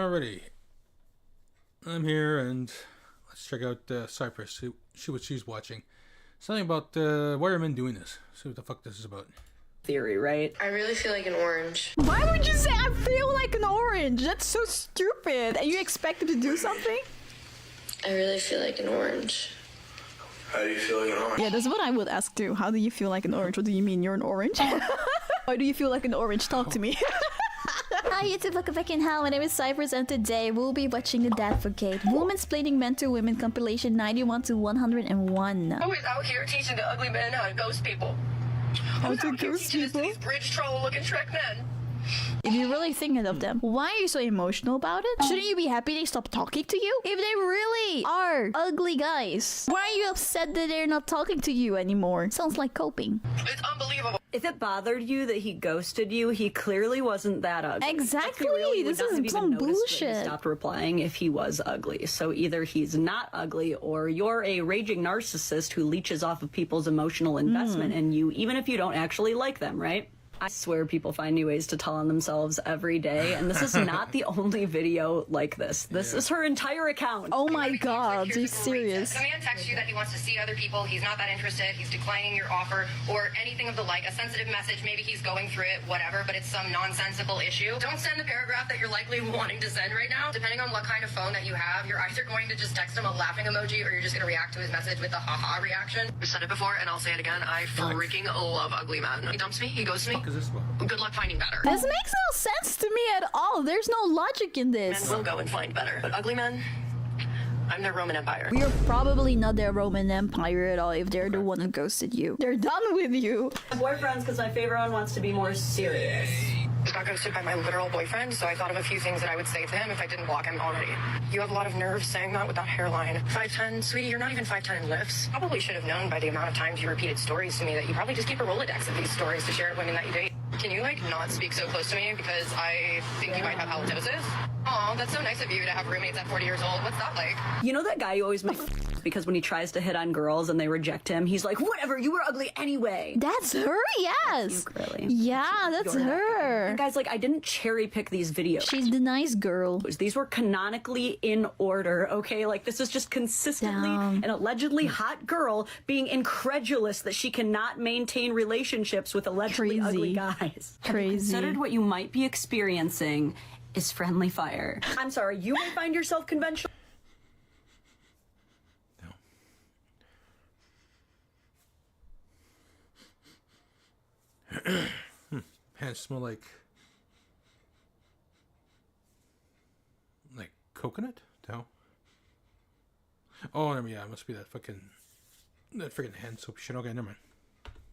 Alrighty. I'm here and let's check out Cypress, see what she's watching. Something about why are men doing this? See what the fuck this is about. Theory, right? I really feel like an orange. Why would you say I feel like an orange? That's so stupid. And you expect him to do something? I really feel like an orange. How do you feel like an orange? Yeah, that's what I would ask too. How do you feel like an orange? What do you mean you're an orange? Why do you feel like an orange? Talk to me. Hi YouTube, welcome back in hell. My name is Cypress and today we'll be watching the Dadvocate Womansplaining Men to Women compilation 91 to 101. Who is out here teaching the ugly men how to ghost people? How to Who's out here ghost teaching this to people? these bridge troll looking Shrek men? If you're really thinking of them, why are you so emotional about it? Shouldn't you be happy they stopped talking to you? If they really are ugly guys, why are you upset that they're not talking to you anymore? Sounds like coping. It's unbelievable. If it bothered you that he ghosted you, he clearly wasn't that ugly. Exactly, Let's be real, you would this not is have even some noticed that bullshit. he stopped replying if he was ugly. So either he's not ugly or you're a raging narcissist who leeches off of people's emotional investment in you, even if you don't actually like them, right? I swear people find new ways to tell on themselves every day, and this is not the only video like this. This is her entire account. Oh my god, are you Here's the great serious? test. A man texts you that he wants to see other people, he's not that interested, he's declining your offer, or anything of the like, a sensitive message, maybe he's going through it, whatever, but it's some nonsensical issue. Don't send the paragraph that you're likely wanting to send right now. Depending on what kind of phone that you have, you're either going to just text him a laughing emoji, or you're just going to react to his message with a haha reaction. I've said it before, and I'll say it again, I freaking love ugly men. He dumps me, he ghosts me. What is this about? Good luck finding better. This makes no sense to me at all. There's no logic in Men this. will go and find better, but ugly men, I'm their Roman Empire. We are probably not their Roman Empire at all if they're the one who ghosted you. They're done with you. Boyfriends, because my favorite one wants to be more serious. I got ghosted by my literal boyfriend, so I thought of a few things that I would say to him if I didn't block him already. You have a lot of nerve saying that with that hairline. 5'10", sweetie, you're not even 5'10" in lifts. Probably should have known by the amount of times you repeated stories to me that you probably just keep a Rolodex of these stories to share with women that you date. Can you, not speak so close to me because I think you might have halitosis? Aw, that's so nice of you to have roommates at 40 years old. What's that like? You know that guy you always make because when he tries to hit on girls and they reject him, he's like, whatever, you were ugly anyway. That's her, yes. You, really. Yeah, that's You're that guy. her. And guys, like, I didn't cherry pick these videos. She's the nice girl. These were canonically in order, okay? Like, this is just consistently Damn. an allegedly hot girl being incredulous that she cannot maintain relationships with allegedly Crazy. ugly guys. Have you Crazy. considered what you might be experiencing is friendly fire. I'm sorry, you may find yourself conventional. Hands smell like coconut? No. Oh, yeah, it must be that freaking hand soap shit. Okay, never mind.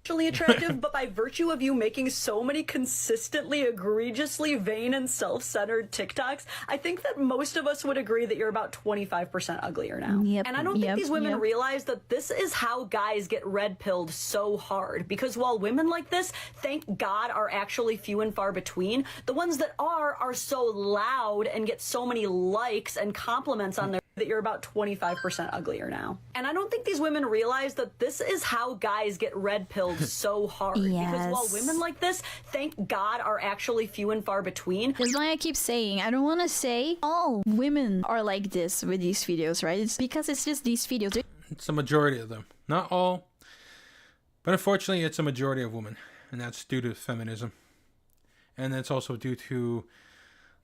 Attractive, but by virtue of you making so many consistently egregiously vain and self-centered TikToks, I think that most of us would agree that you're about 25% uglier now. Yep, And I don't think yep, these women yep. realize that this is how guys get red-pilled so hard, because while women like this, thank God, are actually few and far between, the ones that are so loud and get so many likes and compliments on their that you're about 25% uglier now. And I don't think these women realize that this is how guys get red-pilled so hard. Because while Yes. women like this, thank God, are actually few and far between. That's why I keep saying, I don't want to say all women are like this with these videos, right? It's because it's just these videos. It's a majority of them. Not all. But unfortunately, it's a majority of women. And that's due to feminism. And that's also due to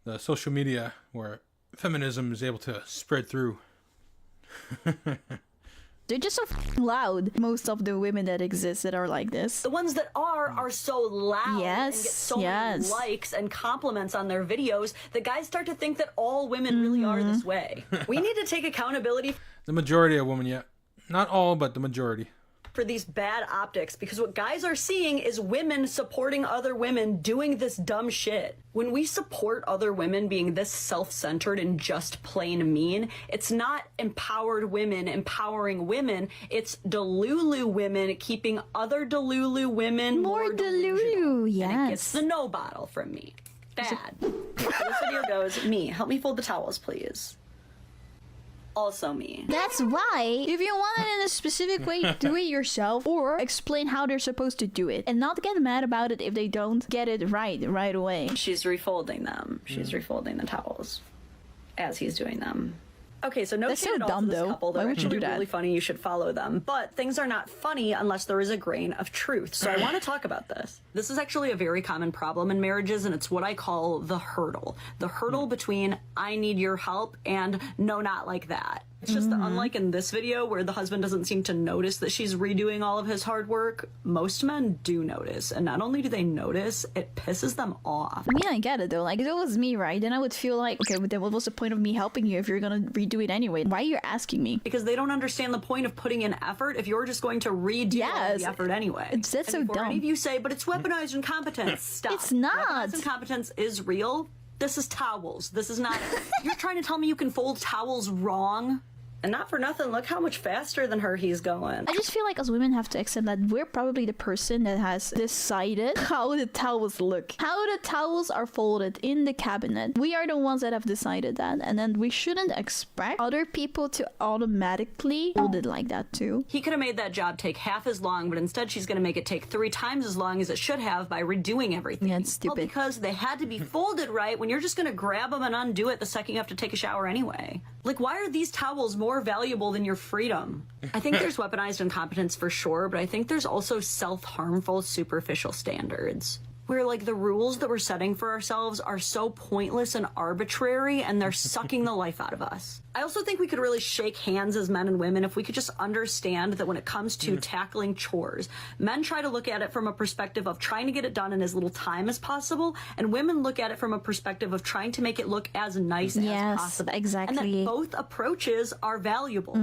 the social media where feminism is able to spread through. They're just so loud. Most of the women that exist that are like this. The ones that are so loud Yes, and get so yes. many likes and compliments on their videos that guys start to think that all women really are this way. We need to take accountability The majority of women, yeah. Not all, but the majority. for these bad optics, because what guys are seeing is women supporting other women doing this dumb shit. When we support other women being this self-centered and just plain mean, it's not empowered women empowering women, it's Delulu women keeping other Delulu women More delusional. Delulu, And it yes. gets the no bottle from me. Bad. This video goes, me, help me fold the towels, please. Also me. That's why, if you want it in a specific way, do it yourself or explain how they're supposed to do it and not get mad about it if they don't get it right away. She's refolding them. She's refolding the towels. as he's doing them. Okay, so no That's shade so at all dumb, to this though. couple. Why They're would you do actually that? really funny. You should follow them. But things are not funny unless there is a grain of truth. So I want to talk about this. This is actually a very common problem in marriages, and it's what I call the hurdle. The hurdle between I need your help and no, not like that. It's just that unlike in this video where the husband doesn't seem to notice that she's redoing all of his hard work, most men do notice. And not only do they notice, it pisses them off. I mean, I get it though. Like, if it was me, right? Then I would feel like, okay, but then what was the point of me helping you if you're gonna redo it anyway? Why are you asking me? Because they don't understand the point of putting in effort if you're just going to redo all the effort anyway. That's so before dumb. any of you say, but it's weaponized incompetence. Stop. It's not. Weaponized incompetence is real. This is towels. This is not. You're trying to tell me you can fold towels wrong? And not for nothing, look how much faster than her he's going. I just feel like as women have to accept that we're probably the person that has decided how the towels look, how the towels are folded in the cabinet. We are the ones that have decided that, and then we shouldn't expect other people to automatically fold it like that too. He could have made that job take half as long, but instead she's going to make it take 3 times as long as it should have by redoing everything. Yeah, it's stupid. Well, because they had to be folded right when you're just going to grab them and undo it the second you have to take a shower anyway. Like, why are these towels more valuable than your freedom? I think there's weaponized incompetence for sure, but I think there's also self-harmful, superficial standards. Where, like, the rules that we're setting for ourselves are so pointless and arbitrary, and they're sucking the life out of us. I also think we could really shake hands as men and women if we could just understand that when it comes to tackling chores, men try to look at it from a perspective of trying to get it done in as little time as possible, and women look at it from a perspective of trying to make it look as nice as possible. Exactly. And that both approaches are valuable.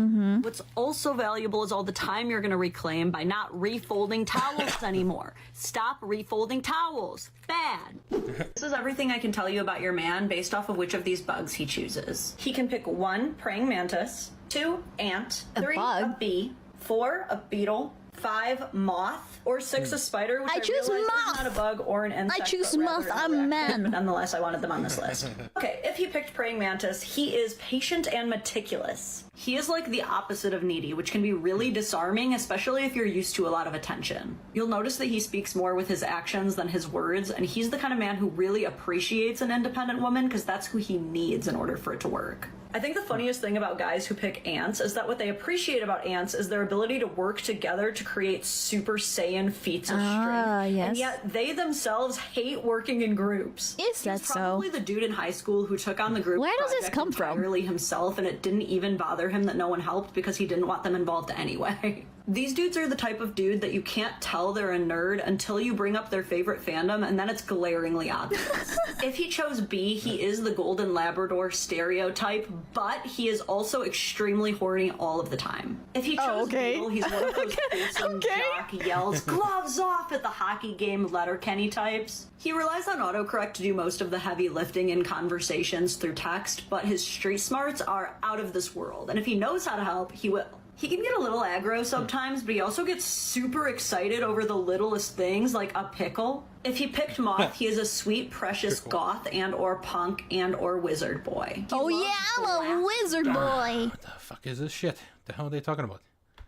What's also valuable is all the time you're going to reclaim by not refolding towels anymore. Stop refolding towels. Bad. This is everything I can tell you about your man based off of which of these bugs he chooses. He can pick 1, praying mantis, 2, ant, 3, a bee, 4, a beetle, 5, moth, or 6, a spider, which I choose realize moth. is not a bug or an insect. I choose but rather moth. an I'm a arachnid, man. But nonetheless, I wanted them on this list. Okay, if he picked praying mantis, he is patient and meticulous. He is like the opposite of needy, which can be really disarming, especially if you're used to a lot of attention. You'll notice that he speaks more with his actions than his words, and he's the kind of man who really appreciates an independent woman because that's who he needs in order for it to work. I think the funniest thing about guys who pick ants is that what they appreciate about ants is their ability to work together to create Super Saiyan feats of strength. Yes. And yet they themselves hate working in groups. Is that He's so? probably the dude in high school who took on the group Where does this project come from? entirely himself, and it didn't even bother him that no one helped because he didn't want them involved anyway. These dudes are the type of dude that you can't tell they're a nerd until you bring up their favorite fandom, and then it's glaringly obvious. If he chose B, he is the golden Labrador stereotype, but he is also extremely horny all of the time. If he chose Beetle, he's one of those wholesome jock yells, gloves off at the hockey game Letterkenny types. He relies on autocorrect to do most of the heavy lifting in conversations through text, but his street smarts are out of this world, and if he knows how to help, he will. He can get a little aggro sometimes, but he also gets super excited over the littlest things, like a pickle. If he picked Moth, he is a sweet, precious goth and or punk and or wizard boy. Oh yeah, I'm a wizard boy. What the fuck is this shit? The hell are they talking about?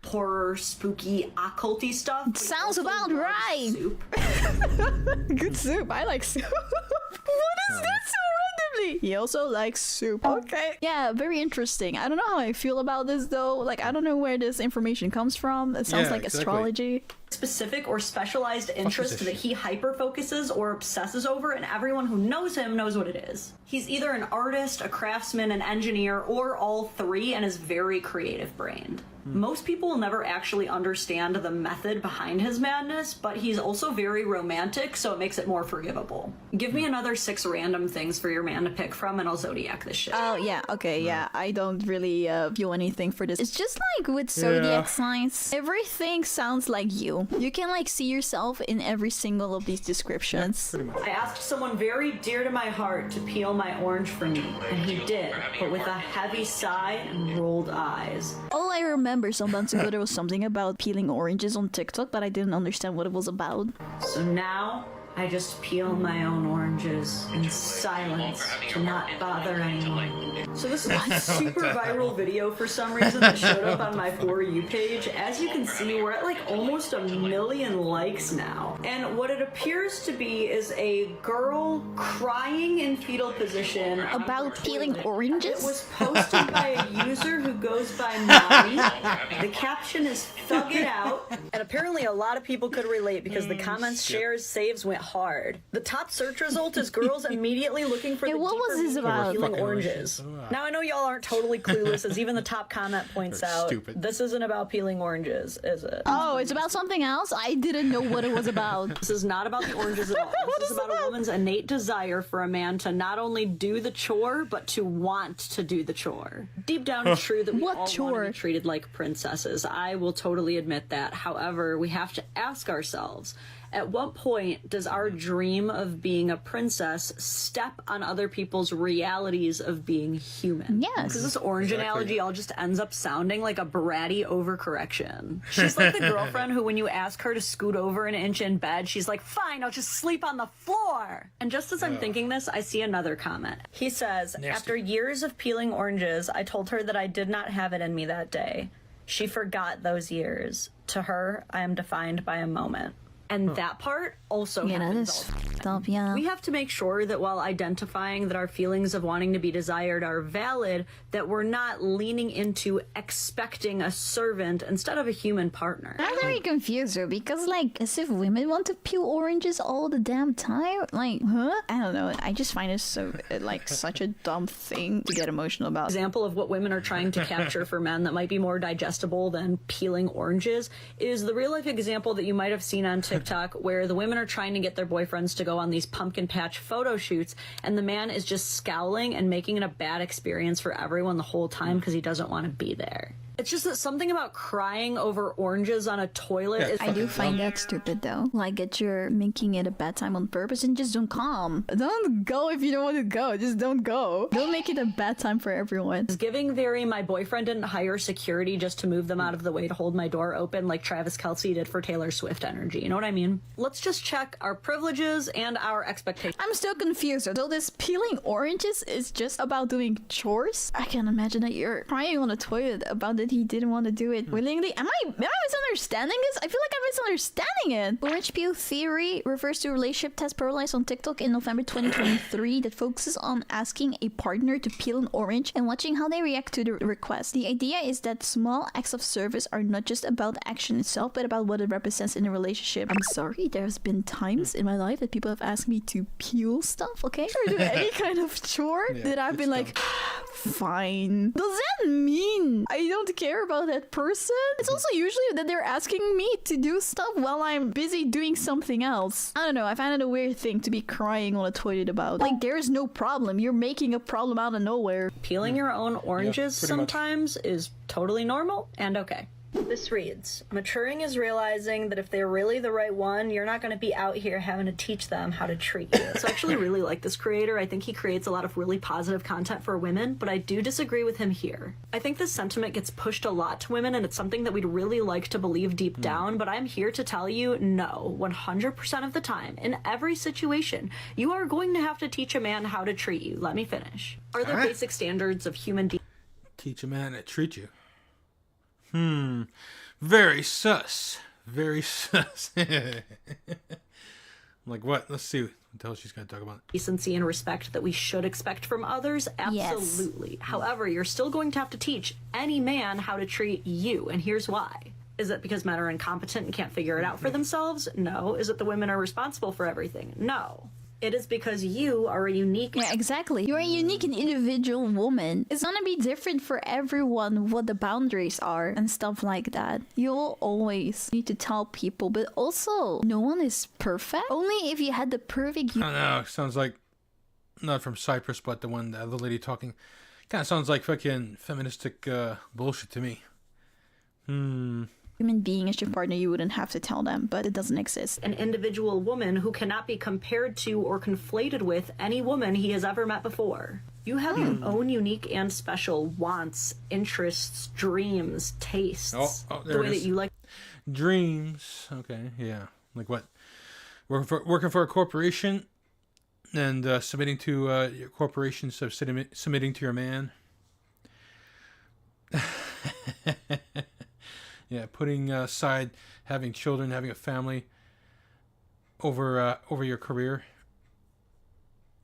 Horror, spooky, occulty stuff. but he Sounds also about loves right. Soup. Good soup. I like soup. What is that so randomly? He also likes soup. Okay. Yeah, very interesting. I don't know how I feel about this though. Like, I don't know where this information comes from. It sounds Yeah, like exactly. astrology. Specific or specialized interest this that shit? he hyper focuses or obsesses over, and everyone who knows him knows what it is. He's either an artist, a craftsman, an engineer, or all three, and is very creative brained. Most people will never actually understand the method behind his madness, but he's also very romantic, so it makes it more forgivable. Give me another 6 random things for your man to pick from, and I'll zodiac this shit. Oh yeah, okay, yeah. I don't really feel anything for this. It's just like with zodiac signs, everything sounds like you. You can like see yourself in every single of these descriptions. Pretty much. I asked someone very dear to my heart to peel my orange for me, and he did, but with a heavy sigh and rolled eyes. All I remember some months ago there was something about peeling oranges on TikTok, but I didn't understand what it was about. So now, I just peel my own oranges in silence to not bother anyone. So this is a super viral video for some reason that showed up on my For You page. As you can see, we're at like almost 1 million likes now. And what it appears to be is a girl crying in fetal position. About peeling oranges? It was posted by a user who goes by Mommy. The caption is "Thug it out." And apparently a lot of people could relate because the comments, shares, saves went hard. The top search result is girls immediately looking for the what was deeper this meaning of about? peeling oranges. Now I know y'all aren't totally clueless, as even the top comment points They're out. stupid. This isn't about peeling oranges, is it? Oh, it's about something else? I didn't know what it was about. This is not about the oranges at all. This is about a woman's innate desire for a man to not only do the chore, but to want to do the chore. Deep down, it's true that we What all chore? want to be treated like princesses. I will totally admit that. However, we have to ask ourselves, at what point does our dream of being a princess step on other people's realities of being human? Yes. Because this orange analogy all just ends up sounding like a bratty overcorrection. She's like the girlfriend who, when you ask her to scoot over an inch in bed, she's like, fine, I'll just sleep on the floor. And just as I'm thinking this, I see another comment. He says, after years of peeling oranges, I told her that I did not have it in me that day. She forgot those years. To her, I am defined by a moment. And that part also Yeah, that happens is all the time. f***ed up, yeah. We have to make sure that while identifying that our feelings of wanting to be desired are valid, that we're not leaning into expecting a servant instead of a human partner. I'm very confused though, because like, as if women want to peel oranges all the damn time? Like, huh? I don't know. I just find it so, like, such a dumb thing to get emotional about. Example of what women are trying to capture for men that might be more digestible than peeling oranges is the real life example that you might have seen on TikTok where the women are trying to get their boyfriends to go on these pumpkin patch photo shoots and the man is just scowling and making it a bad experience for everyone the whole time because he doesn't want to be there. It's just that something about crying over oranges on a toilet is I do find that stupid though. Like that you're making it a bad time on purpose and just don't come. Don't go if you don't want to go. Just don't go. Don't make it a bad time for everyone. giving very my boyfriend didn't hire security just to move them out of the way to hold my door open like Travis Kelce did for Taylor Swift energy. You know what I mean? Let's just check our privileges and our expectations. I'm still confused. So this peeling oranges is just about doing chores? I can imagine that you're crying on the toilet about that he didn't want to do it willingly. Am I misunderstanding this? I feel like I'm misunderstanding it. Orange peel theory refers to a relationship test paralyzed on TikTok in November 2023 that focuses on asking a partner to peel an orange and watching how they react to the request. The idea is that small acts of service are not just about the action itself, but about what it represents in a relationship. I'm sorry, there's been times in my life that people have asked me to peel stuff, okay? Or do any kind of chore that I've been like, fine. Does that mean I don't care about that person? It's also usually that they're asking me to do stuff while I'm busy doing something else. I don't know, I find it a weird thing to be crying on a toilet about. Like, there's no problem. You're making a problem out of nowhere. Peeling your own oranges pretty much. sometimes is totally normal and okay. This reads, maturing is realizing that if they're really the right one, you're not going to be out here having to teach them how to treat you. So I actually really like this creator. I think he creates a lot of really positive content for women, but I do disagree with him here. I think this sentiment gets pushed a lot to women, and it's something that we'd really like to believe deep down, but I'm here to tell you, no, 100% of the time, in every situation, you are going to have to teach a man how to treat you. Let me finish. Are there basic standards of human Teach a man how to treat you. Very sus. Very sus. Like what? Let's see what the hell she's going to talk about. decency and respect that we should expect from others? Yes. Absolutely. However, you're still going to have to teach any man how to treat you, and here's why. Is it because men are incompetent and can't figure it out for themselves? No. Is it the women are responsible for everything? No. It is because you are a unique... Yeah, exactly. You're a unique and individual woman. It's gonna be different for everyone what the boundaries are and stuff like that. You'll always need to tell people, but also, no one is perfect. Only if you had the perfect... I don't know. Sounds like, not from Cyprus, but the other lady talking. Kind of sounds like fucking feministic bullshit to me. human being as your partner, you wouldn't have to tell them, but it doesn't exist. An individual woman who cannot be compared to or conflated with any woman he has ever met before. You have your own unique and special wants, interests, dreams, tastes. Oh, the there way it that is. you like Dreams. Okay, yeah. Like what? working for a corporation and submitting to your corporation, so submitting to your man. Yeah, putting aside having children, having a family over your career.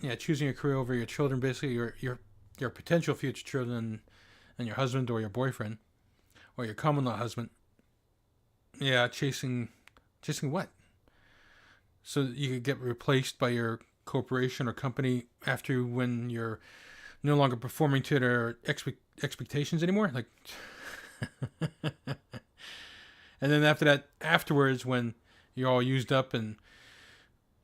Yeah, choosing your career over your children, basically your potential future children and your husband or your boyfriend or your common law husband. Yeah, chasing what? So you could get replaced by your corporation or company after when you're no longer performing to their expectations anymore. Like, and then afterwards, when you're all used up and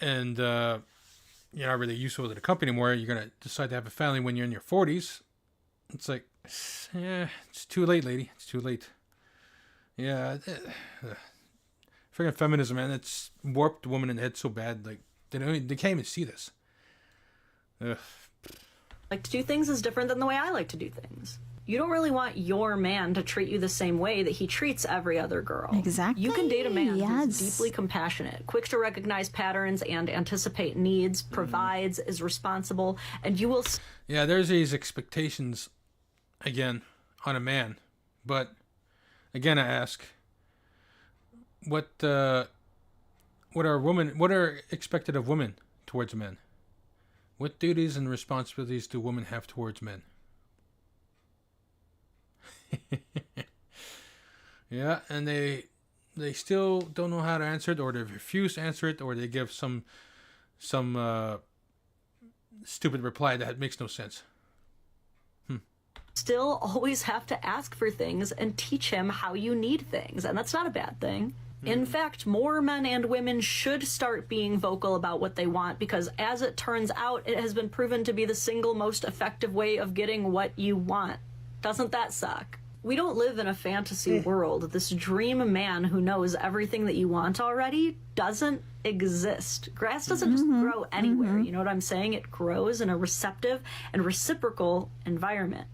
you're not really useful to the company anymore, you're gonna decide to have a family when you're in your 40s. It's like, yeah, it's too late, lady. It's too late. Yeah, freaking feminism, man. It's warped the woman in the head so bad. Like they can't even see this. Ugh. Like to do things is different than the way I like to do things. You don't really want your man to treat you the same way that he treats every other girl. Exactly. You can date a man who's deeply compassionate, quick to recognize patterns and anticipate needs, provides, is responsible, and you will... Yeah, there's these expectations, again, on a man. But, again, I ask, what are expected of women towards men? What duties and responsibilities do women have towards men? Yeah, and they still don't know how to answer it, or they refuse to answer it, or they give some stupid reply that makes no sense. Still always have to ask for things and teach him how you need things, and that's not a bad thing. In fact, more men and women should start being vocal about what they want, because as it turns out, it has been proven to be the single most effective way of getting what you want. Doesn't that suck? We don't live in a fantasy world. This dream man who knows everything that you want already doesn't exist. Grass doesn't just grow anywhere. You know what I'm saying? It grows in a receptive and reciprocal environment.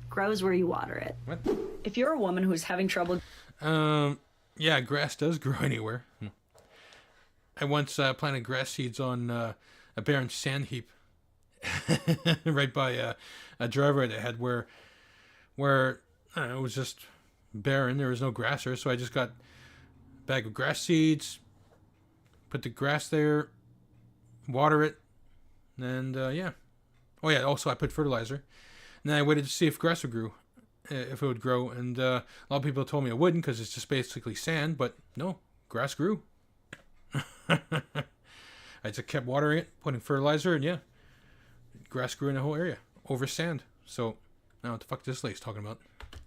Grows where you water it. What? If you're a woman who's having trouble... Yeah, grass does grow anywhere. I once planted grass seeds on a barren sand heap right by a driveway that I had where I don't know, it was just barren. There was no grass there, so I just got a bag of grass seeds, put the grass there, water it, and yeah. Oh yeah, also I put fertilizer. And then I waited to see if grass would grow. If it would grow, and a lot of people told me it wouldn't because it's just basically sand, but no, grass grew. I just kept watering it, putting fertilizer, and yeah, grass grew in the whole area over sand. So now what the fuck this lady's talking about?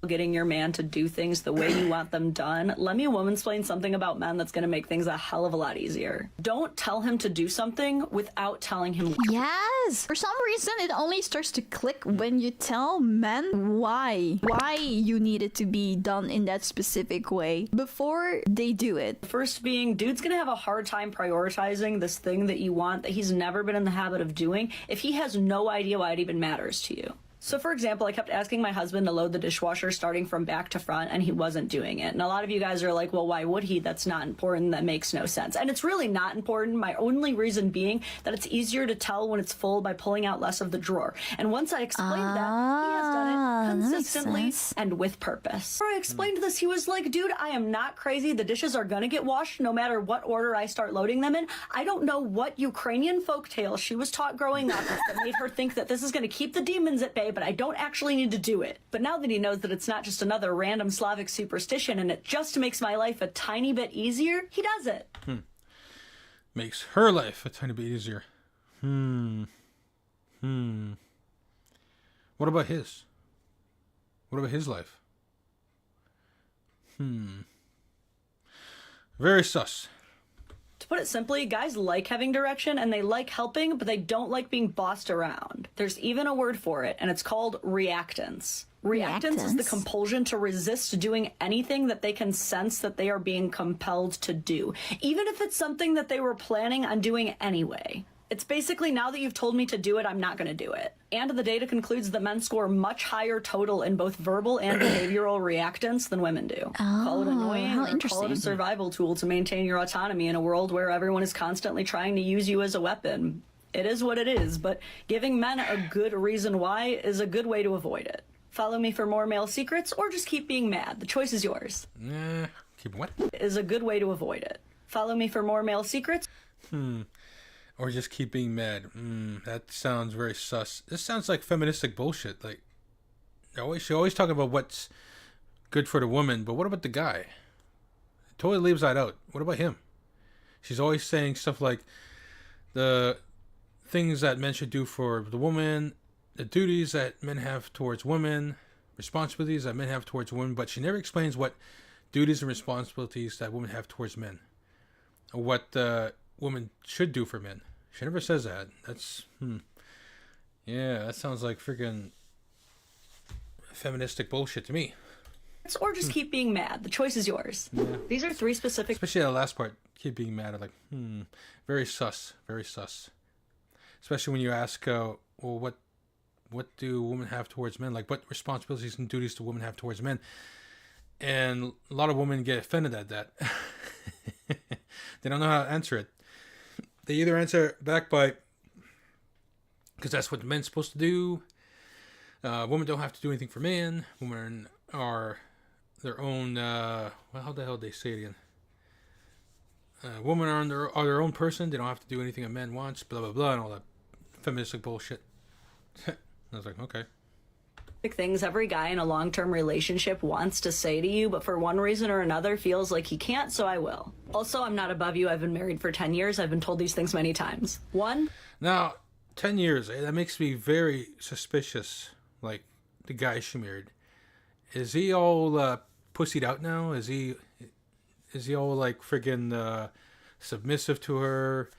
Getting your man to do things the way you want them done, let me woman-splain something about men that's going to make things a hell of a lot easier. Don't tell him to do something without telling him. Yes! For some reason, it only starts to click when you tell men why you need it to be done in that specific way before they do it. First being, dude's going to have a hard time prioritizing this thing that you want that he's never been in the habit of doing if he has no idea why it even matters to you. So, for example, I kept asking my husband to load the dishwasher starting from back to front, and he wasn't doing it. And a lot of you guys are like, well, why would he? That's not important. That makes no sense. And it's really not important. My only reason being that it's easier to tell when it's full by pulling out less of the drawer. And once I explained that, he has done it consistently and with purpose. Before I explained this, he was like, dude, I am not crazy. The dishes are going to get washed no matter what order I start loading them in. I don't know what Ukrainian folktale she was taught growing up that made her think that this is going to keep the demons at bay, but I don't actually need to do it. But now that he knows that it's not just another random Slavic superstition and it just makes my life a tiny bit easier, he does it. Makes her life a tiny bit easier. What about his? What about his life? Very sus. To put it simply, guys like having direction and they like helping, but they don't like being bossed around. There's even a word for it, and it's called reactance. Reactance is the compulsion to resist doing anything that they can sense that they are being compelled to do, even if it's something that they were planning on doing anyway. It's basically, now that you've told me to do it, I'm not going to do it. And the data concludes that men score much higher total in both verbal and behavioral reactance than women do. Call it annoying, how or call interesting. it a survival tool to maintain your autonomy in a world where everyone is constantly trying to use you as a weapon. It is what it is, but giving men a good reason why is a good way to avoid it. Follow me for more male secrets, or just keep being mad. The choice is yours. Keep what? Is a good way to avoid it. Follow me for more male secrets. Or just keep being mad. That sounds very sus. This sounds like feministic bullshit. Like, she always talking about what's good for the woman, but what about the guy? It totally leaves that out. What about him? She's always saying stuff like the things that men should do for the woman, the duties that men have towards women, responsibilities that men have towards women, but she never explains what duties and responsibilities that women have towards men, or what women should do for men. She never says that. That's yeah, that sounds like freaking feministic bullshit to me. Or just keep being mad. The choice is yours. Yeah. These are 3 specific... Especially the last part, keep being mad. I'm like, very sus. Very sus. Especially when you ask, well, what do women have towards men? Like, what responsibilities and duties do women have towards men? And a lot of women get offended at that. They don't know how to answer it. They either answer back by, because that's what the men's supposed to do. Women don't have to do anything for men. Women are their own, well, how the hell did they say it again? Women are their own person. They don't have to do anything a man wants, blah, blah, blah, and all that feministic bullshit. I was like, okay. Things every guy in a long-term relationship wants to say to you, but for one reason or another feels like he can't, so I will. Also, I'm not above you. I've been married for 10 years. I've been told these things many times. 1. Now, 10 years, that makes me very suspicious, like, the guy she married. Is he all pussied out now? Is he all, like, friggin' submissive to her?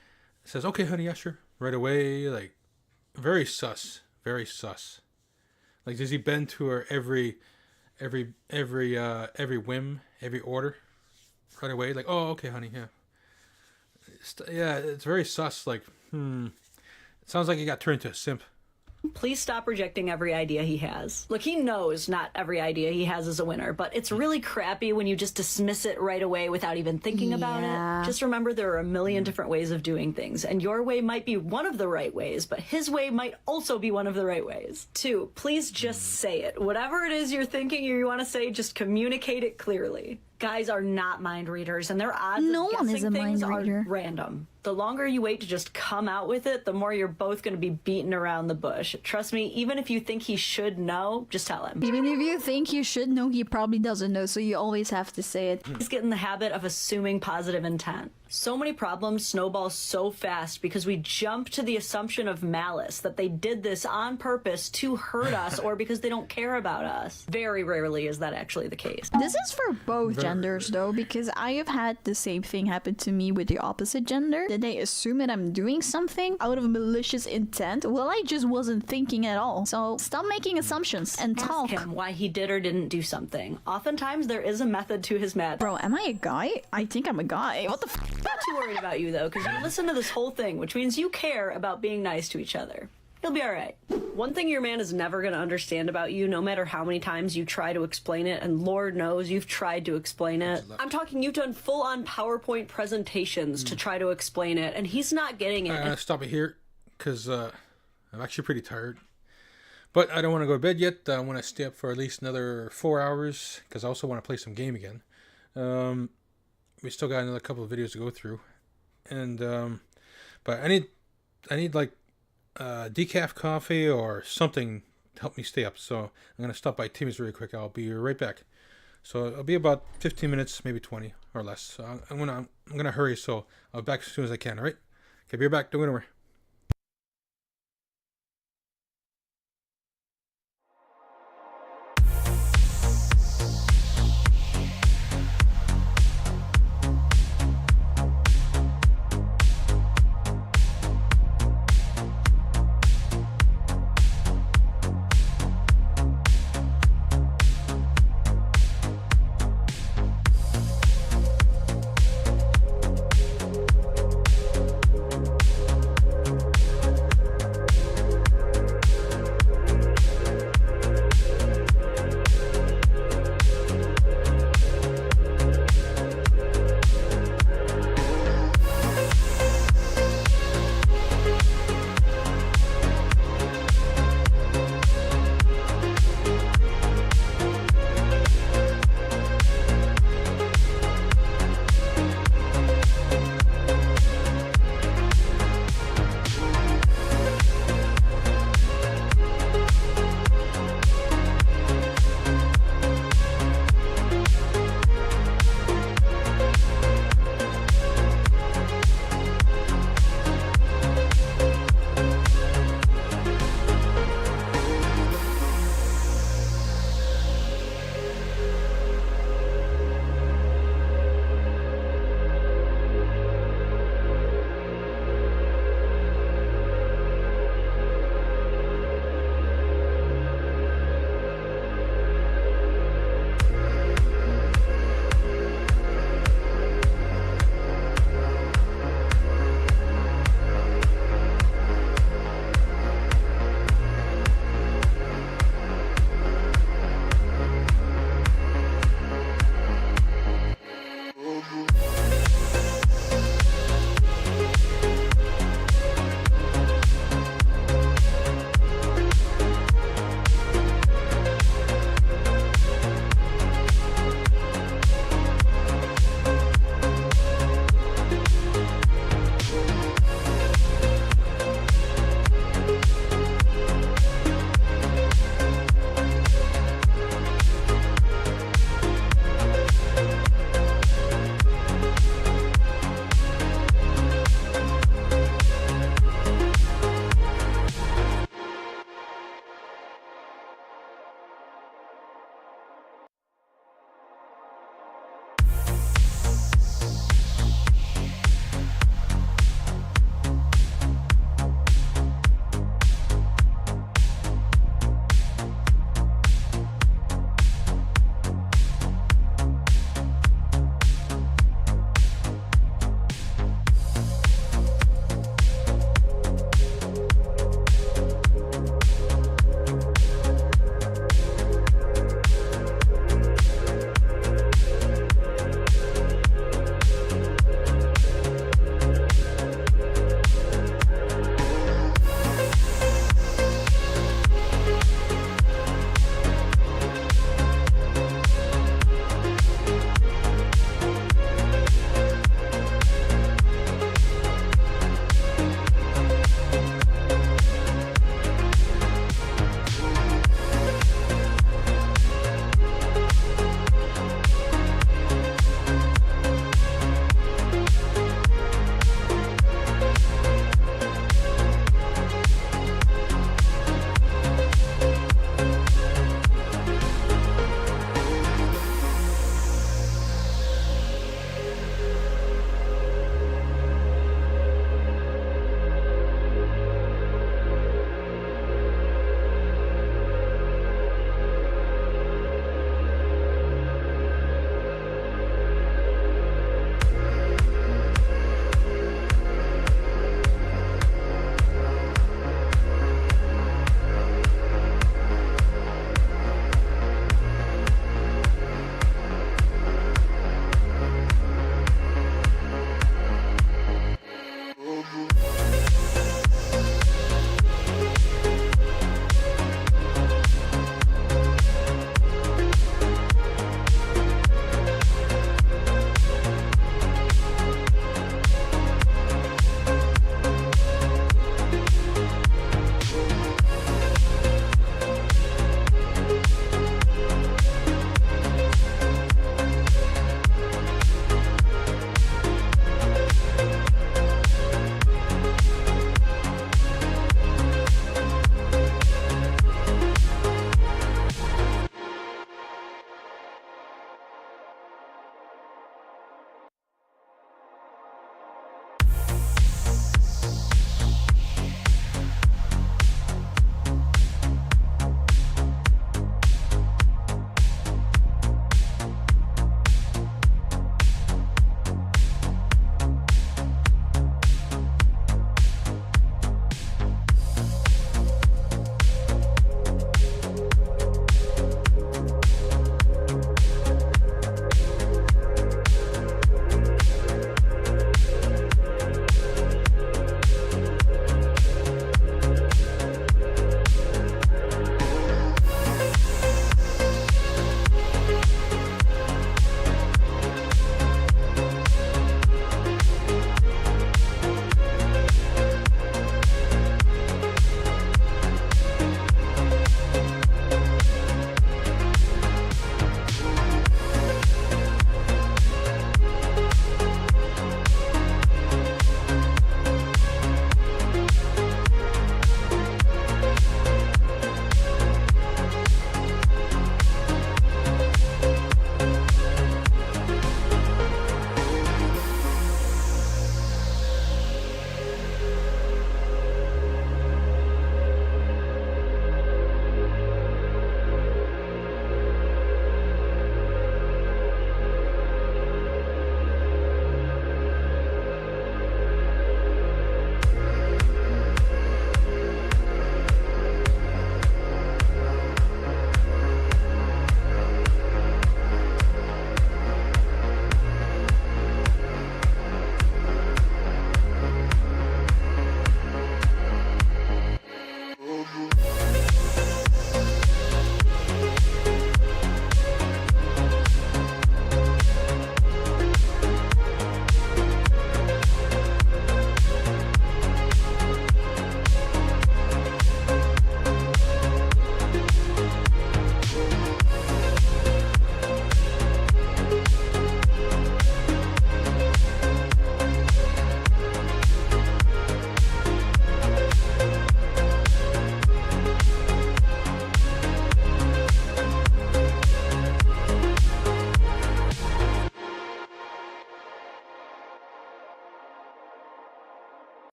Says, okay, honey, yeah, sure. Right away, like, very sus. Very sus. Like, does he bend to her every whim, every order, right away? Like, oh, okay, honey, yeah. It's very sus. Like, It sounds like he got turned into a simp. Please stop rejecting every idea he has. Look, he knows not every idea he has is a winner, but it's really crappy when you just dismiss it right away without even thinking about it. Just remember there are a million different ways of doing things, and your way might be one of the right ways, but his way might also be one of the right ways. 2, please just say it. Whatever it is you're thinking or you want to say, just communicate it clearly. Guys are not mind readers, and their odds of guessing things are random. The longer you wait to just come out with it, the more you're both going to be beaten around the bush. Trust me, even if you think he should know, just tell him. Even if you think you should know, he probably doesn't know, so you always have to say it. Please get in the habit of assuming positive intent. So many problems snowball so fast because we jump to the assumption of malice, that they did this on purpose to hurt us or because they don't care about us. Very rarely is that actually the case. This is for both genders, though, because I have had the same thing happen to me with the opposite gender. That they assume that I'm doing something out of malicious intent. Well, I just wasn't thinking at all. So stop making assumptions and talk. Ask him why he did or didn't do something. Oftentimes there is a method to his madness. Bro, am I a guy? I think I'm a guy. What the f? Not too worried about you, though, because you listen to this whole thing, which means you care about being nice to each other. You'll be all right. One thing your man is never going to understand about you, no matter how many times you try to explain it, and Lord knows you've tried to explain it. I'm talking you've done full-on PowerPoint presentations to try to explain it, and he's not getting it. I'm going to stop it here, because I'm actually pretty tired. But I don't want to go to bed yet. I want to stay up for at least another 4 hours, because I also want to play some game again. We still got another couple of videos to go through, and but I need like decaf coffee or something to help me stay up. So I'm gonna stop by Timmy's really quick. I'll be right back. So it'll be about 15 minutes, maybe 20 or less. So I'm gonna hurry. So I'll be back as soon as I can. All right? Okay, be right back. Don't go anywhere.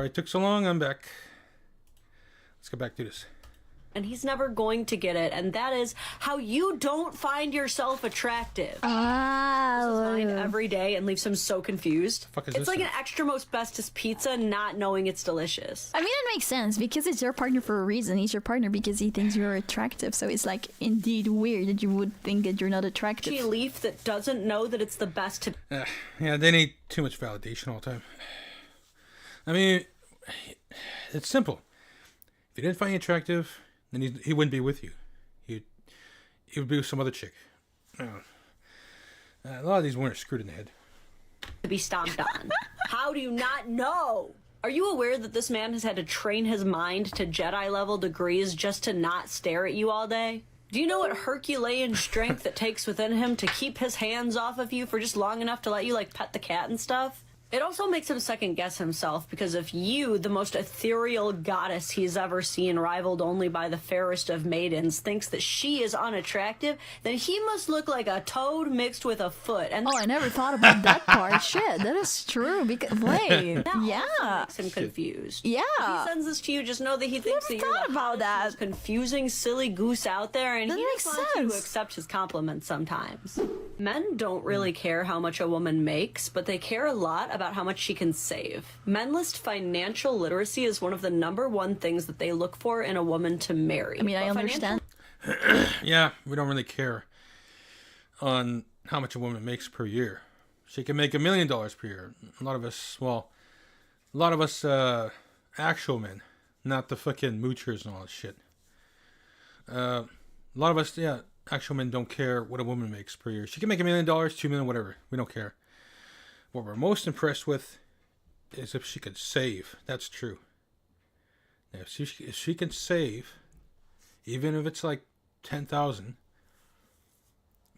Sorry it took so long. I'm back. Let's get back to this. And he's never going to get it, and that is how you don't find yourself attractive. Mine every day and leaves him so confused. Fuck is it's this like thing? an extra most bestest pizza not knowing it's delicious. I mean, it makes sense because it's your partner for a reason. He's your partner because he thinks you're attractive. So it's like indeed weird that you would think that you're not attractive. A leaf that doesn't know that it's the best to Yeah, they need too much validation all the time. I mean, it's simple. If he didn't find you attractive, then he wouldn't be with you. He would be with some other chick. A lot of these women are screwed in the head. be stomped on. How do you not know? Are you aware that this man has had to train his mind to Jedi level degrees just to not stare at you all day? Do you know what Herculean strength it takes within him to keep his hands off of you for just long enough to let you like pet the cat and stuff? It also makes him second guess himself because if you, the most ethereal goddess he's ever seen, rivaled only by the fairest of maidens, thinks that she is unattractive, then he must look like a toad mixed with a foot. And Oh, I never thought about that part. Shit, that is true. Because wait, that yeah, also makes him confused. yeah. If he sends this to you, just know that he thinks that you're thought the about hottest, that. most confusing, silly goose out there, and That he makes just wants you to sense. accept his compliments sometimes. Men don't really care how much a woman makes, but they care a lot about how much she can save. Men list financial literacy as one of the #1 things that they look for in a woman to marry. I mean, I But understand. Yeah, we don't really care on how much a woman makes per year. She can make $1 million per year. A lot of us actual men, not the fucking moochers and all that shit. A lot of us, yeah, actual men don't care what a woman makes per year. She can make $1 million, $2 million, whatever. We don't care. What we're most impressed with is if she could save. That's true. Now, if she can save, even if it's like 10,000,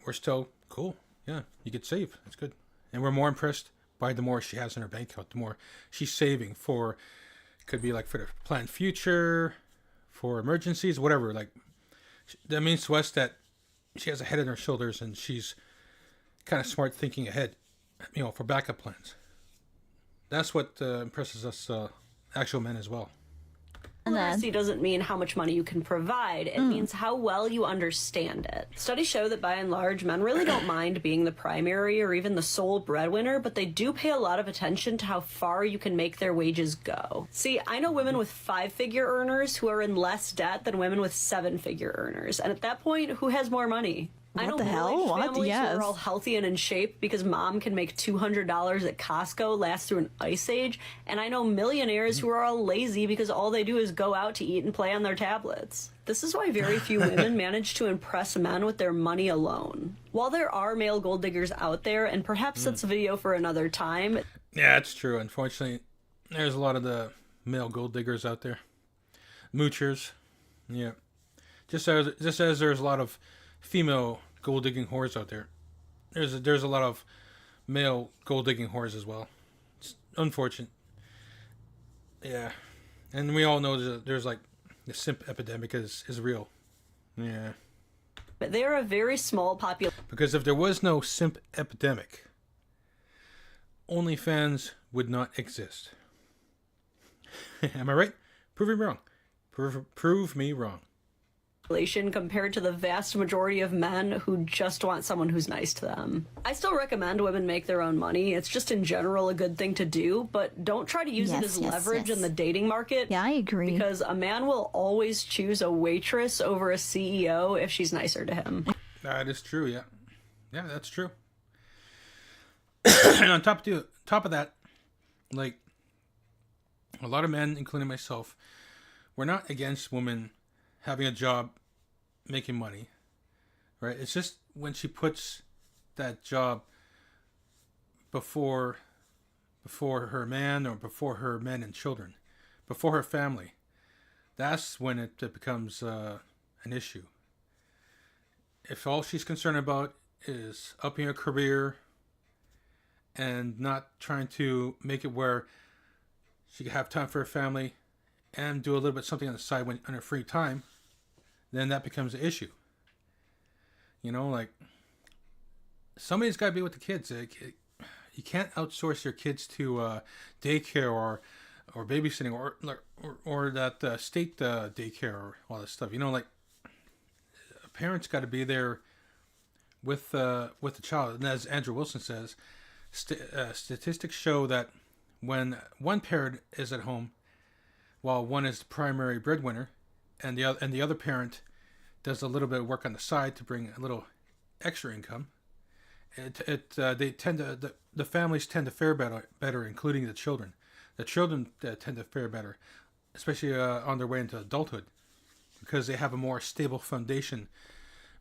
we're still cool. Yeah, you could save. That's good. And we're more impressed by the more she has in her bank account, the more she's saving for, could be like for the planned future, for emergencies, whatever. Like, that means to us that she has a head on her shoulders and she's kind of smart thinking ahead, for backup plans. That's what impresses us actual men as well. Literacy doesn't mean how much money you can provide. It means how well you understand it. Studies show that by and large, men really don't mind being the primary or even the sole breadwinner, but they do pay a lot of attention to how far you can make their wages go. See, I know women with 5-figure earners who are in less debt than women with 7-figure earners. And at that point, who has more money? I know the hell? middle-aged What? families Yes. who are all healthy and in shape because mom can make $200 at Costco last through an ice age, and I know millionaires who are all lazy because all they do is go out to eat and play on their tablets. This is why very few women manage to impress men with their money alone. While there are male gold diggers out there, and perhaps that's a video for another time, Yeah, it's true. Unfortunately, there's a lot of the male gold diggers out there. Moochers. Yeah. Just as there's a lot of female gold digging whores out there, there's a lot of male gold digging whores as well. It's unfortunate. Yeah. And we all know there's like the simp epidemic is real. Yeah. they are a very small population. Because if there was no simp epidemic, OnlyFans would not exist. Am I right? Prove me wrong. Prove me wrong. Compared to the vast majority of men who just want someone who's nice to them. I still recommend women make their own money. It's just in general a good thing to do, but don't try to use it as leverage in the dating market. Yeah, I agree. Because a man will always choose a waitress over a CEO if she's nicer to him. That is true, yeah. Yeah, that's true. And on top of that, like, a lot of men, including myself, we're not against women having a job, making money, right? It's just when she puts that job before her man or before her men and children, before her family, that's when it becomes an issue. If all she's concerned about is upping her career and not trying to make it where she can have time for her family and do a little bit something on the side on her free time, then that becomes an issue. You know, like, somebody's got to be with the kids. You can't outsource your kids to daycare or babysitting, or that state daycare, or all this stuff. You know, like parents got to be there with the child. And as Andrew Wilson says, statistics show that when one parent is at home, while one is the primary breadwinner, and the other parent does a little bit of work on the side to bring a little extra income, the families tend to fare better, including the children. The children tend to fare better, especially on their way into adulthood, because they have a more stable foundation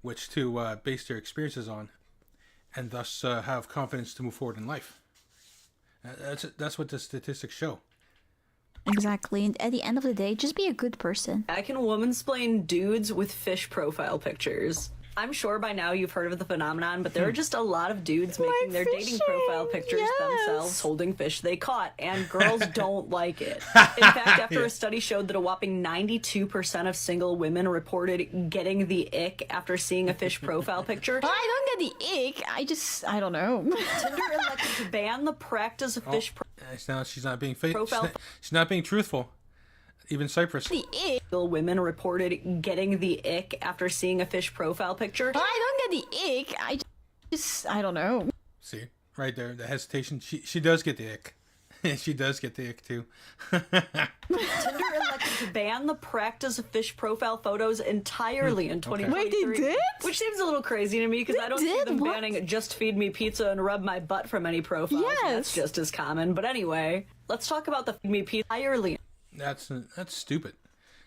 which to base their experiences on, and thus have confidence to move forward in life. That's what the statistics show. Exactly. And at the end of the day, just be a good person. I can womansplain dudes with fish profile pictures. I'm sure by now you've heard of the phenomenon, but there are just a lot of dudes making their dating profile pictures themselves holding fish they caught, and girls don't like it. In fact, after a study showed that a whopping 92% of single women reported getting the ick after seeing a fish profile picture. I don't get the ick. I don't know. Tinder elected to ban the practice of fish Now she's not being profile. She's not being truthful. Even Cyprus. The ick. Women reported getting the ick after seeing a fish profile picture. I don't get the ick. I don't know. See, right there, the hesitation. She does get the ick. She does get the ick too. Tinder elected to ban the practice of fish profile photos entirely in 2023. Wait, they did? Which seems a little crazy to me because I don't see them banning just feed me pizza and rub my butt from any profiles. Yes. That's just as common. But anyway, let's talk about the feed me pizza entirely. That's stupid.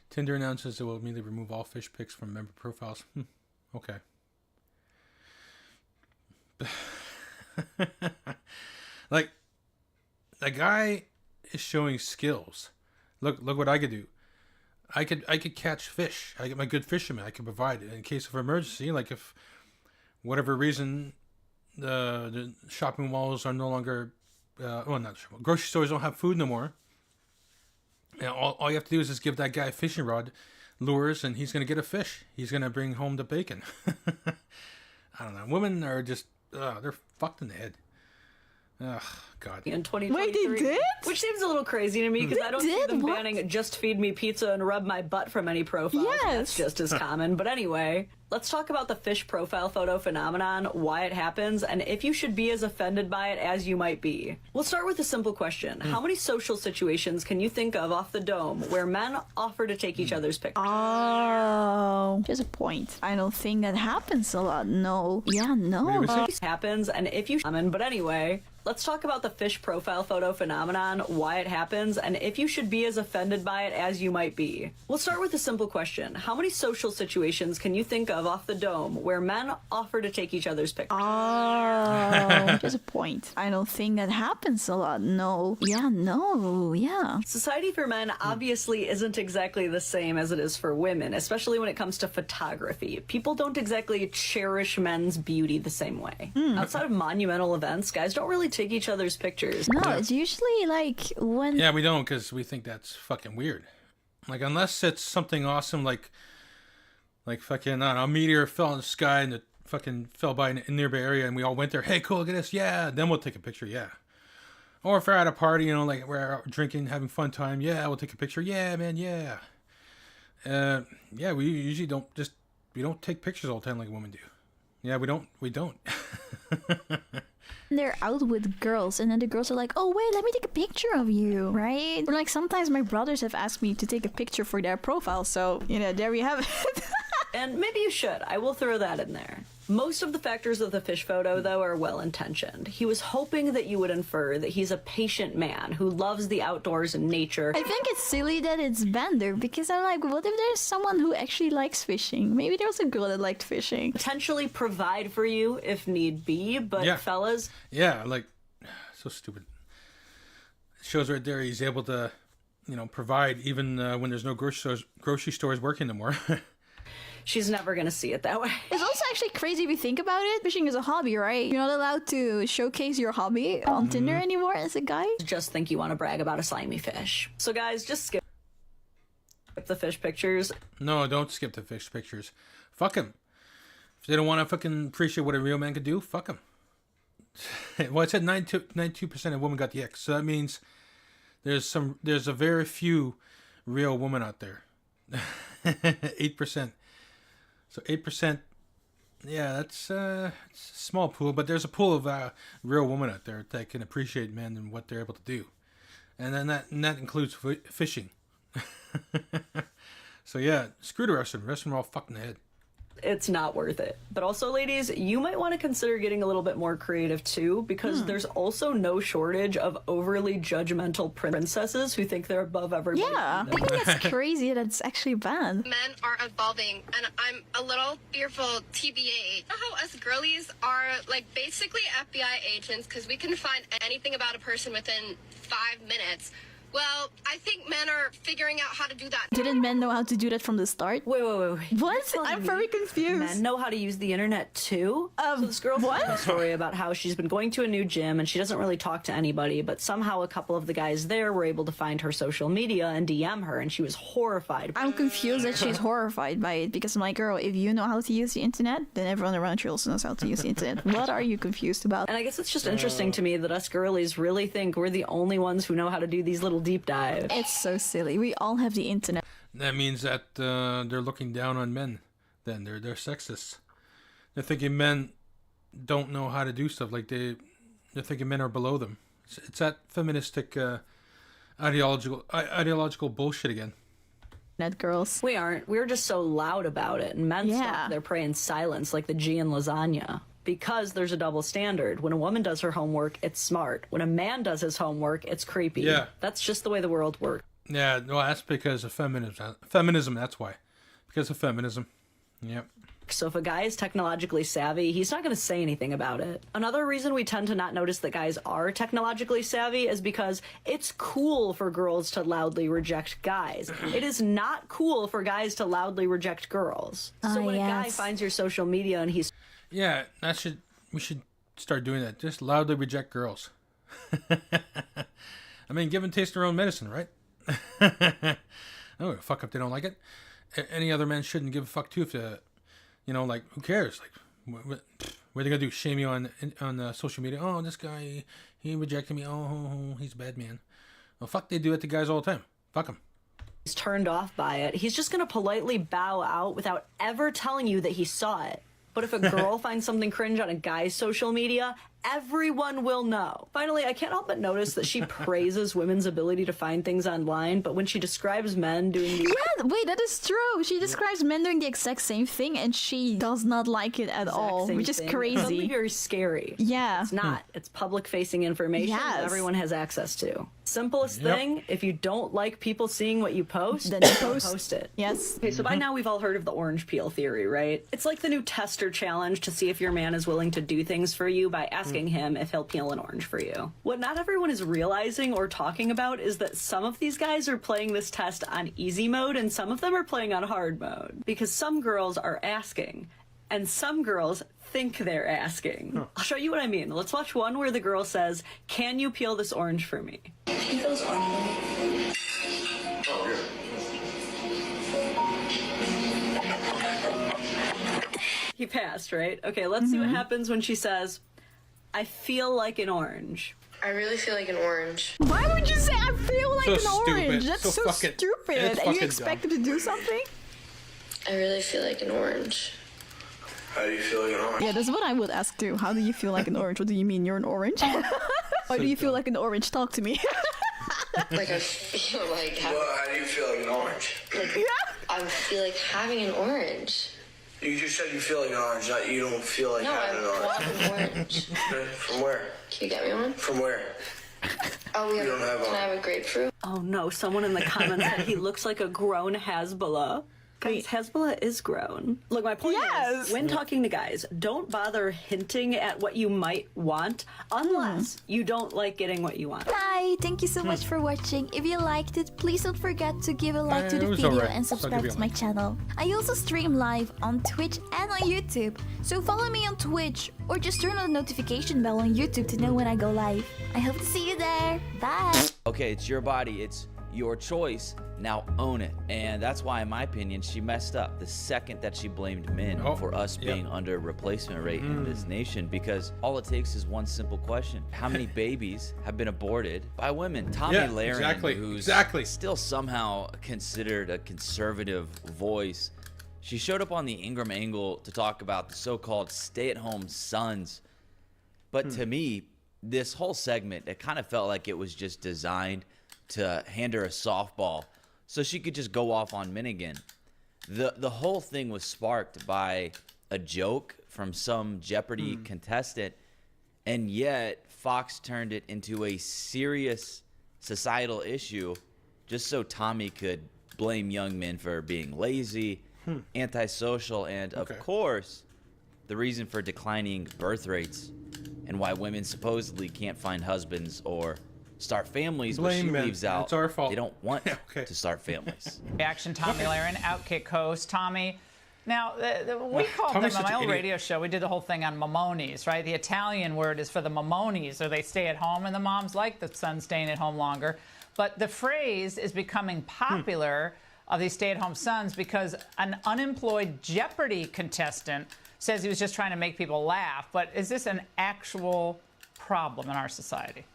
Tinder announces it will immediately remove all fish pics from member profiles. Okay. Like, the guy is showing skills. Look what I could do. I could catch fish. I'm a good fisherman. I can provide in case of emergency. Like if whatever reason the shopping malls are no longer, grocery stores don't have food no more. And all you have to do is just give that guy a fishing rod, lures, and he's going to get a fish. He's going to bring home the bacon. I don't know. Women are just, they're fucked in the head. Ugh, God. In 2023. Wait, they did? Which seems a little crazy to me because I don't see them banning just feed me pizza and rub my butt from any profiles. Yes. That's just as common. But anyway, let's talk about the fish profile photo phenomenon, why it happens, and if you should be as offended by it as you might be. We'll start with a simple question. How many social situations can you think of off the dome where men offer to take each other's pictures? Oh, there's a point. I don't think that happens a lot. No. Yeah, no. Happens, and if you but anyway, let's talk about the fish profile photo phenomenon, why it happens, and if you should be as offended by it as you might be. We'll start with a simple question. How many social situations can you think of off the dome where men offer to take each other's pictures? Oh, there's a point. I don't think that happens a lot. No. Yeah, no. Yeah. Society for men obviously isn't exactly the same as it is for women, especially when it comes to photography. People don't exactly cherish men's beauty the same way. Outside of monumental events, guys don't really take each other's pictures. No, it's usually like when... Yeah, we don't because we think that's fucking weird. Like, unless it's something awesome like fucking, I don't know, a meteor fell in the sky and it fucking fell by in a nearby area and we all went there, hey, cool, look at this, yeah, then we'll take a picture, yeah. Or if we're at a party, you know, like we're out drinking, having fun time, yeah, we'll take a picture, yeah, man, yeah. Yeah, we usually we don't take pictures all the time like women do. Yeah, we don't. They're out with girls and then the girls are like, oh wait, let me take a picture of you, right? Or like sometimes my brothers have asked me to take a picture for their profile, so you know, there we have it. And maybe you should. I will throw that in there. Most of the factors of the fish photo, though, are well-intentioned. He was hoping that you would infer that he's a patient man who loves the outdoors and nature. I think it's silly that it's Bender, because I'm like, what if there's someone who actually likes fishing? Maybe there's a girl that liked fishing. Potentially provide for you if need be, but fellas... Yeah, like, so stupid. It shows right there he's able to, you know, provide even when there's no grocery stores working anymore. She's never gonna see it that way. It's also actually crazy if you think about it. Fishing is a hobby, right? You're not allowed to showcase your hobby on Tinder anymore as a guy. Just think you want to brag about a slimy fish. So guys, just skip the fish pictures. No, don't skip the fish pictures. Fuck him. If they don't want to fucking appreciate what a real man could do, fuck him. Well, it said 92% of women got the X, so that means There's a very few real women out there. 8%. So 8%. Yeah, that's it's a small pool, but there's a pool of real women out there that can appreciate men and what they're able to do, and then that includes fishing. So yeah, screw the rest of them all fucked in the head. It's not worth it. But also, ladies, you might want to consider getting a little bit more creative too, because there's also no shortage of overly judgmental princesses who think they're above everybody. Yeah, I think that's crazy. That's actually bad. Men are evolving, and I'm a little fearful, TBH. How us girlies are like basically FBI agents because we can find anything about a person within 5 minutes. Well, I think men are figuring out how to do that. Didn't men know how to do that from the start? Wait. What? I'm very confused. Men know how to use the internet too? So this girl told a story about how she's been going to a new gym and she doesn't really talk to anybody, but somehow a couple of the guys there were able to find her social media and DM her, and she was horrified. I'm confused that she's horrified by it, because I'm like, girl, if you know how to use the internet, then everyone around you also knows how to use the internet. What are you confused about? And I guess it's just interesting to me that us girlies really think we're the only ones who know how to do these little deep dives. It's so silly. We all have the internet. That means that they're looking down on men. Then they're sexist. They're thinking men don't know how to do stuff. Like they're thinking men are below them. It's that feministic ideological bullshit again. Net girls. We aren't. We're just so loud about it, and men stalk their prey in silence, like the G in lasagna. Because there's a double standard. When a woman does her homework, it's smart. When a man does his homework, it's creepy. Yeah. That's just the way the world works. Yeah, well, that's because of feminism. Feminism, that's why. Because of feminism. Yep. So if a guy is technologically savvy, he's not going to say anything about it. Another reason we tend to not notice that guys are technologically savvy is because it's cool for girls to loudly reject guys. It is not cool for guys to loudly reject girls. So when a guy finds your social media and he's... Yeah, we should start doing that. Just loudly reject girls. I mean, give and taste their own medicine, right? Oh, fuck if they don't like it. Any other man shouldn't give a fuck too if like, who cares? Like, what are they gonna do? Shame you on social media? Oh, this guy, he rejected me. Oh, he's a bad man. Well, fuck, they do it to guys all the time. Fuck them. He's turned off by it. He's just gonna politely bow out without ever telling you that he saw it. But if a girl finds something cringe on a guy's social media, everyone will know. Finally, I can't help but notice that she praises women's ability to find things online, but when she describes men doing the... Yeah, wait, that is true. She describes men doing the exact same thing, and she does not like it at all, which is crazy. It's very scary. Yeah. It's not. It's public-facing information that everyone has access to. Simplest thing, if you don't like people seeing what you post, then post it. Yes. Okay, so by now we've all heard of the orange peel theory, right? It's like the new tester challenge to see if your man is willing to do things for you by asking him if he'll peel an orange for you. What not everyone is realizing or talking about is that some of these guys are playing this test on easy mode and some of them are playing on hard mode. Because some girls are asking, and some girls think they're asking. I'll show you what I mean. Let's watch one where the girl says, "Can you peel this orange for me?" He goes on. He passed, right? Okay, let's see what happens when she says, "I feel like an orange." I really feel like an orange. Why would you say I feel like an stupid. orange? That's so stupid. And you expect him to do something? I really feel like an orange. How do you feel like an orange? Yeah, that's what I would ask too. How do you feel like an orange? What do you mean? You're an orange? Why do you feel like an orange? Talk to me. Like I feel like Well, how do you feel like an orange? I feel like having an orange. You just said you feel like an orange, not you don't feel like No, having an I orange. want an orange. Okay, from where? Can you get me one? From where? Oh, we have, don't have can one. I have a grapefruit? Oh no, someone in the comments said he looks like a grown Hezbollah. Guys, Hezbollah is grown. Look, my point is, when talking to guys, don't bother hinting at what you might want unless you don't like getting what you want. Hi, thank you so much for watching. If you liked it, please don't forget to give a like to it the was video alright. and So I'll subscribe give you to a my like. channel. I also stream live on Twitch and on YouTube, so follow me on Twitch or just turn on the notification bell on YouTube to know when I go live. I hope to see you there. Bye! Okay, it's your body. your choice. Now own it. And that's why, in my opinion, she messed up the second that she blamed men for us being under replacement rate in this nation, because all it takes is one simple question. How many babies have been aborted by women? Tommy Lahren, who's still somehow considered a conservative voice, she showed up on the Ingram Angle to talk about the so-called stay-at-home sons. But to me, this whole segment, it kind of felt like it was just designed to hand her a softball so she could just go off on men again. The whole thing was sparked by a joke from some Jeopardy contestant, and yet Fox turned it into a serious societal issue just so Tommy could blame young men for being lazy, antisocial, and of course, the reason for declining birth rates and why women supposedly can't find husbands or start families, but she leaves out it's our fault. They don't want to start families. Reaction, Tommy Lahren, Outkick host. Tommy, now, we called them on my old radio show. We did the whole thing on mamonis, right? The Italian word is for the mamonis, or they stay at home, and the moms like the son staying at home longer. But the phrase is becoming popular of these stay-at-home sons because an unemployed Jeopardy contestant says he was just trying to make people laugh. But is this an actual problem in our society?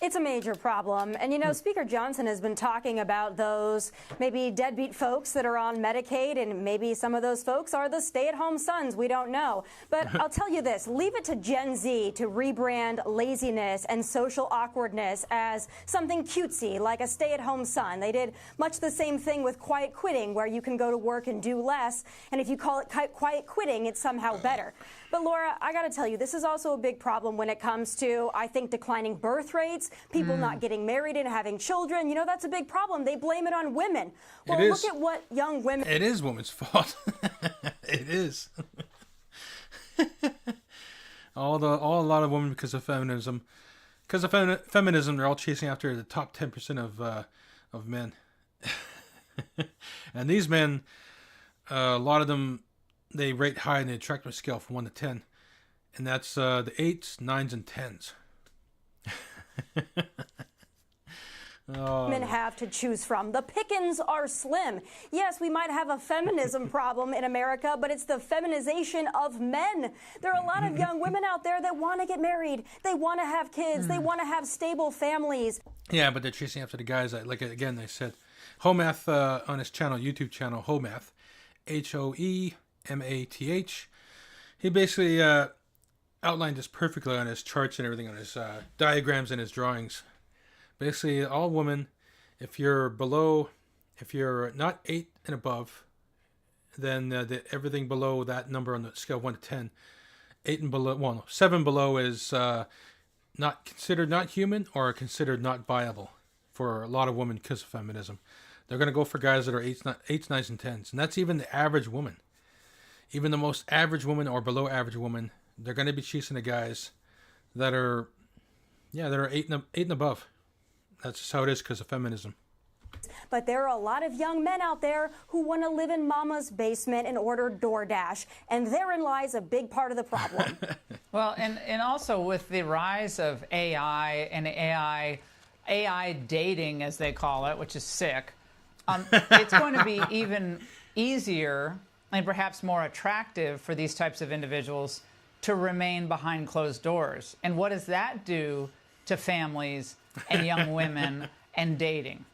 It's a major problem. And, you know, Speaker Johnson has been talking about those maybe deadbeat folks that are on Medicaid, and maybe some of those folks are the stay-at-home sons. We don't know. But I'll tell you this, leave it to Gen Z to rebrand laziness and social awkwardness as something cutesy, like a stay-at-home son. They did much the same thing with quiet quitting, where you can go to work and do less. And if you call it quiet quitting, it's somehow better. But Laura, I got to tell you, this is also a big problem when it comes to, I think, declining birth rates, people not getting married and having children. You know, that's a big problem. They blame it on women. Well, look at what young women... It is women's fault. It is. A lot of women because of feminism. Because of feminism, they're all chasing after the top 10% of men. And these men, a lot of them, they rate high in the attractiveness scale from 1 to 10. And that's the 8s, 9s, and 10s. Men have to choose from. The pickings are slim. Yes, we might have a feminism problem in America, but it's the feminization of men. There are a lot of young women out there that want to get married. They want to have kids. They want to have stable families. Yeah, but they're chasing after the guys that, like, again, they said, Homath on his channel, YouTube channel, Homath, Hoemath. He basically outlined this perfectly on his charts and everything, on his diagrams and his drawings. Basically, all women, if you're not 8 and above, then everything below that number on the scale of 1 to 10, 8 and below, well, 7 below is not considered not human or considered not viable for a lot of women because of feminism. They're going to go for guys that are 8s, 9s, and 10s. And that's even the average woman. Even the most average woman or below average woman, they're going to be chasing the guys that are 8 and above. That's just how it is because of feminism. But there are a lot of young men out there who want to live in mama's basement and order DoorDash. And therein lies a big part of the problem. Well, and also with the rise of AI and AI dating, as they call it, which is sick, it's going to be even easier and perhaps more attractive for these types of individuals to remain behind closed doors. And what does that do to families and young women and dating?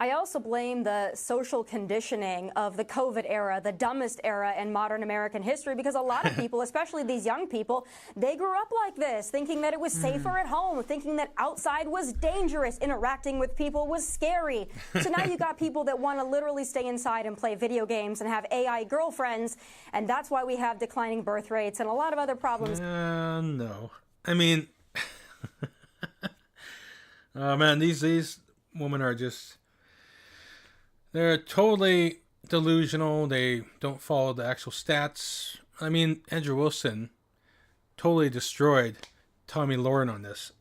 I also blame the social conditioning of the COVID era, the dumbest era in modern American history, because a lot of people, especially these young people, they grew up like this, thinking that it was safer at home, thinking that outside was dangerous, interacting with people was scary. So now you got people that want to literally stay inside and play video games and have AI girlfriends, and that's why we have declining birth rates and a lot of other problems. No. I mean, oh man, these women are just... They're totally delusional. They don't follow the actual stats. I mean, Andrew Wilson totally destroyed Tommy Lahren on this.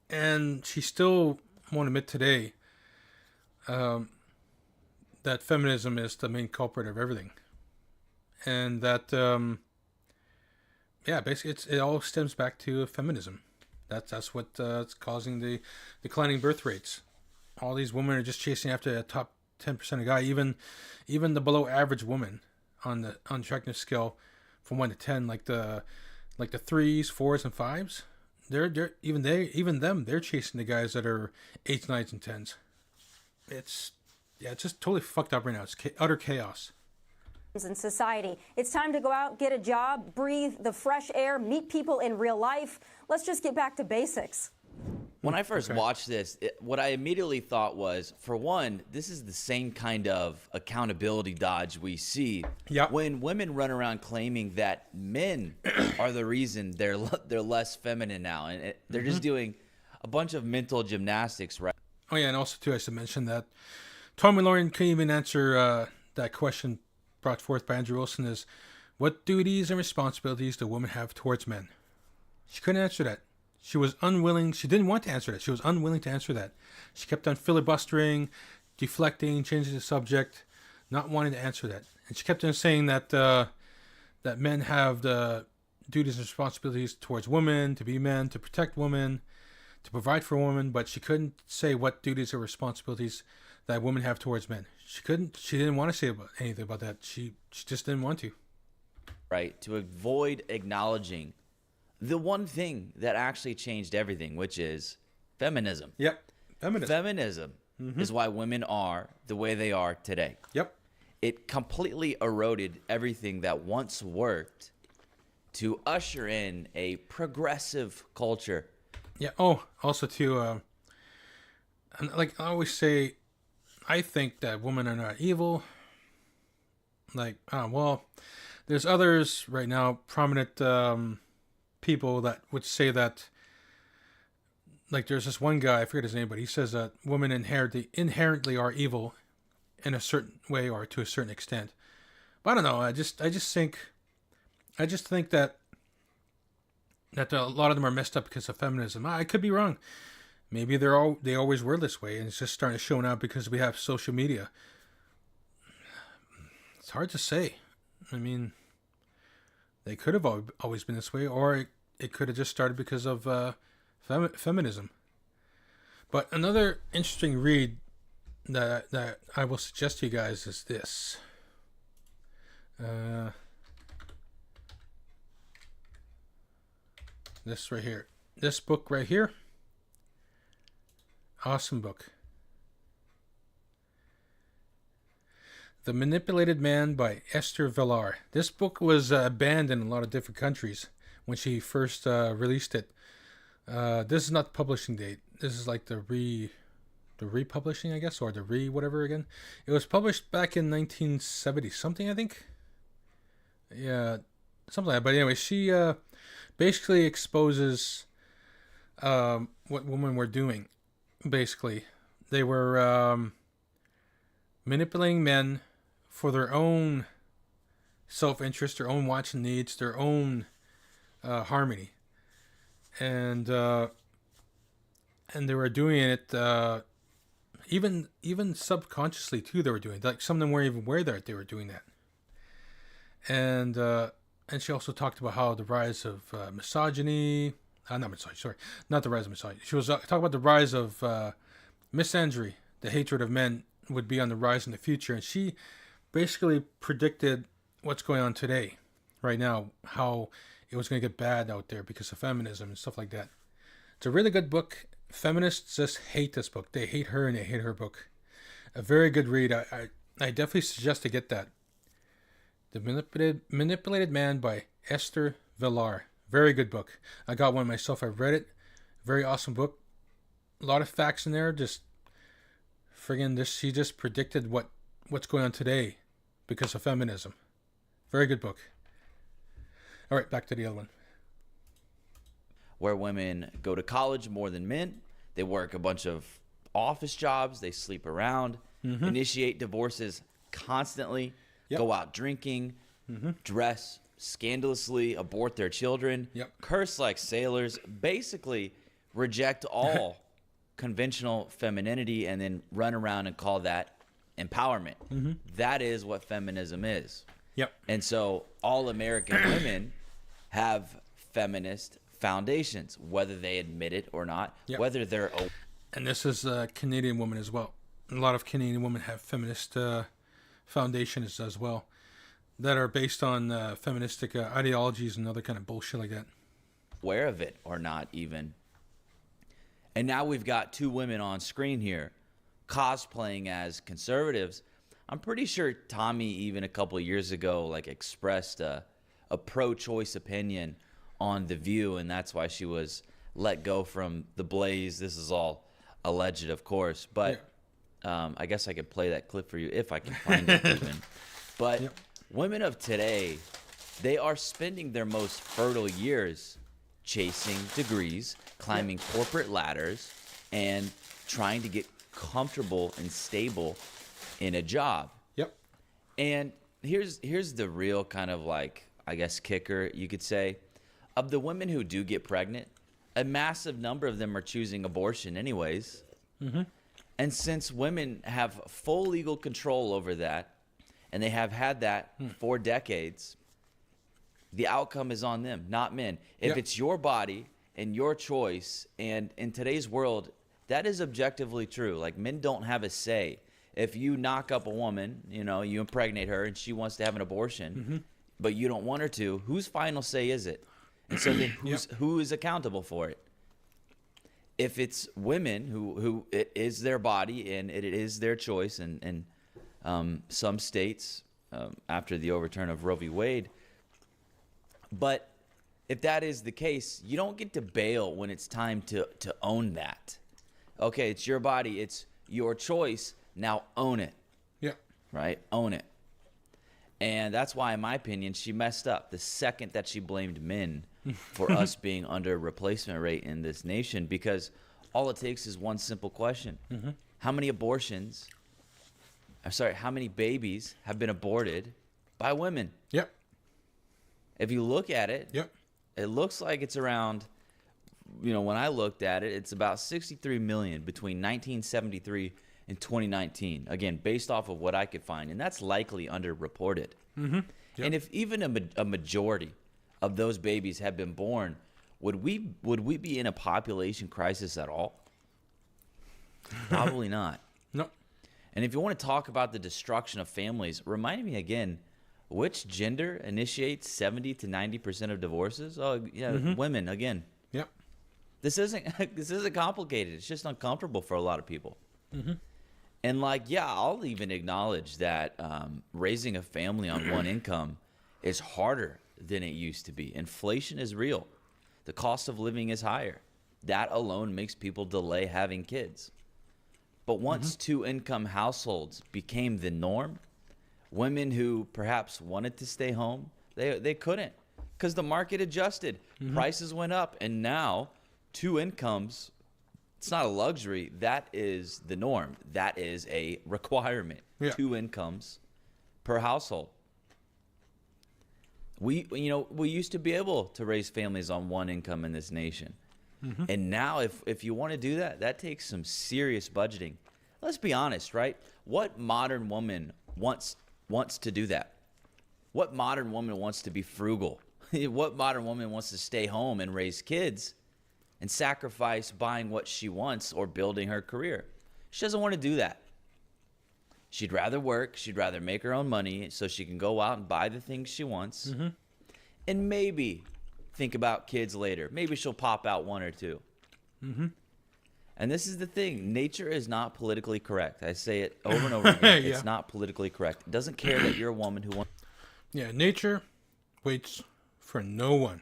And she still won't admit today that feminism is the main culprit of everything. And that, basically it all stems back to feminism. That's what it's causing the declining birth rates. All these women are just chasing after a top 10% of guy. Even the below average woman on the attractiveness scale from 1 to 10, like the 3s, 4s, and 5s. They're chasing the guys that are 8s, 9s, and 10s. It's just totally fucked up right now. It's utter chaos. In society. It's time to go out, get a job, breathe the fresh air, meet people in real life. Let's just get back to basics. When I first watched this, what I immediately thought was, for one, this is the same kind of accountability dodge we see when women run around claiming that men are the reason they're less feminine now, and they're just doing a bunch of mental gymnastics, right? Oh yeah, and also too, I should mention that Tom and Lauren couldn't even answer that question brought forth by Andrew Wilson is, what duties and responsibilities do women have towards men? She couldn't answer that. She was unwilling. She didn't want to answer that. She was unwilling to answer that. She kept on filibustering, deflecting, changing the subject, not wanting to answer that. And she kept on saying that that men have the duties and responsibilities towards women, to be men, to protect women, to provide for women, but she couldn't say what duties or responsibilities that women have towards men. She didn't want to say anything about that. She just didn't want to. Right, to avoid acknowledging the one thing that actually changed everything, which is feminism. Yep, Feminism is why women are the way they are today. Yep. It completely eroded everything that once worked to usher in a progressive culture. Yeah. Oh, also too, like I always say, I think that women are not evil. Like, well, there's others right now, prominent people that would say that, like there's this one guy, I forget his name, but he says that women inherently are evil in a certain way or to a certain extent. But I don't know. I just think that a lot of them are messed up because of feminism. I could be wrong. Maybe they always were this way, and it's just starting to show now because we have social media. It's hard to say. I mean, they could have always been this way, or it could have just started because of feminism. But another interesting read that I will suggest to you guys is this. This right here. This book right here. Awesome book. The Manipulated Man by Esther Villar. This book was banned in a lot of different countries when she first released it. This is not the publishing date. This is like the republishing, I guess, or the whatever again. It was published back in 1970 something, I think. Yeah, something like that. But anyway, she basically exposes what women were doing. Basically, they were manipulating men for their own self-interest, their own wants and needs, their own harmony, and they were doing it even subconsciously too. They were doing it. Like some of them weren't even aware that they were doing that. And she also talked about how the rise of misogyny. Not the rise of misogyny. She was talking about the rise of misandry, the hatred of men would be on the rise in the future. And she basically predicted what's going on today, right now, how it was going to get bad out there because of feminism and stuff like that. It's a really good book. Feminists just hate this book. They hate her and they hate her book. A very good read. I definitely suggest to get that. The Manipulated Man by Esther Villar. Very good book. I got one myself. I read it. Very awesome book. A lot of facts in there. Just friggin' this. She just predicted what's going on today because of feminism. Very good book. All right, back to the other one. Where women go to college more than men. They work a bunch of office jobs. They sleep around. Initiate divorces constantly. Go out drinking. Dress scandalously, abort their children, curse like sailors, basically reject all conventional femininity and then run around and call that empowerment. That is what feminism is. And so all American women have feminist foundations, whether they admit it or not, Yep. whether they're. And this is a Canadian woman as well. A lot of Canadian women have feminist foundations as well that are based on feministic ideologies and other kind of bullshit like that. Aware of it or not even. And now we've got two women on screen here cosplaying as conservatives. I'm pretty sure Tommy even a couple of years ago like expressed a pro-choice opinion on The View, and that's why she was let go from The Blaze. This is all alleged, of course, but I guess I could play that clip for you if I can find it even. But women of today, they are spending their most fertile years chasing degrees, climbing corporate ladders, and trying to get comfortable and stable in a job. Yep. And here's the real kind of like, I guess, kicker, you could say. Of the women who do get pregnant, a massive number of them are choosing abortion anyways. Mm-hmm. And since women have full legal control over that, and they have had that for decades, the outcome is on them, not men. If it's your body and your choice, and in today's world, that is objectively true. Like, men don't have a say. If you knock up a woman, you know, you impregnate her and she wants to have an abortion, but you don't want her to, whose final say is it? And so then who is accountable for it? If it's women who it is their body and it is their choice, and some states after the overturn of Roe v. Wade, but if that is the case, you don't get to bail when it's time to own that. Okay, it's your body, it's your choice, now own it. Yeah. Right? Own it. And that's why, in my opinion, she messed up the second that she blamed men for us being under replacement rate in this nation, because all it takes is one simple question. How many how many babies have been aborted by women? Yep. If you look at it, Yep. it looks like it's around, you know, when I looked at it, it's about 63 million between 1973 and 2019. Again, based off of what I could find, and that's likely underreported. Yep. And if even a majority of those babies have been born, would we be in a population crisis at all? Probably not. No. And if you want to talk about the destruction of families, remind me again, which gender initiates 70 to 90% of divorces? Oh, yeah, women again. Yep. This isn't complicated. It's just uncomfortable for a lot of people. And like, yeah, I'll even acknowledge that raising a family on one income is harder than it used to be. Inflation is real. The cost of living is higher. That alone makes people delay having kids. But once two-income households became the norm, women who perhaps wanted to stay home, they couldn't, because the market adjusted. Prices went up, and now two incomes, it's not a luxury. That is the norm. That is a requirement. Yeah. Two incomes per household. We used to be able to raise families on one income in this nation. And now if you want to do that, that takes some serious budgeting. Let's be honest, right? What modern woman wants to do that? What modern woman wants to be frugal? What modern woman wants to stay home and raise kids and sacrifice buying what she wants or building her career? She doesn't want to do that. She'd rather work. She'd rather make her own money so she can go out and buy the things she wants. And maybe think about kids later. Maybe she'll pop out one or two. And this is the thing. Nature is not politically correct. I say it over and over again. Yeah. It's not politically correct. It doesn't care that you're a woman who wants... Yeah, nature waits for no one.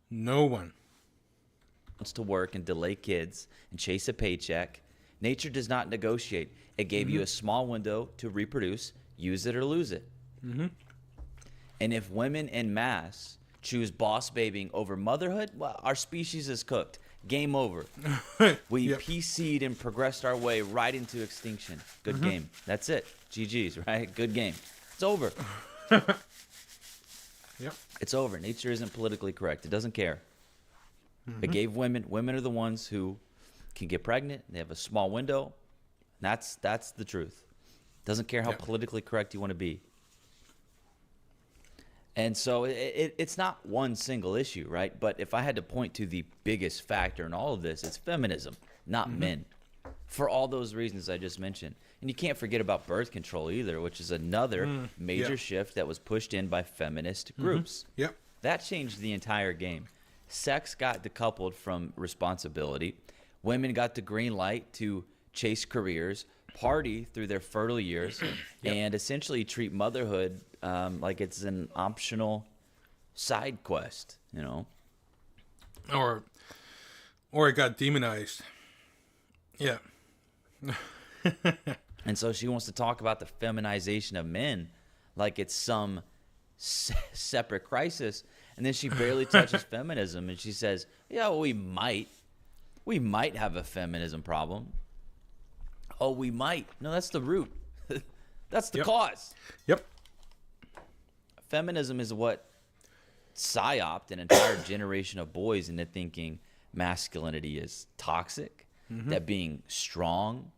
No one. wants to work and delay kids and chase a paycheck. Nature does not negotiate. It gave you a small window to reproduce. Use it or lose it. And if women en masse choose boss babying over motherhood, well, our species is cooked. Game over. We PC'd and progressed our way right into extinction. Good game. That's it. GG's, right? Good game. It's over. It's over. Nature isn't politically correct. It doesn't care. It gave women are the ones who can get pregnant. They have a small window. That's the truth. Doesn't care how politically correct you want to be. And so it's not one single issue, right? But if I had to point to the biggest factor in all of this, it's feminism, not men, for all those reasons I just mentioned. And you can't forget about birth control either, which is another major shift that was pushed in by feminist groups. Yep. That changed the entire game. Sex got decoupled from responsibility. Women got the green light to chase careers, party through their fertile years, and essentially treat motherhood like it's an optional side quest, you know? Or it got demonized. Yeah. And so she wants to talk about the feminization of men like it's some separate crisis. And then she barely touches feminism. And she says, yeah, well, we might have a feminism problem. Oh, we might. No, that's the root. That's the cause. Yep. Feminism is what psyoped an entire generation of boys into thinking masculinity is toxic, that being strong,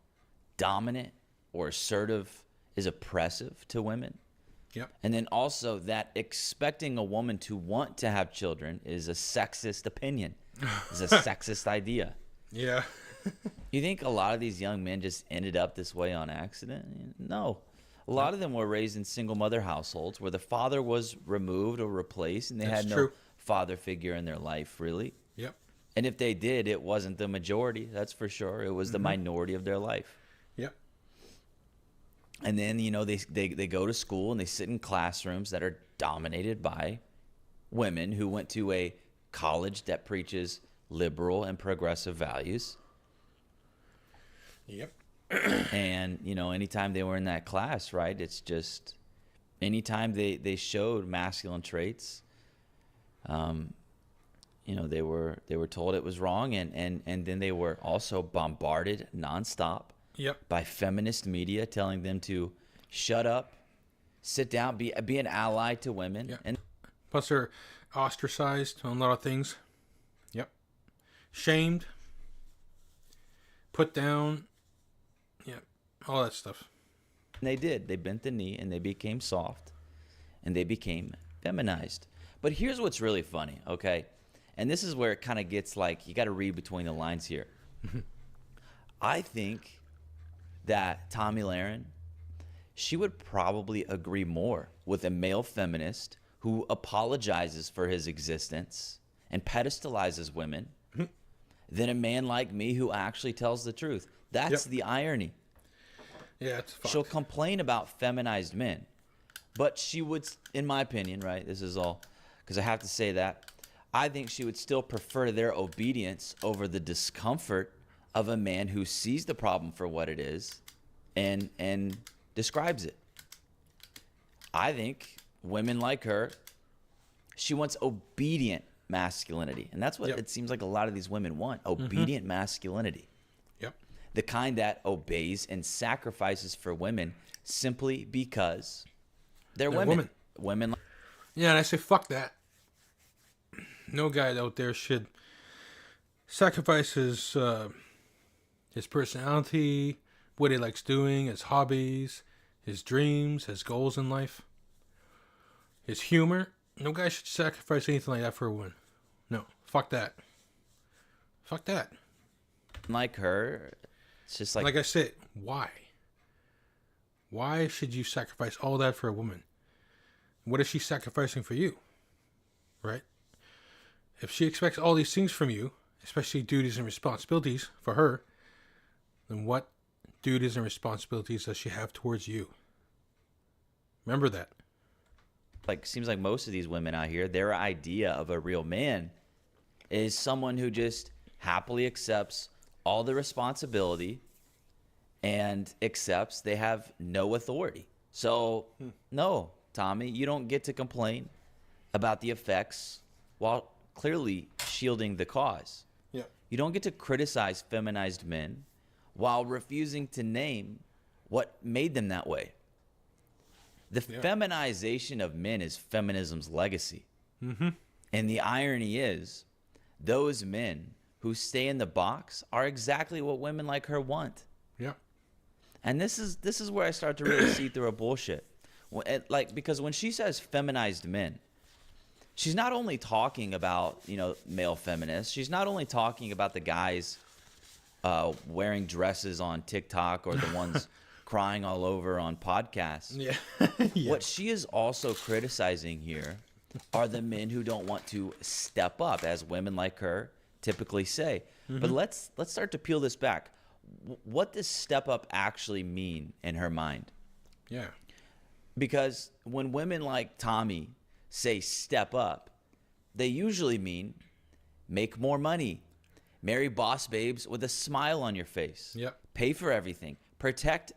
dominant, or assertive is oppressive to women. Yep. And then also that expecting a woman to want to have children is a sexist opinion, is a sexist idea. Yeah. You think a lot of these young men just ended up this way on accident? No. A lot of them were raised in single mother households where the father was removed or replaced and they had no father figure in their life, really. Yep. And if they did, it wasn't the majority, that's for sure. It was the minority of their life. Yep. And then, you know, they go to school and they sit in classrooms that are dominated by women who went to a college that preaches liberal and progressive values. Yep. And, you know, anytime they were in that class, right, it's just anytime they showed masculine traits, you know, they were told it was wrong. And then they were also bombarded nonstop by feminist media telling them to shut up, sit down, be an ally to women. Yep. And plus they're ostracized on a lot of things. Yep. Shamed. Put down. Yep. All that stuff. They did. They bent the knee and they became soft and they became feminized. But here's what's really funny, okay? And this is where it kind of gets like, you got to read between the lines here. I think that Tomi Lahren, she would probably agree more with a male feminist who apologizes for his existence and pedestalizes women than a man like me who actually tells the truth. That's the irony. Yeah, it's fucked. She'll complain about feminized men, but she would, in my opinion, right, this is all, because I have to say that, I think she would still prefer their obedience over the discomfort of a man who sees the problem for what it is and describes it. I think women like her, she wants obedient masculinity. And that's what it seems like a lot of these women want, obedient masculinity. Yep. The kind that obeys and sacrifices for women simply because they're women. Women. Yeah, and I say fuck that. No guy out there should sacrifice his personality, what he likes doing, his hobbies, his dreams, his goals in life, his humor. No guy should sacrifice anything like that for a woman. No, fuck that. Fuck that. Like her, it's just like... Like I said, why? Why should you sacrifice all that for a woman? What is she sacrificing for you? Right? If she expects all these things from you, especially duties and responsibilities for her, then what duties and responsibilities does she have towards you? Remember that. Like, seems like most of these women out here, their idea of a real man is someone who just happily accepts all the responsibility and accepts they have no authority. So, no, Tommy, you don't get to complain about the effects while clearly shielding the cause. Yeah. You don't get to criticize feminized men while refusing to name what made them that way. The feminization of men is feminism's legacy. And the irony is, those men who stay in the box are exactly what women like her want. Yeah. And this is where I start to really see through a bullshit. Like, because when she says feminized men, she's not only talking about, you know, male feminists. She's not only talking about the guys wearing dresses on TikTok or the ones crying all over on podcasts. Yeah. What she is also criticizing here are the men who don't want to step up, as women like her typically say. But let's start to peel this back. What does step up actually mean in her mind? Yeah. Because when women like Tommy say step up, they usually mean make more money, marry boss babes with a smile on your face, pay for everything, protect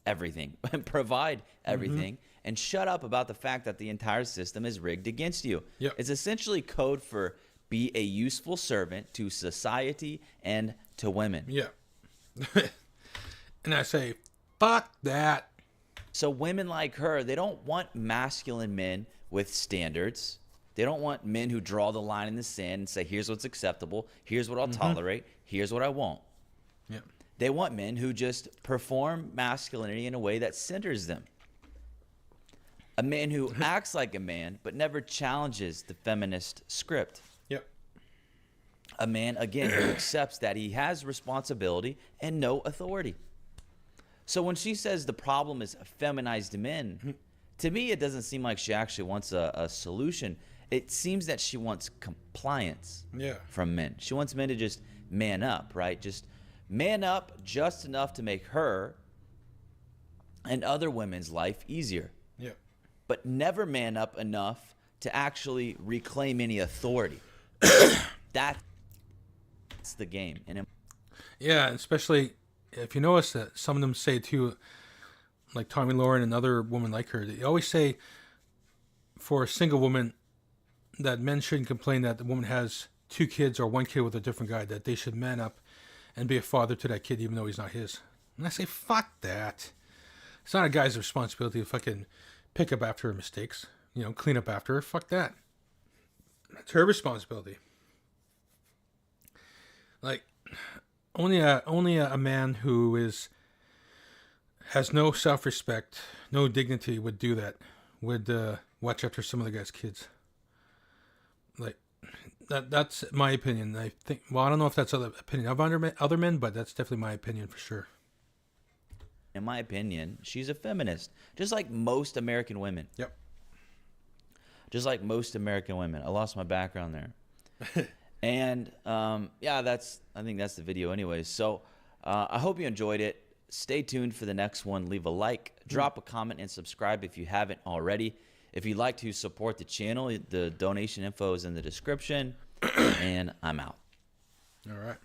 everything, provide everything, and shut up about the fact that the entire system is rigged against you. It's essentially code for be a useful servant to society and to women. Yeah. And I say, fuck that. So women like her, they don't want masculine men with standards. They don't want men who draw the line in the sand and say, here's what's acceptable, here's what I'll tolerate, here's what I won't. Yeah. They want men who just perform masculinity in a way that centers them. A man who acts like a man but never challenges the feminist script. Yep. A man, again, who accepts that he has responsibility and no authority. So when she says the problem is feminized men, to me it doesn't seem like she actually wants a solution. It seems that she wants compliance from men. She wants men to just man up, right? Just man up just enough to make her and other women's life easier. Yeah. But never man up enough to actually reclaim any authority. That's the game. And yeah, especially if you notice that some of them say too, like Tommy Lauren and other women like her, they always say for a single woman that men shouldn't complain that the woman has 2 kids or 1 kid with a different guy, that they should man up and be a father to that kid even though he's not his. And I say, fuck that. It's not a guy's responsibility to fucking pick up after her mistakes, you know, clean up after her. Fuck that. It's her responsibility. Like, only a man who has no self-respect, no dignity would do that. Would watch after some of the guy's kids. Like, that's my opinion. I think. Well, I don't know if that's other opinion of other men, but that's definitely my opinion for sure. in my opinion, she's a feminist, just like most American women. Yep. Just like most American women. I lost my background there. And yeah, I think that's the video anyways. So I hope you enjoyed it. Stay tuned for the next one. Leave a like, drop a comment, and subscribe if you haven't already. If you'd like to support the channel, the donation info is in the description. And I'm out. All right.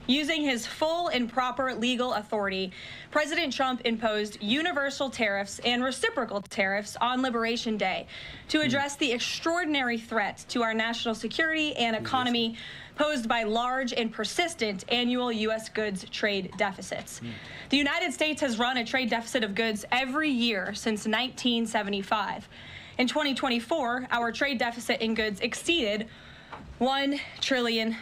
Using his full and proper legal authority, President Trump imposed universal tariffs and reciprocal tariffs on Liberation Day to address the extraordinary threat to our national security and economy posed by large and persistent annual U.S. goods trade deficits. The United States has run a trade deficit of goods every year since 1975. In 2024, our trade deficit in goods exceeded $1 trillion.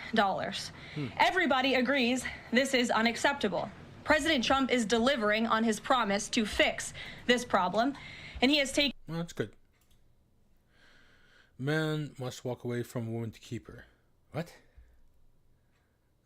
Everybody agrees this is unacceptable. President Trump is delivering on his promise to fix this problem, and he has taken... Well, that's good. Man must walk away from a woman to keep her. What?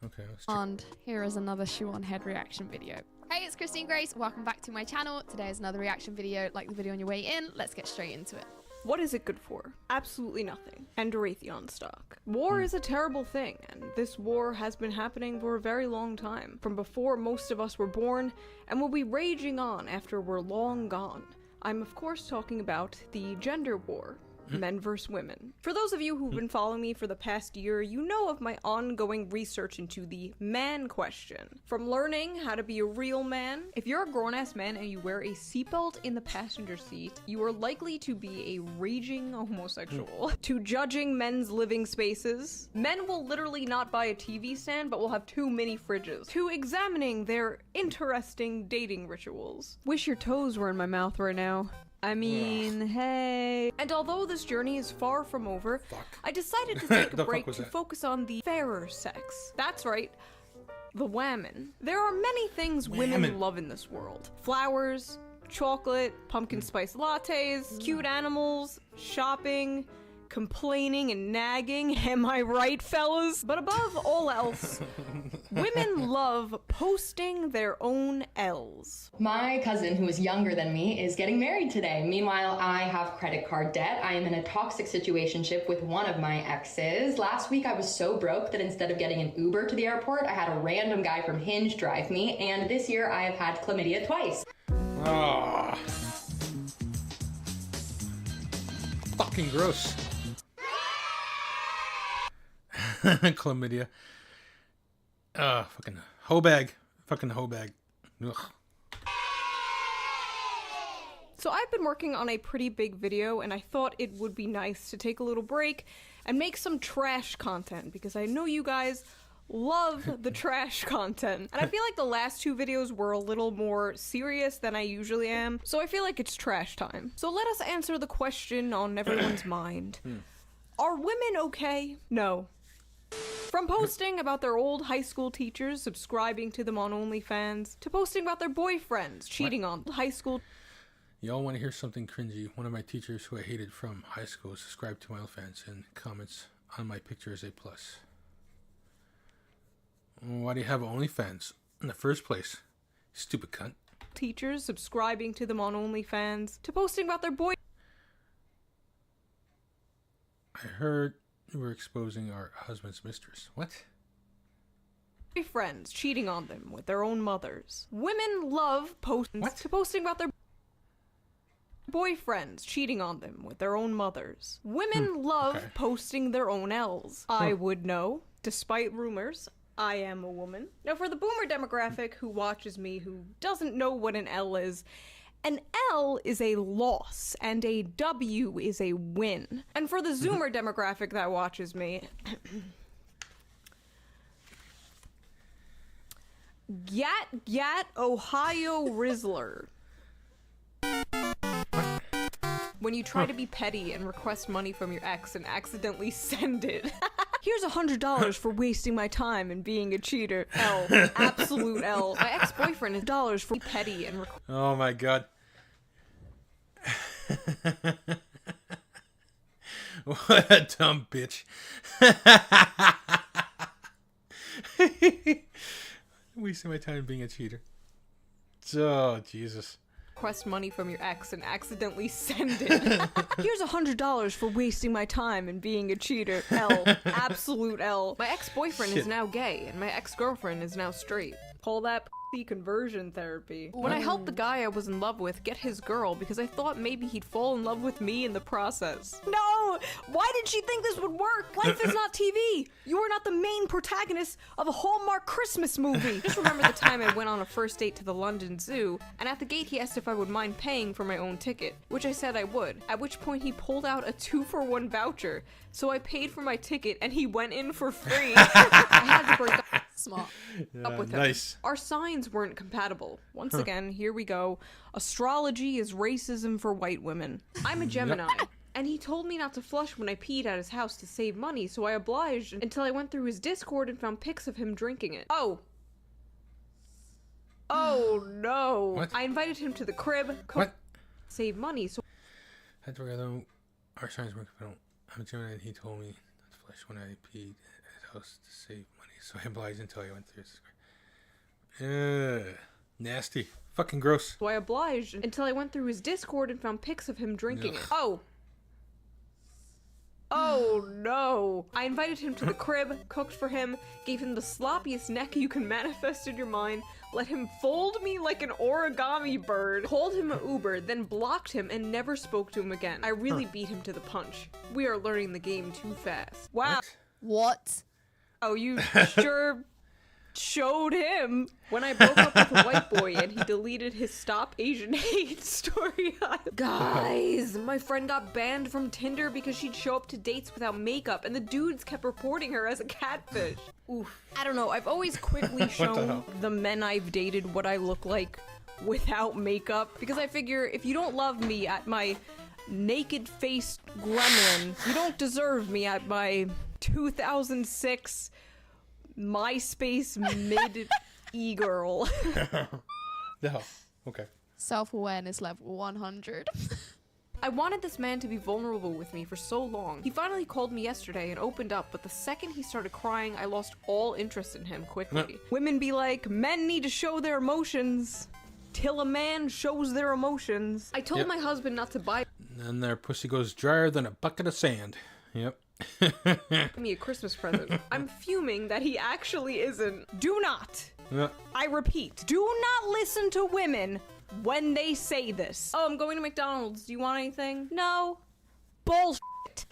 Okay, let's check. And here is another shoe on head reaction video. Hey, it's Christine Grace. Welcome back to my channel. Today is another reaction video. Like the video on your way in. Let's get straight into it. What is it good for? Absolutely nothing. And Raytheon stock. War is a terrible thing, and this war has been happening for a very long time, from before most of us were born, and will be raging on after we're long gone. I'm of course talking about the gender war. Men versus women. For those of you who've been following me for the past year, you know of my ongoing research into the man question. From learning how to be a real man, if you're a grown-ass man and you wear a seatbelt in the passenger seat, you are likely to be a raging homosexual. To judging men's living spaces, men will literally not buy a TV stand but will have 2 mini fridges. To examining their interesting dating rituals. Wish your toes were in my mouth right now. I mean, hey. And although this journey is far from over, I decided to take a break to focus on the fairer sex. That's right, the women. There are many things women love in this world. Flowers, chocolate, pumpkin spice lattes, cute animals, shopping, complaining and nagging. Am I right, fellas? But above all else, women love posting their own L's. My cousin, who is younger than me, is getting married today. Meanwhile, I have credit card debt. I am in a toxic situationship with one of my exes. Last week, I was so broke that instead of getting an Uber to the airport, I had a random guy from Hinge drive me. And this year, I have had chlamydia twice. Oh. Fucking gross. Chlamydia. Fucking hoe bag. Fucking hoe bag. Ugh. So I've been working on a pretty big video, and I thought it would be nice to take a little break and make some trash content, because I know you guys love the trash content. And I feel like the last two videos were a little more serious than I usually am, so I feel like it's trash time. So let us answer the question on everyone's mind. Are women okay? No. From posting about their old high school teachers, subscribing to them on OnlyFans, to posting about their boyfriends, cheating on high school. Y'all want to hear something cringy? One of my teachers who I hated from high school subscribed to my OnlyFans and comments on my picture as A+. Why do you have OnlyFans in the first place? Stupid cunt. Teachers subscribing to them on OnlyFans, to posting about their boy. I heard we're exposing our husband's mistress. What? Friends cheating on them with their own mothers. Women love posting about their boyfriends cheating on them with their own mothers. Women love posting their own L's. I would know, despite rumors. I am a woman. Now, for the boomer demographic who watches me, who doesn't know what an L is, an L is a loss, and a W is a win. And for the Zoomer demographic that watches me, Gat, Ohio Rizzler. When you try to be petty and request money from your ex and accidentally send it. Here's $100 for wasting my time and being a cheater. L. Absolute L. My ex-boyfriend is $1 for petty and oh my god. What a dumb bitch. Wasting my time being a cheater. Oh, Jesus. Request money from your ex and accidentally send it. Here's $100 for wasting my time and being a cheater. L. Absolute L. My ex-boyfriend is now gay, and my ex-girlfriend is now straight. Call that p***y conversion therapy. When I helped the guy I was in love with get his girl because I thought maybe he'd fall in love with me in the process. No! Why did she think this would work? Life is not TV! You are not the main protagonist of a Hallmark Christmas movie! Just remember the time I went on a first date to the London Zoo, and at the gate he asked if I would mind paying for my own ticket, which I said I would, at which point he pulled out a 2-for-1 voucher. So I paid for my ticket and he went in for free. I had to break up. Smart. Up with him. Nice. Our signs weren't compatible. Once again, here we go. Astrology is racism for white women. I'm a Gemini. And he told me not to flush when I peed at his house to save money, so I obliged until I went through his Discord and found pics of him drinking it. Oh no. What? I invited him to the crib, cooked, save money, so Had to though our signs weren't compatible. I'm a Gemini and he told me not to flush when I peed at his house to save money, so I obliged until I went through his nasty. Fucking gross. So I obliged until I went through his Discord and found pics of him drinking it. Oh no. I invited him to the crib, cooked for him, gave him the sloppiest neck you can manifest in your mind, let him fold me like an origami bird, called him an Uber, then blocked him and never spoke to him again. I really beat him to the punch. We are learning the game too fast. Wow. What? Oh, you sure showed him when I broke up with a white boy and he deleted his Stop Asian Hate story. Guys, my friend got banned from Tinder because she'd show up to dates without makeup and the dudes kept reporting her as a catfish. Oof. I don't know, I've always quickly shown the men I've dated what I look like without makeup because I figure if you don't love me at my naked-faced gremlin, you don't deserve me at my 2006 MySpace mid e-girl. No. Okay. Self-awareness level 100. I wanted this man to be vulnerable with me for so long. He finally called me yesterday and opened up, but the second he started crying, I lost all interest in him quickly. Women be like, men need to show their emotions till a man shows their emotions. I told my husband not to buy And their pussy goes drier than a bucket of sand. Yep. me a Christmas present. I'm fuming that he actually isn't. Do not. I repeat, do not listen to women when they say this. Oh, I'm going to McDonald's. Do you want anything? No. Bullshit.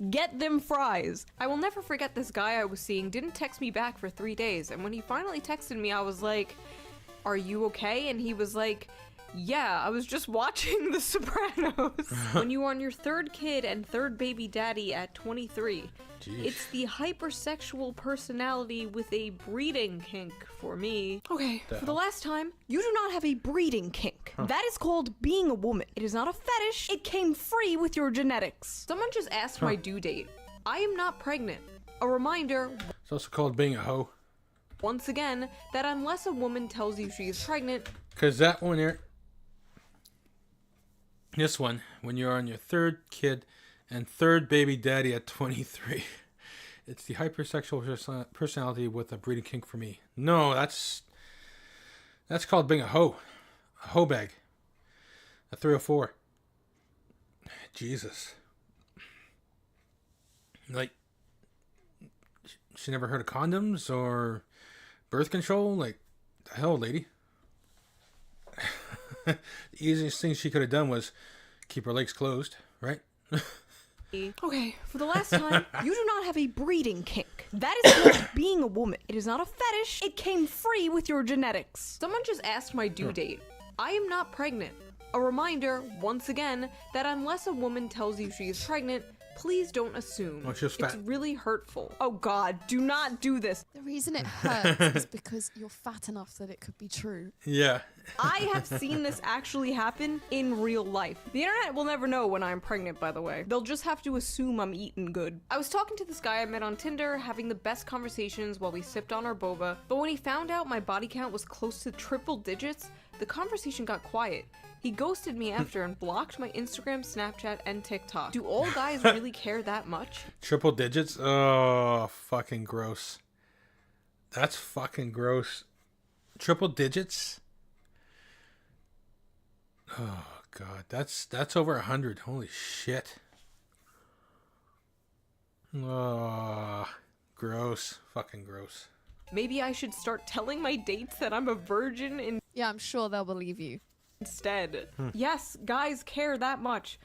Get them fries. I will never forget this guy I was seeing didn't text me back for 3 days. And when he finally texted me, I was like, are you okay? And he was like, yeah, I was just watching The Sopranos. When you are on your third kid and third baby daddy at 23, it's the hypersexual personality with a breeding kink for me. Okay, for the last time, you do not have a breeding kink. That is called being a woman. It is not a fetish. It came free with your genetics. Someone just asked my due date. I am not pregnant. A reminder. It's also called being a hoe. Once again, that unless a woman tells you she is pregnant. Because that one here. This one, when you're on your third kid and third baby daddy at 23, it's the hypersexual personality with a breeding kink for me. No, that's called being a hoe bag, a 304. Jesus, like she never heard of condoms or birth control. Like the hell, lady. The easiest thing she could have done was keep her legs closed, right? Okay, for the last time, you do not have a breeding kink. That is called being a woman. It is not a fetish. It came free with your genetics. Someone just asked my due date. I am not pregnant. A reminder, once again, that unless a woman tells you she is pregnant, please don't assume. Oh, she's fat. It's really hurtful. Oh God, do not do this. The reason it hurts is because you're fat enough that it could be true. Yeah. I have seen this actually happen in real life. The internet will never know when I'm pregnant, by the way. They'll just have to assume I'm eating good. I was talking to this guy I met on Tinder, having the best conversations while we sipped on our boba, but when he found out my body count was close to triple digits, the conversation got quiet. He ghosted me after and blocked my Instagram, Snapchat, and TikTok. Do all guys really care that much? Triple digits? Oh, fucking gross. That's fucking gross. Triple digits? Oh, God. That's over 100. Holy shit. Oh, gross. Fucking gross. Maybe I should start telling my dates that I'm a virgin in... Yeah, I'm sure they'll believe you. Instead. Yes, guys care that much.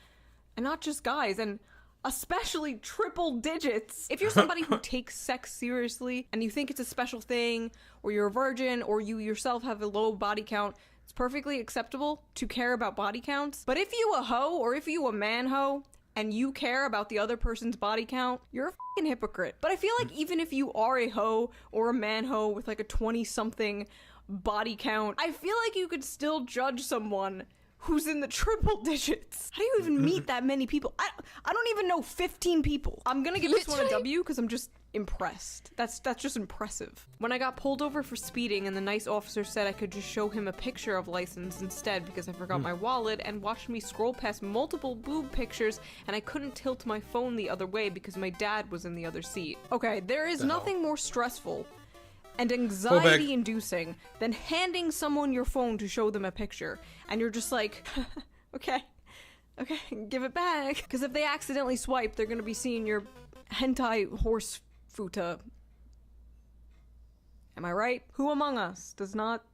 And not just guys, and especially triple digits. If you're somebody who takes sex seriously and you think it's a special thing, or you're a virgin, or you yourself have a low body count, it's perfectly acceptable to care about body counts. But if you a hoe, or if you a man hoe, and you care about the other person's body count, you're a fucking hypocrite. But I feel like even if you are a hoe or a man hoe with like a 20-something body count, I feel like you could still judge someone who's in the triple digits. How do you even meet that many people? I don't even know 15 people. I'm gonna give this one a W because I'm just impressed. That's just impressive. When I got pulled over for speeding and the nice officer said I could just show him a picture of license instead because I forgot my wallet, and watched me scroll past multiple boob pictures and I couldn't tilt my phone the other way because my dad was in the other seat. Okay, there is nothing more stressful and anxiety-inducing than handing someone your phone to show them a picture, and you're just like, okay, give it back. Because if they accidentally swipe, they're gonna be seeing your hentai horse futa. Am I right? Who among us does not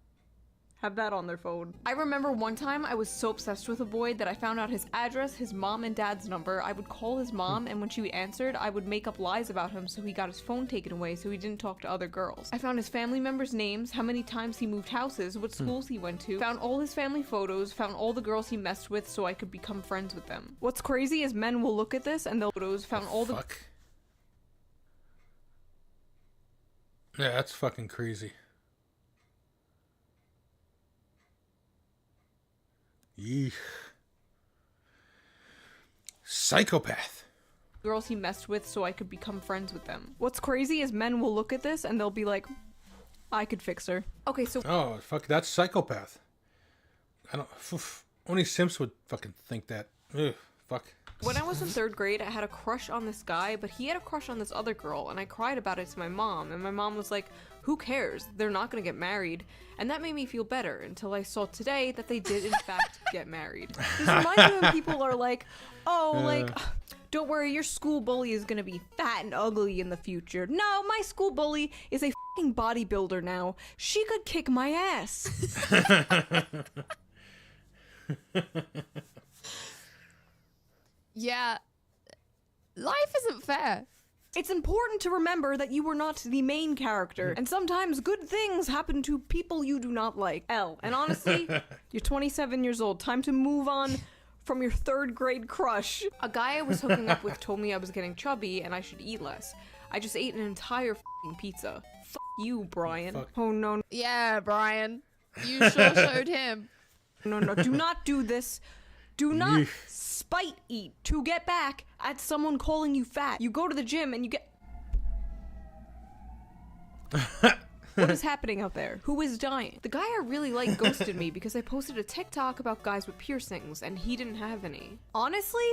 have that on their phone? I remember one time I was so obsessed with a boy that I found out his address, his mom and dad's number. I would call his mom, and when she answered, I would make up lies about him so he got his phone taken away so he didn't talk to other girls. I found his family members' names, how many times he moved houses, what schools he went to, found all his family photos, found all the girls he messed with so I could become friends with them. What's crazy is men will look at this and they'll found all the... Fuck. Yeah, that's fucking crazy. Yeesh. Psychopath. Girls he messed with so I could become friends with them. What's crazy is men will look at this and they'll be like, I could fix her. Okay, so... Oh, fuck, that's psychopath. I don't... Only simps would fucking think that. Ugh, fuck. When I was in 3rd grade, I had a crush on this guy, but he had a crush on this other girl, and I cried about it to my mom, and my mom was like, who cares? They're not gonna get married. And that made me feel better until I saw today that they did in fact get married. This reminds me when people are like, oh, like, don't worry, your school bully is gonna be fat and ugly in the future. No, my school bully is a fucking bodybuilder now. She could kick my ass. Yeah, life isn't fair. It's important to remember that you were not the main character, and sometimes good things happen to people you do not like. And honestly, you're 27 years old. Time to move on from your 3rd grade crush. A guy I was hooking up with told me I was getting chubby and I should eat less. I just ate an entire f***ing pizza. F*** you, Brian. Oh no. Yeah, Brian. You sure showed him. No, do not do this. Do not spite eat to get back at someone calling you fat. You go to the gym and you get... What is happening out there? Who is dying? The guy I really like ghosted me because I posted a TikTok about guys with piercings and he didn't have any. Honestly,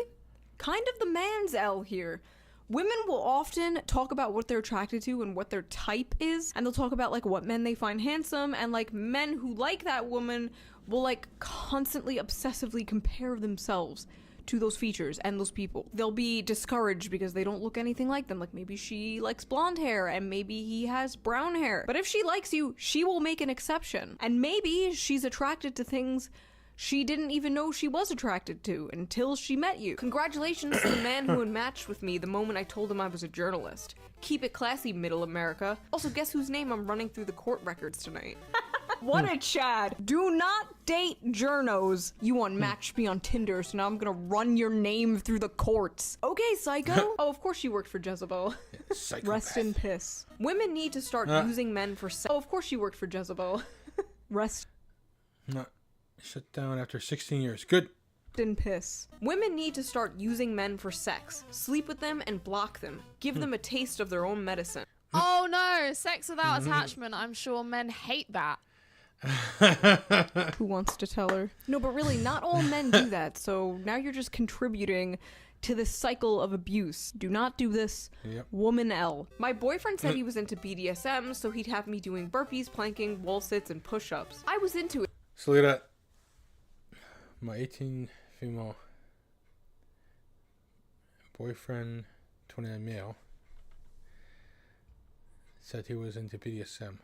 kind of the man's L here. Women will often talk about what they're attracted to and what their type is, and they'll talk about like what men they find handsome, and like men who like that woman will like constantly obsessively compare themselves to those features and those people. They'll be discouraged because they don't look anything like them. Like maybe she likes blonde hair and maybe he has brown hair. But if she likes you, she will make an exception. And maybe she's attracted to things she didn't even know she was attracted to until she met you. Congratulations to the man who unmatched with me the moment I told him I was a journalist. Keep it classy, Middle America. Also, guess whose name I'm running through the court records tonight? What a Chad. Do not date journos. You unmatched me on Tinder, so now I'm gonna run your name through the courts. Okay, psycho. Oh, of course you worked for Jezebel. Rest in piss. Women need to start using men for sex. Oh, of course you worked for Jezebel. Rest shut down after 16 years. Good. In piss. Women need to start using men for sex. Sleep with them and block them. Give them a taste of their own medicine. Oh no, sex without attachment. I'm sure men hate that. Who wants to tell her? No, but really, not all men do that, so now you're just contributing to this cycle of abuse. Do not do this. Yep. Woman L. My boyfriend said he was into BDSM, so he'd have me doing burpees, planking, wall sits, and push-ups. I was into it. So look at that. My 18 female boyfriend, 29 male, said he was into BDSM.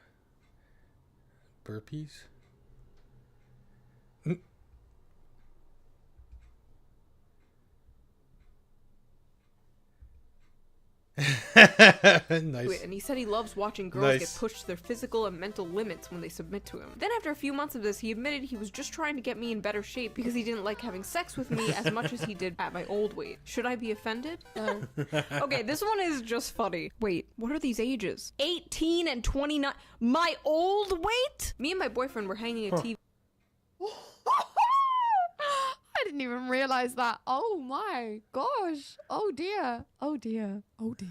Burpees? Nice. And he said he loves watching girls get pushed to their physical and mental limits when they submit to him. Then after a few months of this, he admitted he was just trying to get me in better shape because he didn't like having sex with me as much as he did at my old weight. Should I be offended? Okay, this one is just funny. Wait, what are these ages? 18 and 29. My old weight? Me and my boyfriend were hanging a TV. I didn't even realize that. Oh my gosh. Oh dear. Oh dear. Oh dear.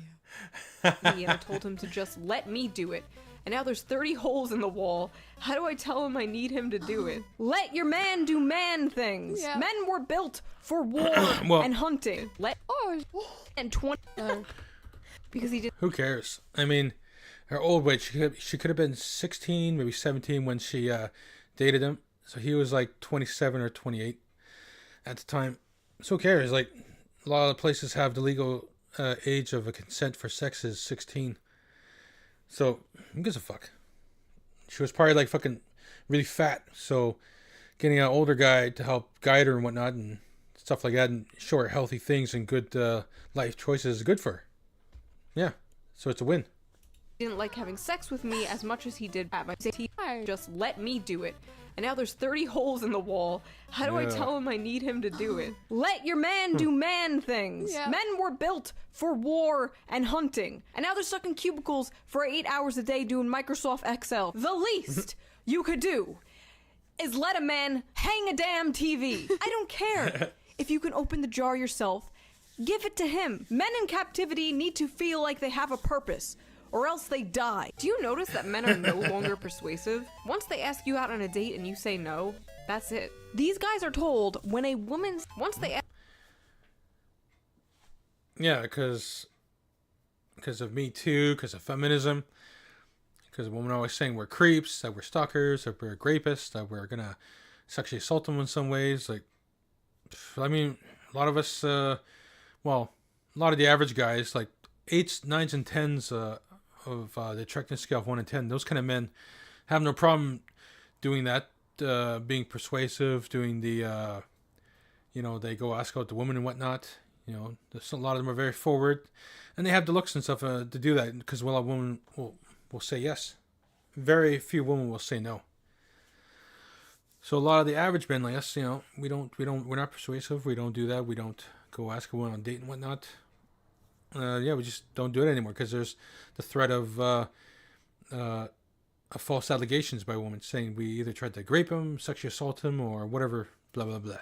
And I told him to just let me do it. And now there's 30 holes in the wall. How do I tell him I need him to do it? Let your man do man things. Yeah. Men were built for war and hunting. And 20. Because he did. Who cares? I mean, her old weight, she could have been 16, maybe 17 when she dated him. So he was like 27 or 28 at the time. So who cares? Like, a lot of places have the legal age of a consent for sex is 16. So who gives a fuck? She was probably like fucking really fat. So getting an older guy to help guide her and whatnot and stuff like that and show her healthy things and good life choices is good for her. Yeah. So it's a win. He didn't like having sex with me as much as he did at my safety. Just let me do it. And now there's 30 holes in the wall. How do I tell him I need him to do it? Let your man do man things. Yeah. Men were built for war and hunting. And now they're stuck in cubicles for 8 hours a day doing Microsoft Excel. The least you could do is let a man hang a damn TV. I don't care. If you can open the jar yourself, give it to him. Men in captivity need to feel like they have a purpose, or else they die. Do you notice that men are no longer persuasive? Once they ask you out on a date and you say no, That's it. These guys are told when a woman's... Once they... Yeah, because of Me Too, because of feminism, because women are always saying we're creeps, that we're stalkers, that we're rapists, that we're gonna sexually assault them in some ways. Like, I mean, a lot of us, a lot of the average guys, like 8s, 9s, and 10s of the attractiveness scale of 1 to 10, those kind of men have no problem doing that, being persuasive, doing the, they go ask out the women and whatnot. A lot of them are very forward, and they have the looks and stuff to do that, because a woman will say yes. Very few women will say no. So a lot of the average men like us, we're not persuasive. We don't do that. We don't go ask a woman on a date and whatnot. We just don't do it anymore, because there's the threat of false allegations by women saying we either tried to rape him, sexually assault him, or whatever, blah, blah, blah.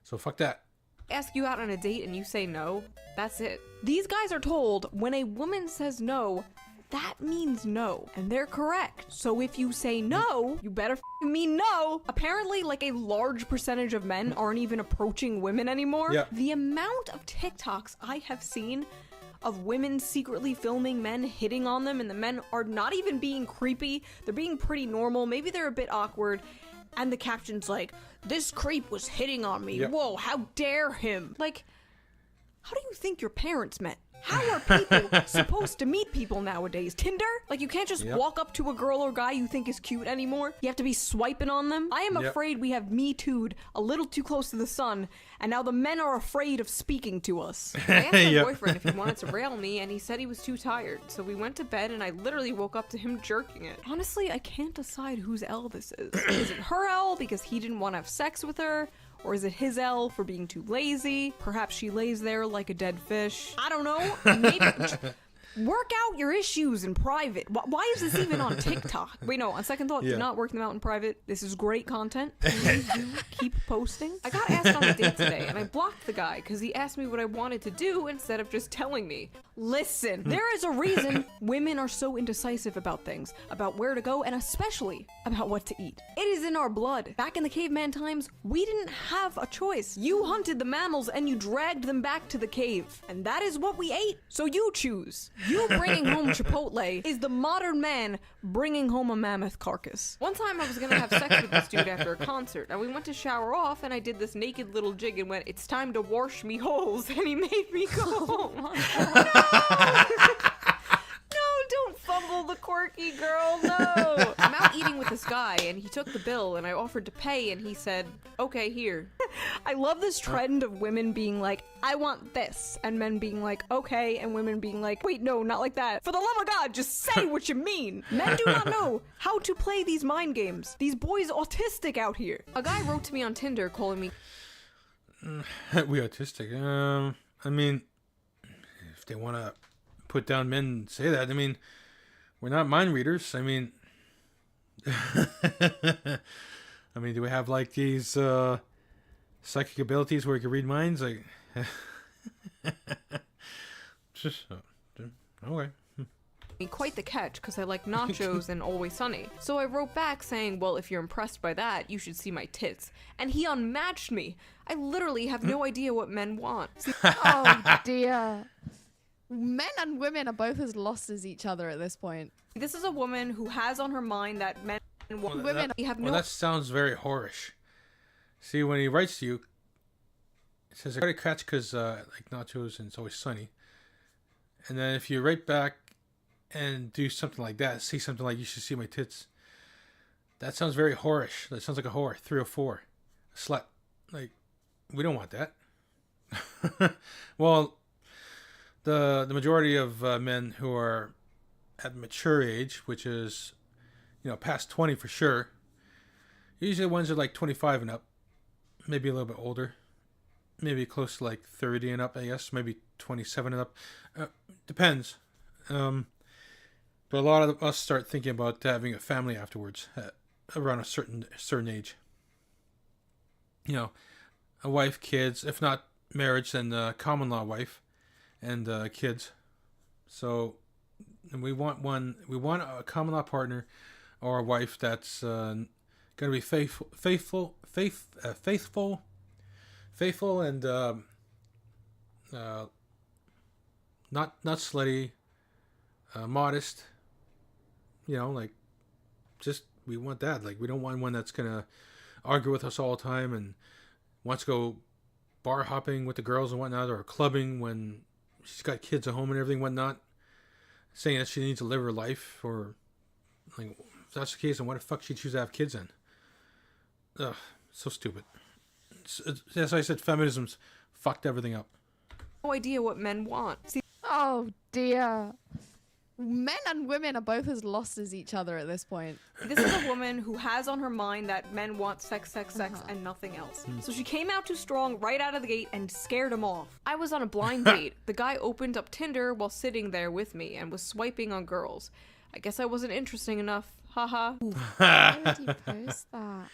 So fuck that. Ask you out on a date and you say no, that's it. These guys are told when a woman says no, that means no, and they're correct. So if you say no, you better f***ing mean no. Apparently, like, a large percentage of men aren't even approaching women anymore. Yeah. The amount of TikToks I have seen of women secretly filming men hitting on them, and the men are not even being creepy, they're being pretty normal, maybe they're a bit awkward, and the caption's like, "This creep was hitting on me. Yep. Whoa, how dare him." Like, how do you think your parents met? How are people supposed to meet people nowadays? Tinder? Like, you can't just walk up to a girl or guy you think is cute anymore. You have to be swiping on them. I am afraid we have Me Too'd a little too close to the sun, and now the men are afraid of speaking to us. I asked my boyfriend if he wanted to rail me, and he said he was too tired. So we went to bed, and I literally woke up to him jerking it. Honestly, I can't decide whose L this is. Is it her L because he didn't want to have sex with her? Or is it his L for being too lazy? Perhaps she lays there like a dead fish. I don't know. Maybe work out your issues in private. Why is this even on TikTok? Wait, no, on second thought, do not work them out in private. This is great content. Please do keep posting. I got asked on a date today, and I blocked the guy because he asked me what I wanted to do instead of just telling me. Listen, there is a reason women are so indecisive about things, about where to go, and especially about what to eat. It is in our blood. Back in the caveman times, we didn't have a choice. You hunted the mammals and you dragged them back to the cave. And that is what we ate. So you choose. You bringing home Chipotle is the modern man bringing home a mammoth carcass. One time I was gonna have sex with this dude after a concert, and we went to shower off, and I did this naked little jig and went, "It's time to wash me holes," and he made me go home. No, don't fumble the quirky girl, no. I'm out eating with this guy, and he took the bill, and I offered to pay, and he said, "Okay, here." I love this trend of women being like, "I want this," and men being like, "Okay," and women being like, "Wait, no, not like that. For the love of God, just say what you mean." Men do not know how to play these mind games. These boys autistic out here. A guy wrote to me on Tinder calling me... We autistic. I mean, if they want to put down men and say that, I mean, we're not mind readers. I mean, do we have like these psychic abilities where we can read minds? Like, just okay. Quite the catch, because I like nachos and Always Sunny. So I wrote back saying, "Well, if you're impressed by that, you should see my tits." And he unmatched me. I literally have no idea what men want. Oh dear. Men and women are both as lost as each other at this point. This is a woman who has on her mind that men and women have no... that sounds very whorish. See, when he writes to you, it says, "I got a catch because like nachos and It's Always Sunny." And then if you write back and do something like that, say something like, "You should see my tits," that sounds very whorish. That sounds like a whore, 304, a slut. Like, we don't want that. Well, the majority of men who are at mature age, which is, past 20 for sure, usually the ones are like 25 and up, maybe a little bit older, maybe close to like 30 and up, I guess, maybe 27 and up, depends. But a lot of us start thinking about having a family afterwards, around a certain age. A wife, kids, if not marriage, then common law wife and kids. So we want a common law partner or a wife that's Gotta be faithful, and not slutty, modest. You know, like, just, we want that. Like, we don't want one that's gonna argue with us all the time and wants to go bar hopping with the girls and whatnot, or clubbing when she's got kids at home and everything, whatnot, saying that she needs to live her life. Or, like, if that's the case, then why the fuck she choose to have kids then? Ugh, so stupid. As I said, feminism's fucked everything up. No idea what men want. See, oh dear. Men and women are both as lost as each other at this point. this is a woman who has on her mind that men want sex, and nothing else. So she came out too strong right out of the gate and scared him off. I was on a blind date. The guy opened up Tinder while sitting there with me and was swiping on girls. I guess I wasn't interesting enough. Haha. Why would you post that?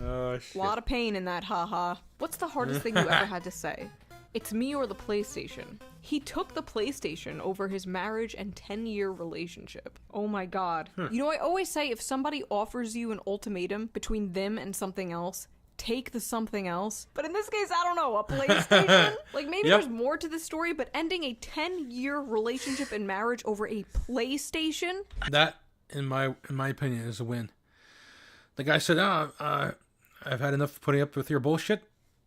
Oh, shit. A lot of pain in that haha. What's the hardest thing you ever had to say? It's me or the PlayStation. He took the PlayStation over his marriage and 10-year relationship. Oh my god. You know, I always say if somebody offers you an ultimatum between them and something else, take the something else. But in this case, I don't know, a PlayStation? Like, maybe there's more to this story, but ending a 10-year relationship and marriage over a PlayStation? That, in my opinion, is a win. The guy said, I've had enough putting up with your bullshit.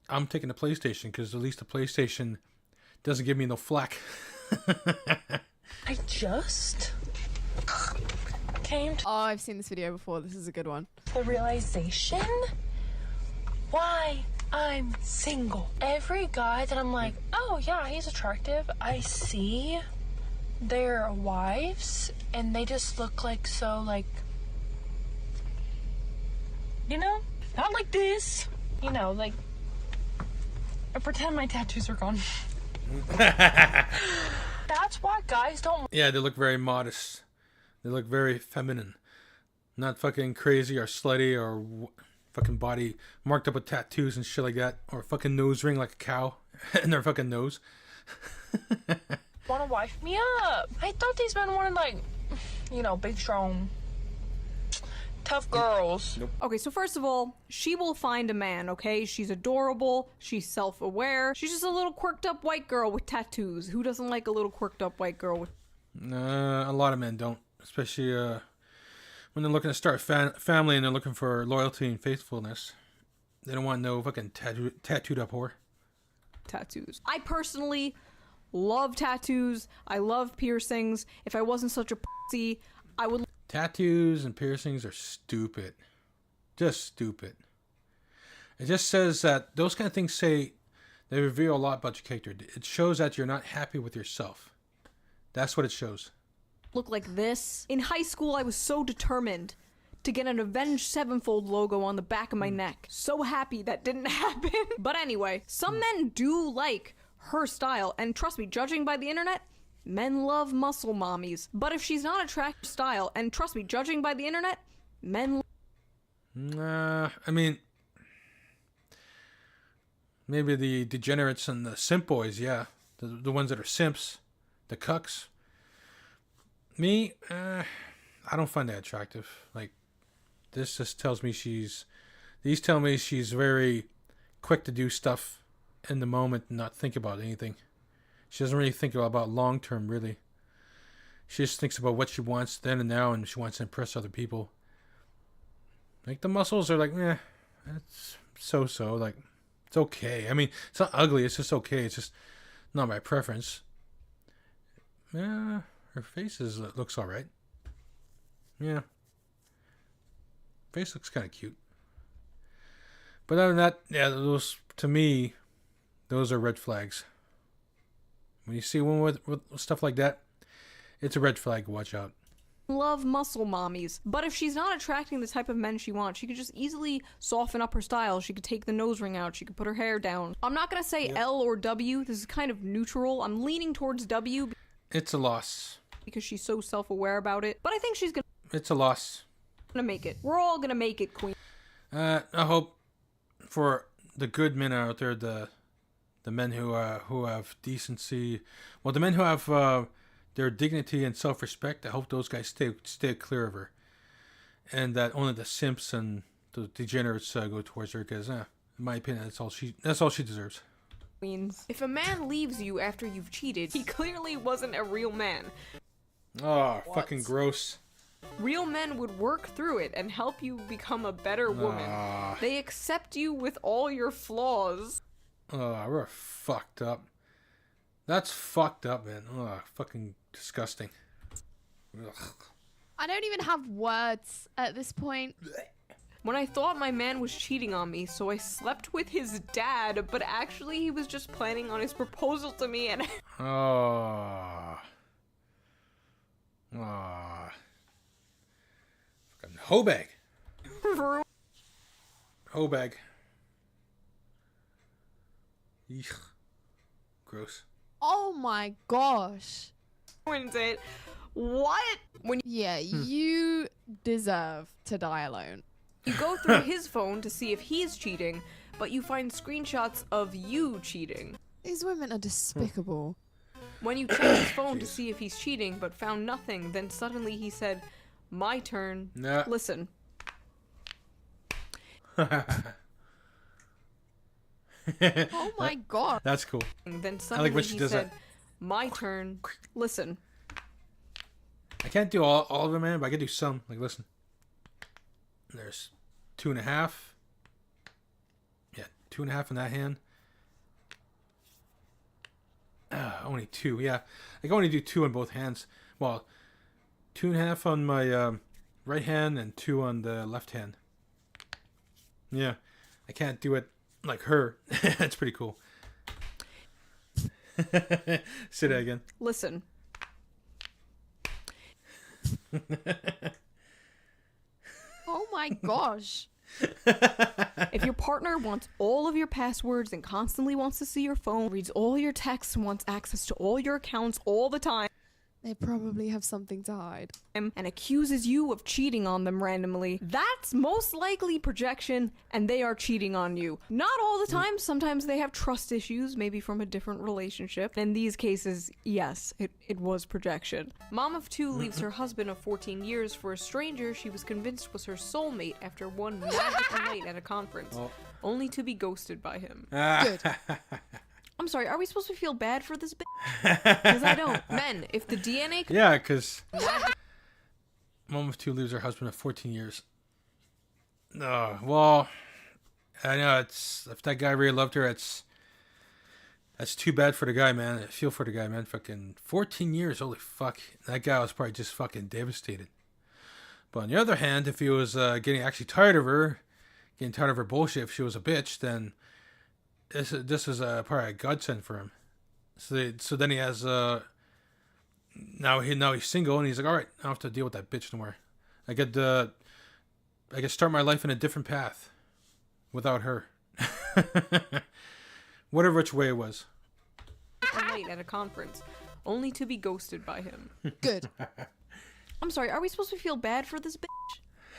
I'm taking the PlayStation, because at least the PlayStation doesn't give me no flack. I just came to I've seen this video before. This is a good one. the realization why I'm single. Every guy that I'm like, oh yeah, he's attractive, I see their wives, and they just look like so, like, you know, not like this, you know, like, I pretend my tattoos are gone. That's why guys don't. Yeah, they look very modest. They look very feminine. Not fucking crazy or slutty or fucking body marked up with tattoos and shit like that. Or a fucking nose ring like a cow in their fucking nose. Want to wife me up. I thought these men wanted, like, you know, big, strong, tough girls. Nope. Okay, so first of all, she will find a man, okay? She's adorable, she's self-aware, she's just a little quirked up white girl with tattoos. Who doesn't like a little quirked up white girl with... A lot of men don't. Especially when they're looking to start family and they're looking for loyalty and faithfulness. They don't want no fucking tattooed up whore. Tattoos. I personally love tattoos. I love piercings. If I wasn't such a pussy, I would... Tattoos and piercings are stupid. Just stupid. It just says that those kind of things they reveal a lot about your character. It shows that you're not happy with yourself. That's what it shows. Look like this. In high school, I was so determined to get an Avenged Sevenfold logo on the back of my neck. So happy that didn't happen. But anyway, some men do like her style. And trust me, judging by the internet, men love muscle mommies. But if she's not attractive style, and trust me, judging by the internet, men... I mean... Maybe the degenerates and the simp boys, yeah. The ones that are simps. The cucks. Me, I don't find that attractive. Like, this just tells me these tell me she's very quick to do stuff in the moment and not think about anything. She doesn't really think about long term, really. She just thinks about what she wants then and now, and she wants to impress other people. Like, the muscles are like, it's so-so. Like, it's okay. I mean, it's not ugly, it's just okay. It's just not my preference. Yeah, her face looks alright. Yeah. Face looks kind of cute. But other than that, yeah, those, to me, those are red flags. When you see one with stuff like that, it's a red flag. Watch out. Love muscle mommies. But if she's not attracting the type of men she wants, she could just easily soften up her style. She could take the nose ring out. She could put her hair down. I'm not gonna say L or W. This is kind of neutral. I'm leaning towards W. It's a loss. Because she's so self-aware about it. But I think she's gonna... It's a loss. Gonna make it. We're all gonna make it, queen. I hope for the good men out there, the men who have decency, well, the men who have their dignity and self-respect, I hope those guys stay clear of her, and that only the simps and the degenerates go towards her, because in my opinion, that's all she deserves. Means if a man leaves you after you've cheated, he clearly wasn't a real man. Oh, fucking gross. Real men would work through it and help you become a better woman. They accept you with all your flaws. Oh, we're fucked up. That's fucked up, man. Oh, fucking disgusting. Ugh. I don't even have words at this point. When I thought my man was cheating on me, so I slept with his dad, but actually he was just planning on his proposal to me and... Oh. Oh. Fucking hoe bag. Hoe bag. Eek. Gross. Oh my gosh. It. What? Yeah, you deserve to die alone. You go through his phone to see if he's cheating, but you find screenshots of you cheating. These women are despicable. When you check his phone to see if he's cheating, but found nothing, then suddenly he said, "My turn. Nah. Listen." Oh my god. That's cool. Then I suddenly like when she he does said, that. "My turn. Listen." I can't do all of them, man, but I can do some. Like, listen. There's 2.5. Yeah, 2.5 in that hand. Only 2. Yeah, I can only do 2 on both hands. Well, 2.5 on my right hand and 2 on the left hand. Yeah, I can't do it like her. That's pretty cool. Say that again. Listen. Oh my gosh. If your partner wants all of your passwords and constantly wants to see your phone, reads all your texts, wants access to all your accounts all the time, They probably have something to hide. and accuses you of cheating on them randomly, that's most likely projection, and they are cheating on you. Not all the time. Sometimes they have trust issues, maybe from a different relationship. In these cases, yes, it was projection. Mom of 2 leaves her husband of 14 years for a stranger she was convinced was her soulmate after one magical night at a conference, only to be ghosted by him. Good. I'm sorry, are we supposed to feel bad for this bitch? Because I don't. Men, if the DNA... Yeah, because Mom of 2 leaves her husband of 14 years. Well, I know it's if that guy really loved her, that's too bad for the guy, man. I feel for the guy, man. Fucking 14 years, holy fuck. That guy was probably just fucking devastated. But on the other hand, if he was getting actually tired of her, getting tired of her bullshit, if she was a bitch, then this is probably a godsend for him. So then he has now he's single and he's like, all right, I don't have to deal with that bitch no more. I could start my life in a different path without her. Whatever which way it was. Night at a conference, only to be ghosted by him. Good. I'm sorry, are we supposed to feel bad for this bitch?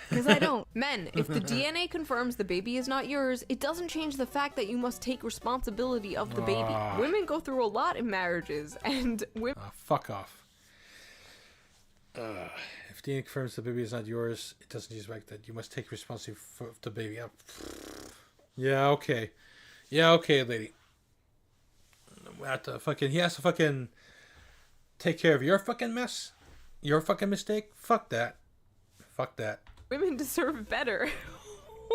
Because I don't. Men, if the DNA confirms the baby is not yours, it doesn't change the fact that you must take responsibility of the baby. Women go through a lot in marriages, and women... Fuck off. If DNA confirms the baby is not yours, it doesn't change the fact that you must take responsibility for the baby. Yeah, okay. Yeah, okay, lady. He has to fucking take care of your fucking mess. Your fucking mistake. Fuck that. Fuck that. Women deserve better.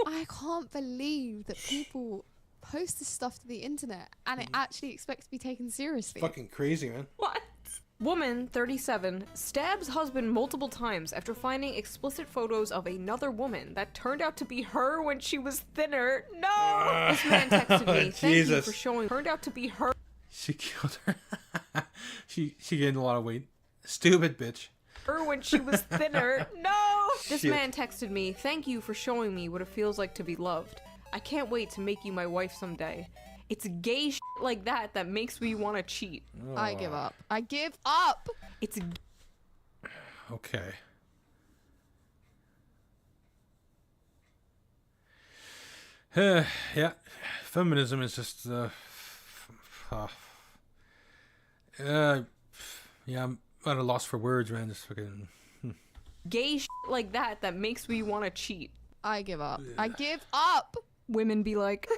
I can't believe that people post this stuff to the internet and it actually expects to be taken seriously. Fucking crazy, man. What? Woman, 37, stabs husband multiple times after finding explicit photos of another woman that turned out to be her when she was thinner. No! This man texted me, thank you for showing. Turned out to be her. She killed her. she gained a lot of weight. Stupid bitch. Her when she was thinner. No! This Shit. man texted me, thank you for showing me what it feels like to be loved. I can't wait to make you my wife someday. It's gay shit like that that makes me want to cheat. I give up. I give up! It's... Okay. Yeah. Feminism is just... yeah, I'm at a loss for words, man. Just fucking... Gay shit like that that makes me want to cheat. I give up. I give up. Women be like,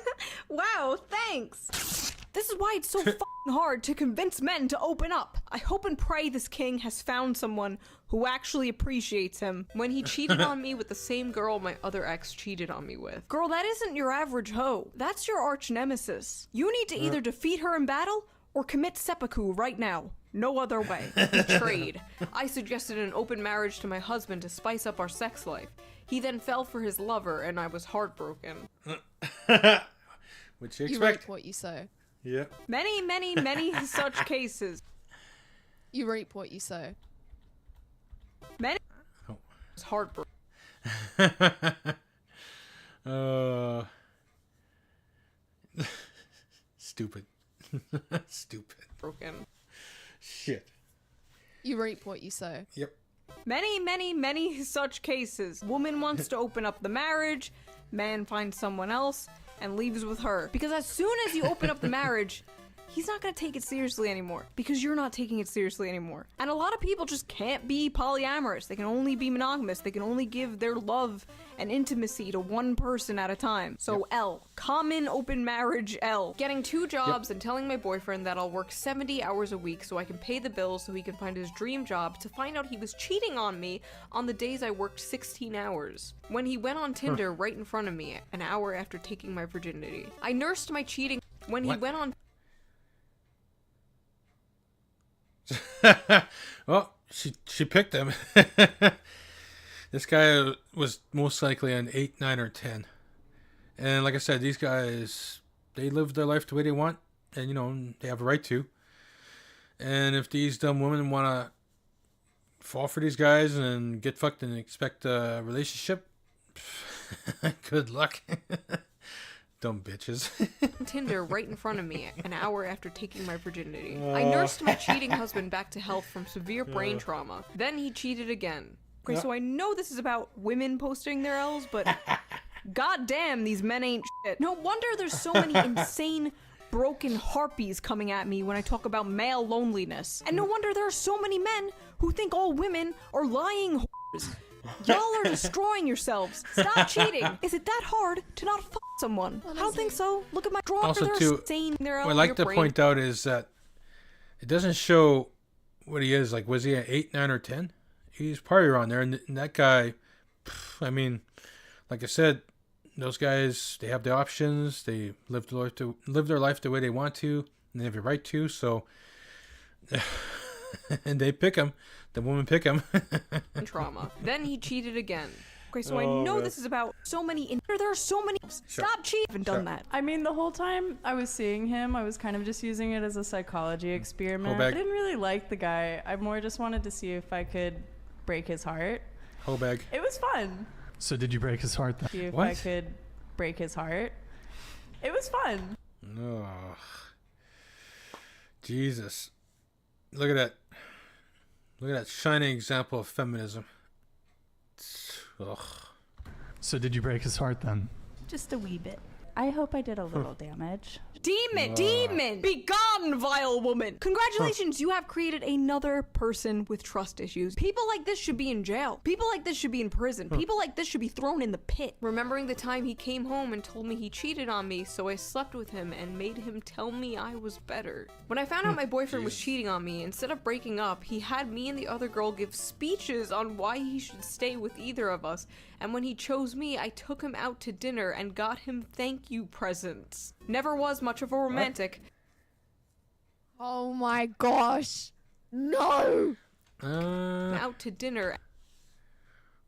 wow, thanks. This is why it's so fucking hard to convince men to open up. I hope and pray this king has found someone who actually appreciates him. When he cheated on me with the same girl my other ex cheated on me with. Girl, that isn't your average hoe. That's your arch nemesis. You need to either defeat her in battle or commit seppuku right now. No other way. Betrayed. I suggested an open marriage to my husband to spice up our sex life. He then fell for his lover and I was heartbroken. Which you You expect. reap what you sow. Yeah. Many, many, many such cases. You reap what you sow. Many. It's heartbroken. Stupid. Stupid. Broken. Shit. You reap what you sow. Yep. Many, many, many such cases. Woman wants to open up the marriage, man finds someone else, and leaves with her. Because as soon as you open up the marriage, he's not gonna take it seriously anymore. Because you're not taking it seriously anymore. And a lot of people just can't be polyamorous. They can only be monogamous. They can only give their love and intimacy to one person at a time. So L. Common open marriage L. Getting 2 jobs and telling my boyfriend that I'll work 70 hours a week so I can pay the bills so he can find his dream job, to find out he was cheating on me on the days I worked 16 hours. When he went on Tinder right in front of me an hour after taking my virginity. I nursed my cheating when he went on... Well, she picked him. This guy was most likely an 8, 9, or 10. And like I said, these guys, they live their life the way they want. And, you know, they have a right to. And if these dumb women want to fall for these guys and get fucked and expect a relationship, good luck. Dumb bitches. Tinder right in front of me an hour after taking my virginity. I nursed my cheating husband back to health from severe brain trauma. Then he cheated again. Okay, so I know this is about women posting their L's, but goddamn, these men ain't shit. No wonder there's so many insane, broken harpies coming at me when I talk about male loneliness. And no wonder there are so many men who think all women are lying whores. Y'all are destroying yourselves. Stop cheating. Is it that hard to not fuck someone? I don't think so. Look at my drawers. Also, They're too, insane. They're what I'd like to point out is that it doesn't show what he is. Like, was he an 8, 9, or 10? He's probably around there. And that guy, I mean, like I said, those guys, they have the options. They live their life the way they want to, and they have the right to. So, and they pick him. The women pick him. Trauma. Then he cheated again. Okay, so I know this is about so many. There are so many. Stop cheating. I haven't done that. I mean, the whole time I was seeing him, I was kind of just using it as a psychology experiment. I didn't really like the guy. I more just wanted to see if I could break his heart. Whole bag. It was fun. So did you break his heart then? See if I could break his heart. It was fun. Oh, Jesus. Look at that. Look at that shining example of feminism. Ugh. So did you break his heart then? Just a wee bit. I hope I did a little damage. Demon! Demon! Be gone, vile woman! Congratulations, you have created another person with trust issues. People like this should be in jail. People like this should be in prison. People like this should be thrown in the pit. Remembering the time he came home and told me he cheated on me, so I slept with him and made him tell me I was better. When I found out my boyfriend was cheating on me, instead of breaking up, he had me and the other girl give speeches on why he should stay with either of us. And when he chose me, I took him out to dinner and got him thank you presents. Never was much of a romantic. Oh my gosh. No! Out to dinner.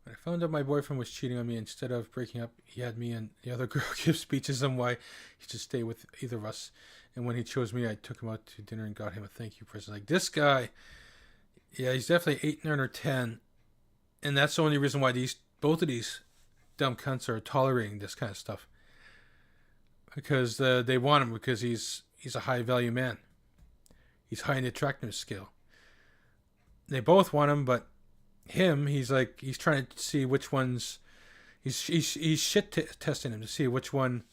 When I found out my boyfriend was cheating on me, instead of breaking up, he had me and the other girl give speeches on why he should stay with either of us. And when he chose me, I took him out to dinner and got him a thank you present. Like, this guy, yeah, he's definitely 8, 9, or 10. And that's the only reason why both of these dumb cunts are tolerating this kind of stuff. Because they want him because he's a high value man. He's high in the attractiveness scale. They both want him, but he's trying to see which ones he's shit testing him to see which one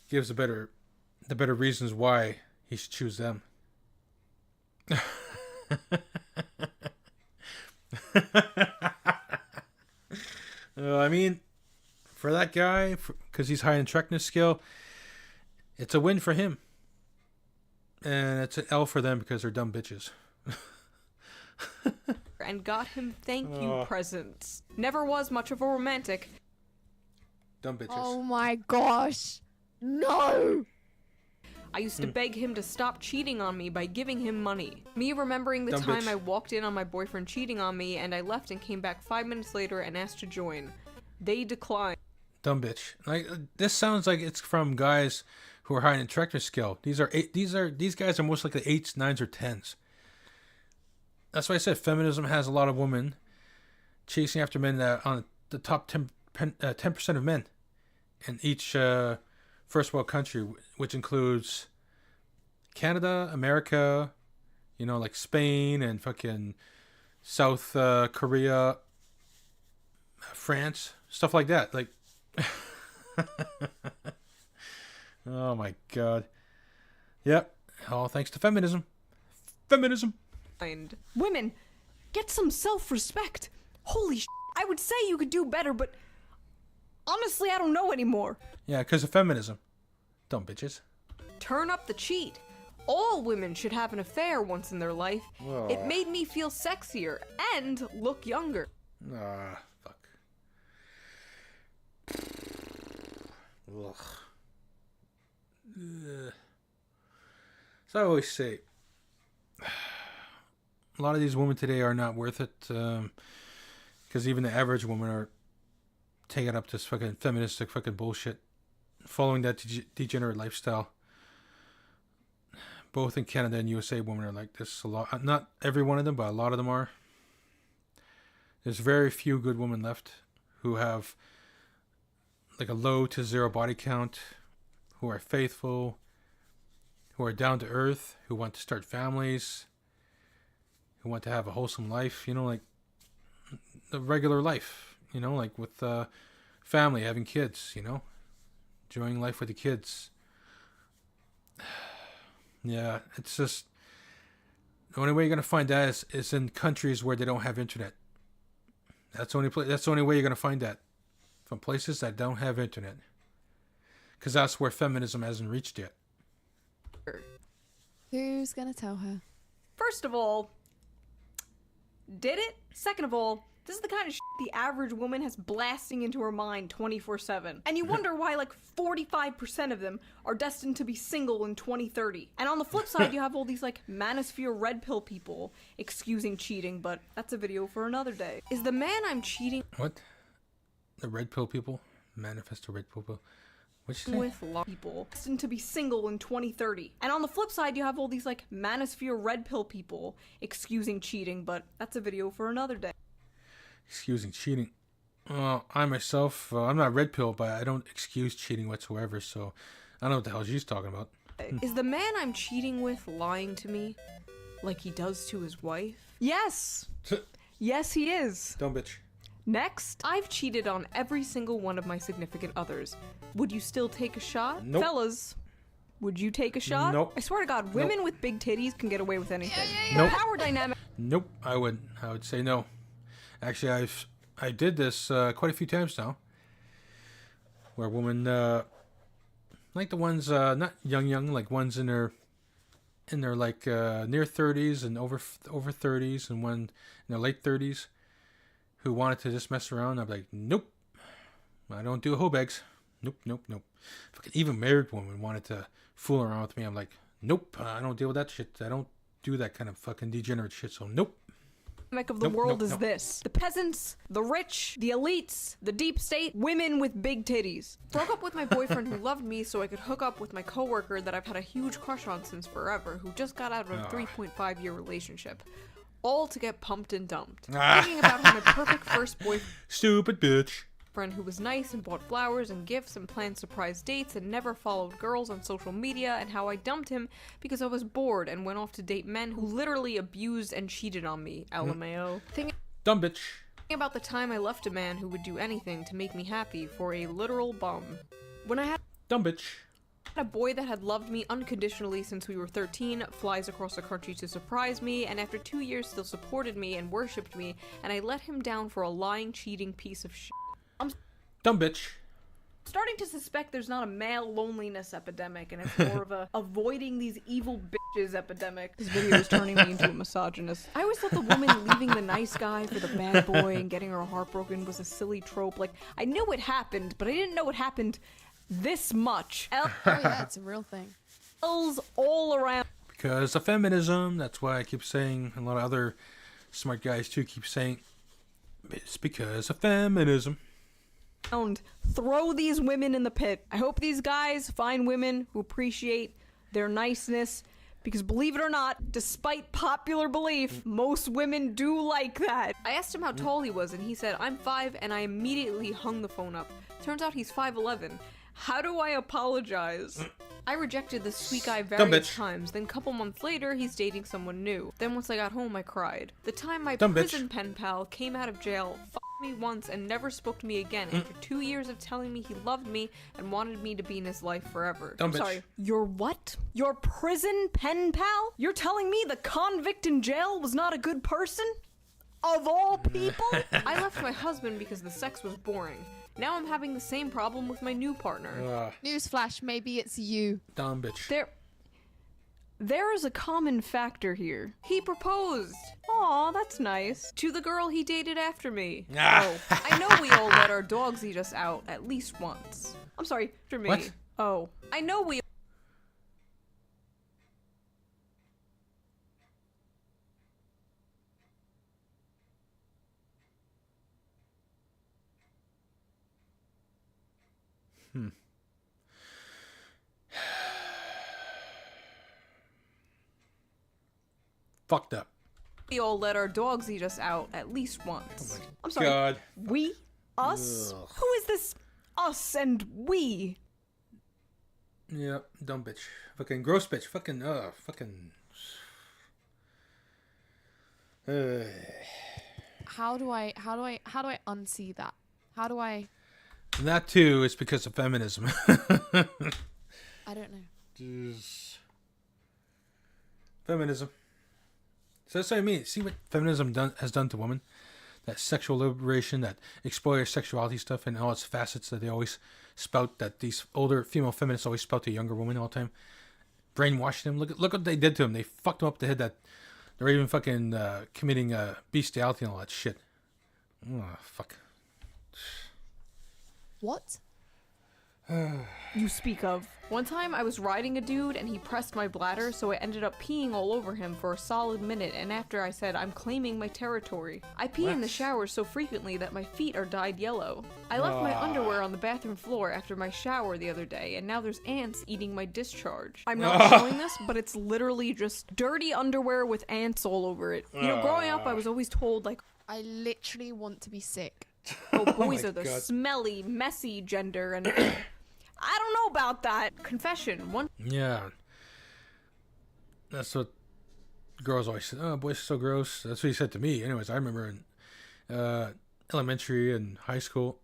gives the better reasons why he should choose them. I mean, for that guy, because he's high in attractiveness skill, it's a win for him. And it's an L for them because they're dumb bitches. And got him thank you presents. Never was much of a romantic. Dumb bitches. Oh my gosh. No! I used to beg him to stop cheating on me by giving him money. Me remembering the Dumb time bitch. I walked in on my boyfriend cheating on me and I left and came back 5 minutes later and asked to join. They declined. Dumb bitch. Like this sounds like it's from guys who are high in attractiveness skill. These guys are most likely 8s, 9s, or 10s. That's why I said feminism has a lot of women chasing after men on the top 10% of men in each first world country, which includes Canada, America, you know, like Spain and fucking South Korea, France, stuff like that. Like, oh my god. Yep. All thanks to feminism. Feminism. Women, get some self-respect. Holy sh**, I would say you could do better, but honestly, I don't know anymore. Yeah, because of feminism. Dumb bitches. Turn up the cheat. All women should have an affair once in their life. It made me feel sexier and look younger. Fuck. Ugh. So I always say, a lot of these women today are not worth it, because even the average women are taking up this fucking feministic fucking bullshit, following that degenerate lifestyle. Both in Canada and USA, women are like this a lot. Not every one of them, but a lot of them are. There's very few good women left who have like a low to zero body count, who are faithful, who are down to earth, who want to start families, who want to have a wholesome life, you know, like the regular life, you know, like with family, having kids, you know, enjoying life with the kids. Yeah, it's just the only way you're gonna find that is in countries where they don't have internet. That's the only place. That's the only way you're gonna find that, from places that don't have internet, because that's where feminism hasn't reached yet. Who's gonna tell her? First of all, did it? Second of all, this is the kind of shit the average woman has blasting into her mind 24/7. And you wonder why like 45% of them are destined to be single in 2030. And on the flip side, you have all these like manosphere red pill people excusing cheating, but that's a video for another day. Is the man I'm cheating What? The red pill people? Manifesto red pill people? What'd you say? with a lot of people destined to be single in 2030. And on the flip side, you have all these like manosphere red pill people excusing cheating, but that's a video for another day. Excusing cheating. Well, I myself, I'm not red pill, but I don't excuse cheating whatsoever, so I don't know what the hell she's talking about. Is the man I'm cheating with lying to me like he does to his wife? Yes! Yes, he is. Dumb bitch. Next, I've cheated on every single one of my significant others. Would you still take a shot? Nope. Fellas, would you take a shot? Nope. I swear to God, women Nope. with big titties can get away with anything. Nope. Power dynamic. Nope, I would say no. Actually, I did this quite a few times now, where women, like the ones not young, like ones in their like near 30s and over 30s, and one in their late 30s, who wanted to just mess around. I'm like, nope, I don't do hoe bags. Nope. Fucking even married women wanted to fool around with me. I'm like, nope, I don't deal with that shit. I don't do that kind of fucking degenerate shit. So nope. Of the world is this: the peasants, the rich, the elites, the deep state, women with big titties. Broke up with my boyfriend who loved me so I could hook up with my coworker that I've had a huge crush on since forever, who just got out of a 3.5-year relationship. All to get pumped and dumped. Thinking about how my perfect first boyfriend, Stupid bitch. who was nice and bought flowers and gifts and planned surprise dates and never followed girls on social media, and how I dumped him because I was bored and went off to date men who literally abused and cheated on me. LMAO. Dumb bitch. Thinking about the time I left a man who would do anything to make me happy for a literal bum. When I had Dumb bitch. a boy that had loved me unconditionally since we were 13, flies across the country to surprise me, and after 2 years still supported me and worshipped me, and I let him down for a lying, cheating piece of shit. Dumb bitch. starting to suspect there's not a male loneliness epidemic, and it's more of a avoiding these evil bitches epidemic. This video is turning me into a misogynist. I always thought the woman leaving the nice guy for the bad boy and getting her heart broken was a silly trope. Like, I knew it happened, but I didn't know it happened this much. Oh yeah, it's a real thing. L's all around. Because of feminism, that's why I keep saying, a lot of other smart guys too keep saying, it's because of feminism. Throw these women in the pit. I hope these guys find women who appreciate their niceness, because believe it or not, despite popular belief, most women do like that. I asked him how tall he was, and he said, I'm 5, and I immediately hung the phone up. Turns out he's 5'11". How do I apologize? I rejected this sweet guy various times, then a couple months later, he's dating someone new. Then once I got home, I cried. The time my prison pen pal came out of jail, me once and never spoke to me again after 2 years of telling me he loved me and wanted me to be in his life forever. I'm sorry. Your what? Your prison pen pal? You're telling me the convict in jail was not a good person? Of all people? I left my husband because the sex was boring. Now I'm having the same problem with my new partner. Newsflash, maybe it's you. Dumb bitch. There is a common factor here. He proposed. Aw, that's nice. To the girl he dated after me. Oh, I know we all let our dogs eat us out at least once. I'm sorry, after me. What? Oh, I know we... Fucked up. We all let our dogs eat us out at least once. Oh I'm sorry. God. We? Us? Ugh. Who is this us and we? Yeah, dumb bitch. Fucking gross bitch. Fucking, fucking... How do I unsee that? How do I... And that too is because of feminism. I don't know. Feminism. So that's what I mean. See what feminism has done to women? That sexual liberation, that explorer sexuality stuff, and all its facets that they always spout, that these older female feminists always spout to younger women all the time. Brainwashing them. Look what they did to them. They fucked them up the head that they're even fucking committing bestiality and all that shit. Oh, fuck. What? You speak of. One time I was riding a dude and he pressed my bladder, so I ended up peeing all over him for a solid minute, and after I said, I'm claiming my territory. I pee in the shower so frequently that my feet are dyed yellow. I left my underwear on the bathroom floor after my shower the other day, and now there's ants eating my discharge. I'm not showing this, but it's literally just dirty underwear with ants all over it. You know, growing up I was always told, like, I literally want to be sick. Oh, boys are the smelly, messy gender, and I don't know about that. Confession. Yeah. That's what girls always said. Oh, boys are so gross. That's what he said to me. Anyways, I remember in elementary and high school,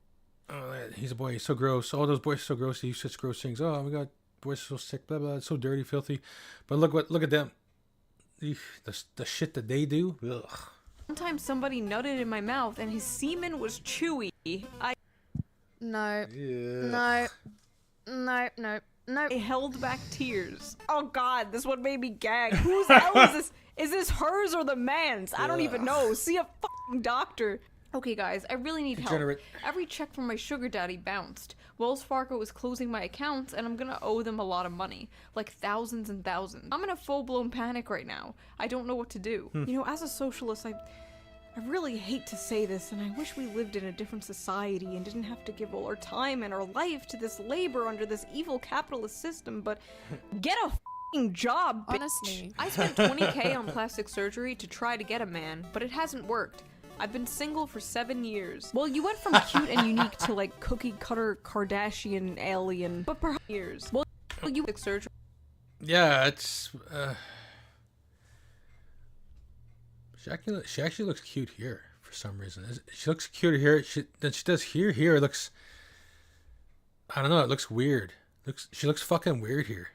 oh, he's a boy, he's so gross. All those boys are so gross. They use such gross things. Oh my God, boys are so sick, blah, blah. It's so dirty, filthy. But look at them. The shit that they do. Ugh. Sometimes somebody nutted in my mouth and his semen was chewy. No. I held back tears. Oh God, this one made me gag. Whose hell is this? Is this hers or the man's? I don't even know. See a fucking doctor. Okay guys, I really need help. Every check from my sugar daddy bounced. Wells Fargo is closing my accounts and I'm gonna owe them a lot of money. Like thousands and thousands. I'm in a full-blown panic right now. I don't know what to do. You know, as a socialist, I really hate to say this, and I wish we lived in a different society and didn't have to give all our time and our life to this labor under this evil capitalist system, but get a f***ing job, bitch. Honestly. I spent $20K on plastic surgery to try to get a man, but it hasn't worked. I've been single for 7 years. Well, you went from cute and unique to like cookie cutter Kardashian alien, but perhaps years. Well, you surgery. Yeah, it's she actually looks cute here for some reason. She looks cute here. Then she does here. Here it looks, I don't know. It looks weird. She looks fucking weird here.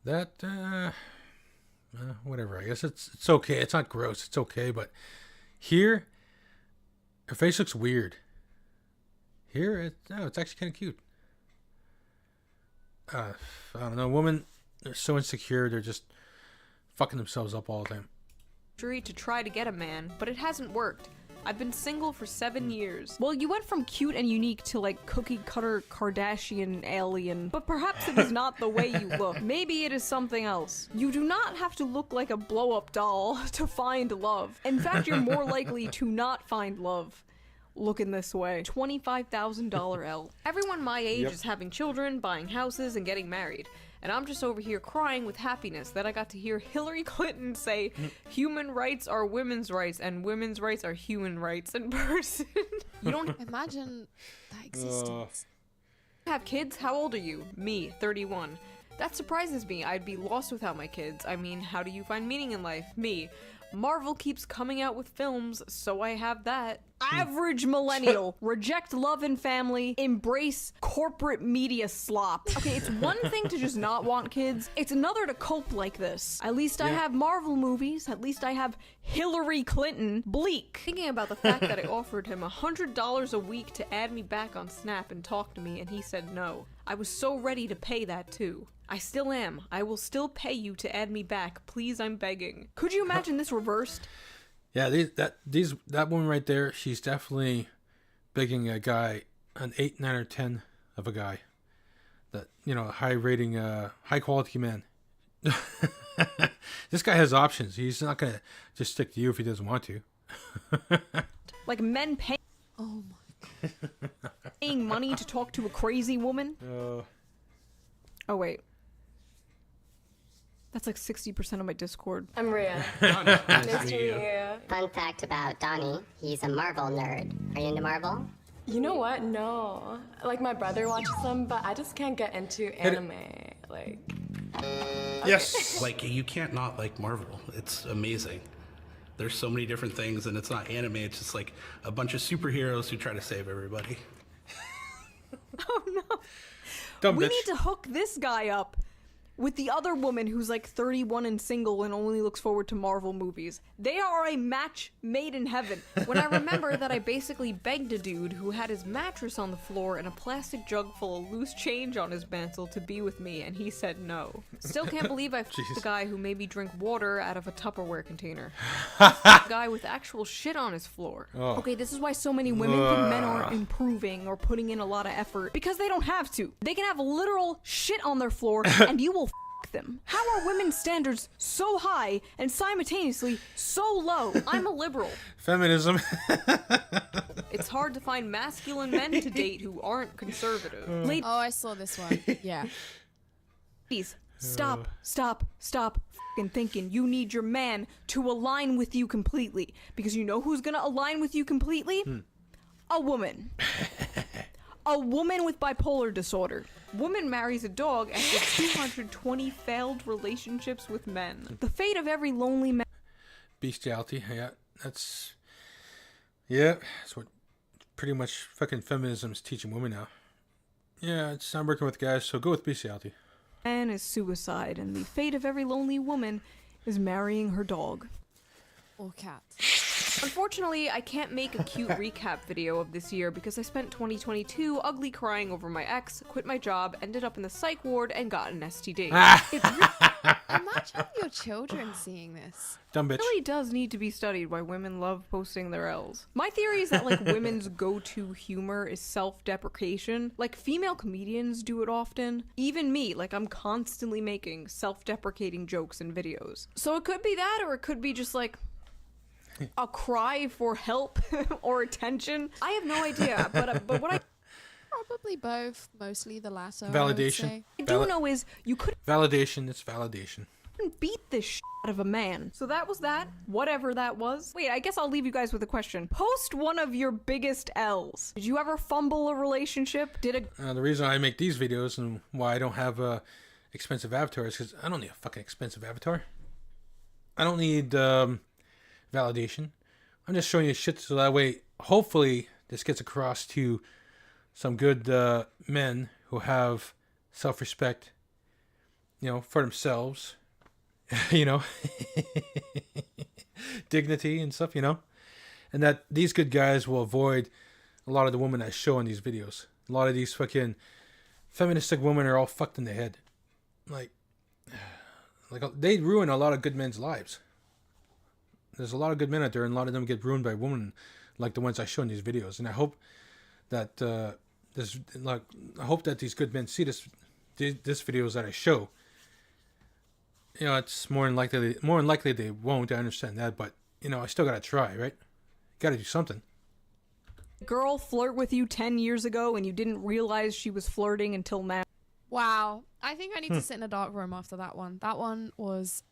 That whatever. I guess it's okay. It's not gross. It's okay. But here, her face looks weird. Here, it's actually kind of cute. I don't know. Women, they're so insecure. They're just fucking themselves up all the time. To try to get a man, but it hasn't worked. I've been single for 7 years. Well, you went from cute and unique to like cookie cutter Kardashian alien, but perhaps it is not the way you look. Maybe it is something else. You do not have to look like a blow-up doll to find love. In fact, you're more likely to not find love. Looking this way. $25,000 L. Everyone my age is having children, buying houses, and getting married. And I'm just over here crying with happiness that I got to hear Hillary Clinton say human rights are women's rights and women's rights are human rights in person. You don't imagine that existence. Have kids? How old are you? Me, 31. That surprises me. I'd be lost without my kids. I mean, how do you find meaning in life? Me. Marvel keeps coming out with films, so I have that. Average millennial. Reject love and family. Embrace corporate media slop. Okay, it's one thing to just not want kids. It's another to cope like this. At least I have Marvel movies. At least I have Hillary Clinton. Bleak. Thinking about the fact that I offered him $100 a week to add me back on Snap and talk to me, and he said no. I was so ready to pay that too. I still am. I will still pay you to add me back. Please, I'm begging. Could you imagine this reversed? Yeah, that woman right there, she's definitely begging a guy, an 8, 9, or 10 of a guy. That, you know, high rating, high quality man. This guy has options. He's not going to just stick to you if he doesn't want to. Like men pay. Oh my God. Paying money to talk to a crazy woman? Oh, wait. That's like 60% of my Discord. I'm Rhea. Nice to meet you. Fun fact about Donnie, he's a Marvel nerd. Are you into Marvel? You know what? No. Like, my brother watches them, but I just can't get into anime. Like... Yes! Like, you can't not like Marvel. It's amazing. There's so many different things, and it's not anime. It's just like a bunch of superheroes who try to save everybody. Oh, no. Dumb we bitch. need to hook this guy up with the other woman who's like 31 and single and only looks forward to Marvel movies. They are a match made in heaven. When I remember that I basically begged a dude who had his mattress on the floor and a plastic jug full of loose change on his mantle to be with me, and he said no. Still can't believe I f***ed the guy who made me drink water out of a Tupperware container. The guy with actual shit on his floor. Oh. Okay, this is why so many women think men aren't improving or putting in a lot of effort. Because they don't have to. They can have literal shit on their floor and you will them. How are women's standards so high and simultaneously so low? I'm a liberal. Feminism. It's hard to find masculine men to date who aren't conservative. Oh, I saw this one. Yeah. Ladies, stop f***ing thinking you need your man to align with you completely. Because you know who's gonna align with you completely? A woman. A woman with bipolar disorder. Woman marries a dog after 220 failed relationships with men. The fate of every lonely man. Bestiality, that's what pretty much fucking feminism is teaching women now. Yeah, it's not working with guys, so go with bestiality. Man is suicide, and the fate of every lonely woman is marrying her dog. Or cat. Unfortunately, I can't make a cute recap video of this year because I spent 2022 ugly crying over my ex, quit my job, ended up in the psych ward, and got an STD. Imagine your children seeing this. Dumb bitch. It really does need to be studied why women love posting their L's. My theory is that like women's go-to humor is self-deprecation. Like female comedians do it often. Even me, like I'm constantly making self-deprecating jokes in videos. So it could be that, or it could be just like a cry for help or attention. I have no idea, but what I probably both, mostly the latter. Validation. I do know is you couldn't validation. It's validation. Beat this shit out of a man. So that was that. Whatever that was. Wait, I guess I'll leave you guys with a question. Post one of your biggest L's. Did you ever fumble a relationship? The reason I make these videos and why I don't have expensive avatars is because I don't need a fucking expensive avatar. I don't need validation. I'm just showing you shit so that way, hopefully, this gets across to some good men who have self-respect, you know, for themselves, you know, dignity and stuff, you know, and that these good guys will avoid a lot of the women that show in these videos. A lot of these fucking feministic women are all fucked in the head. Like they ruin a lot of good men's lives. There's a lot of good men out there, and a lot of them get ruined by women like the ones I show in these videos. And I hope that I hope that these good men see this videos that I show. You know, it's more than likely they won't. I understand that, but you know, I still gotta try, right? Gotta do something. Girl flirt with you 10 years ago and you didn't realize she was flirting until now. Wow. I think I need to sit in a dark room after that one. That one was,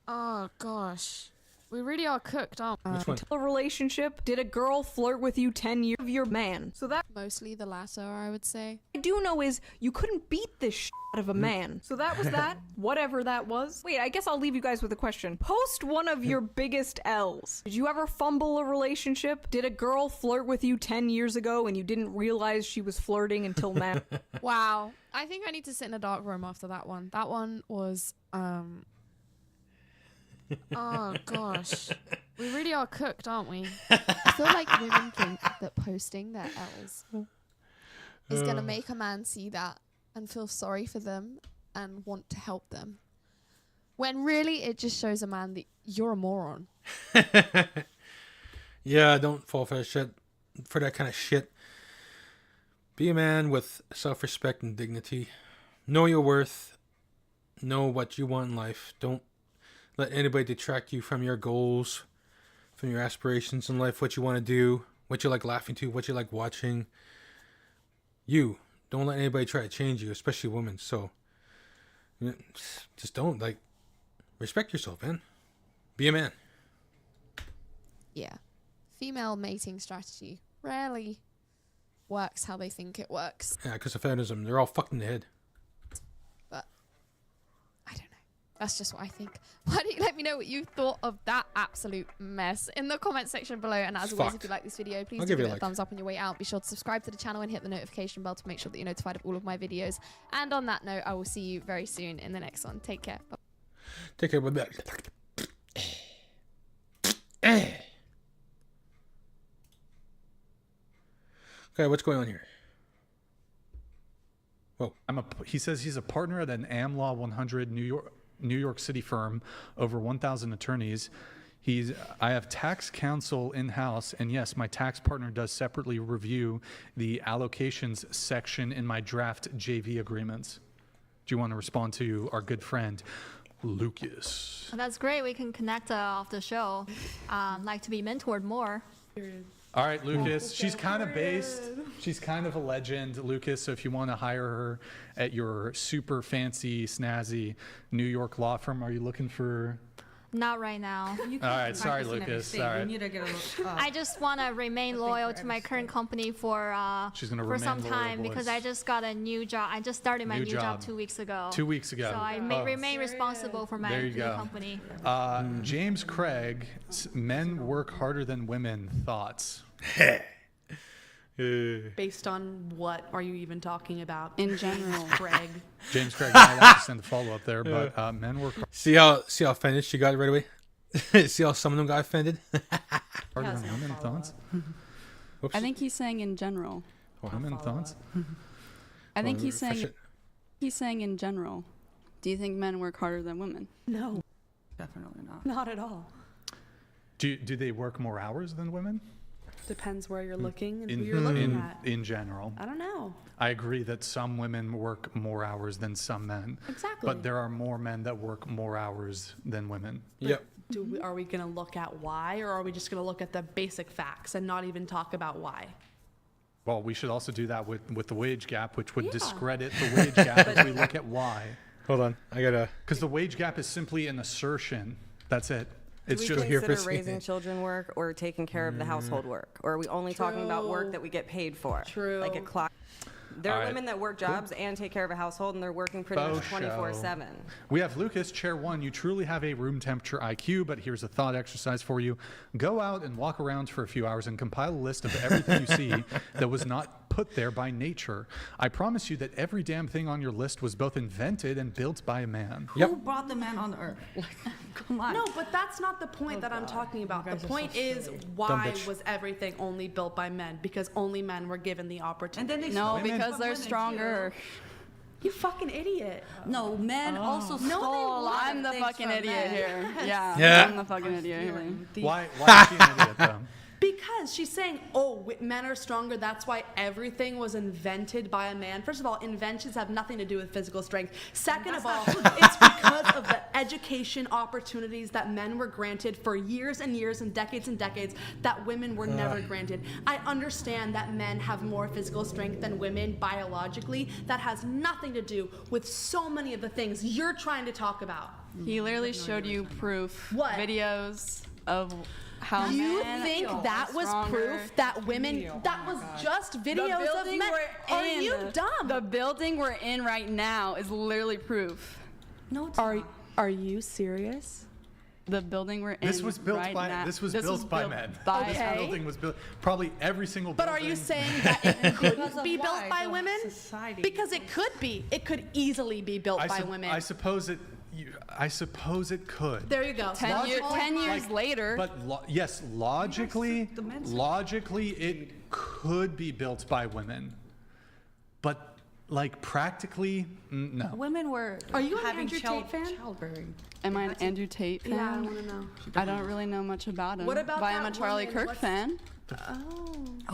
oh gosh. We really are cooked, aren't we? Which one? A relationship? Did a girl flirt with you 10 years of your man? So that Mostly the latter, I would say. I do know is you couldn't beat this shit out of a man. So that was that. Whatever that was. Wait, I guess I'll leave you guys with a question. Post one of your biggest L's. Did you ever fumble a relationship? Did a girl flirt with you 10 years ago and you didn't realize she was flirting until now? Wow. I think I need to sit in a dark room after that one. That one was, oh gosh. We really are cooked, aren't we? I feel like women think that posting their L's is going to make a man see that and feel sorry for them and want to help them. When really it just shows a man that you're a moron. Yeah, don't fall for that kind of shit. Be a man with self-respect and dignity. Know your worth. Know what you want in life. Don't let anybody detract you from your goals, from your aspirations in life, what you want to do, what you like laughing to, what you like watching. You. Don't let anybody try to change you, especially women. So, just don't, respect yourself, man. Be a man. Yeah. Female mating strategy rarely works how they think it works. Yeah, because of feminism. They're all fucked in the head. But I don't know. That's just what I think. Why don't you let me know what you thought of that absolute mess in the comment section below. And as always, if you like this video, please do give it a thumbs up on your way out. Be sure to subscribe to the channel and hit the notification bell to make sure that you're notified of all of my videos. And on that note, I will see you very soon in the next one. Take care. Bye. Take care. Bye-bye. Okay, what's going on here? Whoa. He says he's a partner at an AmLaw 100 New York City firm, over 1,000 attorneys. I have tax counsel in-house, and yes, my tax partner does separately review the allocations section in my draft JV agreements. Do you want to respond to our good friend, Lucas? That's great. We can connect off the show. Like to be mentored more. All right, Lucas. She's kind of based. She's kind of a legend, Lucas. So if you want to hire her at your super fancy, snazzy New York law firm, are you looking for? Not right now. All right, sorry, Lucas. All right. I just want to remain loyal to my current company for some time because I just got a new job. I just started my new job 2 weeks ago. 2 weeks ago. So I remain responsible for my new company. James Craig, men work harder than women. Thoughts? Based on what are you even talking about? In general, Craig. James Craig might have to send a follow-up there, but men work hard. See how offended she got right away? See how some of them got offended? Harder than women. Thoughts? I think he's saying in general. Women. Thoughts? I think he's saying in general. Do you think men work harder than women? No. Definitely not. Not at all. Do they work more hours than women? Depends where you're looking and who you're looking at. In general. I don't know. I agree that some women work more hours than some men. Exactly. But there are more men that work more hours than women. Yep. Are we going to look at why, or are we just going to look at the basic facts and not even talk about why? Well, we should also do that with the wage gap, which would discredit the wage gap if we look at why. Hold on. I got to... Because the wage gap is simply an assertion. That's it. It's just consider raising children work or taking care of the household work? Or are we only talking about work that we get paid for? True. Like a clock. There are women that work jobs and take care of a household, and they're working pretty much 24/7. We have Lucas, Chair 1. You truly have a room temperature IQ, but here's a thought exercise for you. Go out and walk around for a few hours and compile a list of everything you see that was not put there by nature. I promise you that every damn thing on your list was both invented and built by a man. Who brought the man on Earth? Come on. No, but that's not the point that I'm talking about. The point is, why was everything only built by men? Because only men were given the opportunity. And then No, because they're stronger. You fucking idiot. No, men also stole. I'm the fucking idiot here. Yeah. I'm the fucking idiot here. Why is she an idiot, though? Because she's saying, oh, men are stronger, that's why everything was invented by a man. First of all, inventions have nothing to do with physical strength. Second of all, it's because of the education opportunities that men were granted for years and years and decades that women were never granted. I understand that men have more physical strength than women biologically. That has nothing to do with so many of the things you're trying to talk about. He literally showed you proof. What? Videos of how you men think are that was stronger. proof that women that was just videos of men? Are you dumb? The building we're in right now is literally proof. No, it's not. Are you serious? The building we're in This was built right by now. this was built by men. by- This building was built. Probably every single But building. are you saying that it couldn't be built by women? Because it could be. It could easily be built by women. I suppose it. I suppose it could. There you go. 10 years later. But yes, logically, it could be built by women. But like practically, no. Women were. Are you an having Andrew Tate fan? childbearing. Am I an Andrew Tate fan? Yeah, I want to know. I don't really know much about him. What about but I'm a that Charlie woman? Kirk fan.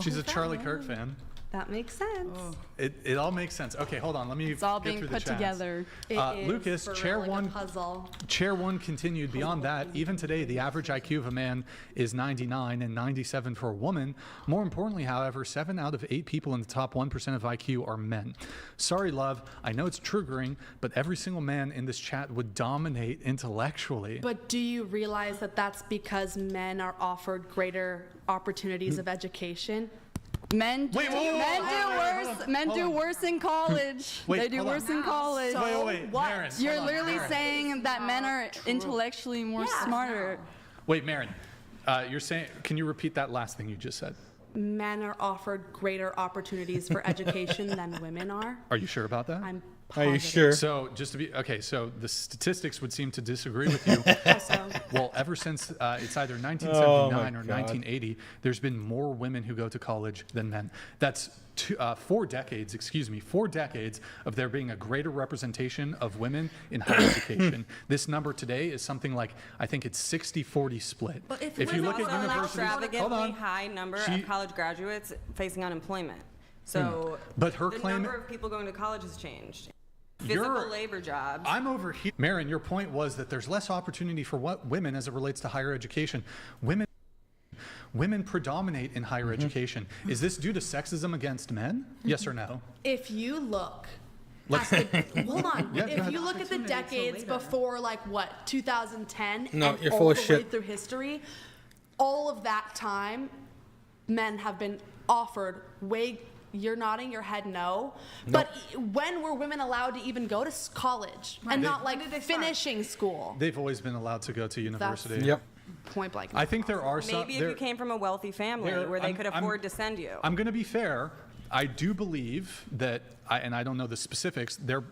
She's a Charlie Kirk fan. That makes sense. It all makes sense. Okay, hold on. Let me It's all get being through put the chats. together. Lucas, for chair real, like one. a puzzle. Chair one continued. Beyond that, even today, the average IQ of a man is 99 and 97 for a woman. More importantly, however, 7 out of 8 people in the top 1% of IQ are men. Sorry, love. I know it's triggering, but every single man in this chat would dominate intellectually. But do you realize that that's because men are offered greater opportunities of education? Men do worse in college. Wait, they do hold on. worse in college. Wait. What? Maren, You're hold on, literally Maren. saying that men are intellectually more smarter. Wait, Maren. You're saying? Can you repeat that last thing you just said? Men are offered greater opportunities for education than women are. Are you sure about that? I'm Are you sure? So just to be okay, so the statistics would seem to disagree with you. Well, ever since it's either 1979 or 1980, there's been more women who go to college than men. That's 4 decades, 4 decades of there being a greater representation of women in higher education. This number today is something like, I think it's 60-40 split. But if you look at universities, hold on. high number of college graduates facing unemployment. So but her the claim, number of people going to college has changed. Physical labor jobs. I'm over here. Maren, your point was that there's less opportunity for women as it relates to higher education. Women predominate in higher education. Is this due to sexism against men? Yes or no? If you look Let's hold on. Yeah, go if ahead. you look at the decades before, like what, 2010, No, and you're all full of the shit. way through history, all of that time, men have been offered way. You're nodding your head no. But when were women allowed to even go to college and not like finishing school? They've always been allowed to go to university. Yep. Point blank. I think there are some. Maybe if you came from a wealthy family where they could afford to send you. I'm going to be fair. I do believe that, and I don't know the specifics, there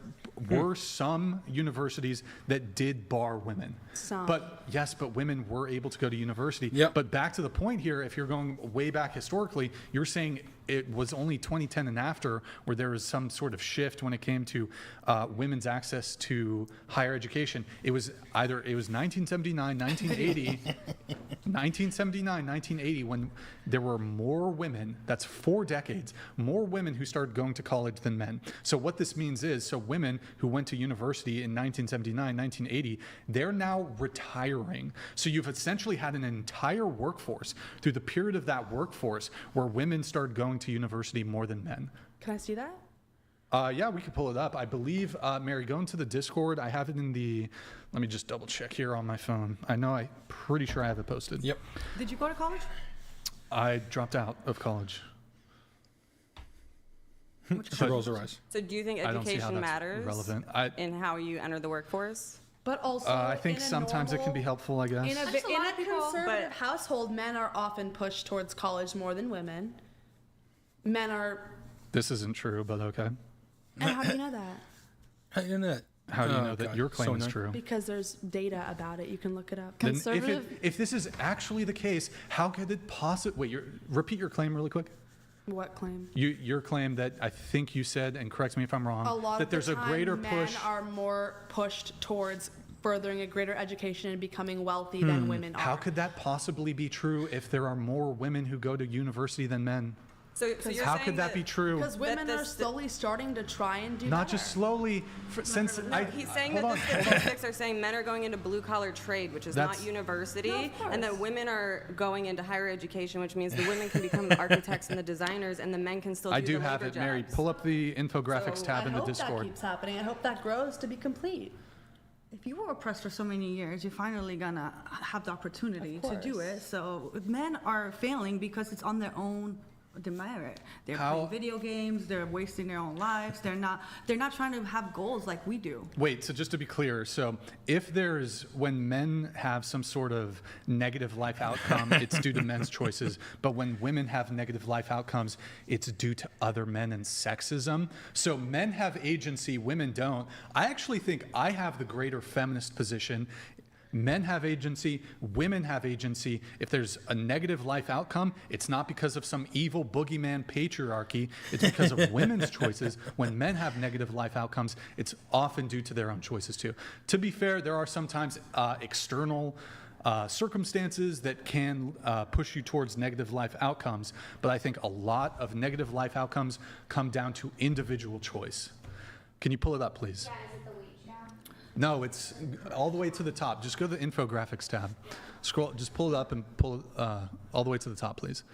were some universities that did bar women. Some. But yes, but women were able to go to university. Yep. But back to the point here, if you're going way back historically, you're saying it was only 2010 and after where there was some sort of shift when it came to women's access to higher education. It was 1979, 1980, 1979, 1980 when there were more women, that's 4 decades, more women who started going to college than men. So what this means is, so women who went to university in 1979, 1980, they're now retiring. So you've essentially had an entire workforce through the period of that workforce where women started going to university more than men. Can I see that? Yeah, we could pull it up. I believe, Mary, go into the Discord. I have it in the, let me just double check here on my phone. I'm pretty sure I have it posted. Yep. Did you go to college? I dropped out of college. She rolls her eyes. So do you think I don't see how education that's matters relevant. in how you enter the workforce? But also, I think in a sometimes it can be helpful, I guess. In a conservative household, men are often pushed towards college more than women. Men are This isn't true, but okay. And how do you know that? How do you know that? How do you know that your claim is true? Because there's data about it. You can look it up. Then if this is actually the case, how could it possibly... Wait, repeat your claim really quick. What claim? Your claim that I think you said, and correct me if I'm wrong, A lot that of there's the a greater time, push... men are more pushed towards furthering a greater education and becoming wealthy than women are. How could that possibly be true if there are more women who go to university than men? So you're how saying could that be true? Because women are slowly starting to try and do Not better. just slowly. Since he's saying that the statistics are saying men are going into blue-collar trade, which is not university, and that women are going into higher education, which means the women can become the architects and the designers, and the men can still do the labor have it, jobs. Mary. Pull up the infographics tab in the I hope that Discord. keeps happening. I hope that grows to be complete. If you were oppressed for so many years, you're finally gonna have the opportunity to do it. So men are failing because it's on their own demerit. They're playing video games. They're wasting their own lives. They're not trying to have goals like we do. Wait, so just to be clear, so if when men have some sort of negative life outcome, it's due to men's choices, but when women have negative life outcomes, it's due to other men and sexism. So men have agency, women don't. I actually think I have the greater feminist position. Men have agency, women have agency. If there's a negative life outcome, it's not because of some evil boogeyman patriarchy. It's because of women's choices. When men have negative life outcomes, it's often due to their own choices too. To be fair, there are sometimes external circumstances that can push you towards negative life outcomes, but I think a lot of negative life outcomes come down to individual choice. Can you pull it up, please? No, it's all the way to the top. Just go to the infographics tab. Scroll, just pull it up and pull all the way to the top, please.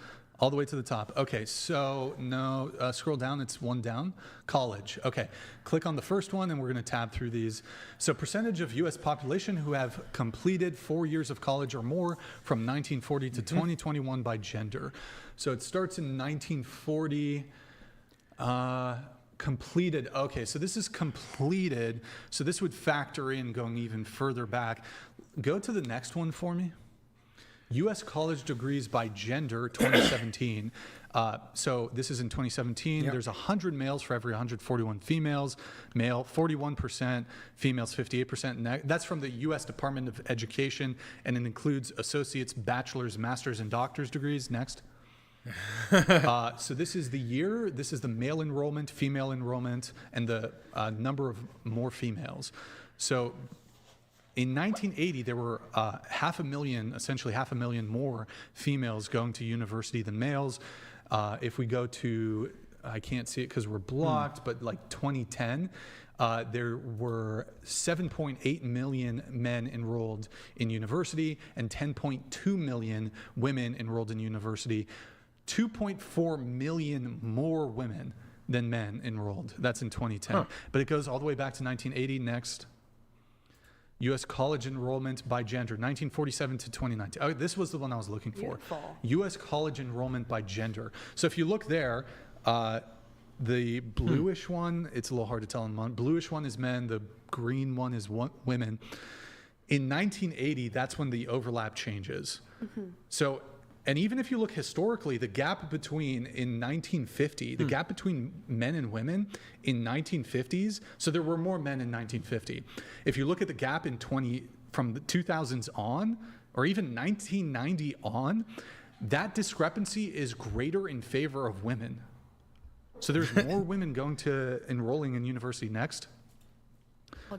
All the way to the top. Okay, so no, scroll down, it's one down. College. Okay, click on the first one and we're going to tab through these. So percentage of U.S. population who have completed 4 years of college or more from 1940 to 2021 by gender. So it starts in 1940. Completed. Okay, so this is completed. So this would factor in going even further back. Go to the next one for me. U.S. college degrees by gender, 2017. So this is in 2017. Yep. There's 100 males for every 141 females. Male, 41%. Females, 58%. And that's from the U.S. Department of Education, and it includes associates, bachelor's, master's, and doctor's degrees. Next. So this is the year, this is the male enrollment, female enrollment, and the number of more females. So in 1980, there were essentially half a million more females going to university than males. If we go to, I can't see it because we're blocked, but like 2010, there were 7.8 million men enrolled in university and 10.2 million women enrolled in university. 2.4 million more women than men enrolled. That's in 2010. But it goes all the way back to 1980. Next. U.S. college enrollment by gender, 1947 to 2019. Oh, this was the one I was looking for. Beautiful. U.S. college enrollment by gender. So if you look there, the bluish one, it's a little hard to tell in one. Bluish one is men. The green one is women. In 1980, that's when the overlap changes. So, and even if you look historically, the gap between in 1950, the gap between men and women in 1950s, so there were more men in 1950. If you look at the gap from the 2000s on, or even 1990 on, that discrepancy is greater in favor of women. So there's more women enrolling in university. Next. I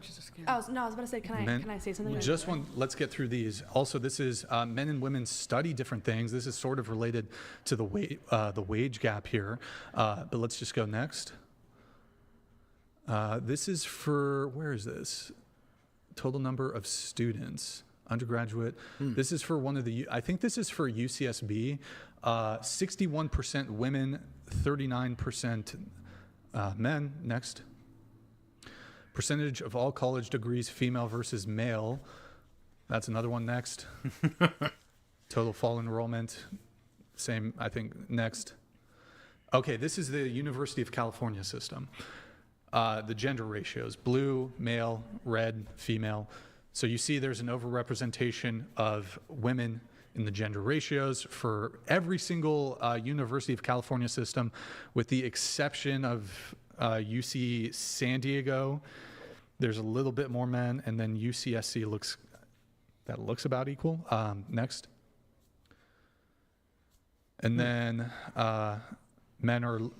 was about to say, can I say something? Just one. Let's get through these. Also, this is men and women study different things. This is sort of related to the wage gap here. But let's just go next. This is for, where is this? Total number of students, undergraduate. This is for I think this is for UCSB. 61% women, 39% men. Next. Percentage of all college degrees, female versus male. That's another one. Next. Total fall enrollment. Same, I think. Next. Okay, this is the University of California system. The gender ratios, blue, male, red, female. So you see there's an overrepresentation of women in the gender ratios for every single University of California system, with the exception of UC San Diego. There's a little bit more men, and then UCSC looks about equal. Next. And then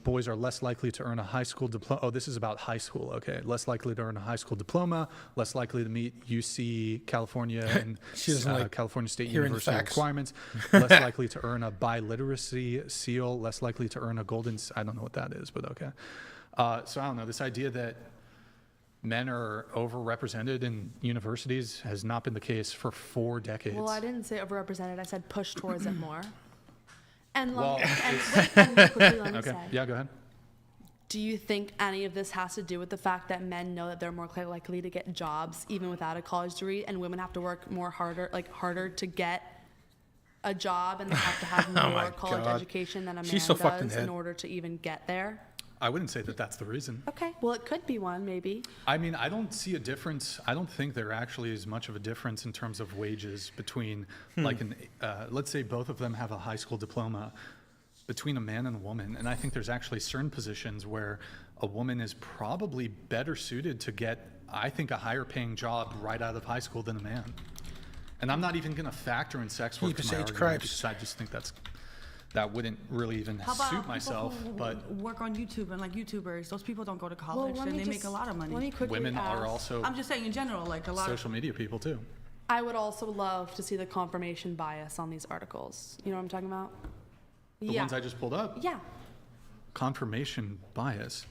boys are less likely to earn a high school diploma. Oh, this is about high school. Okay, less likely to earn a high school diploma, less likely to meet UC California and California State University requirements, less likely to earn a biliteracy seal, less likely to earn a golden. I don't know what that is, but okay. So I don't know. This idea that men are overrepresented in universities has not been the case for 4 decades. Well, I didn't say overrepresented. I said push towards it more. And Well, and quickly, let me okay. say. Yeah, go ahead. Do you think any of this has to do with the fact that men know that they're more likely to get jobs even without a college degree, and women have to work harder to get a job, and they have to have more college education than a man does in order to even get there? I wouldn't say that that's the reason. Okay, well, it could be one, maybe. I mean, I don't see a difference. I don't think there actually is much of a difference in terms of wages between, let's say both of them have a high school diploma, between a man and a woman. And I think there's actually certain positions where a woman is probably better suited to get, I think, a higher paying job right out of high school than a man. And I'm not even going to factor in sex work to my argument, because I just think that wouldn't really even suit myself. But work on YouTube and YouTubers, those people don't go to college and they make a lot of money. Women are also. I'm just saying in general, a lot social media people too. I would also love to see the confirmation bias on these articles. You know what I'm talking about? The ones I just pulled up. Yeah. Confirmation bias.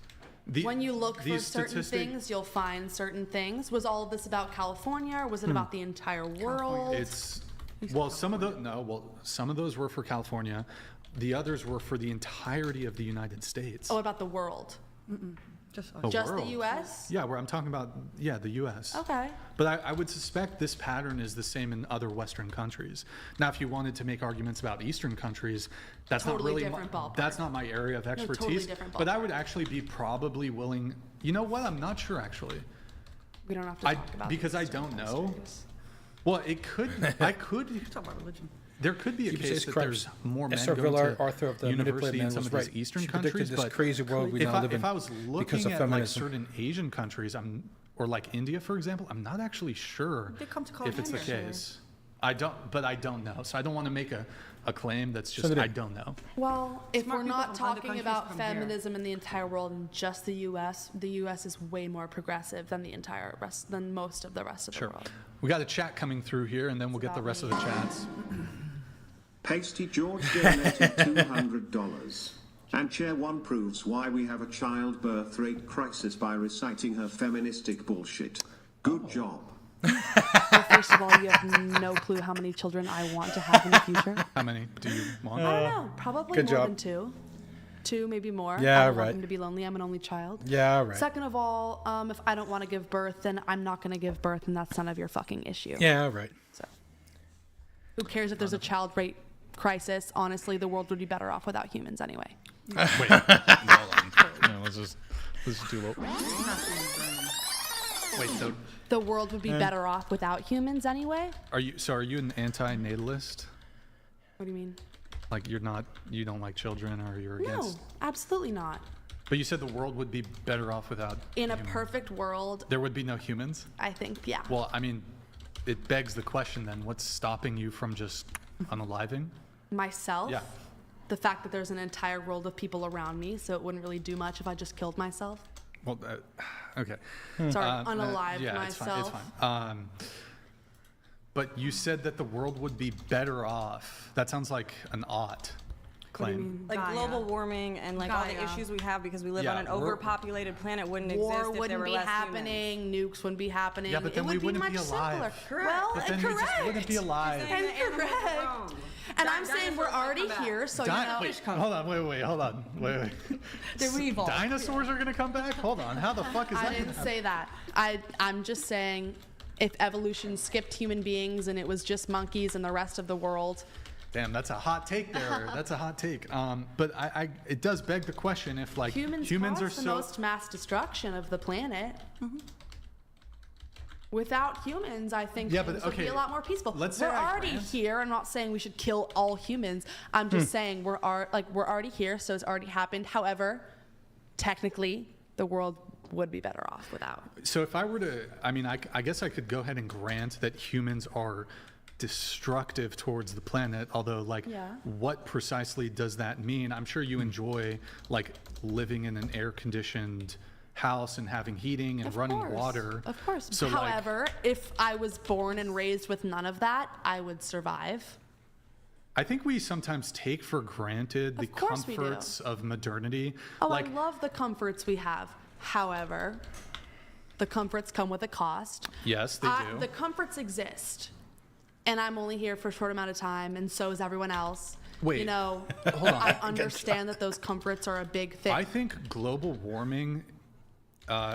When you look for certain things, you'll find certain things. Was all of this about California, or was it about the entire world? Some of those were for California. The others were for the entirety of the United States. Oh, about the world? Just the U.S.? Yeah, where I'm talking about, the U.S. Okay. But I would suspect this pattern is the same in other Western countries. Now, if you wanted to make arguments about Eastern countries, that's not really that's not my area of expertise. Totally different ballpark. But I would actually be probably willing. You know what? I'm not sure actually. We don't have to talk about because I don't know. Well, it could. I could talk about religion. There could be a case that there's more men going to university in some of these Eastern countries, but crazy world we now live in. If I was looking at certain Asian countries, or like India, for example, I'm not actually sure if it's the case. I don't know, so I don't want to make a claim that's just I don't know. Well, if we're not talking about feminism in the entire world and just the U.S. is way more progressive than than most of the rest of the world. We got a chat coming through here, and then we'll get the rest of the chats. Pasty George donated $200. And Chair 1 proves why we have a childbirth rate crisis by reciting her feministic bullshit. Good job. Well, first of all, you have no clue how many children I want to have in the future. How many do you want? I don't know. Probably more than 2. 2, maybe more. Yeah, I don't want them to be lonely. I'm an only child. Yeah, right. Second of all, if I don't want to give birth, then I'm not going to give birth, and that's none of your fucking issue. Yeah, right. So, who cares if there's a child rate crisis? Honestly, the world would be better off without humans anyway. Wait, hold on. No, let's just do what. Wait, so the world would be better off without humans anyway? Are you an anti-natalist? What do you mean? Like you don't like children, or you're against? No, absolutely not. But you said the world would be better off without In a perfect world, there would be no humans? I think, yeah. Well, I mean, it begs the question then, what's stopping you from just unaliving? Myself? Yeah. The fact that there's an entire world of people around me, so it wouldn't really do much if I just killed myself. Well, okay. Sorry, unalive myself. It's fine. But you said that the world would be better off. That sounds like an ought claim. Like global warming and all the issues we have because we live on an overpopulated planet wouldn't exist if there were less happening, nukes wouldn't be happening. Yeah, but then we wouldn't be alive. Correct. Well, but then we just wouldn't be alive. And correct. And I'm saying we're already here, so wait, hold on. They're evil. Dinosaurs are gonna come back? Hold on. How the fuck is that? I didn't say that. I'm just saying if evolution skipped human beings and it was just monkeys and the rest of the world. Damn, that's a hot take there. That's a hot take. But it does beg the question if humans are the most mass destruction of the planet. Mm-hmm. Without humans, I think Yeah, things but, would be okay, a lot more peaceful. let's say We're I already grant- here. I'm not saying we should kill all humans. I'm just saying we're already here, so it's already happened. However, technically, the world would be better off without. So if I were to, I mean, I guess I could go ahead and grant that humans are destructive towards the planet, although like what precisely does that mean? I'm sure you enjoy like living in an air-conditioned house and having heating and running water. Of course. So However, if I was born and raised with none of that, I would survive. I think we sometimes take for granted the course we do. comforts of modernity. Oh, like, I love the comforts we have. However, the comforts come with a cost. yes, they do. The comforts exist. And I'm only here for a short amount of time, and so is everyone else. Wait, You know, hold on. I understand that those comforts are a big thing. I think global warming,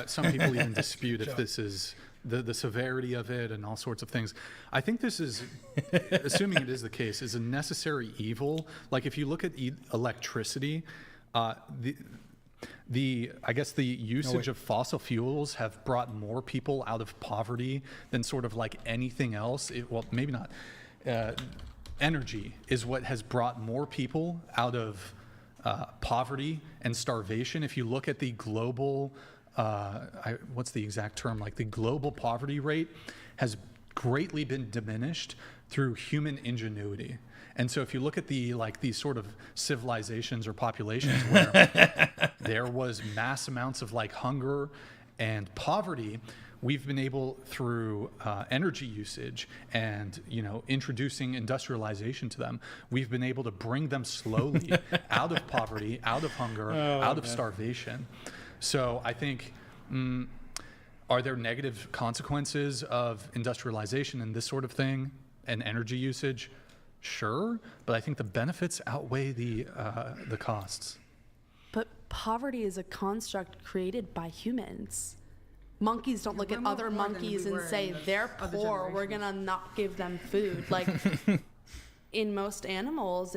some people even dispute if this is the severity of it and all sorts of things. I think this is, assuming it is the case, is a necessary evil. Like if you look at electricity, I guess the usage of fossil fuels have brought more people out of poverty than sort of like anything else. Well, maybe not. Energy is what has brought more people out of poverty and starvation. If you look at the global, what's the exact term? Like the global poverty rate has greatly been diminished through human ingenuity. And so if you look at these sort of civilizations or populations where there was mass amounts of like hunger and poverty, we've been able through energy usage and, you know, introducing industrialization to them, we've been able to bring them slowly out of poverty, out of hunger, out of starvation. So I think, are there negative consequences of industrialization and this sort of thing and energy usage? Sure, but I think the benefits outweigh the costs. But poverty is a construct created by humans. Monkeys don't look at other monkeys and say, they're poor, we're gonna not give them food. Like, in most animals,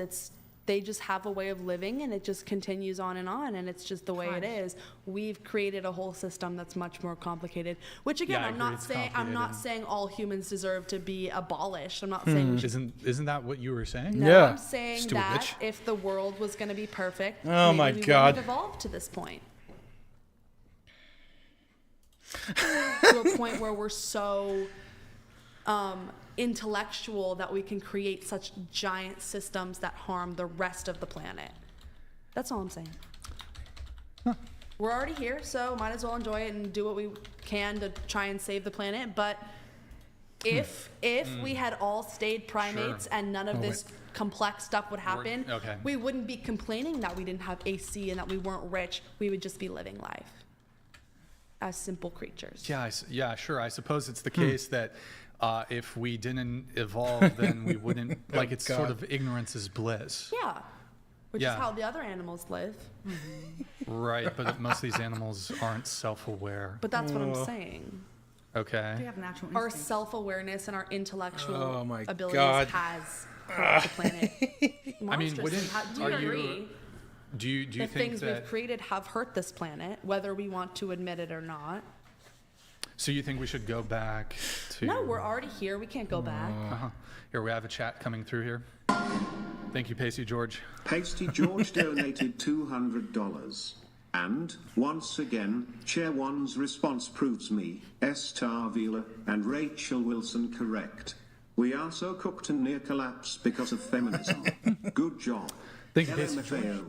they just have a way of living and it just continues on, and it's just the way it is. We've created a whole system that's much more complicated, which again, I'm not saying all humans deserve to be abolished. I'm not saying Isn't that what you were saying? No, I'm saying that if the world was going to be perfect, maybe we wouldn't have evolved to this point. To a point where we're so intellectual that we can create such giant systems that harm the rest of the planet. That's all I'm saying. We're already here, so might as well enjoy it and do what we can to try and save the planet. But if we had all stayed primates and none of this complex stuff would happen, we wouldn't be complaining that we didn't have AC and that we weren't rich. We would just be living life as simple creatures. Yeah, sure. I suppose it's the case that if we didn't evolve, then we wouldn't. Like it's sort of ignorance is bliss. Yeah, which is how the other animals live. Right, but most of these animals aren't self-aware. But that's what I'm saying. Okay. They have natural Our instincts. self-awareness and our intellectual abilities God. has hurt the planet. I mean, Do you agree? Do you the think things that we've created have hurt this planet, whether we want to admit it or not? So you think we should go back to? No, we're already here. We can't go back. Here we have a chat coming through here. Thank you, Pasty George. Pasty George donated $200. And, once again, Chair One's response proves me, Esther Vila, and Rachel Wilson correct. We are so cooked and near collapse because of feminism. Good job. Thank you, Pasty LMFAO.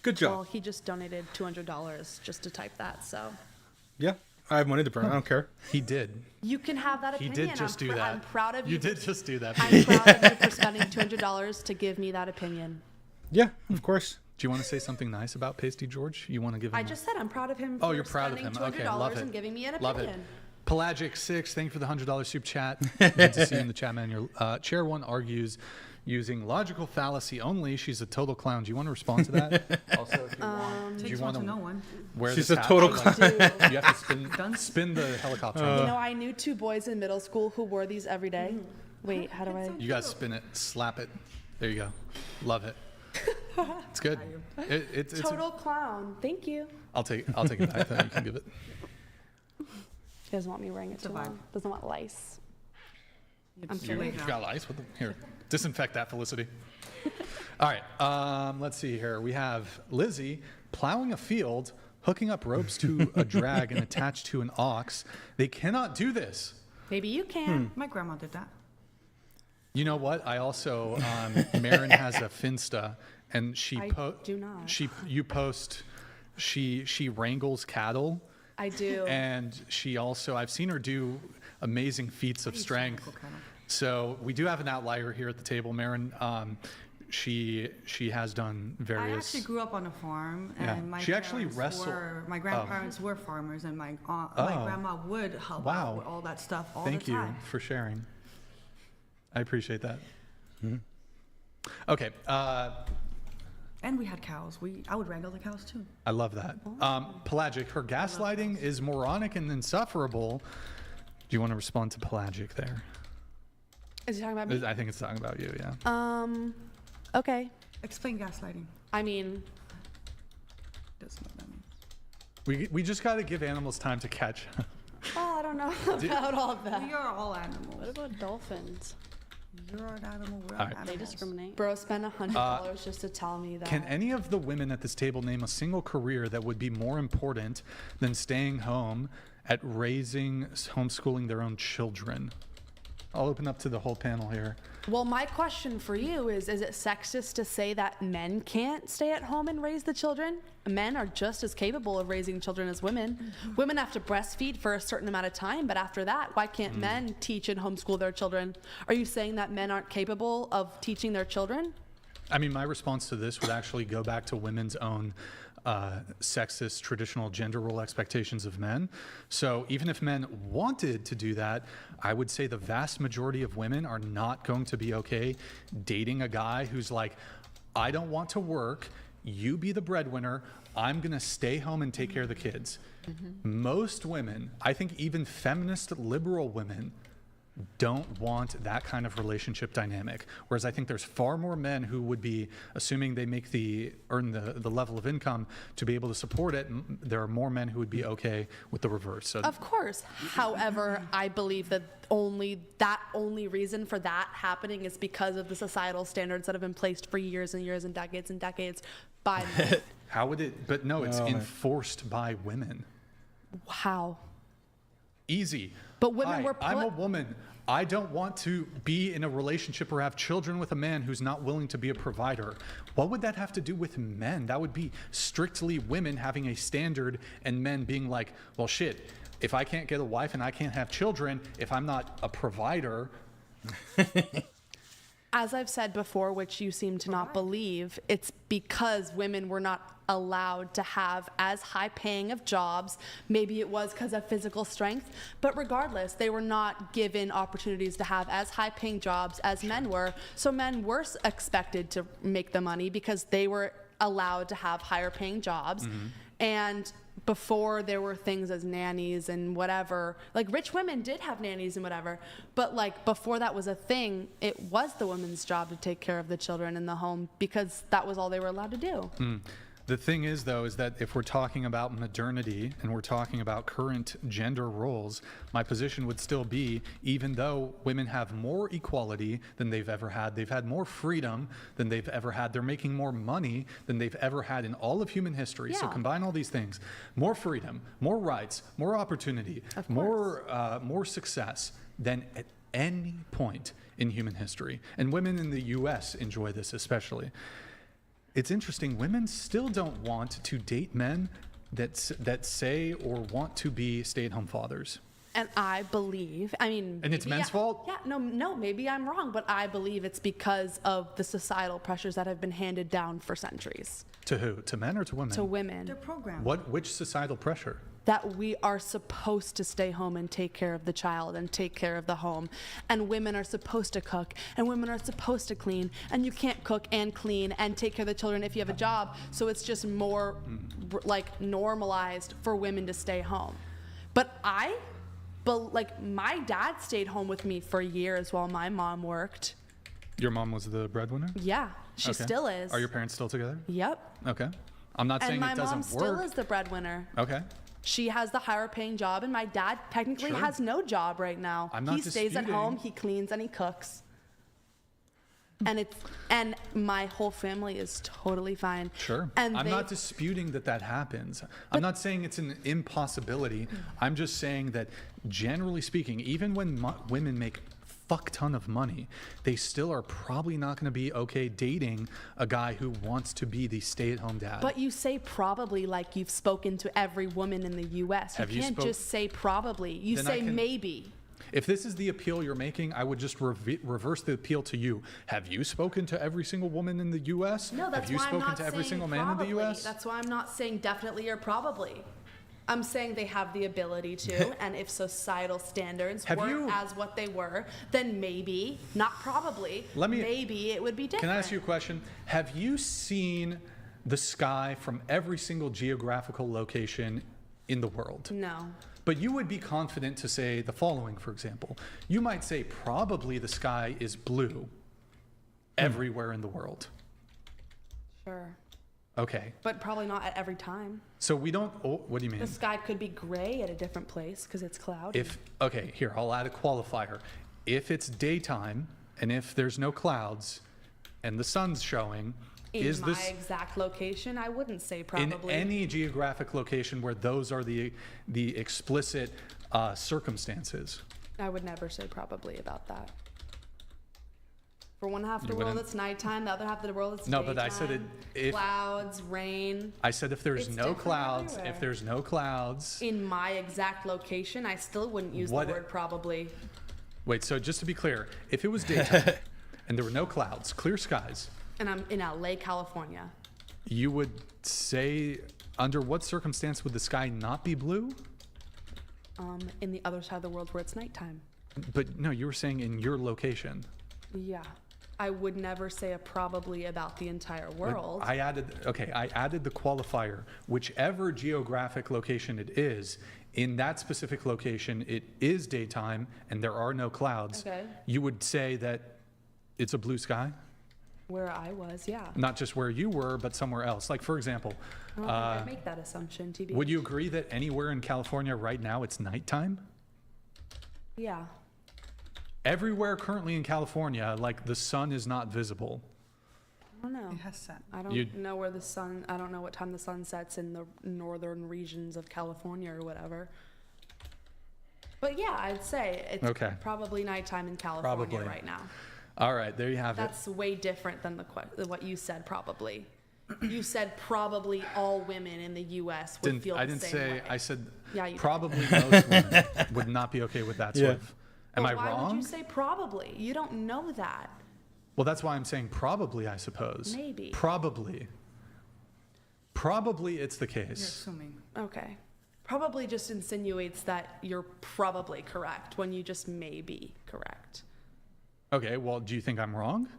Good job. Well, he just donated $200 just to type that, so. Yeah, I have money to burn. I don't care. He did. You can have that He opinion. did just do that. I'm proud of you. You did just do that. I'm proud of you for spending $200 to give me that opinion. Yeah, of course. Do you want to say something nice about Pasty George? You want to give him? I just said I'm proud of him. Oh, for you're proud of spending him. Okay, love $200 it. and giving me an Love opinion. it. Pelagic6, thank you for the $100 soup chat. Good to see you in the chat, man. Your Chair One argues using logical fallacy only. She's a total clown. Do you want to respond to that? Also, if you want, do you want to know one. wear She's this a hat? total Like, clown. you have to spin the helicopter. You know, I knew two boys in middle school who wore these every day. Wait, how do I? You guys spin it, slap it. There you go. Love it. It's good. It's Total clown. Thank you. I'll take it back. Then you can give it. He doesn't want me wearing it too long. Doesn't want lice. I'm sure you've got lice. Here, disinfect that, Felicity. All right, let's see here. We have Lizzie plowing a field, hooking up ropes to a drag and attached to an ox. They cannot do this. Maybe you can. My grandma did that. You know what? I also, Marin has a Finsta, and she do not. You post. She wrangles cattle. I do. And she also, I've seen her do amazing feats of strength. So we do have an outlier here at the table, Marin. She has done various. I actually grew up on a farm, and my grandparents were farmers, and my grandma would help out with all that stuff all the time. Thank you for sharing. I appreciate that. Mm-hmm. Okay. And we had cows. I would wrangle the cows too. I love that. Pelagic, her gaslighting is moronic and insufferable. Do you want to respond to Pelagic there? Is he talking about me? I think it's talking about you, yeah. Okay. Explain gaslighting. I mean, doesn't know what that means. We just got to give animals time to catch. Oh, I don't know about all of that. We are all animals. What about dolphins? You're an animal. We're All right. animals. They discriminate. Bro spent $100 just to tell me that. Can any of the women at this table name a single career that would be more important than staying home at homeschooling their own children? I'll open up to the whole panel here. Well, my question for you is it sexist to say that men can't stay at home and raise the children? Men are just as capable of raising children as women. Women have to breastfeed for a certain amount of time, but after that, why can't men teach and homeschool their children? Are you saying that men aren't capable of teaching their children? I mean, my response to this would actually go back to women's own sexist traditional gender role expectations of men. So even if men wanted to do that, I would say the vast majority of women are not going to be okay dating a guy who's like, I don't want to work, you be the breadwinner, I'm gonna stay home and take care of the kids. Mm-hmm. Most women, I think even feminist liberal women, don't want that kind of relationship dynamic. Whereas I think there's far more men who would be, assuming they earn the level of income to be able to support it, there are more men who would be okay with the reverse. So of course. However, I believe that only reason for that happening is because of the societal standards that have been placed for years and years and decades by men. How would it, but no, it's enforced by women. How? Easy. But women were I'm a woman. I don't want to be in a relationship or have children with a man who's not willing to be a provider. What would that have to do with men? That would be strictly women having a standard and men being like, well, shit, if I can't get a wife and I can't have children, if I'm not a provider. As I've said before, which you seem to not believe, it's because women were not allowed to have as high paying of jobs. Maybe it was because of physical strength, but regardless, they were not given opportunities to have as high paying jobs as men were. So men were expected to make the money because they were allowed to have higher paying jobs. Mm-hmm. And before there were things as nannies and whatever, like rich women did have nannies and whatever, but like before that was a thing, it was the woman's job to take care of the children in the home because that was all they were allowed to do. The thing is, though, is that if we're talking about modernity and we're talking about current gender roles, my position would still be, even though women have more equality than they've ever had, they've had more freedom than they've ever had, they're making more money than they've ever had in all of human history. Yeah. So combine all these things, more freedom, more rights, more opportunity, more success than at any point in human history. And women in the US enjoy this especially. It's interesting, women still don't want to date men that say or want to be stay-at-home fathers. And I believe, and it's men's fault? Yeah, no, maybe I'm wrong, but I believe it's because of the societal pressures that have been handed down for centuries. To who? To men or to women? To women. They're programmed. Which societal pressure? That we are supposed to stay home and take care of the child and take care of the home. And women are supposed to cook and women are supposed to clean. And you can't cook and clean and take care of the children if you have a job. So it's just more like normalized for women to stay home. But my dad stayed home with me for years while my mom worked. Your mom was the breadwinner? Yeah, she still is. Are your parents still together? Yep. Okay. I'm not saying it doesn't work. And my mom still is the breadwinner. Okay. She has the higher paying job, and my dad technically has no job right now. He stays at home, he cleans, and he cooks. And my whole family is totally fine. Sure. And I'm not disputing that happens. I'm not saying it's an impossibility. I'm just saying that generally speaking, even when women make fuck ton of money, they still are probably not going to be okay dating a guy who wants to be the stay-at-home dad. But you say probably like you've spoken to every woman in the U.S. You can't just say probably. You say maybe. If this is the appeal you're making, I would just reverse the appeal to you. Have you spoken to every single woman in the U.S.? No, that's Have you why I'm spoken not to every saying single man probably. in the U.S.? That's why I'm not saying definitely or probably. I'm saying they have the ability to, and if societal standards weren't as what they were, then maybe, not probably, maybe it would be different. Can I ask you a question? Have you seen the sky from every single geographical location in the world? No. But you would be confident to say the following, for example. You might say probably the sky is blue everywhere in the world. Sure. Okay. But probably not at every time. So we don't, what do you mean? The sky could be gray at a different place because it's cloudy. Okay, here, I'll add a qualifier. If it's daytime and if there's no clouds and the sun's showing, in my exact location, I wouldn't say probably. In any geographic location where those are the explicit circumstances. I would never say probably about that. For one half of the world, it's nighttime. The other half of the world, it's daytime. No, but I said clouds, rain. I said if there's no clouds, if there's no clouds. In my exact location, I still wouldn't use the word probably. Wait, so just to be clear, if it was daytime and there were no clouds, clear skies. And I'm in LA, California. You would say, under what circumstance would the sky not be blue? In the other side of the world where it's nighttime. But no, you were saying in your location. Yeah. I would never say a probably about the entire world. I added the qualifier, whichever geographic location it is, in that specific location, it is daytime and there are no clouds. Okay. You would say that it's a blue sky? Where I was, yeah. Not just where you were, but somewhere else. Like, for example, I don't think I'd make that assumption, TBH. Would you agree that anywhere in California right now it's nighttime? Yeah. Everywhere currently in California, like, the sun is not visible. I don't know. It has set. I don't know where the sun, I don't know what time the sun sets in the northern regions of California or whatever. But yeah, I'd say it's probably nighttime in California right now. All right, there you have That's way different than what you said, probably. You said probably all women in the U.S. would feel the same way. I said you probably most women would not be okay with that sort of. Am I wrong? Why would you say probably? You don't know that. Well, that's why I'm saying probably, I suppose. Maybe. Probably. Probably it's the case. You're assuming. Okay. Probably just insinuates that you're probably correct when you just may be correct. Okay, well, do you think I'm wrong?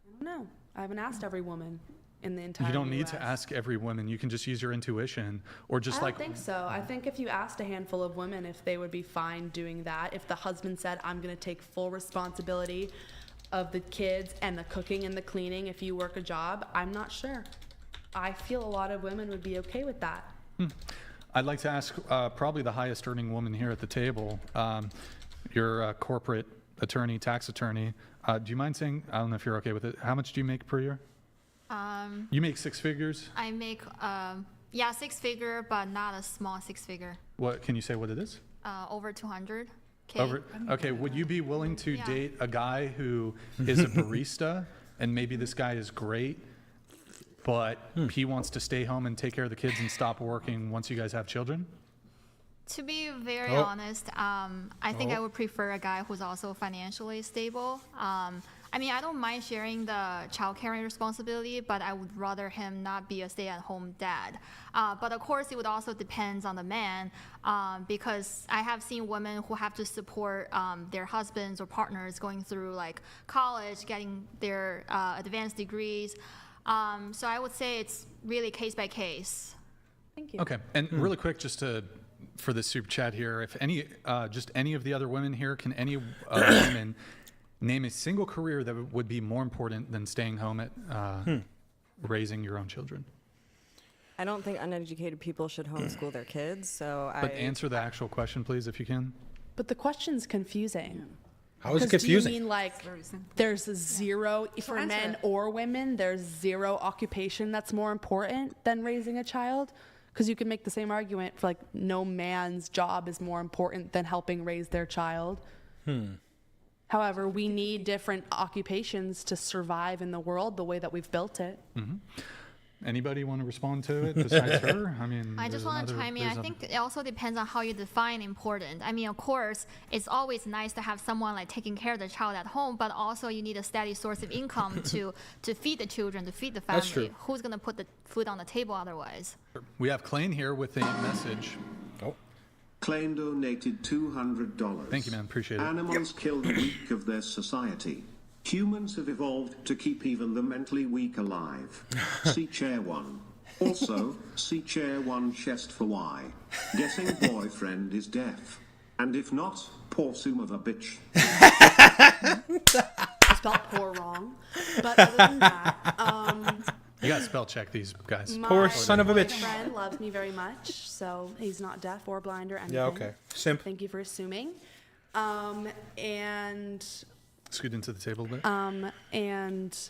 I don't know. I haven't asked every woman in the entire You don't need US. to ask every woman. You can just use your intuition or just I don't think so. I think if you asked a handful of women if they would be fine doing that, if the husband said, I'm going to take full responsibility of the kids and the cooking and the cleaning if you work a job, I'm not sure. I feel a lot of women would be okay with that. I'd like to ask probably the highest earning woman here at the table. You're a corporate attorney, tax attorney. Do you mind saying, I don't know if you're okay with it, how much do you make per year? You make six figures? I make, six figure, but not a small six figure. What, can you say what it is? Over 200K. Okay, would you be willing to date a guy who is a barista and maybe this guy is great, but he wants to stay home and take care of the kids and stop working once you guys have children? To be very honest, I think I would prefer a guy who's also financially stable. I mean, I don't mind sharing the childcare responsibility, but I would rather him not be a stay-at-home dad. But of course, it would also depend on the man, because I have seen women who have to support their husbands or partners going through like college, getting their advanced degrees. So I would say it's really case by case. Thank you. Okay, and really quick, just for the super chat here, if any, just any of the other women here, can any women name a single career that would be more important than staying home at raising your own children? I don't think uneducated people should homeschool their kids, so But answer the actual question, please, if you can. But the question's confusing. How is it confusing? Do you mean like there's zero, for men or women, there's zero occupation that's more important than raising a child? Because you can make the same argument for like no man's job is more important than helping raise their child. However, we need different occupations to survive in the world the way that we've built it. Anybody want to respond to it besides her? I mean, I just want to chime in. I think it also depends on how you define important. I mean, of course, it's always nice to have someone like taking care of the child at home, but also you need a steady source of income to feed the children, to feed the family. That's true. Who's going to put the food on the table otherwise? We have Klain here with a message. Oh. Klain donated $200. Thank you, man. Appreciate it. Animals kill the weak of their society. Humans have evolved to keep even the mentally weak alive. See Chair 1. Also, see Chair 1 chest for why. Guessing boyfriend is deaf. And if not, poor sum of a bitch. I spelled poor wrong. But other than that, you got to spell check these guys. Poor son of a bitch. My friend loves me very much, so he's not deaf or blind or anything. Yeah, okay. Simp. Thank you for assuming. And Scoot into the table a bit. and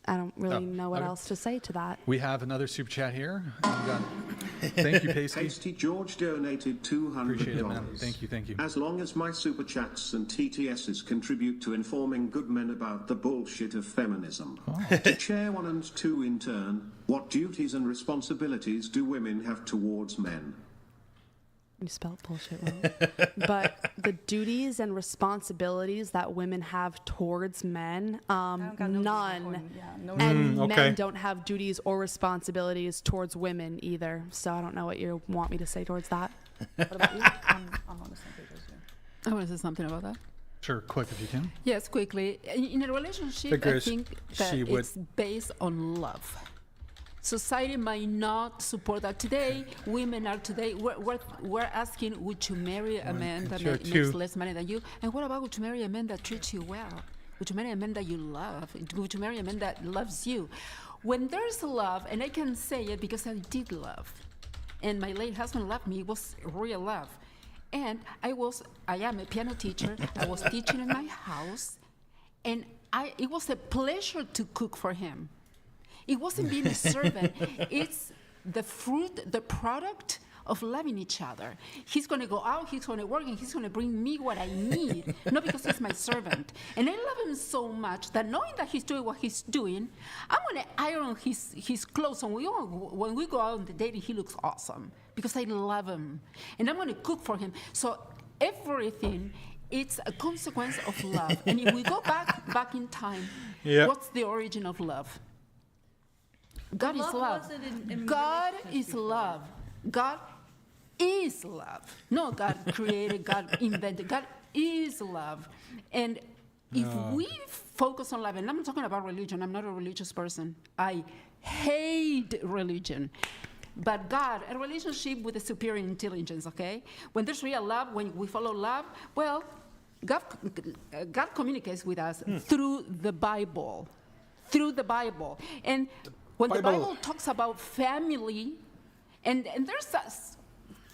I don't really know what else to say to that. We have another super chat here. Thank you, Pasty. Pasty George donated $200. Appreciate it, man. Thank you, thank you. As long as my super chats and TTSs contribute to informing good men about the bullshit of feminism. To Chair 1 and 2 in turn, what duties and responsibilities do women have towards men? You spelled bullshit wrong. But the duties and responsibilities that women have towards men, none. And men don't have duties or responsibilities towards women either. So I don't know what you want me to say towards that. What about you? I'm on the same page as you. I want to say something about that. Sure, quick if you can. Yes, quickly. In a relationship, I think that it's based on love. Society might not support that. Today, women are today, we're asking, would you marry a man that makes less money than you? And what about would you marry a man that treats you well? Would you marry a man that you love? Would you marry a man that loves you? When there's love, and I can say it because I did love, and my late husband loved me, it was real love. And I am a piano teacher, I was teaching in my house, and it was a pleasure to cook for him. It wasn't being a servant. It's the fruit, the product of loving each other. He's going to go out, he's going to work, and he's going to bring me what I need, not because he's my servant. And I love him so much that knowing that he's doing what he's doing, I'm going to iron his clothes. And when we go out on the date, he looks awesome because I love him. And I'm going to cook for him. So everything, it's a consequence of love. And if we go back in time, what's the origin of love? God is love. God is love. God is love. No, God created, God invented. God is love. And if we focus on love, and I'm not talking about religion, I'm not a religious person. I hate religion. But God, a relationship with a superior intelligence, okay? When there's real love, when we follow love, well, God communicates with us through the Bible. Through the Bible. And when the Bible talks about family, and there's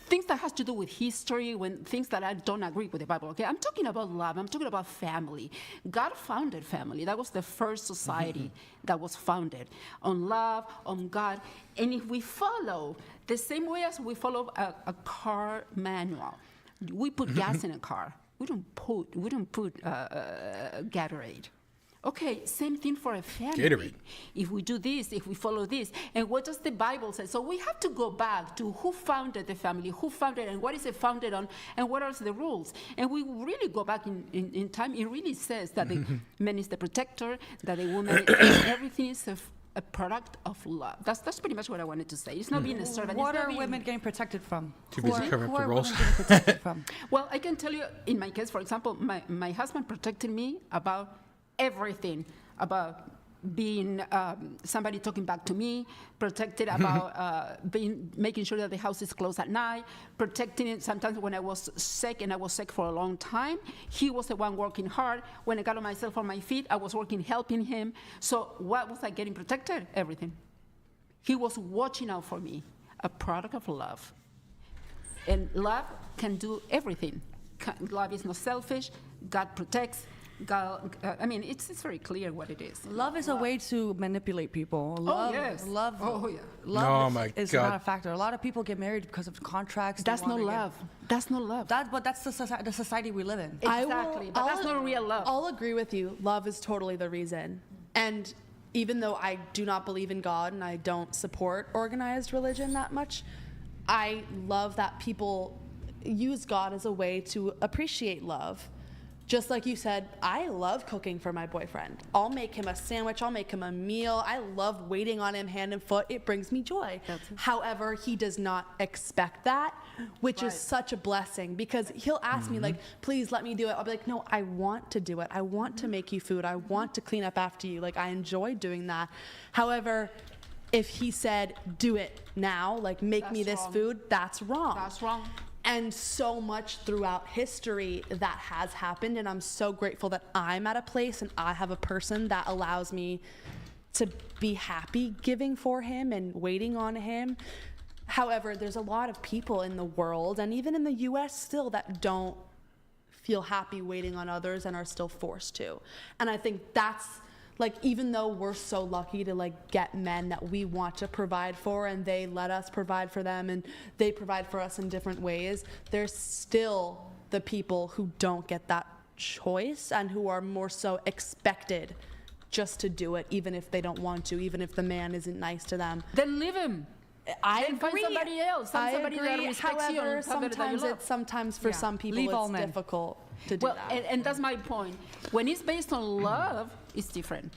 things that has to do with history, things that I don't agree with the Bible, okay? I'm talking about love. I'm talking about family. God founded family. That was the first society that was founded on love, on God. And if we follow the same way as we follow a car manual, we put gas in a car. We don't put Gatorade. Okay, same thing for a family. Gatorade. If we do this, if we follow this, and what does the Bible say? So we have to go back to who founded the family, who founded and what is it founded on, and what are the rules. And we really go back in time. It really says that the man is the protector, that the woman, everything is a product of love. That's pretty much what I wanted to say. It's not being a servant. What are women getting protected from? Too busy covering up the roles. Well, I can tell you, in my case, for example, my husband protected me about everything, about being somebody talking back to me, protected about making sure that the house is closed at night, protecting it sometimes when I was sick, and I was sick for a long time. He was the one working hard. When I got on myself on my feet, I was working, helping him. So what was I getting protected? Everything. He was watching out for me, a product of love. And love can do everything. Love is not selfish. God protects. God, it's very clear what it is. Love is a way to manipulate people. Love, yes. Love. Oh, yeah. Love my is God. not a factor. A lot of people get married because of contracts. That's not love. That's not love. But that's the society we live in. Exactly. But that's not real love. I'll agree with you. Love is totally the reason. And even though I do not believe in God and I don't support organized religion that much, I love that people use God as a way to appreciate love. Just like you said, I love cooking for my boyfriend. I'll make him a sandwich. I'll make him a meal. I love waiting on him hand and foot. It brings me joy. However, he does not expect that, which is such a blessing, because he'll ask me like, please let me do it. I'll be like, no, I want to do it. I want to make you food. I want to clean up after you. Like, I enjoy doing that. However, if he said, do it now, like make me this food, that's wrong. That's wrong. And so much throughout history that has happened, and I'm so grateful that I'm at a place and I have a person that allows me to be happy giving for him and waiting on him. However, there's a lot of people in the world, and even in the US still, that don't feel happy waiting on others and are still forced to. And I think that's, like, even though we're so lucky to like get men that we want to provide for and they let us provide for them and they provide for us in different ways, there's still the people who don't get that choice and who are more so expected just to do it, even if they don't want to, even if the man isn't nice to them. Then leave him. I agree. Find somebody else. Find somebody that respects you. However, sometimes for some people it's difficult to do that. And that's my point. When it's based on love, it's different.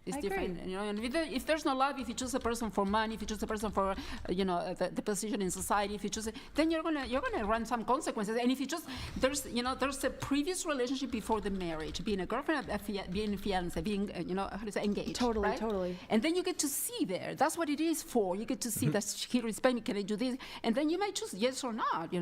It's different, you know. And if there's no love, if you choose a person for money, if you choose a person for, the position in society, if you choose, then you're gonna run some consequences. And if you just there's a previous relationship before the marriage, being a girlfriend, being a fiance, being engaged. Totally. And then you get to see there. That's what it is for. You get to see that he respects me. Can I do this? And then you might choose yes or not.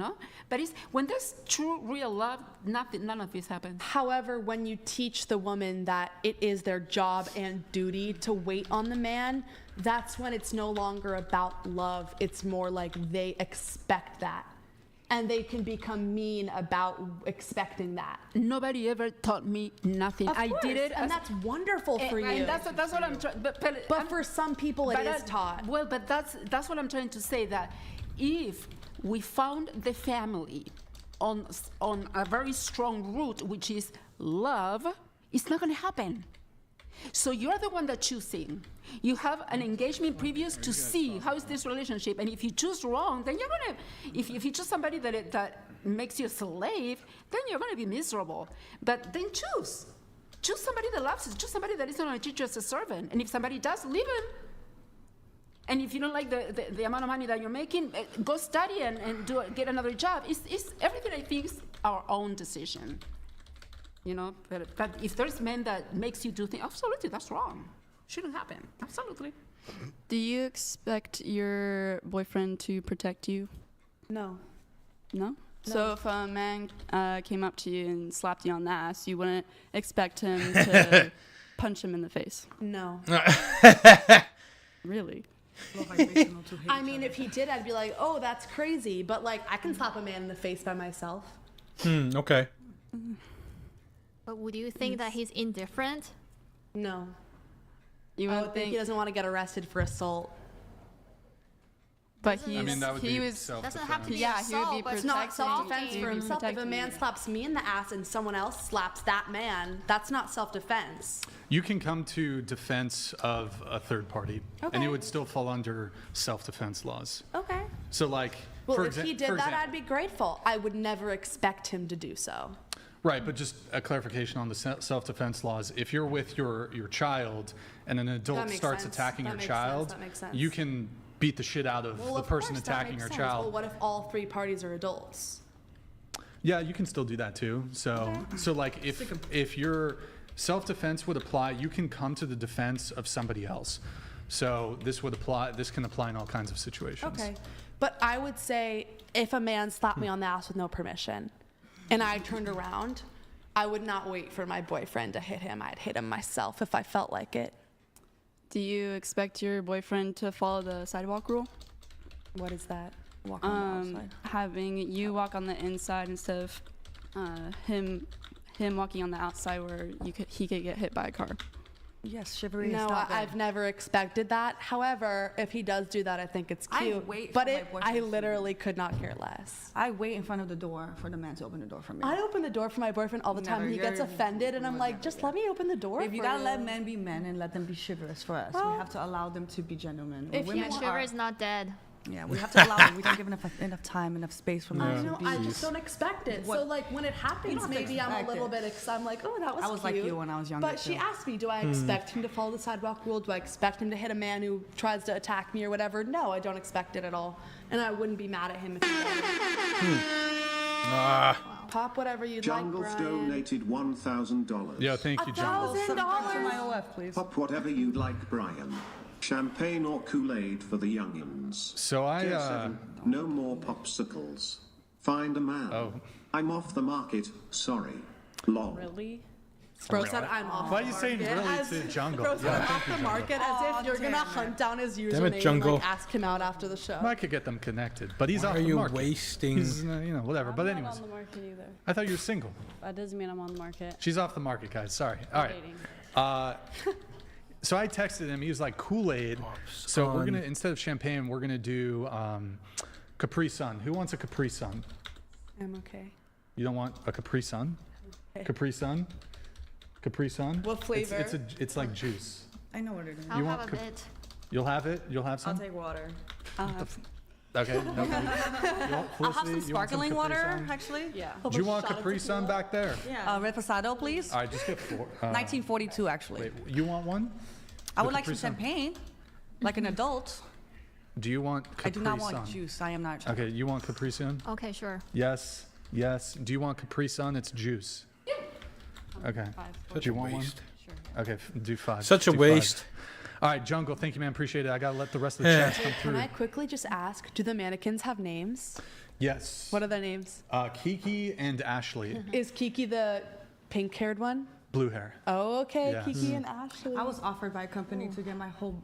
But it's when there's true, real love, none of this happens. However, when you teach the woman that it is their job and duty to wait on the man, that's when it's no longer about love. It's more like they expect that. And they can become mean about expecting that. Nobody ever taught me nothing. Of course, I did it, and that's wonderful for you. And that's what I'm trying. But for some people, it is taught. Well, but that's what I'm trying to say. That if we found the family on a very strong root, which is love, it's not going to happen. So you're the one that's choosing. You have an engagement previous to see how is this relationship, and if you choose wrong, then you're gonna. If you choose somebody that makes you a slave, then you're gonna be miserable. But then choose somebody that loves you. Choose somebody that isn't gonna treat you as a servant. And if somebody does, leave him. And if you don't like the amount of money that you're making, go study and get another job. It's everything. I think is our own decision. But if there's men that makes you do things, absolutely, that's wrong. Shouldn't happen. Absolutely. Do you expect your boyfriend to protect you? No. No? So if a man came up to you and slapped you on the ass, you wouldn't expect him to punch him in the face? No. Really? I mean, if he did, I'd be like, oh, that's crazy. But like, I can slap a man in the face by myself. Okay. But would you think that he's indifferent? No. You would think he doesn't want to get arrested for assault. But that would be self-defense. Doesn't have to be Yeah, assault, he would be but It's not self-defense for himself. If a protecting man you. slaps me in the ass and someone else slaps that man, that's not self-defense. You can come to defense of a third party, and it would still fall under self-defense laws. Okay. So, like, Well, if he did that, I'd be grateful. I would never expect him to do so. Right, but just a clarification on the self-defense laws. If you're with your child and an adult starts attacking your child, you can beat the shit out of the person attacking your child. Well, what if all three parties are adults? Yeah, you can still do that too. So like if your self-defense would apply, you can come to the defense of somebody else. So this can apply in all kinds of situations. Okay. But I would say if a man slapped me on the ass with no permission and I turned around, I would not wait for my boyfriend to hit him. I'd hit him myself if I felt like it. Do you expect your boyfriend to follow the sidewalk rule? What is that? Walk on the outside? Having you walk on the inside instead of him walking on the outside where he could get hit by a car. Yes, chivalry No, is not I've never expected that. However, if he does do that, I think it's I cute. wait But for my I boyfriend to literally could not care less. I wait in front of the door for the man to open the door for me. I open the door for my boyfriend all the time. Never. He gets You're- offended, and I'm like, just let me open the door. If you for gotta let men be men and let them be chivalrous for us, we have to allow them to be gentlemen. If chivalry is not dead. Yeah, we have to allow them. We don't give enough time, enough space for them I to know, be. I just don't expect it. What- So like when it happens, don't have to maybe I'm a expect little it. bit. I'm like, oh, that was. I was like cute. you when I was younger, But she too. asked me, do I expect him to follow the sidewalk rule? Do I expect him to hit a man who tries to attack me or whatever? No, I don't expect it at all, and I wouldn't be mad at him if he did. Pop whatever you'd Jungle like, Brian. donated $1,000. Yeah, thank you, Jungle. $1,000. please. Pop whatever you'd like, Brian. Champagne or Kool-Aid for the youngins. So Tier 7, no more popsicles. Find a man. Oh. I'm off the market. Sorry. Lol. Really? Bro said I'm off. Why are the you saying market really as- to Jungle? Bro said Yeah, I'm thank off you, the Jungle. market as if you're gonna hunt down his username and Jungle. like ask him out after the show. I could get them connected, but he's Why off are the you market. wasting- He's, whatever. But I'm anyways, not on the market either. I thought you were single. That doesn't mean I'm on the market. She's off the market, guys. Sorry. All right. Dating. So I texted him. He was like Kool-Aid. So we're gonna instead of champagne, we're gonna do Capri Sun. Who wants a Capri Sun? I'm okay. You don't want a Capri Sun? Capri Sun? Capri Sun? What flavor? It's like juice. I know what it is. I'll You have want a Cap- bit. You'll have it. You'll have some. I'll take water. Okay. No problem. I'll have some sparkling Capri water, Sun? actually. Yeah. Do you want Capri Sun back there? Yeah. Reposado, please. All right, just get 4. 1942, actually. Wait, you want one? I The would like Capri some Sun. champagne, like an adult. Do you want Capri I do not want Sun? juice. I am not. Okay, you want Capri Sun? Okay, sure. Yes. Yes. Do you want Capri Sun? It's juice. Okay. Such Do you a want waste. one? Okay, do 5. Such a Do 5. waste. All right, Jungle, thank you, man. Appreciate it. I got to let the rest of the chats come Can through. I quickly just ask, do the mannequins have names? Yes. What are their names? Kiki and Ashley. Is Kiki the pink-haired one? Blue hair. Oh, okay, Yeah. Kiki and Ashley. I was offered by a company to get my whole.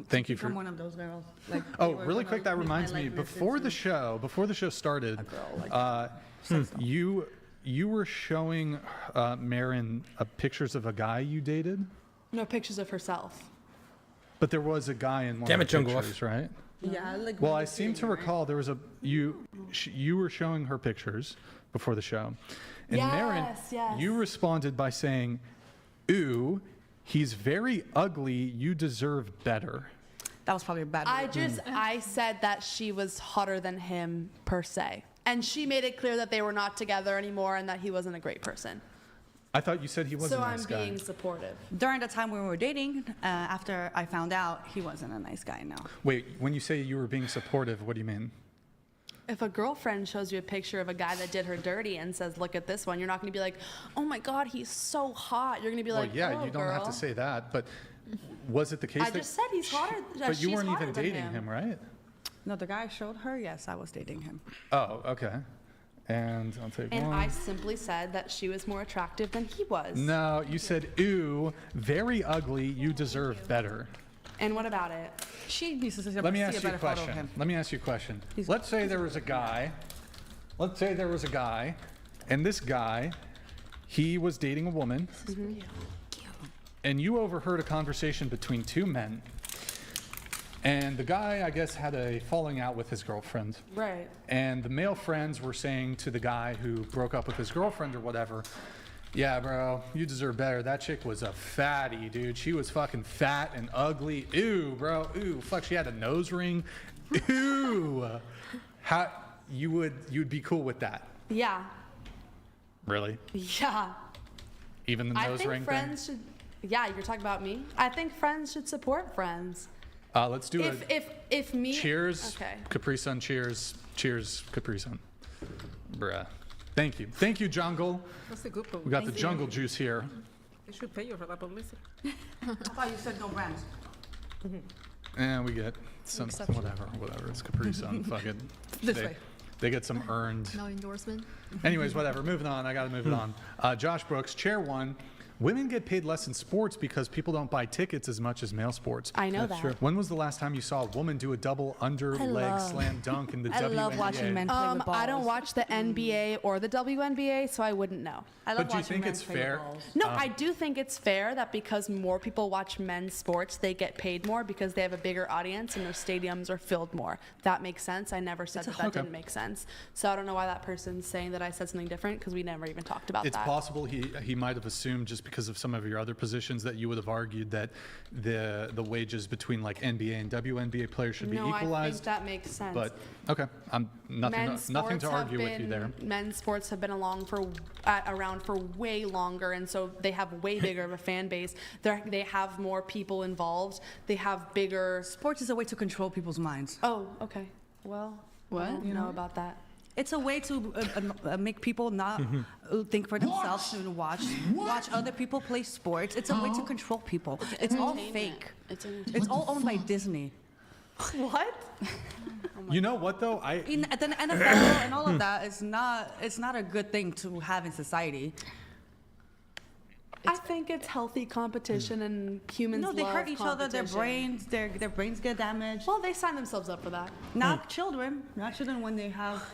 Thank you become for. one of those girls. Like, Oh, they were really gonna quick, that make my reminds me. likeness Before the into- show started, like you were showing Marin pictures of a guy you dated, No pictures of herself. but there was a guy in one Damn of it, the Jungle. pictures, right? Yeah, like. Well, I seem to recall there was you were showing her pictures before the show, and Marin, yes. you responded by saying, "Ooh, he's very ugly. You deserve better." That was probably a bad. word. I said that she was hotter than him per se, and she made it clear that they were not together anymore and that he wasn't a great person. I thought you said he was So a nice I'm guy. being supportive. During the time when we were dating, after I found out he wasn't a nice guy. No. Wait, when you say you were being supportive, what do you mean? If a girlfriend shows you a picture of a guy that did her dirty and says, "Look at this one," you're not going to be like, "Oh my God, he's so hot." You're going to be Well, like, yeah, "Oh, you don't have to girl." say that, but was it the case I that just said he's hotter. but you she's weren't hotter even than dating him, right? No, the guy showed her. Yes, I was dating him. Oh, okay. And I'll take And one. I simply said that she was more attractive than he was. No, you said, "Ooh, very ugly. You deserve better." And what about it? She needs to see Let me a ask you a better photo of question. him. Let me ask you a question. Let's say there was a guy. Let's say there was a guy, and this guy, he was dating a woman, and you overheard a conversation between two men. And the guy, I guess, had a falling out with his girlfriend. Right. And the male friends were saying to the guy who broke up with his girlfriend or whatever, "Yeah, bro, you deserve better. That chick was a fatty, dude. She was fucking fat and ugly. Ew, bro. Ew, fuck, she had a nose ring. Ew." How you'd be cool with that? Yeah. Really? Yeah. Even the I nose think ring friends should. Yeah, you're talking about me. I think friends should support friends. thing? Let's do If me. cheers. Okay. Capri Sun. Cheers. Cheers. Capri Sun. Bruh. Thank you. Thank you, Jungle. That's a good one. We got the jungle juice here. They should pay you for that publicity. I thought you said no brands. And we get some whatever. It's Capri Sun. Fuck it. They get some earned. No endorsement. Anyways, whatever. Moving on. I got to move it on. Josh Brooks, chair one. Women get paid less in sports because people don't buy tickets as much as male sports. I know that. True. When was the last time you saw a woman do a double leg slam dunk in the WNBA? I love watching men play with balls. I don't watch the NBA or the WNBA, so I wouldn't know. But do you think it's fair? No, I do think it's fair that because more people watch men's sports, they get paid more because they have a bigger audience and their stadiums are filled more. That makes sense. I never said that didn't make sense. So I don't know why that person's saying that I said something different because we never even talked about that. It's possible he might have assumed just because of some of your other positions that you would have argued that the wages between like NBA and WNBA players should be equalized. No, I think that makes sense. But okay, I'm nothing to argue with you there. Men's sports have been around for way longer, and so they have way bigger of a fan base. They have more people involved. They have bigger. Sports is a way to control people's minds. Oh, okay. Well, what? I don't know about that. It's a way to make people not think for themselves and watch other people play sports. It's a way to control people. It's all fake. It's all owned by Disney. What? You know what though? The NFL and all of that is not. It's not a good thing to have in society. I think it's healthy competition and humans. No, they love hurt each other. Their competition. brains get damaged. Well, they sign themselves up for that. Not children when they have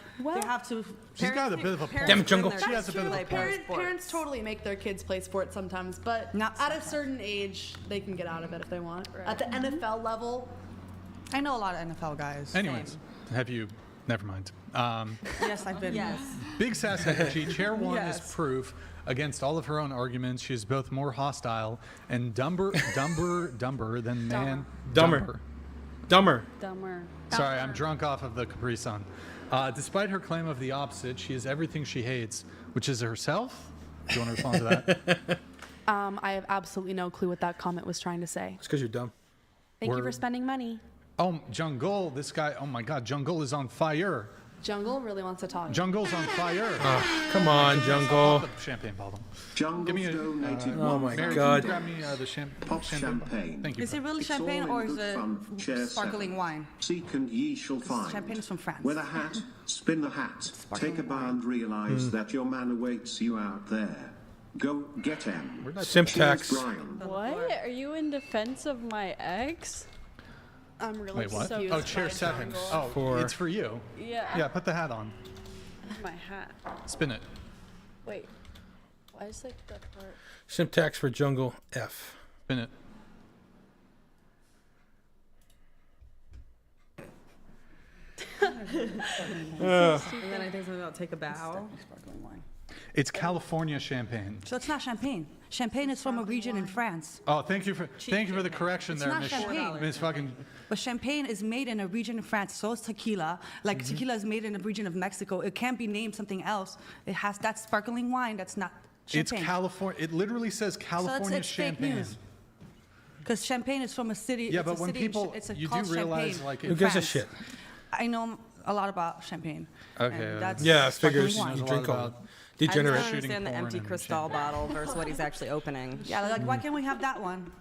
to. She's got a bit of a point. Damn jungle. She has a bit of a point. Parents totally make their kids play sports sometimes, but at a certain age, they can get out of it if they want. Right. At the NFL level, I know a lot of NFL guys. Anyways, have you? Never mind. Yes, I've been. Yes. Big Sass Energy, Chair 1 is proof against all of her own arguments. She's both more hostile and dumber than man. Dumber. Sorry, I'm drunk off of the Capri Sun. Despite her claim of the opposite, she is everything she hates, which is herself. Do you want to respond to that? I have absolutely no clue what that comment was trying to say. It's because you're dumb. Thank you for spending money. Oh, Jungle, this guy, oh my God, Jungle is on fire. Jungle really wants to talk. Jungle's on fire. Come on, Jungle. The champagne bottle. Jungle Give me donated oh my Mary, God. Can you grab me the champagne. Thank you. Is it really It's champagne all or in is good it fun. Chair sparkling 7. wine? Seek and ye shall find. Champagne is from France. With a hat, spin the hat. Take a bow and realize that your man awaits you out there. Go get him. Simp tax. What? Are you in defense of my ex? I'm really Wait, what? confused. Oh, Chair 7. Oh, it's for you. Yeah. Yeah, put the hat on. My hat. Spin it. Wait. Why is like that part? Simp tax for Jungle F. Spin it. And then I think something about take a bow. It's California champagne. So it's not champagne. Champagne is from a region in France. Oh, thank you for the correction there, not Miss. champagne. Miss fucking. But champagne is made in a region in France. So is tequila. Like tequila is made in a region of Mexico. It can't be named something else. It has that sparkling wine. That's not champagne. It's California. It literally says California so it's champagne. Because champagne is from a city. Yeah, it's but a when city people, you do realize, champagne like, who gives a shit? I know a lot about champagne. Okay. Yeah, figures. wine. You drink all. I Degenerate. don't understand the empty crystal bottle versus what he's actually opening. Yeah, like why can't we have that one?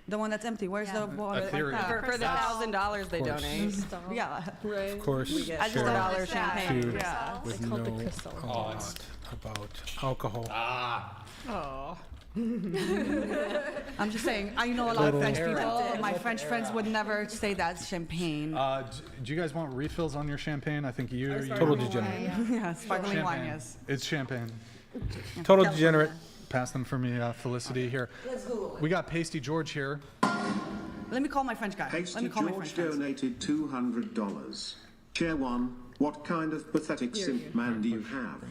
The one that's empty. Where's the one? For the $1,000 they donate. Yeah, right. Of course. We get Share $4 champagne. Yeah. With no thought about alcohol. Oh. I'm just saying, I know a lot of French people. My French friends would never say that's champagne. Do you guys want refills on your champagne? I think you. Total degenerate. Yeah, sparkling wine, yes. It's champagne. Total degenerate. Pass them for me, Felicity here. Let's Google it. We got Pasty George here. Let me call my French guy. Pasty George donated $200. Chair 1, what kind of pathetic simp man do you have?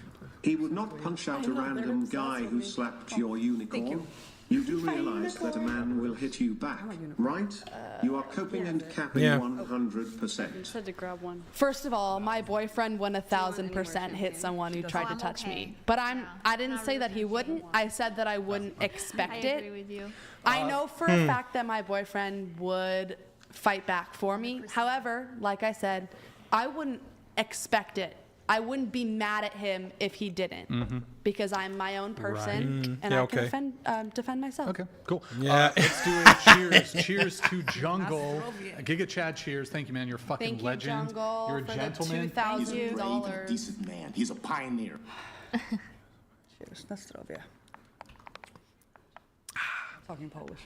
He would not punch out a random guy who slapped your unicorn. You do realize that a man will hit you back, right? You are coping and capping 100%. You said to grab one. First of all, my boyfriend 1,000% hit someone who tried to touch me. But I didn't say that he wouldn't. I said that I wouldn't expect it. I agree with you. I know for a fact that my boyfriend would fight back for me. However, like I said, I wouldn't expect it. I wouldn't be mad at him if he didn't, because I'm my own person and I can defend myself. Okay, cool. Yeah. Let's do it. Cheers. Cheers to Jungle. Giga Chad, cheers. Thank you, man. You're a fucking Thank you, legend. Jungle, You're a for gentleman. The $2,000. Decent man. He's a pioneer. Cheers. Nastrovia. Talking Polish.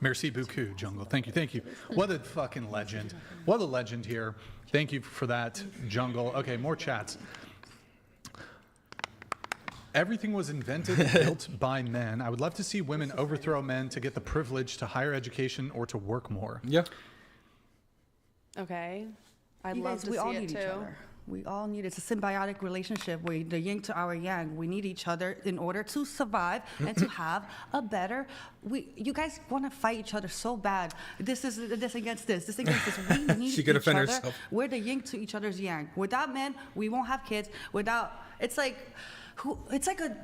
Merci beaucoup, Jungle. Thank you. What a fucking legend. What a legend here. Thank you for that, Jungle. Okay, more chats. Everything was invented and built by men. I would love to see women overthrow men to get the privilege to higher education or to work more. Yeah. Okay. I'd You love guys, to we see all it need too. each other. We all need, it's a symbiotic relationship where the yin to our yang. We need each other in order to survive and to have a better, you guys want to fight each other so bad. This is this against this against this. We need She each could other. offend herself. We're the yin to each other's yang. Without men, we won't have kids. Without, it's like, it's like a,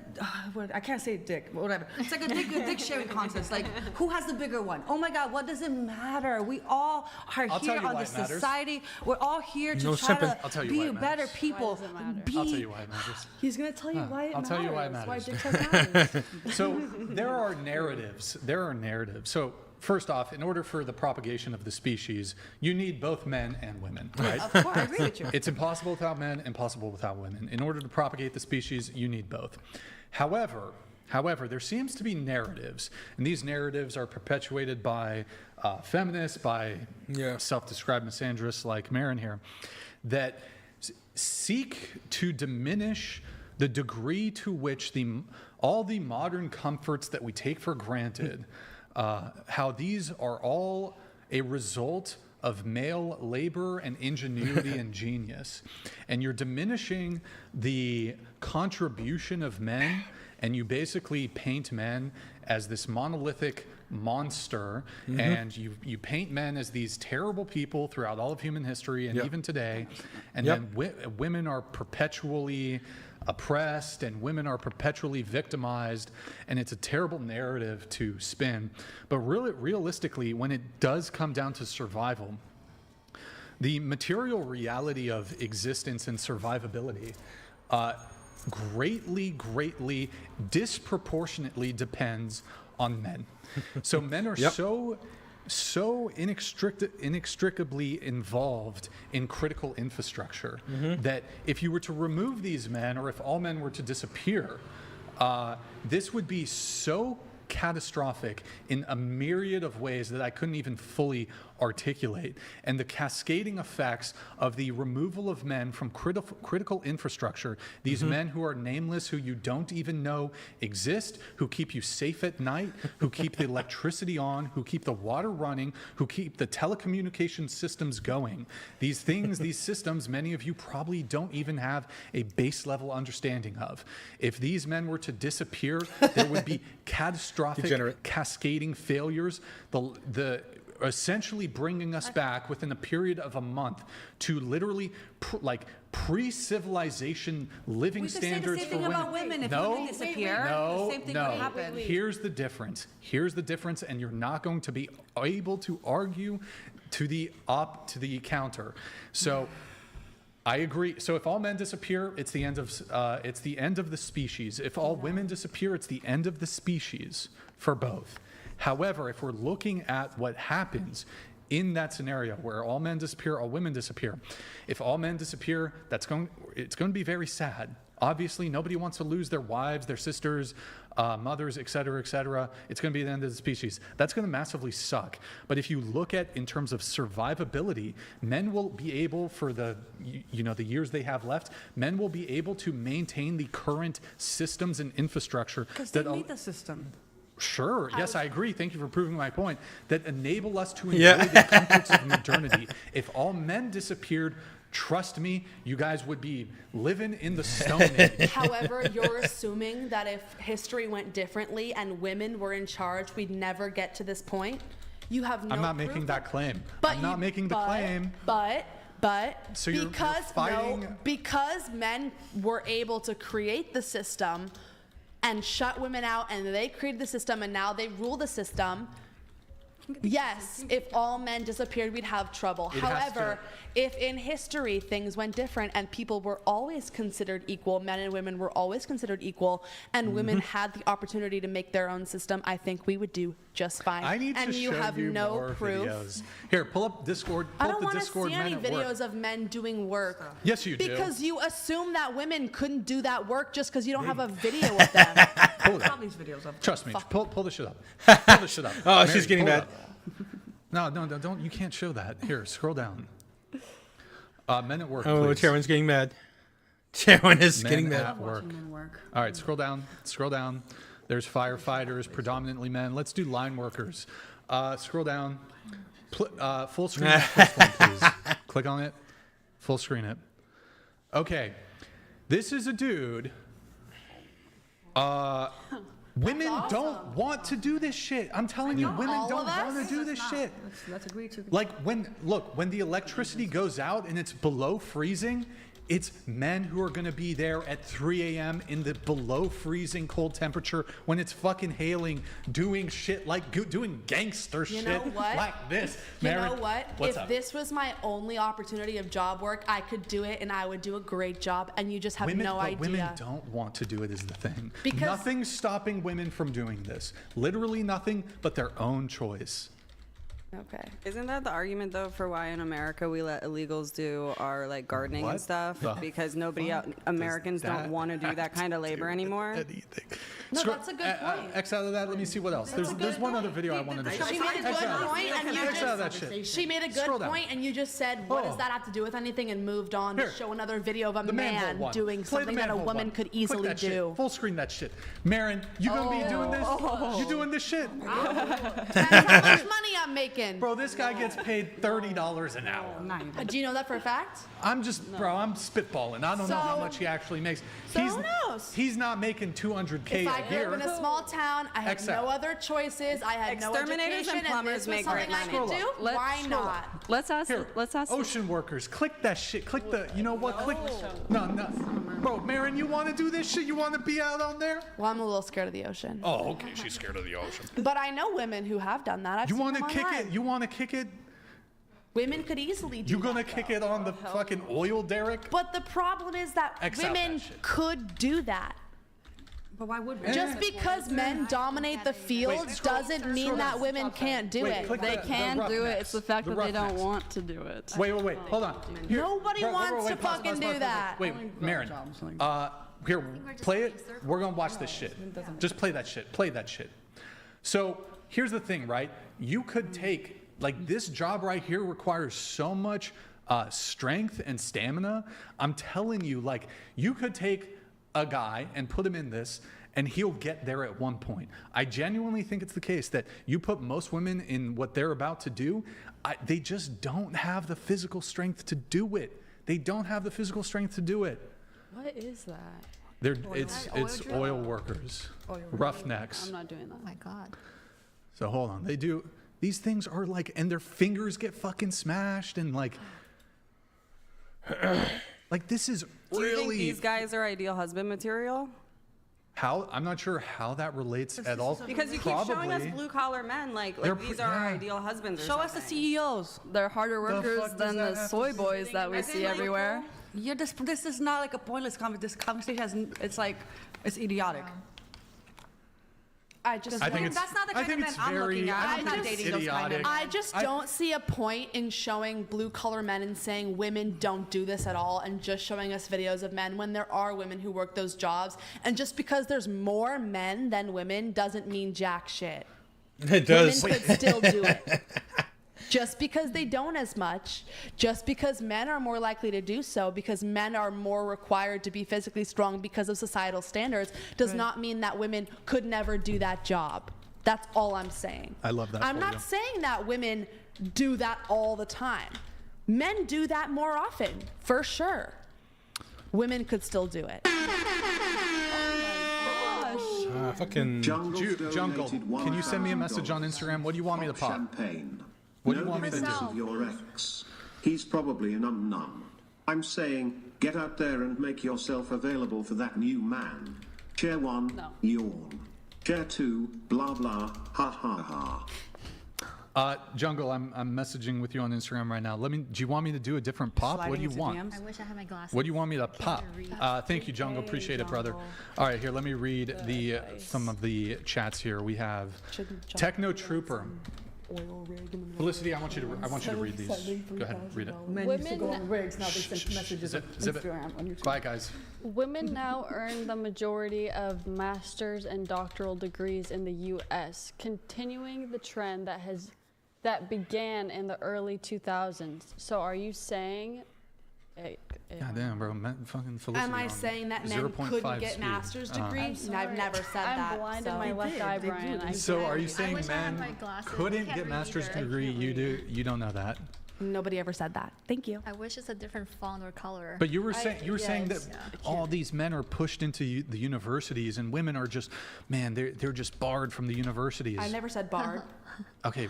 I can't say dick, but whatever. It's like a dick sharing contest. Like, who has the bigger one? Oh my God, what does it matter? We all are here on this society. We're all here to try to be better people. I'll tell you why it matters. He's going to tell you why it matters. I'll tell you why it matters. Why dick matters. So there are narratives. So first off, in order for the propagation of the species, you need both men and women, right? Of course, I agree with you. It's impossible without men, impossible without women. In order to propagate the species, you need both. However, there seems to be narratives, and these narratives are perpetuated by feminists, by self-described misandrists like Marin here, that seek to diminish the degree to which all the modern comforts that we take for granted, how these are all a result of male labor and ingenuity and genius. And you're diminishing the contribution of men, and you basically paint men as this monolithic monster, and you paint men as these terrible people throughout all of human history and even today, and then women are perpetually oppressed and women are perpetually victimized, and it's a terrible narrative to spin. But really, realistically, when it does come down to survival, the material reality of existence and survivability greatly, disproportionately depends on men. So men are so inextricably involved in critical infrastructure that if you were to remove these men, or if all men were to disappear, this would be so catastrophic in a myriad of ways that I couldn't even fully articulate. And the cascading effects of the removal of men from critical infrastructure, these men who are nameless, who you don't even know exist, who keep you safe at night, who keep the electricity on, who keep the water running, who keep the telecommunication systems going. These things, these systems, many of you probably don't even have a base level understanding of. If these men were to disappear, there would be catastrophic cascading failures. The essentially bringing us back within a period of a month to literally pre-civilization living standards for women. We could say the same thing about women. If women disappear, the same thing would happen. Here's the difference, and you're not going to be able to argue to the counter. So I agree. So if all men disappear, it's the end of the species. If all women disappear, it's the end of the species for both. However, if we're looking at what happens in that scenario where all men disappear, all women disappear, if all men disappear, it's going to be very sad. Obviously, nobody wants to lose their wives, their sisters, mothers, et cetera, et cetera. It's going to be the end of the species. That's going to massively suck. But if you look at in terms of survivability, men will be able, for the years they have left, men will be able to maintain the current systems and infrastructure. Because they need the system. Sure. Yes, I agree. Thank you for proving my point. That enable us to enjoy the comforts of modernity. If all men disappeared, trust me, you guys would be living in the Stone Age. However, you're assuming that if history went differently and women were in charge, we'd never get to this point. You have no I'm not proof making that claim. But I'm not making the claim. But so you're fighting. Because men were able to create the system and shut women out, and they created the system, and now they rule the system. Yes, if all men disappeared, we'd have trouble. However, if in history things went different and people were always considered equal, men and women were always considered equal, and women had the opportunity to make their own system, I think we would do just fine. I need and to you show have you no more proof. videos. Here, pull up Discord. I don't want to see any videos of men doing work. Yes, you do. Because you assume that women couldn't do that work just because you don't have a video of them. Pull it up. All these videos up. Trust me. Pull the shit up. Pull the shit up. Oh, Mary, she's getting pull it mad. up. No, don't. You can't show that. Here, scroll down. Men at work. Oh, please. Chairman's getting mad. Chairman is getting Men mad. at work. All right, scroll down. Scroll down. There's firefighters, predominantly men. Let's do line workers. Scroll down. Full screen the first one, please. Click on it. Full screen it. Okay. This is a dude. Women don't want to do this shit. I'm telling you, women don't want to do this shit. Let's agree to. Like when the electricity goes out and it's below freezing, it's men who are going to be there at 3 a.m. in the below freezing cold temperature when it's fucking hailing, doing shit like doing gangster shit like this. You Mary, know what? What's If up? this was my only opportunity of job work, I could do it and I would do a great job, and you just have no idea. Women don't want to do it is the thing. Because- Nothing's stopping women from doing this. Literally nothing but their own choice. Okay. Isn't that the argument though for why in America we let illegals do our like gardening and What stuff the because nobody fuck Americans does don't that want to do that kind of labor anymore? No, that's a good point. X out of that. Let me see what else. There's one other video I wanted to show. She made a good point, and you X out of that shit. just she made a Scroll good down. point, and you just said, "What does that have to do with anything?" and moved on to Here. show another video of a The manhole man one. doing Play the something that a manhole woman one. could Click easily that shit. do. Full screen that shit. Marin, you gonna be doing this? You doing this shit? That's how much money I'm making. Bro, this guy gets paid $30 an hour. Do you know that for a fact? I'm spitballing. I don't know how So- much he actually makes. So who knows? He's not making 200K If I a live year. in a small town, I had Excel. no other choices. I had no Exterminators education, and plumbers this was make something great I money. could do. Let's Why scroll not? up. Let's ask. Here, Let's ask. ocean workers, click that shit. Click the, you know what? Click. No. Bro, Marin, you want to do this shit? You want to be out on there? Well, I'm a little scared of the ocean. Oh, okay. She's scared of the ocean. But I know women who have done that. You want to kick it? You want to kick it? Women could easily do You gonna kick it on the fucking oil derrick? But the problem is that X out women that shit. could do that. But why would we? Just because men dominate the field doesn't mean that women can't do it. click They the can do it. roughnecks. It's the fact The that they don't roughnecks. want to do it. Wait. Hold on. Here, Nobody wants to pause, fucking do that. Wait, Marin. Here, play it. We're gonna watch this shit. Just play that shit. Play that shit. So here's the thing, right? You could take like this job right here requires so much strength and stamina. I'm telling you, like you could take a guy and put him in this and he'll get there at one point. I genuinely think it's the case that you put most women in what they're about to do, they just don't have the physical strength to do it. They don't have the physical strength to do it. What is that? It's oil workers, roughnecks. I'm not doing that. Oh my God. So hold on, they do. These things are like, and their fingers get fucking smashed and like this is Do you think really these guys are ideal husband material? how I'm not sure how that relates at all. Because you keep showing us blue collar men like They're these pr- are our yeah. ideal husbands. Or Show us something. the CEOs. They're harder workers fuck does than that the have to soy do boys that we As in, see like, everywhere. You're this is not like a pointless conversation. This conversation has it's like it's idiotic. I think it's, that's not the I kind think of it's men I'm very, looking at. I I'm think not it's dating those kind of idiotic. I just don't see a point in showing blue collar men and saying women don't do this at all and just showing us videos of men when there are women who work those jobs. And just because there's more men than women doesn't mean jack shit. It does. Women could still do it. Just because they don't as much, just because men are more likely to do so, because men are more required to be physically strong because of societal standards, does not mean that women could never do that job. That's all I'm saying. I love that. I'm for not you. saying that women do that all the time. Men do that more often, for sure. Women could still do it. Fucking Jungle. Can you send me a message on Instagram? What do you want me to pop? Champagne. What do you want me to defense do? of your ex. He's probably a num-num. I'm saying, get out there and make yourself available for that new man. Chair 1, yawn. Chair 2, blah blah, ha ha ha. Jungle, I'm messaging with you on Instagram right now. Do you want me to do a different pop? What do you want? I wish I had my glasses. What do you want me to pop? Thank you, Jungle. Appreciate it, brother. All right, here, let me read some of the chats here. We have Techno Trooper. oil rig. In the middle Felicity, I want you to read these. Go ahead, read it. Men used to go on rigs, now they send messages on Zip it. Instagram, on YouTube. Quiet, guys. Women now earn the majority of master's and doctoral degrees in the U.S., continuing the trend that began in the early 2000s. So are you saying... God damn, bro. Fucking Felicity. Am I saying that men couldn't get master's degrees? I've never said that. I'm blind in my left eye, Brian. So are you saying men couldn't get master's degree? You don't know that. Nobody ever said that. Thank you. I wish it's a different font or color. But you were saying that all these men are pushed into the universities, and women are just, man, they're just barred from the universities. I never said barred. Okay,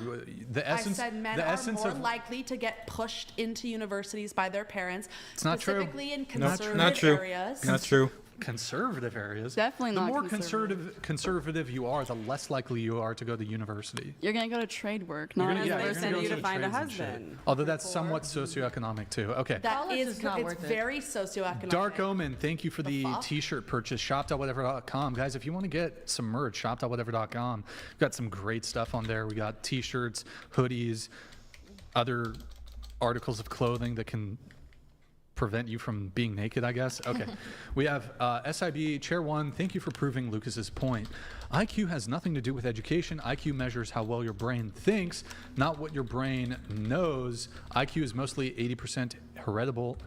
the essence. I said men are more likely to get pushed into universities by their parents. It's not true. Specifically in conservative areas. Not true. Conservative areas. Definitely not. The more conservative you are, the less likely you are to go to university. You're gonna go to trade work, not they send you to find a husband. Although that's somewhat socioeconomic too. Okay. That is it's very socioeconomic. Dark Omen, thank you for the t-shirt purchase. Shop.whatever.com. Guys, if you want to get some merch, shop.whatever.com. We've got some great stuff on there. We got t-shirts, hoodies, other articles of clothing that can prevent you from being naked, I guess. Okay. We have SIB Chair 1. Thank you for proving Lucas's point. IQ has nothing to do with education. IQ measures how well your brain thinks, not what your brain knows. IQ is mostly 80% heritable,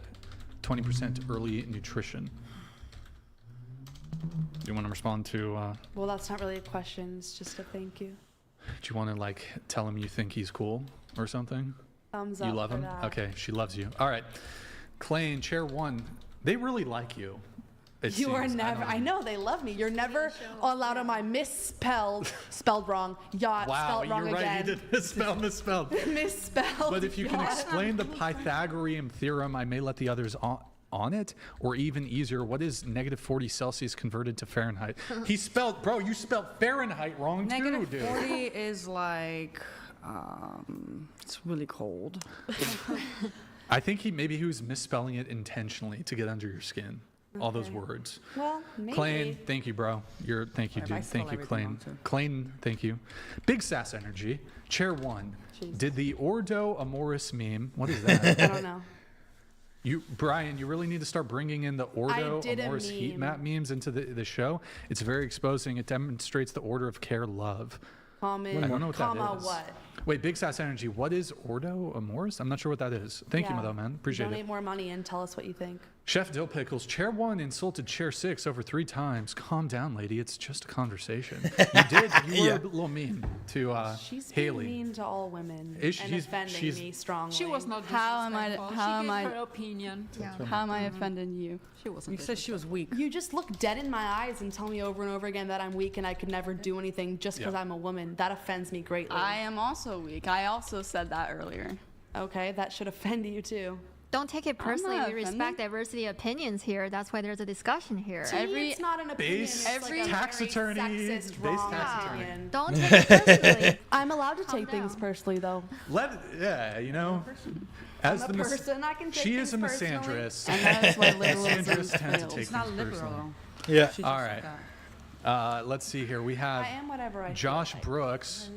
20% early nutrition. Do you want to respond to... Well, that's not really a question. It's just a thank you. Do you want to, like, tell him you think he's cool or something? Thumbs up. You love for him? that. Okay, she loves you. All right. Clay, Chair 1, they really like you. You are never. I know they love me. You're never allowed on my spelled wrong. Yacht spelled wrong you're right. again. You did misspelled. Misspelled. But if you can explain the Pythagorean theorem, I may let the others on it. Or even easier, what is negative 40 Celsius converted to Fahrenheit? You spelled Fahrenheit wrong Negative too, dude. 40 is like, it's really cold. I think maybe he was misspelling it intentionally to get under your skin. All those words. Well, maybe. Clay, thank you, bro. Thank you, dude. Thank you, Clay. Clay, thank you. Big Sass Energy. Chair 1. Jesus. Did the Ordo Amoris meme? What is that? I don't know. Brian, you really need to start bringing in the Ordo Amoris heat map memes into the show. It's very exposing. It demonstrates the order of care, love. I don't know what that is. What? Wait, Big Sass Energy. What is Ordo Amoris? I'm not sure what that is. Thank you, though, man. Appreciate it. Donate more money and tell us what you think. Chef Dill Pickles, Chair 1 insulted Chair 6 over 3 times. Calm down, lady. It's just a conversation. You were a little mean to She's Haley. Being mean to all women and offending me strongly. She was not How am I? Her opinion. How am I offending you? She wasn't. You said she was weak. You just look dead in my eyes and tell me over and over again that I'm weak and I could never do anything just because I'm a woman. That offends me greatly. I am also weak. I also said that earlier. Okay, that should offend you too. Don't take it personally. We respect diversity of opinions here. That's why there's a discussion here. It's not an opinion. It's Every like tax attorney. Sexist, wrong tax attorney. opinion. Don't take it personally. I'm allowed to take things personally, though. As I'm a person. I can take she is a things personally. misandrist. And that's why liberalism Misandrists tend to fails. take It's not things liberal. personally. Yeah. All right. Let's see here. We have I am whatever I Josh feel like. Brooks.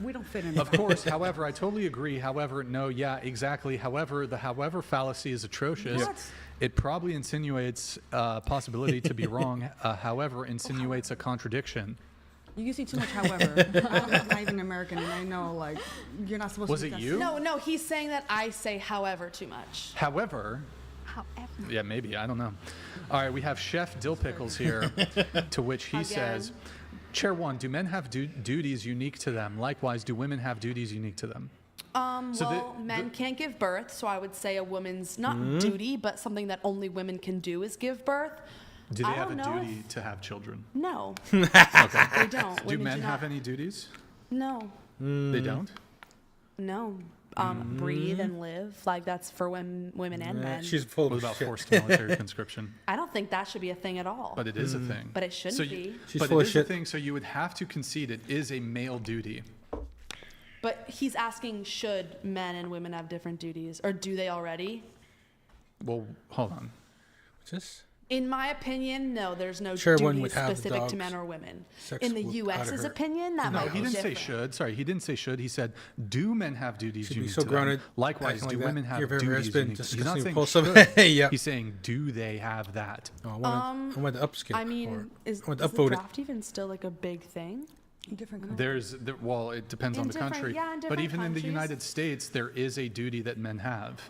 We don't fit in. Of course, however, I totally agree. However, no, yeah, exactly. However, the however fallacy is atrocious. What? It probably insinuates a possibility to be wrong. However, insinuates a contradiction. You see too much, however. I'm not even American, and I know, like, you're not supposed to. Was it you? No, he's saying that I say however too much. However. Yeah, maybe. I don't know. All right, we have Chef Dill Pickles here, to which he says, Chair 1, do men have duties unique to them? Likewise, do women have duties unique to them? Men can't give birth, so I would say a woman's not duty, but something that only women can do is give birth. Do they have a duty to have children? No. Okay. They don't. Do Women men do have not. any duties? No. They don't? No. Breathe and live. Like, that's for women and men. She's full What of about shit. forced military conscription? I don't think that should be a thing at all. But it is a thing. But it shouldn't be. She's but full it of is shit. a thing, so you would have to concede it is a male duty. But he's asking, should men and women have different duties? Or do they already? Well, hold on. What's this? In my opinion, no, there's no Chairwoman duty would have specific to dogs. men or women. Sex In the whoop outta U.S.'s her. opinion, that No, might he be didn't say different. should. Sorry, he didn't say should. He said, do men have duties Should be unique so to grounded, them? Likewise, acting do like that. women have Your favorite duties husband, unique? He's not disgusting, saying repulsive. should. Yep. He's saying, do they have that? Oh, I want to upscale. I mean, is I want the to upvote it. draft even still like a big thing? Different Well, it depends In on the different- country. yeah, in But different even in the countries. United States, there is a duty that men have.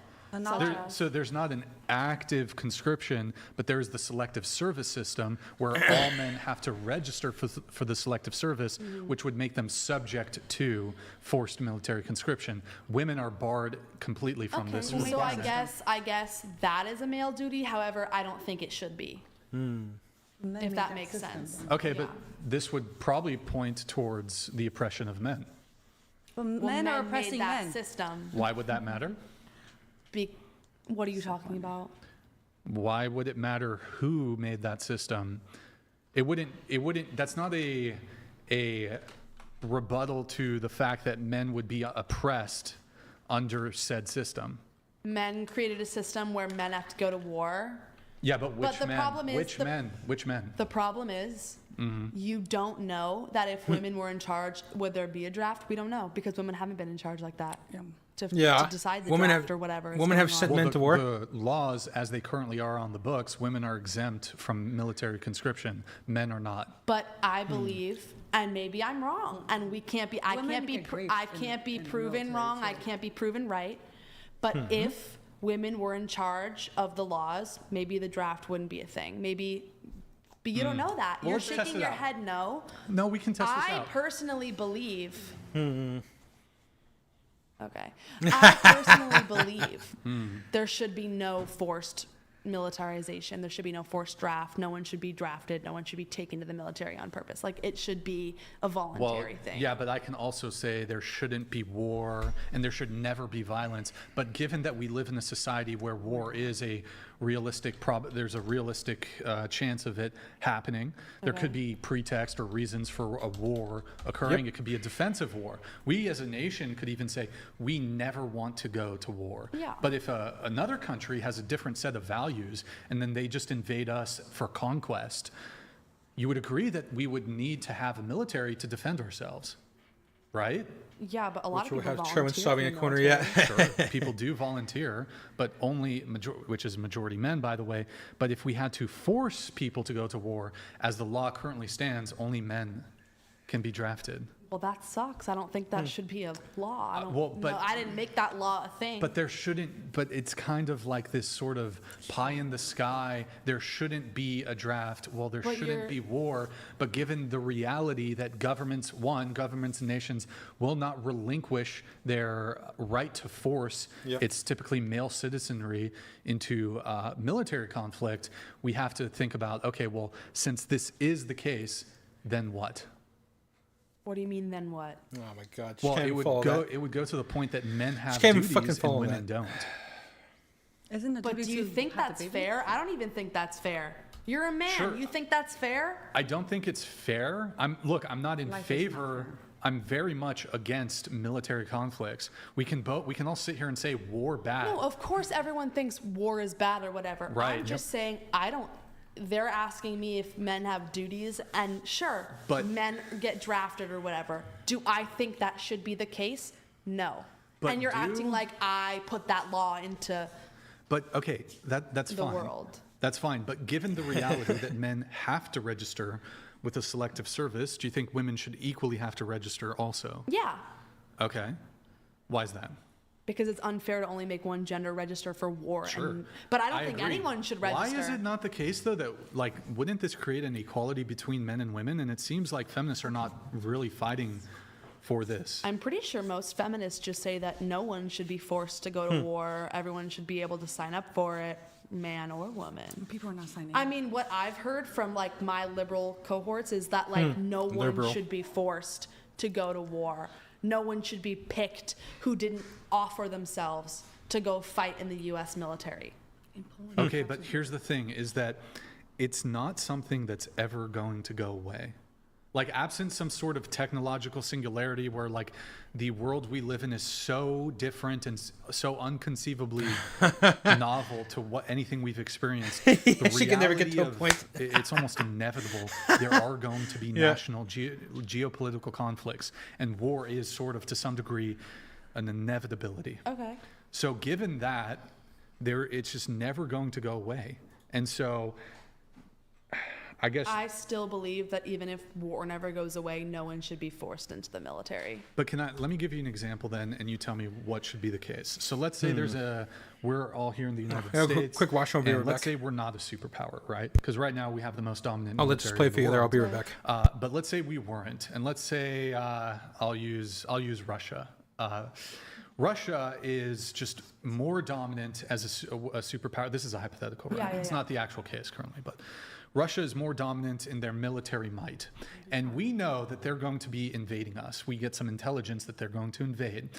Such as? So there's not an active conscription, but there is the selective service system where all men have to register for the selective service, which would make them subject to forced military conscription. Women are barred completely from this. So requirement. I guess that is a male duty. However, I don't think it should be. If that makes sense. Okay, but this would probably point towards the oppression of men. But Well, men are made oppressing that men. system. Why would that matter? What are you talking about? Why would it matter who made that system? It wouldn't, that's not a rebuttal to the fact that men would be oppressed under said system. Men created a system where men have to go to war. Yeah, but which the men? problem is Which men? Which men? The problem is Mm-hmm. you don't know that if women were in charge, would there be a draft? We don't know because women haven't been in charge like that to decide the Women draft have- or whatever. is women have going sent on. men to war. The laws, as they currently are on the books, women are exempt from military conscription. Men are not. But I believe, and maybe I'm wrong, and we can't be. I Women can't be. get raped I can't be in the proven military, wrong. too. I can't be proven right. But if women were in charge of the laws, maybe the draft wouldn't be a thing. Maybe. But you don't know that. Well, You're let's test shaking it your out. head no. No, we can test this I out. personally believe. Okay. I personally believe there should be no forced militarization. There should be no forced draft. No one should be drafted. No one should be taken to the military on purpose. Like it should be a voluntary thing. Yeah, but I can also say there shouldn't be war and there should never be violence. But given that we live in a society where war is a realistic there's a realistic chance of it happening. There could be pretext or reasons for a war occurring. It could be a defensive war. We as a nation could even say we never want to go to war. Yeah. But if another country has a different set of values and then they just invade us for conquest, you would agree that we would need to have a military to defend ourselves, right? Yeah, but a lot Which of will people have Chairman volunteer solving for a the corner military. yet. Sure, people do volunteer, but only, which is majority men, by the way. But if we had to force people to go to war, as the law currently stands, only men can be drafted. Well, that sucks. I don't think that should be a law. I don't well, but- know. I didn't make that law a thing. But there shouldn't, but it's kind of like this sort of pie in the sky. There shouldn't be a draft. Well, there But shouldn't be war. But given the reality that governments and nations will not relinquish their right to force its typically male citizenry into military conflict, we have to think about, okay, well, since this is the case, then what? What do you mean? Then what? Oh my God! Well, it would go to the point that men have can't even fucking duties and follow women that. don't. Isn't it? But do you think that's fair? I don't even think that's fair. You're a man. Sure. You think that's fair? I don't think it's fair. I'm not in favor. I'm very much against military conflicts. We can all sit here and say war bad. No, of course everyone thinks war is bad or whatever. Right. I'm just saying I don't. They're asking me if men have duties, and sure, But- men get drafted or whatever. Do I think that should be the case? No. But and you're do- acting like I put that law into. But okay, that's The fine. world. That's fine. But given the reality that men have to register with a selective service, do you think women should equally have to register also? Yeah, Okay. Why is that? because it's unfair to only make one gender register for war. Sure. But I don't think agree. anyone should register. Why is it not the case, though, that, like, wouldn't this create an equality between men and women? And it seems like feminists are not really fighting for this. I'm pretty sure most feminists just say that no one should be forced to go to war. Everyone should be able to sign up for it, man or woman. People are not signing I up. mean, what I've heard from like my liberal cohorts is that like no one Liberal. should be forced to go to war. No one should be picked who didn't offer themselves to go fight in the U.S. military. Okay, but here's the thing, is that it's not something that's ever going to go away. Like, absent some sort of technological singularity where, like, the world we live in is so different and so unconceivably novel to what anything we've experienced. She can never get to a point. It's almost inevitable. There are going to be national geopolitical conflicts, and war is sort of, to some degree, an inevitability. Okay. So given that, it's just never going to go away. And so I guess I still believe that even if war never goes away, no one should be forced into the military. But let me give you an example then, and you tell me what should be the case. So let's say we're all here in the United States. Quick wash, I'll be right back. Let's say we're not a superpower, right? Because right now we have the most dominant I'll just play for you there. I'll be right back. But let's say we weren't, and let's say I'll use Russia. Russia is just more dominant as a superpower. This is a hypothetical, right? It's not the actual case currently, but Russia is more dominant in their military might. And we know that they're going to be invading us. We get some intelligence that they're going to invade.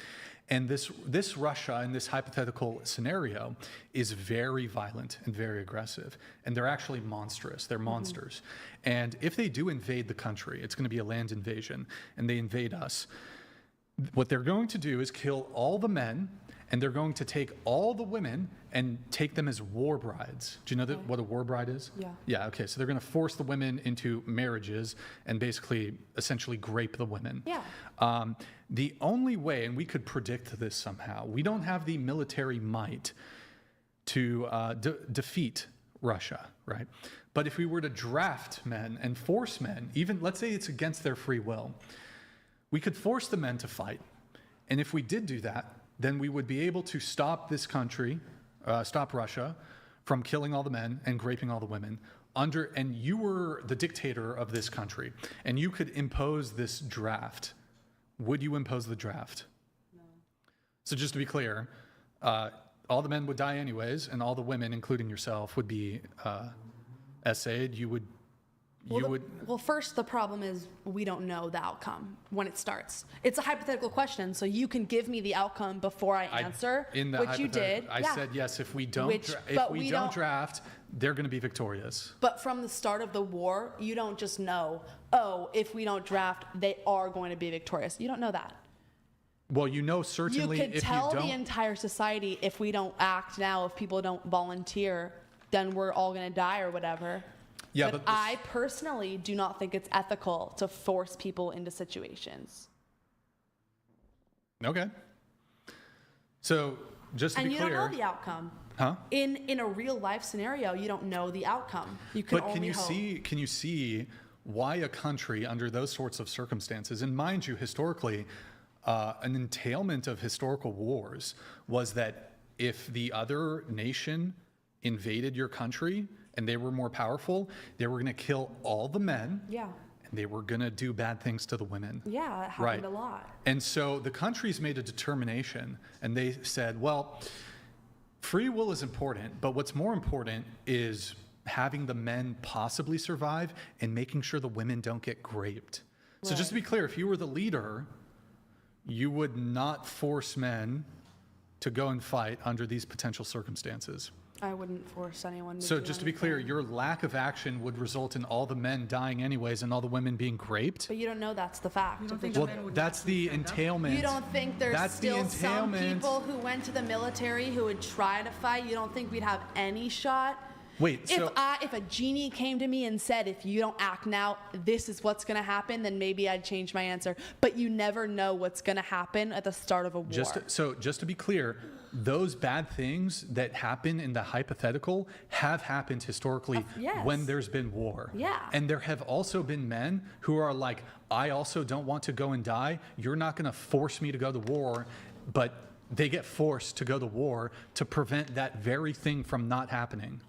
And this Russia in this hypothetical scenario is very violent and very aggressive. And they're actually monstrous. They're monsters. And if they do invade the country, it's going to be a land invasion, and they invade us. What they're going to do is kill all the men, and they're going to take all the women and take them as war brides. Do you know what a war bride is? Yeah. Yeah, okay. So they're going to force the women into marriages and basically essentially grape the women. Yeah. The only way, and we could predict this somehow, we don't have the military might to defeat Russia, right? But if we were to draft men and force men, even let's say it's against their free will, we could force the men to fight. And if we did do that, then we would be able to stop this country, stop Russia from killing all the men and raping all the women. And you were the dictator of this country, and you could impose this draft. Would you impose the draft? No. So just to be clear, all the men would die anyways, and all the women, including yourself, would be essayed. Well, first, the problem is we don't know the outcome when it starts. It's a hypothetical question, so you can give me the outcome before I answer, which you did. I said yes. If we don't draft, they're going to be victorious. But from the start of the war, you don't just know, oh, if we don't draft, they are going to be victorious. You don't know that. Well, you know certainly you could tell the entire society, if we don't act now, if people don't volunteer, then we're all going to die or whatever. Yeah, but I personally do not think it's ethical to force people into situations. Okay. So just to be clear, and you don't know the outcome. Huh? In a real life scenario, you don't know the outcome. You can only hope. Can you see why a country under those sorts of circumstances, and mind you, historically, an entailment of historical wars was that if the other nation invaded your country and they were more powerful, they were going to kill all the men. Yeah. And they were going to do bad things to the women. Yeah, it happened a lot. And so the countries made a determination, and they said, well, free will is important, but what's more important is having the men possibly survive and making sure the women don't get raped. Right. So just to be clear, if you were the leader, you would not force men to go and fight under these potential circumstances. I wouldn't force anyone to So just to be clear, your lack of action would result in all the men dying anyways and all the women being raped? But you don't know that's the fact. Well, that's the entailment. You don't think there's still some people who went to the military who would try to fight? You don't think we'd have any shot? Wait, if a genie came to me and said, if you don't act now, this is what's going to happen, then maybe I'd change my answer. But you never know what's going to happen at the start of a war. Just to be clear, those bad things that happen in the hypothetical have happened historically when there's been war. Yeah. And there have also been men who are like, I also don't want to go and die. You're not going to force me to go to war, but they get forced to go to war to prevent that very thing from not happening.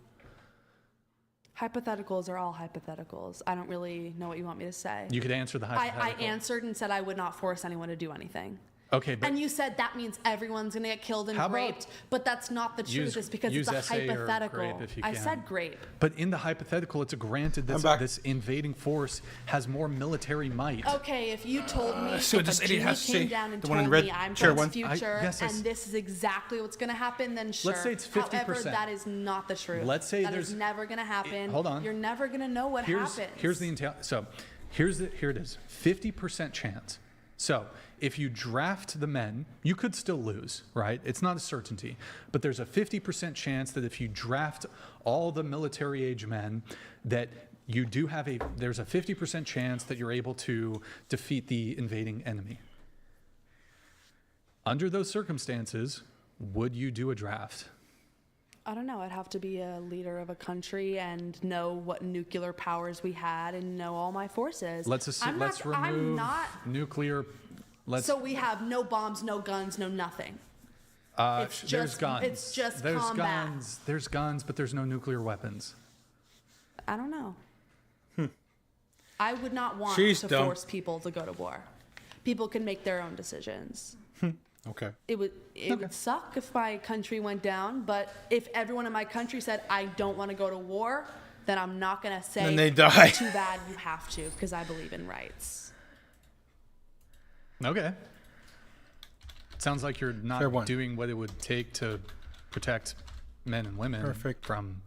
Hypotheticals are all hypotheticals. I don't really know what you want me to say. You could answer the hypothetical. I answered and said I would not force anyone to do anything. Okay, but and you said that means everyone's going to get killed and raped, but that's not the truth. It's because it's a hypothetical. I said grape. But in the hypothetical, it's granted that this invading force has more military might. Okay, if you told me if a genie came down and told me I'm from the future and this is exactly what's going to happen, then sure. Let's say it's 50%. However, that is not the truth. Let's say that is never going to happen. Hold on. You're never going to know what happens. Here's the entail. So Here it is, 50% chance. So if you draft the men, you could still lose, right? It's not a certainty, but there's a 50% chance that if you draft all the military age men, that you do have there's a 50% chance that you're able to defeat the invading enemy. Under those circumstances, would you do a draft? I don't know. I'd have to be a leader of a country and know what nuclear powers we had and know all my forces. Let's remove nuclear. So we have no bombs, no guns, no nothing. There's guns. It's just there's combat. guns. There's guns, but there's no nuclear weapons. I don't know. I would not want to force people to go to war. People can make their own decisions. Okay. It would suck if my country went down, but if everyone in my country said, I don't want to go to war, then I'm not going to say, then they die. Too bad you have to, because I believe in rights. Okay. Sounds like you're not doing what it would take to protect men and women from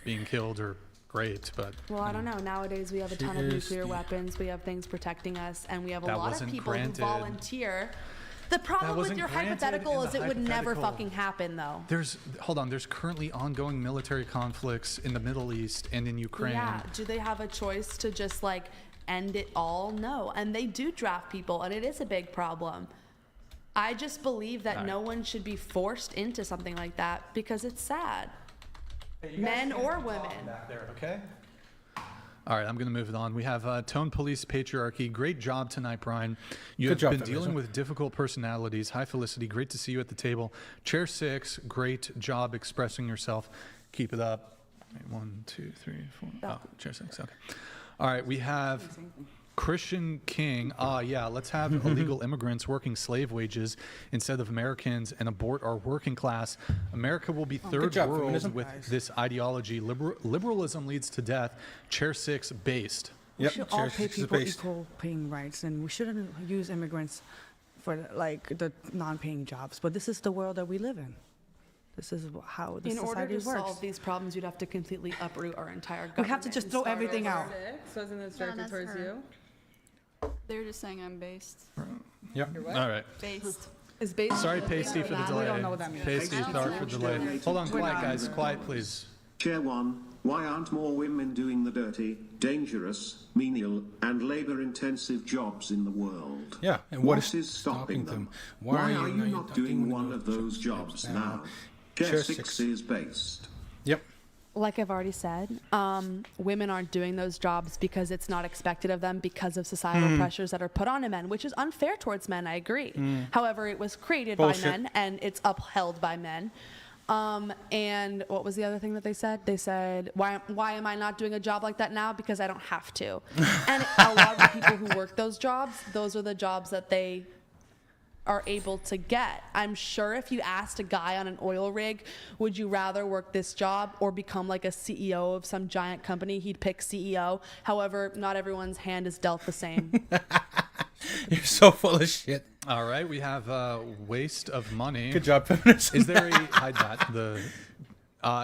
being killed or raped, but... Well, I don't know. Nowadays, we have a ton of nuclear weapons. We have things protecting us, and we have a lot of people who volunteer... The problem with your hypothetical is it would never fucking happen, though. There's currently ongoing military conflicts in the Middle East and in Ukraine. Yeah, do they have a choice to just like end it all? No, and they do draft people, and it is a big problem. I just believe that no one should be forced into something like that because it's sad. Hey, men or women. Back there, okay? All right, I'm going to move it on. We have Tone Police Patriarchy. Great job tonight, Brian. You have been dealing with difficult personalities. Hi, Felicity. Great to see you at the table. Chair 6, great job expressing yourself. Keep it up. 1, 2, 3, 4. Oh, Chair 6. Okay. All right, we have Christian King. Let's have illegal immigrants working slave wages instead of Americans and abort our working class. America will be third world with this ideology. Liberalism leads to death. Chair 6 based. We should all pay people equal paying rights, and we shouldn't use immigrants for like the non-paying jobs. But this is the world that we live in. This is how the society works. In order to solve these problems, you'd have to completely uproot our entire government. We have to just throw everything out. So isn't it directed towards you? They're just saying I'm based. Yep. All right. Based. Is based. Sorry, Pasty, for the delay. We don't know what that means. Pasty, sorry for the delay. Hold on, quiet, guys. Quiet, please. Chair 1, why aren't more women doing the dirty, dangerous, menial, and labor-intensive jobs in the world? Yeah, and what is stopping them? Why are you not doing one of those jobs now? Chair 6 is based. Yep. Like I've already said, women aren't doing those jobs because it's not expected of them because of societal pressures that are put on men, which is unfair towards men, I agree. However, it was created by men and it's upheld by men. And what was the other thing that they said? They said, why am I not doing a job like that now? Because I don't have to. And a lot of the people who work those jobs, those are the jobs that they are able to get. I'm sure if you asked a guy on an oil rig, would you rather work this job or become like a CEO of some giant company, he'd pick CEO. However, not everyone's hand is dealt the same. You're so full of shit. All right, we have waste of money. Good job, feminism. Is there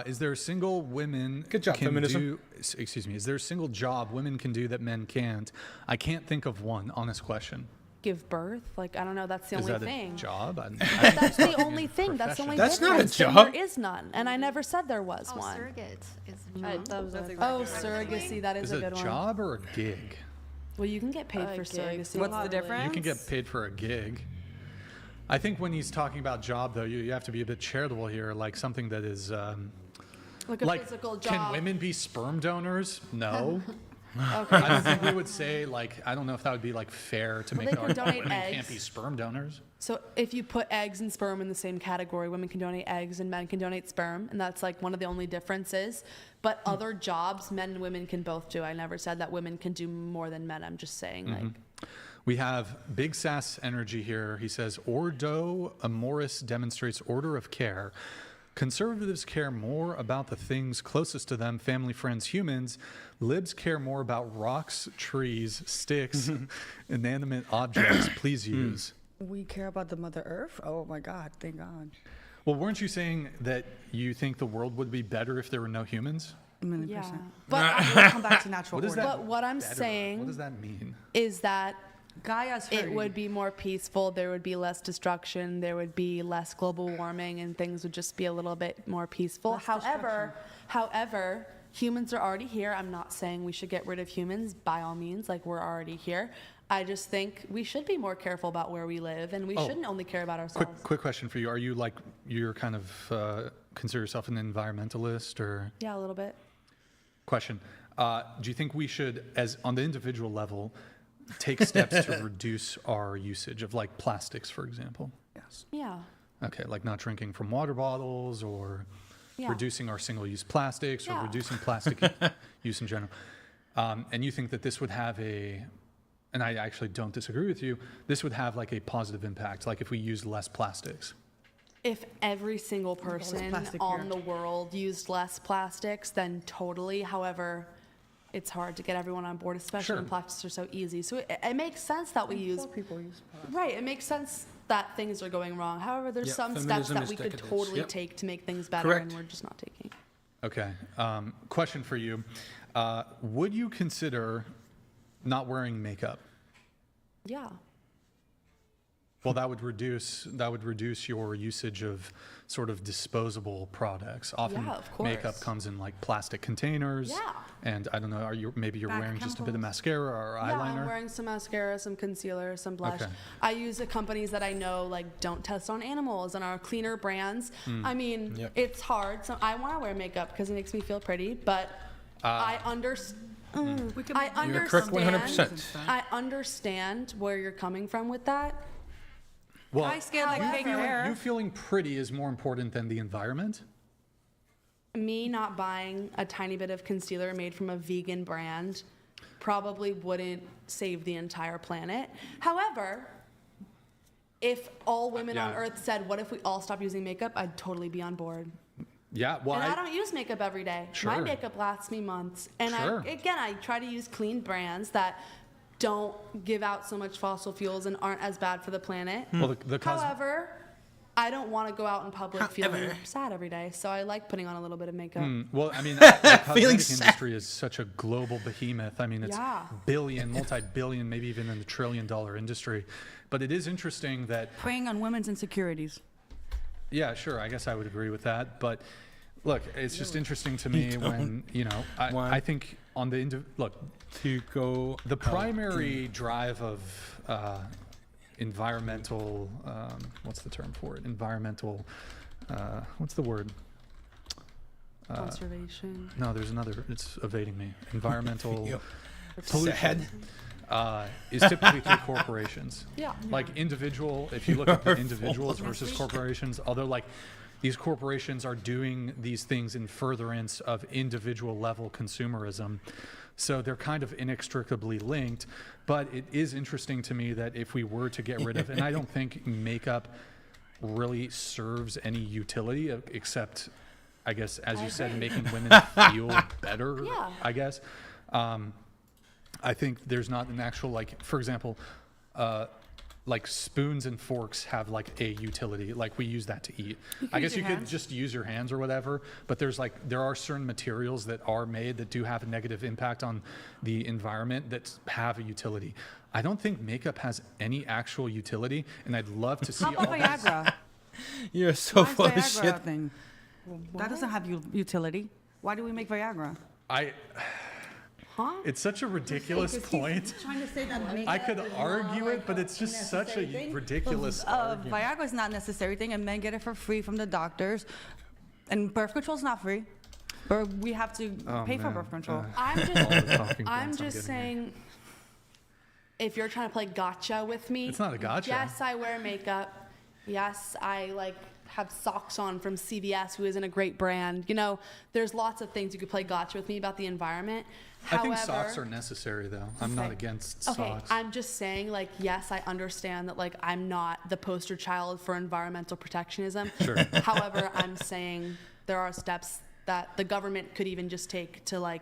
is there a single women Good job, feminism. Is there a single job women can do that men can't? I can't think of one. Honest question. Give birth? Like, I don't know. That's the only thing. Is that a job? That's the only thing. That's the only That's difference. not a job. There is none. And I never said there was one. Surrogate is surrogacy. That is a good one. Is it a job or a gig? Well, you can get paid for surrogacy. What's the difference? You can get paid for a gig. I think when he's talking about job, though, you have to be a bit charitable here, like something that is... like a physical job. Can women be sperm donors? No. Okay. I don't think we would say, I don't know if that would be, fair to make an argument. Women can't be sperm donors. So if you put eggs and sperm in the same category, women can donate eggs and men can donate sperm, and that's, one of the only differences. But other jobs, men and women can both do. I never said that women can do more than men. I'm just saying, We have Big Sass Energy here. He says, Ordo Amoris demonstrates order of care. Conservatives care more about the things closest to them, family, friends, humans. Libs care more about rocks, trees, sticks, inanimate objects. Please use. We care about the Mother Earth? Oh my God, thank God. Well, weren't you saying that you think the world would be better if there were no humans? 1,000,000%. Yeah. But we'll come back to natural What is order. that? But what I'm better? saying What does that mean? is that Gaia's it hurting. would be more peaceful. There would be less destruction. There would be less global warming, and things would just be a little bit more peaceful. However, humans are already here. I'm not saying we should get rid of humans by all means. Like, we're already here. I just think we should be more careful about where we live, and we shouldn't only care about ourselves. Quick question for you. Are you like, you're kind of consider yourself an environmentalist or? Yeah, a little bit. Question. Do you think we should, as on the individual level, take steps to reduce our usage of like plastics, for example? Yes. Yeah. Okay, like not drinking from water bottles or reducing our single-use plastics or reducing plastic use in general. And you think that this would have and I actually don't disagree with you, this would have like a positive impact, like if we used less plastics. If every single person on the world used less plastics, then totally. However, it's hard to get everyone on board, especially when plastics are so easy. So it makes sense that we use. People use plastic. Right, it makes sense that things are going wrong. However, there's some steps that we could totally take to make things better, and we're just not taking. Okay. Question for you: would you consider not wearing makeup? Yeah. Well, that would reduce your usage of sort of disposable products. Often, of course. makeup comes in like plastic containers. Yeah. And I don't know, maybe you're wearing just a bit of mascara or eyeliner. Yeah, I'm wearing some mascara, some concealer, some blush. Okay. I use the companies that I know like don't test on animals and are cleaner brands. I mean, it's hard. So I want to wear makeup because it makes me feel pretty, but I understand. You're correct 100%. I understand where you're coming from with that. Well, I scale like fake hair. you feeling pretty is more important than the environment? Me not buying a tiny bit of concealer made from a vegan brand probably wouldn't save the entire planet. However, if all women on Earth said, what if we all stop using makeup, I'd totally be on board. Yeah, well, and I don't use makeup every day. My makeup lasts me months. And I try to use clean brands that don't give out so much fossil fuels and aren't as bad for the planet. Well, However, I don't want to go out in public feeling sad every day, so I like putting on a little bit of makeup. Well, I mean, the cosmetic industry is such a global behemoth. I mean, it's multi-billion, maybe even in the trillion-dollar industry. But it is interesting that preying on women's insecurities. Yeah, sure. I guess I would agree with that. But look, it's just interesting to me when, I think on the the primary drive of environmental, what's the term for it? Environmental, what's the word? Conservation. No, there's another, it's evading me. Environmental pollution. Is typically through corporations. Yeah. Like if you look at the individuals versus corporations, although like these corporations are doing these things in furtherance of individual level consumerism. So they're kind of inextricably linked. But it is interesting to me that if we were to get rid of, and I don't think makeup really serves any utility except, I guess, as you said, making women feel better, I guess. I think there's not an actual, like, for example, like spoons and forks have like a utility, like we use that to eat. I guess you could just use your hands or whatever, but there are certain materials that are made that do have a negative impact on the environment that have a utility. I don't think makeup has any actual utility, and I'd love to see all Viagra? You're so full of shit. Thing? That doesn't have utility. Why do we make Viagra? It's such a ridiculous point. Trying to say that I could argue it, but it's just such a ridiculous argument. Viagra is not a necessary thing, and men get it for free from the doctors. And birth control is not free. But we have to pay for birth control. I'm just saying, if you're trying to play gotcha with me, it's not a gotcha. Yes, I wear makeup. Yes, I have socks on from CVS, who isn't a great brand. There's lots of things you could play gotcha with me about the environment. However, I think socks are necessary, though. I'm not against socks. I'm just saying, yes, I understand that, I'm not the poster child for environmental protectionism. Sure. However, I'm saying there are steps that the government could even just take to,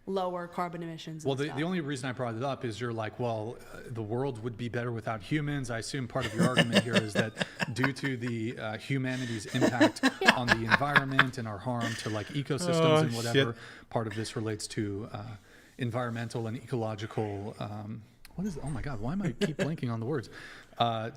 lower carbon emissions. Well, the only reason I brought it up is you're like, well, the world would be better without humans. I assume part of your argument here is that due to the humanity's impact on the environment and our harm to like ecosystems and whatever, part of this relates to environmental and ecological, oh my God, why am I keep blanking on the words?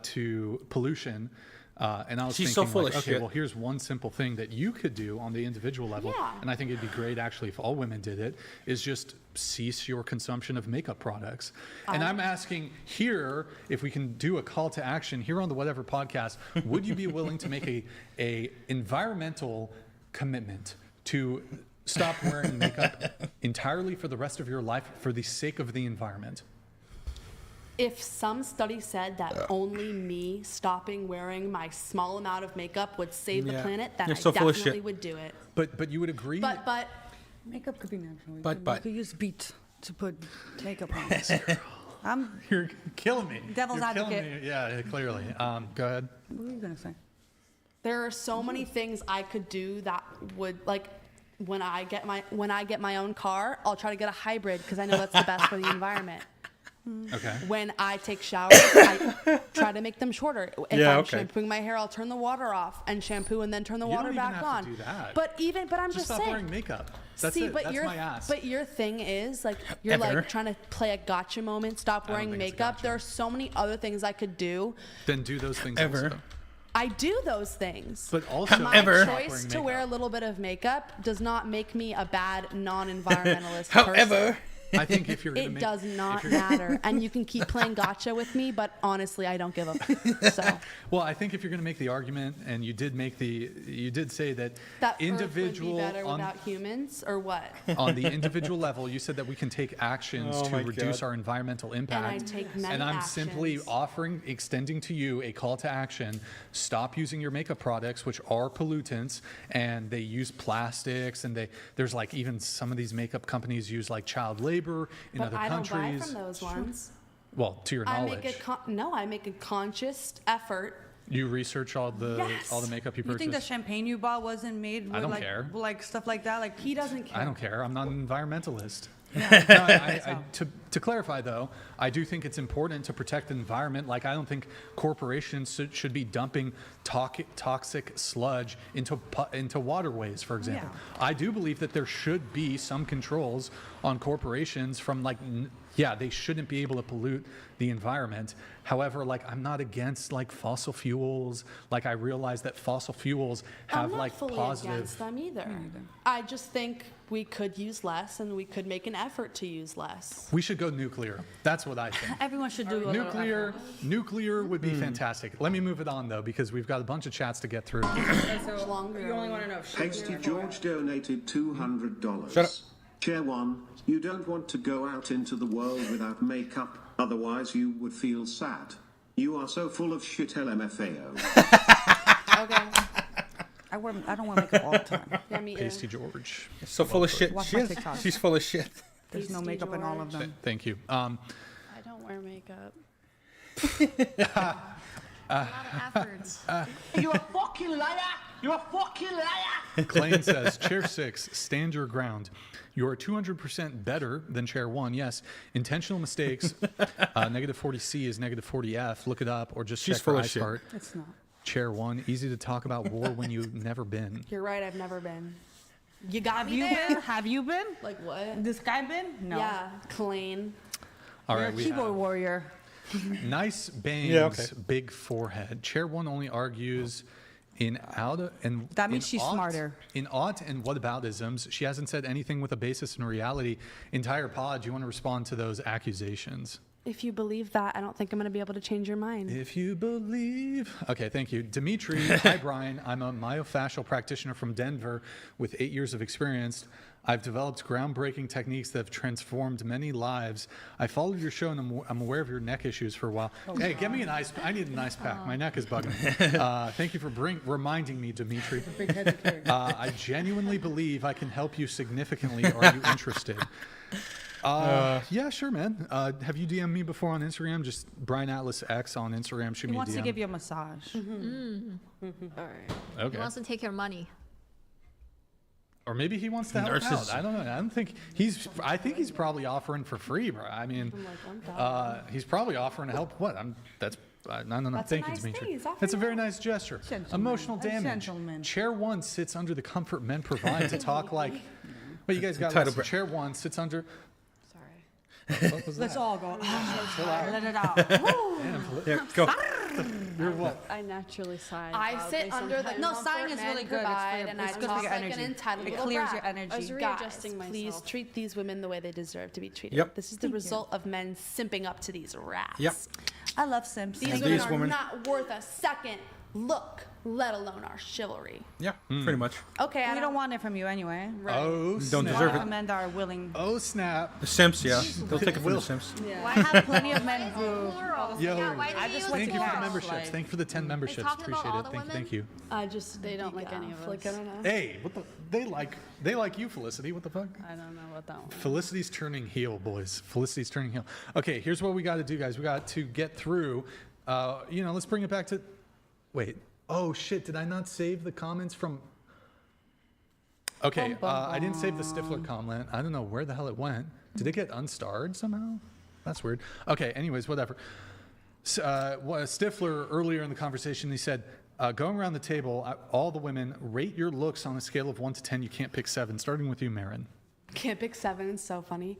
To pollution. And I was thinking, so full like, of okay, shit. well, here's one simple thing that you could do on the individual level, and I think it'd be great actually if all women did it, is just cease your consumption of makeup products. And I'm asking here, if we can do a call to action here on the Whatever podcast, would you be willing to make a environmental commitment to stop wearing makeup entirely for the rest of your life for the sake of the environment? If some study said that only me stopping wearing my small amount of makeup would save the planet, then I definitely would do it. But you would agree? But makeup could be natural. But you could use beet to put makeup on. You're killing me. Devil's You're advocate. Killing me. Yeah, clearly. Go ahead. What were you gonna say? there are so many things I could do that would like. When I get my own car, I'll try to get a hybrid because I know that's the best for the environment. Okay. When I take showers, I try to make them shorter. If I'm shampooing my hair, I'll turn the water off and shampoo and then turn the water back on. You don't even have to do that. But I'm just stop saying. wearing makeup. That's See, it. but That's my ass. But your thing is like you're like trying to play a gotcha moment. Stop wearing makeup. There are so many other things I could do. Then do those things also. I do those things. But also, my choice to wear a little bit of makeup does not make me a bad non-environmentalist person. I think if you're gonna it does not matter, and you can keep playing gotcha with me, but honestly, I don't give a fuck. So. Well, I think if you're going to make the argument, and you did say that individual Earth would be better without humans, or what? On the individual level, you said that we can take actions to reduce our environmental impact. And I take many I'm actions. simply extending to you a call to action. Stop using your makeup products, which are pollutants, and they use plastics, and there's like even some of these makeup companies use like child labor in other countries. But I don't buy from those ones. Well, to your knowledge. I make a conscious effort. You research all the makeup you purchase. You think the champagne you bought wasn't made with like stuff like that? Like he doesn't care. I don't care. I'm not an environmentalist. Yeah. To clarify, though, I do think it's important to protect the environment. Like, I don't think corporations should be dumping toxic sludge into waterways, for example. Yeah. I do believe that there should be some controls on corporations from they shouldn't be able to pollute the environment. However, I'm not against fossil fuels. I realize that fossil fuels have I'm not fully positive. Against them either. I just think we could use less, and we could make an effort to use less. We should go nuclear. That's what I think. Everyone should do Nuclear would be fantastic. Let me move it on though, because we've got a bunch of chats to get through. So you only want to know. Pasty George donated $200. Shut up. Chair 1, you don't want to go out into the world without makeup, otherwise you would feel sad. You are so full of shit, LMFAO. Okay. I don't wear makeup all the time. Yeah, me Pasty George. So full of shit. She's full of shit. There's no makeup in all of them. Thank you. I don't wear makeup. A lot of efforts. You're a fucking liar! You're a fucking liar! Clay says, Chair 6, stand your ground. You're 200% better than Chair 1. Yes, intentional mistakes. Negative 40C is negative 40F. Look it up, or just check for iCart. It's not. Chair 1, easy to talk about war when you've never been. You're right. I've never been. You got me there? Have you been? Like what? This guy been? No. Yeah, clean. All You're right, a keyboard warrior. Nice bangs, big forehead. Chair 1 only argues in out and that means she's smarter. In ought and whataboutisms, she hasn't said anything with a basis in reality. Entire pod, do you want to respond to those accusations? If you believe that, I don't think I'm going to be able to change your mind. If you believe. Okay, thank you. Dimitri, hi Brian. I'm a myofascial practitioner from Denver with 8 years of experience. I've developed groundbreaking techniques that have transformed many lives. I followed your show and I'm aware of your neck issues for a while. Hey, get me an ice. I need an ice pack. My neck is bugging me. Thank you for reminding me, Dimitri. I genuinely believe I can help you significantly. Are you interested? Yeah, sure, man. Have you DM'd me before on Instagram? Just Brian Atlas X on Instagram. Shoot me a DM. He wants to give you a massage. All right. Okay. He wants to take your money. Or maybe he wants to help out. I don't know. I think he's probably offering for free, bro. I mean, he's probably offering to help. What? No. Thank you, Dimitri. That's a very nice gesture. Emotional damage. Chair 1 sits under the comfort men provide to talk like. Well, you guys got this. Chair 1 sits under. Let's all go. Let it out. Yeah, go. You're what? I naturally sigh. I sit under the sighing is really good. It's good for your energy. It clears your energy. I was readjusting myself. Please treat these women the way they deserve to be treated. Yep. This is the result of men simping up to these rats. Yep. I love Sims. These women are not worth a second look, let alone our chivalry. Yeah, pretty much. Okay, we don't want it from you anyway. Right. Oh, don't deserve it. Men are willing. Oh, snap. The Simps, yeah. They'll take it from the Simps. Yeah. Well, I have plenty of men who. Thank you for the memberships. Thank you for the 10 memberships. Appreciate it. Thank you. They don't like any of us. Like, I don't know. Hey, what the? They like you, Felicity. What the fuck? I don't know what that one. Felicity's turning heel, boys. Felicity's turning heel. Okay, here's what we got to do, guys. We got to get through. Let's bring it back to. Wait. Oh shit! Did I not save the comments from? Okay, I didn't save the Stifler comment. I don't know where the hell it went. Did it get unstarred somehow? That's weird. Okay. Anyways, whatever. Stifler earlier in the conversation, he said, going around the table, all the women rate your looks on a scale of 1 to 10. You can't pick 7. Starting with you, Marin. Can't pick 7. It's so funny.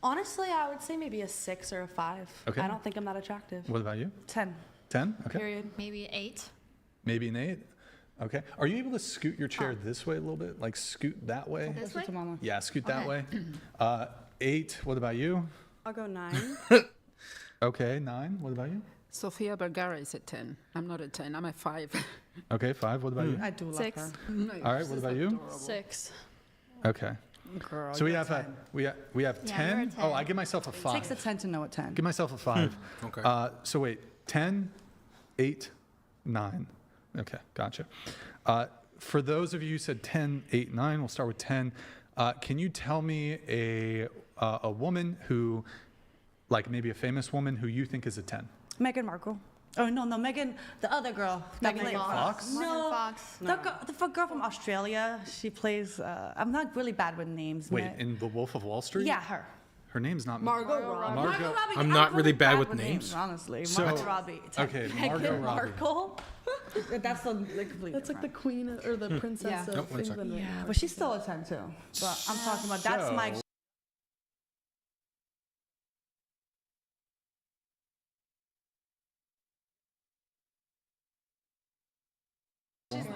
Honestly, I would say maybe a 6 or a 5. Okay. I don't think I'm that attractive. What about you? 10. 10? Okay. Period. Maybe 8. Maybe an 8. Okay. Are you able to scoot your chair this way a little bit? Like scoot that way? This way? Yeah, scoot that way. 8. What about you? I'll go 9. Okay, 9. What about you? Sofia Vergara is at 10. I'm not at 10. I'm at 5. Okay, 5. What about you? I do love 6. her. All right. What about you? 6. Okay. Girl, so we have 10. Oh, I give myself a 5. It takes a 10 to know a 10. Give myself a 5. Okay. So wait, 10, 8, 9. Okay, gotcha. For those of you who said 10, 8, 9, we'll start with 10. Can you tell me a woman who, like maybe a famous woman who you think is a 10? Meghan Markle. Oh, no, Megan, the other girl. Megan Fox? No, Fox. the girl from Australia. She plays, I'm not really bad with names. Wait, in The Wolf of Wall Street? Yeah, her. Her name's not Margot Robbie. Margot Robbie. I'm not really bad with names. Honestly. So, Margot Robbie. Okay, Margot Robbie. Markle. That's like the queen or the princess of England. Yeah, but she's still a 10 too. But I'm talking about, that's my...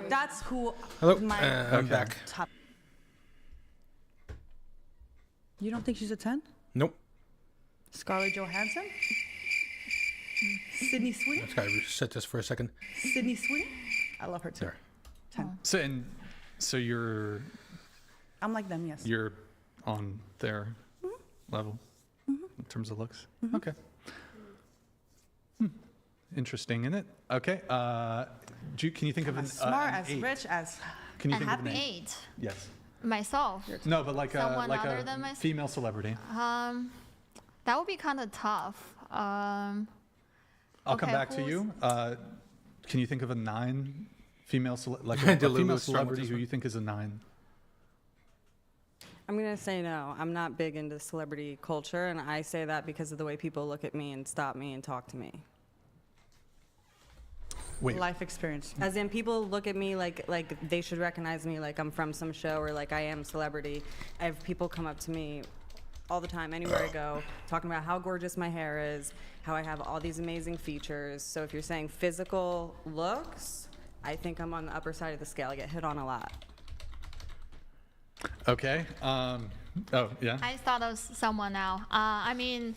That's who. Hello. My I'm back. Top. You don't think she's a 10? Nope. Scarlett Johansson? Sydney Sweeney? Let's gotta reset this for a second. Sydney Sweeney? I love her too. There. 10. So you're. I'm like them, yes. You're on their level in terms of looks. Okay. Interesting, isn't it? Okay. Can you think of an smart, an as 8? Rich, as Can you think of an 8? 8? Yes. Myself. No, but like Someone other a than myself? female celebrity. That would be kind of tough. I'll come back to you. Can you think of a 9 female like a female celebrity who you think is a 9? I'm going to say no. I'm not big into celebrity culture, and I say that because of the way people look at me and stop me and talk to me. Wait. Life experience. As in, people look at me like they should recognize me, like I'm from some show or like I am celebrity. I have people come up to me all the time, anywhere I go, talking about how gorgeous my hair is, how I have all these amazing features. So if you're saying physical looks, I think I'm on the upper side of the scale. I get hit on a lot. Okay. Oh, yeah. I thought of someone now. I mean,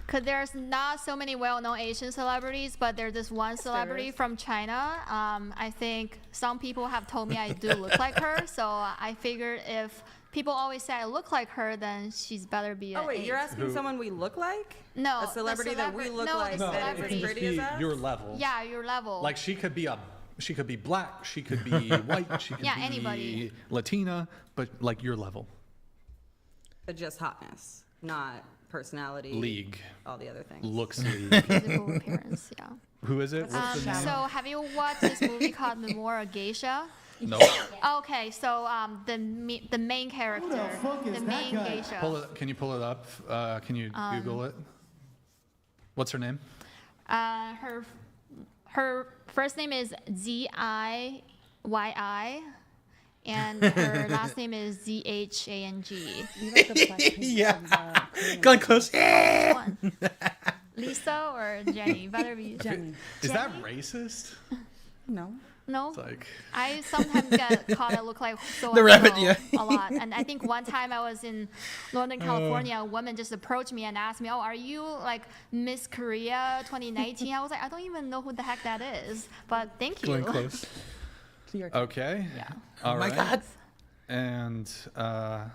because there's not so many well-known Asian celebrities, but there's this one celebrity from China. I think some people have told me I do look like her, so I figured if people always say I look like her, then she's better be an 8. You're asking someone we look like? No. A celebrity that we look like that is as pretty as us? Your level. Yeah, your level. Like she could be black, she could be white, she could be anybody. Latina, but like your level. But just hotness, not personality. League. All the other things. Looks league. Physical appearance, yeah. Who is it? What's the name? So have you watched this movie called Memoir of Geisha? Nope. Okay, so the main character, the main gay show. Can you pull it up? Can you Google it? What's her name? Her first name is Ziyyi, and her last name is Zhang. Yeah. Glenn Close. Lisa or Jenny? Better be Jenny. Is that racist? No. No. It's like I sometimes get caught I look like so The rabbit, yeah. a lot. And I think one time I was in Northern California, a woman just approached me and asked me, "Oh, are you like Miss Korea 2019?" I was like, "I don't even know who the heck that is." But thank you. Glenn Close. Okay. Yeah. All my right. God. And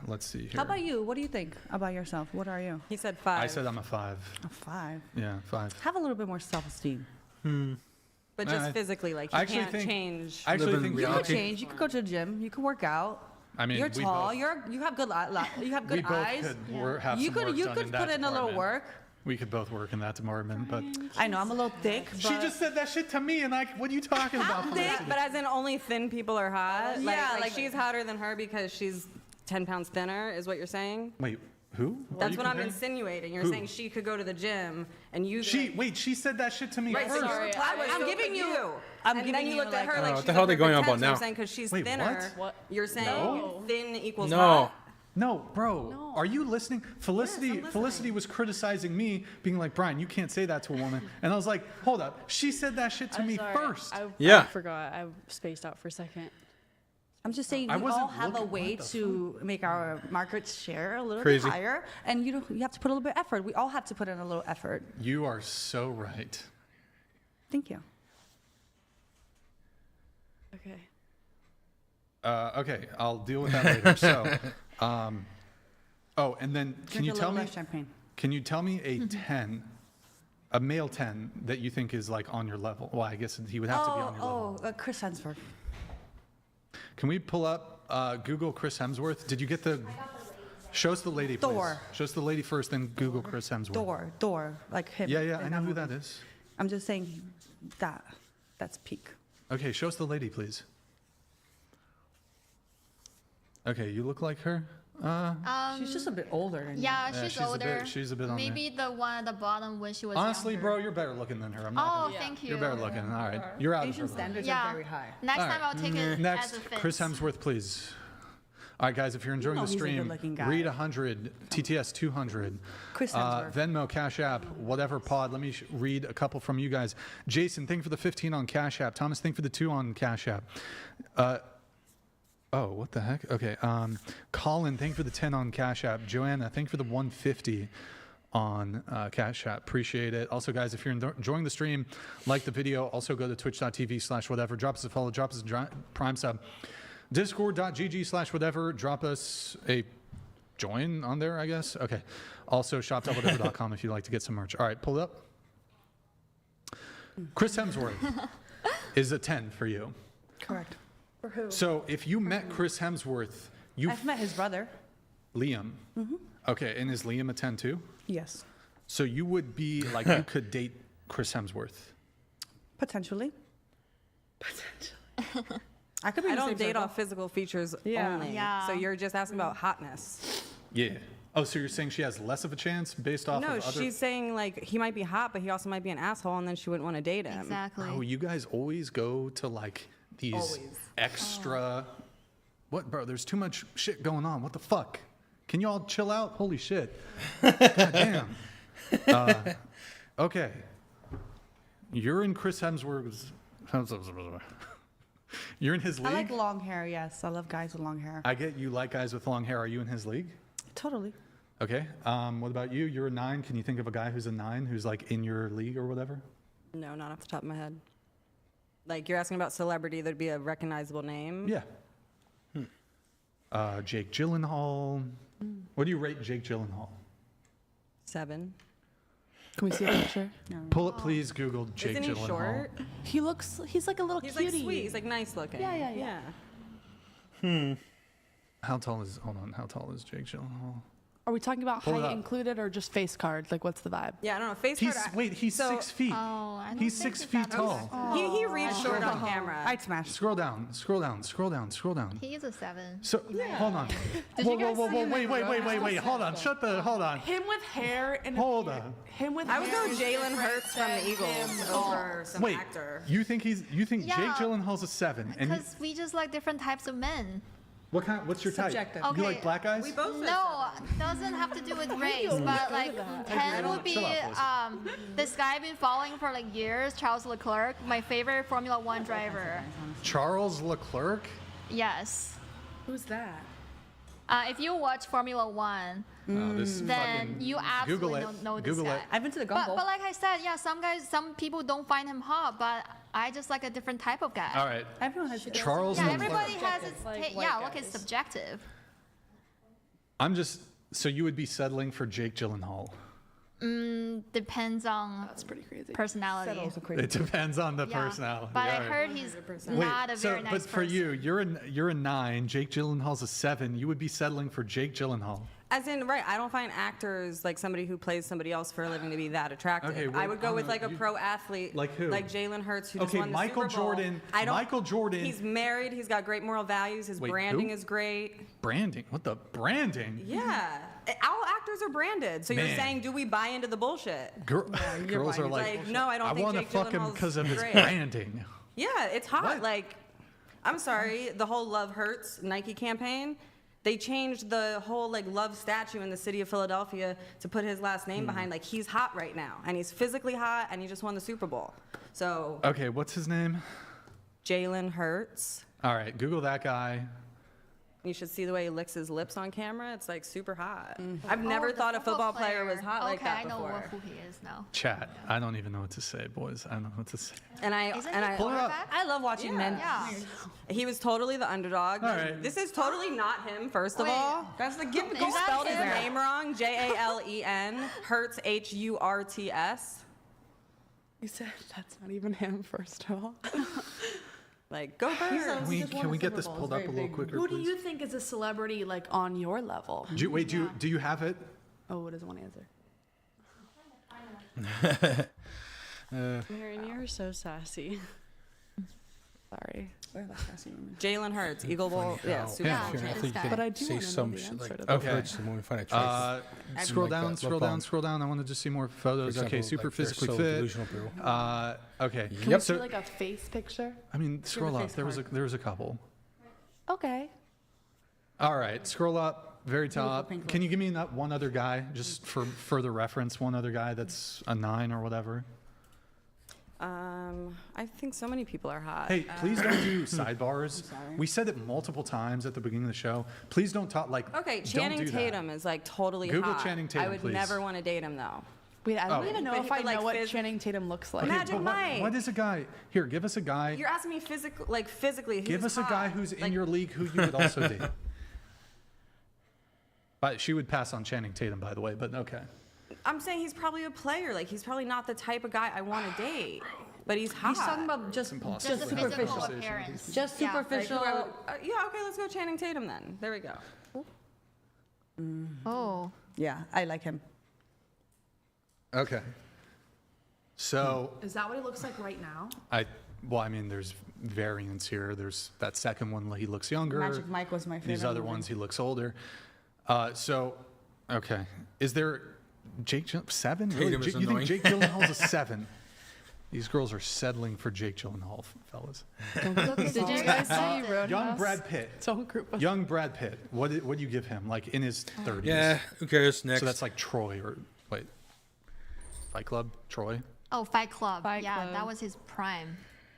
let's see here. How about you? What do you think about yourself? What are you? He said 5. I said I'm a 5. A 5. Yeah, 5. Have a little bit more self-esteem. But just physically, like, you can't change. I actually think you could change. You could go to the gym. You could work out. I mean, you're we tall. both- You have good. You have good we both eyes. could have you some could. work You done could in put that in a little department. work. We could both work in that department, but I know I'm a little thick. But she just said that shit to me, and what are you talking about? Thick, but as in only thin people are hot. Yeah, like she's hotter than her because she's 10 pounds thinner. Is what you're saying? Wait, who? That's what I'm insinuating. You're saying she could go to the gym and you. She said that shit to me Right, first. sorry, I'm giving you. I'm and giving then you you, looked at like, her like what she's the hell are they going on perfect about 10, so now? I'm saying because she's Wait, thinner. what? You're saying thin equals No. hot? No, bro. Are you listening? Felicity was criticizing me, being like, Brian, you can't say that to a woman. And I was like, hold up. She said that shit to me first. I forgot. I spaced out for a second. I'm just saying I we wasn't all have a looking- way what the to make our market share a little Crazy. bit higher, and you have to put a little bit of effort. We all have to put in a little effort. You are so right. Thank you. Okay. Okay, I'll deal with that later. So, and then can Drink you a tell little me? less champagne. Can you tell me a 10, a male 10 that you think is like on your level? Well, I guess he would have to be on your level. Chris Hemsworth. Can we pull up Google Chris Hemsworth? Did you get the? Show us the lady, please. Thor. Show us the lady first, then Google Chris Hemsworth. Thor, like him. Yeah, I in know who movie. that is. I'm just saying that's peak. Okay, show us the lady, please. Okay, you look like her. She's just a bit older than Yeah, you. she's older. She's a bit on Maybe the one at the bottom when she was Honestly, younger. bro, you're better looking than her. I'm not Oh, gonna- thank you. You're better looking. All right, you're out Asian of her level. standards Yeah. are very high. Next All time right. I'll take it Next, as a fit. Chris Hemsworth, please. All right, guys, if you're enjoying know the he's a stream, good-looking guy. read 100, TTS 200, Chris Hemsworth. Venmo, Cash App, whatever pod. Let me read a couple from you guys. Jason, thank you for the 15 on Cash App. Thomas, thank you for the 2 on Cash App. Oh, what the heck? Okay. Colin, thank you for the 10 on Cash App. Joanna, thank you for the 150 on Cash App. Appreciate it. Also, guys, if you're enjoying the stream, like the video. Also, go to twitch.tv/whatever. Drop us a follow. Drop us a Prime sub. Discord.gg/whatever. Drop us a join on there, I guess. Okay. Also, shop.whatever.com if you'd like to get some merch. All right, pull it up. Chris Hemsworth is a 10 for you. Correct. For who? So if you met Chris Hemsworth, I've met his brother. Liam. Okay, and is Liam a 10 too? Yes. So you would be like, you could date Chris Hemsworth. Potentially. I could be. I in the don't same date circle. off physical features only. Yeah. So you're just asking about hotness. Yeah. Oh, so you're saying she has less of a chance based off No, of other... she's saying like he might be hot, but he also might be an asshole, and then she wouldn't want to date him. Exactly. Bro, you guys always go to like these extra... What, bro? There's too much shit going on. What the fuck? Can you all chill out? Holy shit. God damn. Okay. You're in Chris Hemsworth's... You're in his league? I like long hair. Yes, I love guys with long hair. I get you like guys with long hair. Are you in his league? Totally. Okay. What about you? You're a 9. Can you think of a guy who's a 9 who's like in your league or whatever? No, not off the top of my head. Like you're asking about celebrity, there'd be a recognizable name. Yeah. Jake Gyllenhaal. What do you rate Jake Gyllenhaal? 7. Can we see a picture? Pull up, please. Google Jake Isn't he Gyllenhaal. short? He's like a little He's cutie. like sweet. He's like nice looking. Yeah. How tall is? Hold on. How tall is Jake Gyllenhaal? Are we talking about Pull it height up. included or just face card? Like, what's the vibe? Yeah, I don't know. Face He's card. wait, he's 6 feet. Oh, I don't He's think 6 that feet that tall. was- He reads short on camera. I'd smash. Scroll down, scroll down, scroll down, scroll down. He is a 7. So hold on. Did Whoa, you guys whoa, see whoa, him wait, in wait, the wait, wait, wait. Hold on. Hold on. Him with hair and Hold on. him with I would hair. go Jalen Hurts from the Eagles over some Wait, actor. you think Jake Yeah. Gyllenhaal's a 7? And Because we just like different types of men. what's your type? Subjective. Okay. You like black guys? We both said No, doesn't have to do with race, but like 10 would be Chill out, this guy I've been following for like years, Charles Leclerc, my favorite Formula 1 driver. Charles Leclerc? Yes. Who's that? If you watch Formula 1, This then fucking- you absolutely Google it. don't know this Google guy. it. I've been to the But Gumball. like I said, yeah, some people don't find him hot, but I just like a different type of guy. All right. Everyone has Charles Yeah, Leclerc. everybody has its Like ta- white yeah, look, guys. it's subjective. So you would be settling for Jake Gyllenhaal? Depends on That's pretty crazy. personality. It depends on the Yeah, personality. but I all right. heard he's Wait, not a very nice but for person. you're a 9. Jake Gyllenhaal's a 7. You would be settling for Jake Gyllenhaal. As in, right, I don't find actors, like somebody who plays somebody else for a living, to be that attractive. Okay, well, I would I go don't with know, like a you- pro athlete. Like who? Like Jalen Hurts, who just Okay, won the Michael Super Bowl. Jordan. I don't, Michael Jordan. He's married, he's got great moral values, his Wait, branding who? is great. Branding? What the branding? Yeah. All actors are branded. So you're Man. saying, do we buy into the bullshit? Girls are like, no, I don't think want to Jake fuck him Gyllenhaal's because of his great. branding. Yeah, it's hot. What? Like, I'm sorry, the whole Love Hurts Nike campaign, they changed the whole like love statue in the city of Philadelphia to put his last name behind. Like, he's hot right now, and he's physically hot, and he just won the Super Bowl. So Okay, what's his name? Jalen Hurts. All right, Google that guy. You should see the way he licks his lips on camera. It's like super hot. I've never Oh, the thought a football player was hot like okay, that I know before. who he is now. Chat. I don't even know what to say, boys. I don't know what to say. And I Isn't and he I quarterback? I love watching men. Yeah. He was totally the underdog. All right. This is totally not him. First of Wait. all, that's the gift. Is You that spelled his him? name wrong. Jalen. Hurts Hurts. You said that's not even him, first of all. Like, go Birds. Can we get this pulled up a little quicker, Who do please? you think is a celebrity like on your level? Do you have it? Oh, what does one answer? Mary, you're so sassy. Sorry. Jalen Hurts, Eagle Bowl. Yeah, Super Yeah, Bowl. I think you But I can do say wanna know some the shit answer like to that. Okay. Hurts when we find a trace. Scroll like down, that. scroll Lip down, balm. scroll down. I wanted to see more photos. For Okay, example, super like, they're physically so fit. delusional, bro. Okay. Can we see like a face picture? I mean, scroll up. face There was a couple. Okay. All right, scroll up, very top. Can you give me one other guy, just for further reference? One other guy that's a 9 or whatever. I think so many people are hot. Hey, please don't do sidebars. We said it multiple times at the beginning of the show. Please don't talk like. Okay, don't Channing do that. Tatum is like totally Google hot. Channing Tatum, I would please. never want to date him though. Wait, I don't Oh. even know But if I like know what phys- Channing Tatum looks like. Okay, Magic but what Mike. is a guy? Here, give us a guy. You're asking me physically. Give who's us a guy hot? who's in Like, your league who you would also date. But she would pass on Channing Tatum, by the way. But okay. I'm saying he's probably a player. Like, he's probably not the type of guy I want to date. But he's hot. He's talking about just Just the physical superficial. appearance. Just Yeah. superficial. Yeah, okay, let's go Channing Tatum then. There we go. Oh. Yeah, I like him. Okay. So Is that what he looks like right now? I mean, there's variants here. There's that second one, he looks younger. Magic Mike was my favorite. These other movie. ones, he looks older. Okay. Is there Jake 7? Really? Tatum is You think annoying. Jake Gyllenhaal's a 7? These girls are settling for Jake Gyllenhaal, fellas. Did you guys see Roadhouse? Young Brad Pitt. Don't group us. Young Brad Pitt. What do you give him? Like in his 30s? Yeah, who cares? Next. So that's like Troy or wait, Fight Club. Troy. Oh, Fight Club. Fight Yeah, Club. that was his prime,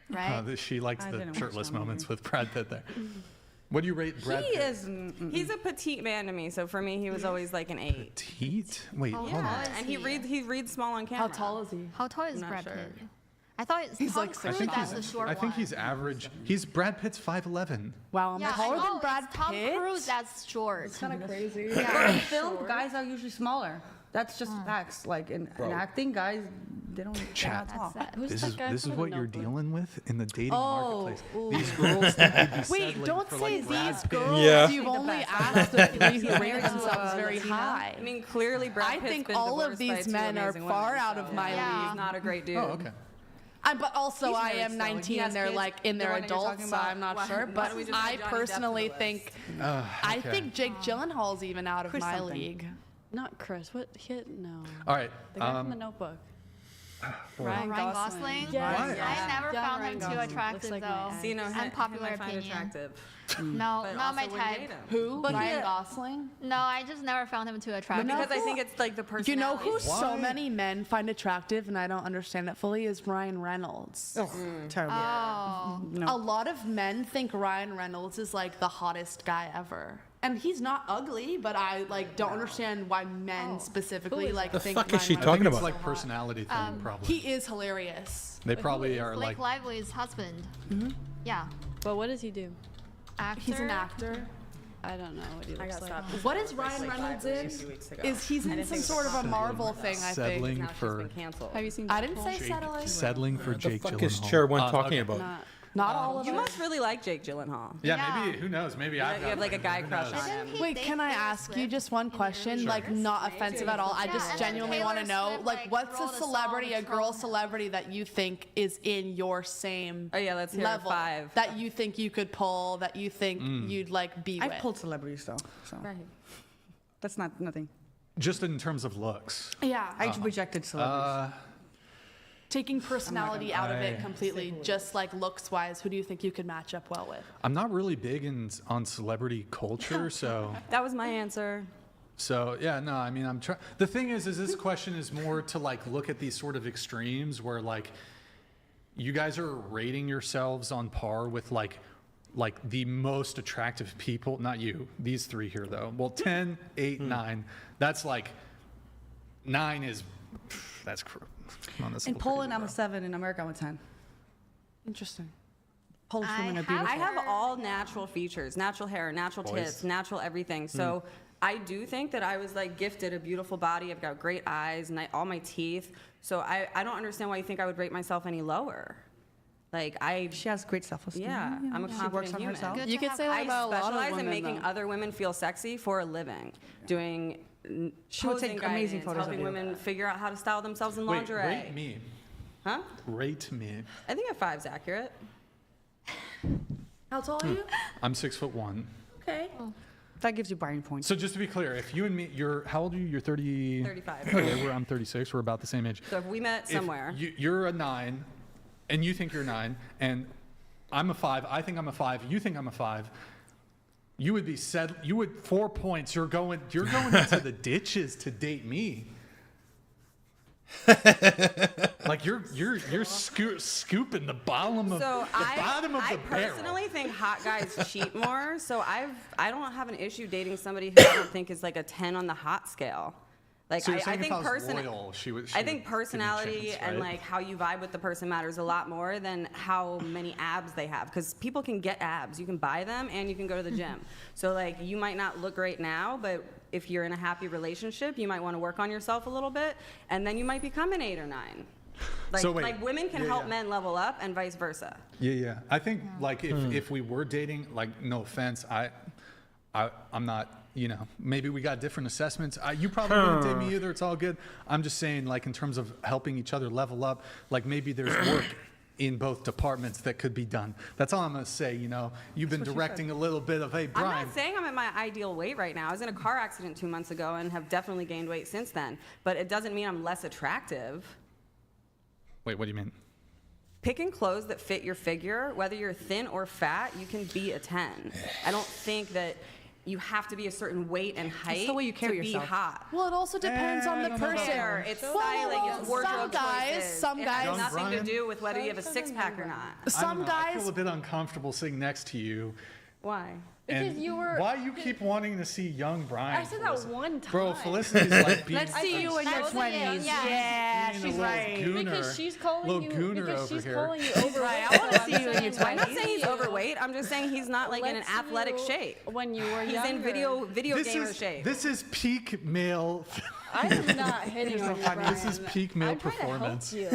right? She likes I the didn't watch shirtless that movie. moments with Brad Pitt there. What do you rate Brad He Pitt? is. He's a petite man to me. So for me, he was always like an 8. Petite? Wait, Oh, hold yeah. on. How is And he reads small on How camera. tall is he? How tall is Not Brad sure. Pitt? I thought He's Tom like Cruise, I think that's the short I think one. he's average. Brad Pitt's 5'11". Wow, I'm Yeah, taller I than know, Brad it's Tom Pitt. Cruise that's short. It's kind of crazy. But in film, guys are usually smaller. That's just facts. Like in acting, guys They don't Chat. This is what you're dealing with in the dating marketplace. Ooh. These girls think you'd be Wait, settling don't for, say like, Brad these Pitt. girls. Yeah. You've only asked the three who rate themselves very high. I mean, clearly Brad I Pitt's think been all of divorced by these two men are amazing far women, out so of my He's league. not a great dude. Oh, okay. But also, He's I married am still. 19 He has and they're kids. like in The their one that you're adults, talking so about, I'm not why- sure. why But don't we just I add Johnny Depp to the personally list? think Okay. think Jake Gyllenhaal's even out of Chris my something. league. Not Chris. What? No. All right. The guy from The Notebook. Ryan Gosling? Yes. Why? I never Young found Ryan him too Gosling. attractive, Looks like though. my ex. See, no, Unpopular him I find opinion. attractive. No, But not my also wouldn't type. date him. Who? But Ryan he- Gosling? No, I just never found him too But attractive. because I think it's like the personality. You know who so Why? many men find attractive, and I don't understand it fully, is Ryan Reynolds. Terrible. Oh. A lot of men think Ryan Reynolds is like the hottest guy ever. And he's not ugly, but I like don't understand why men specifically like The think fuck is Ryan she Reynolds talking I think about? it's like personality thing, probably. He is hilarious. They probably are Blake like. Lively's husband. Yeah. But what does he do? Actor. He's an actor. I don't know what he I looks got like. stopped. What is Ryan Reynolds in? He's I in didn't some think sort of a so. Marvel thing, I think. Settling Now she's for been canceled. Have you seen? I didn't say Jake, settling. settling for What the Jake fuck Gyllenhaal. is Chair One talking okay. about? Not all of You it. must really like Jake Gyllenhaal. Yeah, maybe. Who knows? Maybe You I've have like a guy crush on him. Wait, can I ask you just one question? Like, not offensive at all. I just and then genuinely Taylor want to know, Swift, like, what's a wrote a celebrity, song a girl from- celebrity that you think is in your same Oh yeah, let's hear level, 5. that you think you could pull, that you think you'd like be with? I've pulled celebrities though, so Right. that's not nothing. Just in terms of looks. Yeah, I rejected celebrities. taking personality out of it I- completely, just like looks wise. Who do you think you could match up well with? I'm not really big on celebrity culture, so. That was my answer. So yeah, no, I mean, I'm trying. The thing is this question is more to like look at these sort of extremes where like you guys are rating yourselves on par with like the most attractive people. Not you, these three here though. Well, 10, 8, 9. That's like 9 is that's cruel. Come on, that's a In little Poland, crazy, I'm a 7. In America, I'm a 10. Interesting. Polish I women are have- beautiful. I have all natural features, natural hair, natural tits, natural everything. So I do think that I was like gifted a beautiful body. I've got great eyes and all my teeth. So I don't understand why you think I would rate myself any lower. Like She has great self-esteem. yeah, I'm a She confident works on human. herself. Good You to could have- say that I about a lot of specialize in women, making though. other women feel sexy for a living, doing She would take posing amazing guidance, photos of helping you. women figure out how to style themselves in Wait, lingerie. rate me. Huh? Rate me. I think a 5's accurate. How tall are you? I'm 6'1". Okay. That gives you brownie points. So just to be clear, if you and me, how old are you? You're 30. 35. Okay, I'm 36. We're about the same age. So if we met If somewhere, you're a 9, and you think you're 9, and I'm a 5. I think I'm a 5. You think I'm a 5. You would be said. You would 4 points. You're going into the ditches to date me. Like you're scooping the bottom of so bottom of I the barrel. personally think hot guys cheat more. So I don't have an issue dating somebody who I don't think is like a 10 on the hot scale. Like So you're I saying think if I was loyal, she would I give think me a personality chance, and right? like how you vibe with the person matters a lot more than how many abs they have. Because people can get abs, you can buy them, and you can go to the gym. So like you might not look great now, but if you're in a happy relationship, you might want to work on yourself a little bit, and then you might become an 8 or 9. Like, So wait, like women can help men level up, and vice versa. Yeah. I think like if we were dating, like no offense, I'm not. You know, maybe we got different assessments. You probably wouldn't date me either. It's all good. I'm just saying, like in terms of helping each other level up, like maybe there's work in both departments that could be done. That's all I'm gonna say. You know, you've been directing a little bit of, hey, Brian. I'm not saying I'm at my ideal weight right now. I was in a car accident 2 months ago and have definitely gained weight since then. But it doesn't mean I'm less attractive. Wait, what do you mean? Picking clothes that fit your figure, whether you're thin or fat, you can be a 10. I don't think that you have to be a certain weight and height the way you carry to be yourself. hot. Well, it also depends on the person. Hair, it's styling, it's wardrobe choices. Some It guys, has nothing to Brian? do with whether you have a six-pack or not. I some don't know. I guys. feel a bit uncomfortable sitting next to you. Why? Because And you were- why you keep wanting to see young Brian? I said that Felicity? one time. Bro, Felicity's like being, Let's see you in your That's 20s. yeah. Yeah, being a she's little right. gooner. Because she's calling little you. gooner Because over she's here. calling you overweight. Right, I wanna so see I'm you in your saying, I'm not Let's saying he's you- overweight. I'm just saying he's not like in an let's see athletic you shape. When you were He's younger. in video This gamer is shape. this is peak male I'm not hitting on you, Brian. This is peak male I'm trying to help performance. you.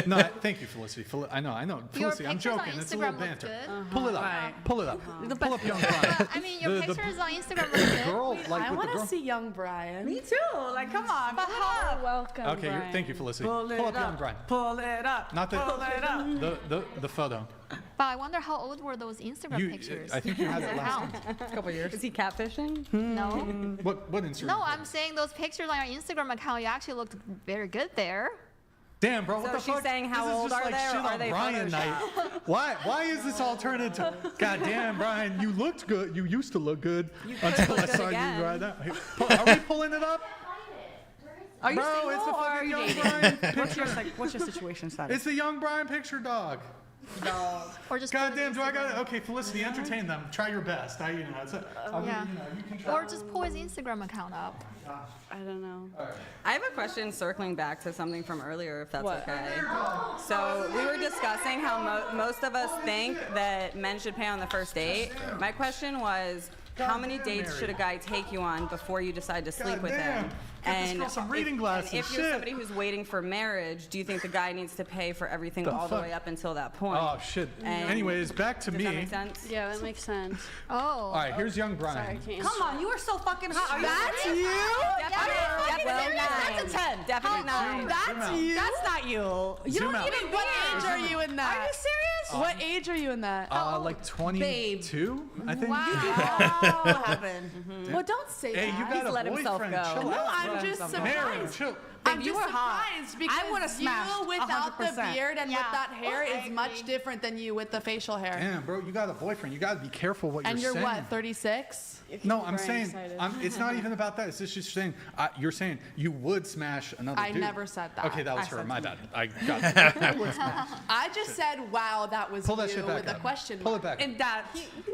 No, thank you, Felicity. I know. Your Felicity, I'm pictures on joking. It's a little Instagram look banter. good. Pull it up. Pull it up. Pull up young Brian. I mean, your pictures on Instagram look good. Girl, like I with the want to girl. see young Brian. Me too. Like, come on. But how? You're welcome, Okay, Brian. thank you, Felicity. Pull Pull it up young up. Brian. Pull it up. Not the Pull it up. the photo. But I wonder how old were those Instagram pictures? I think you had Does it it last count? time. A couple years. Is he catfishing? No. What Instagram? No, I'm saying those pictures on your Instagram account, you actually looked very good there. Damn, bro, what So the she's fuck? saying how This is old just are like they, or shit are on they Brian night. Why is this all turned into? God damn, Brian, you looked good. You used to look good until I look good saw again. you right now. Are we pulling it up? Are you Bro, single it's the or are fucking you young dating? Brian What's your situation status? It's the young Brian picture, dog. Or just God damn, do I got it? Okay, Felicity, entertain them. Try your best. Yeah. You can try. Or just pull his Instagram account up. I don't know. I have a question circling back to something from earlier, if that's What? okay. So we were discussing how most of us think that men should pay on the first date. My question was, how many dates should a guy take you on before you decide to sleep with him? Get this girl some reading glasses. if you're Shit. somebody who's waiting for marriage, do you think the guy needs to pay for everything The all the fuck? way up until that point? Oh shit. And Anyways, back to Does me. that make sense? Yeah, that makes sense. Oh. All right, here's young Sorry, I Brian. can't Come on, you are so fucking hot. Are That's you? you? Definitely That's a 10. Definitely nine. That's you? That's not you. You Zoom don't out. even What age are you in that? Are you serious? What age are you in that? Like 22, I think. Wow. What happened? Well, don't say Hey, that. you got a let himself boyfriend. go. Chill No, out. I'm just Mary, surprised. chill. I'm You just were hot. surprised because I would've smashed you without the 100%. beard and with Yeah. that hair I is much agree. different than you with the facial hair. Damn, bro, you got a boyfriend. You got to be careful what And you're you're saying. what, 36? No, I'm Very saying excited. it's not even about that. It's just saying you're saying you would smash another I dude. never said that. Okay, that was I her. said My to bad. I got it. I would smash. I just said, wow, that was Pull that you shit back with a up. question Pull mark. it back. In that,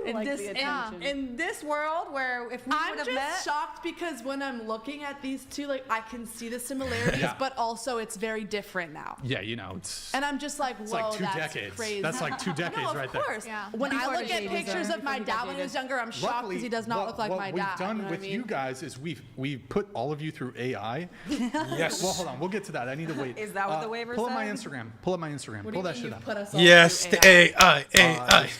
in like this, the attention. in this world where if we I'm would have just met, shocked because when I'm looking at these two, like I can see the similarities, Yeah. but also it's very different now. Yeah, you know, it's And I'm just like, whoa, it's like 2 that's decades. crazy. That's like 2 decades no, of right course. there. Yeah. When I Before look the at 80s pictures are- of my dad when he was younger, I'm shocked Luckily, because he does not look like my what dad. we've done you know with what I mean? you guys is we've put all of you through AI. Yes. Well, hold on. We'll get to that. I need to wait. Is that what the waiver Pull up my said? Instagram. Pull up my Instagram. What Pull do that you shit mean you up. put us all Yes, through the AI? AI.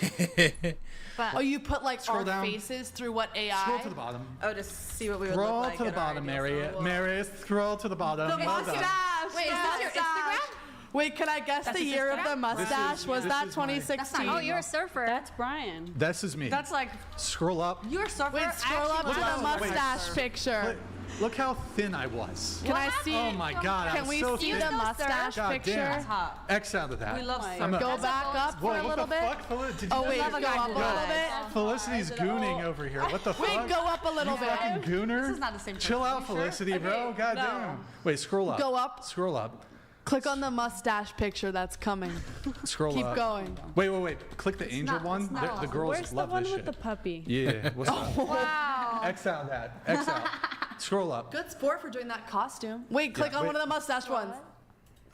But Oh, you put like Scroll our down. faces through what AI? Scroll to the bottom. Oh, to see what we would Scroll look like. to the in our bottom, ideal Mary. self. Mary, scroll to the bottom. The Well done. mustache. Wait, is this your Instagram? Wait, can I guess That's the his year of Instagram? the mustache? This Was is that my- 2016? oh, you're a surfer. That's Brian. This is me. That's like Scroll up. you're a surfer. Wait, scroll up to Look the at this. Wait. mustache picture. Look how thin I was. Can I see? Oh my God, I Can was we so see thin. the mustache God picture? damn. Hot. X out of that. We love I'm surfing. a- Go back up for Whoa, a what little the bit. fuck? Did you Oh just wait, have go a up a guy little go? bit. Felicity's gooning over here. What the fuck? Wait, go up a little bit. Fucking gooner. This is not the same Chill person, out, you sure? Felicity, bro. Okay, God no. damn. Wait, scroll up. Go up. Scroll up. Click on the mustache picture that's coming. Scroll Keep up. going. Wait. Click the angel not- one. it's not The girls Where's the love one this with shit. the puppy? Yeah. What's that? wow. X out that. X out. Scroll up. Good sport for doing that costume. Wait, click Yeah, on wait. one of the mustache ones.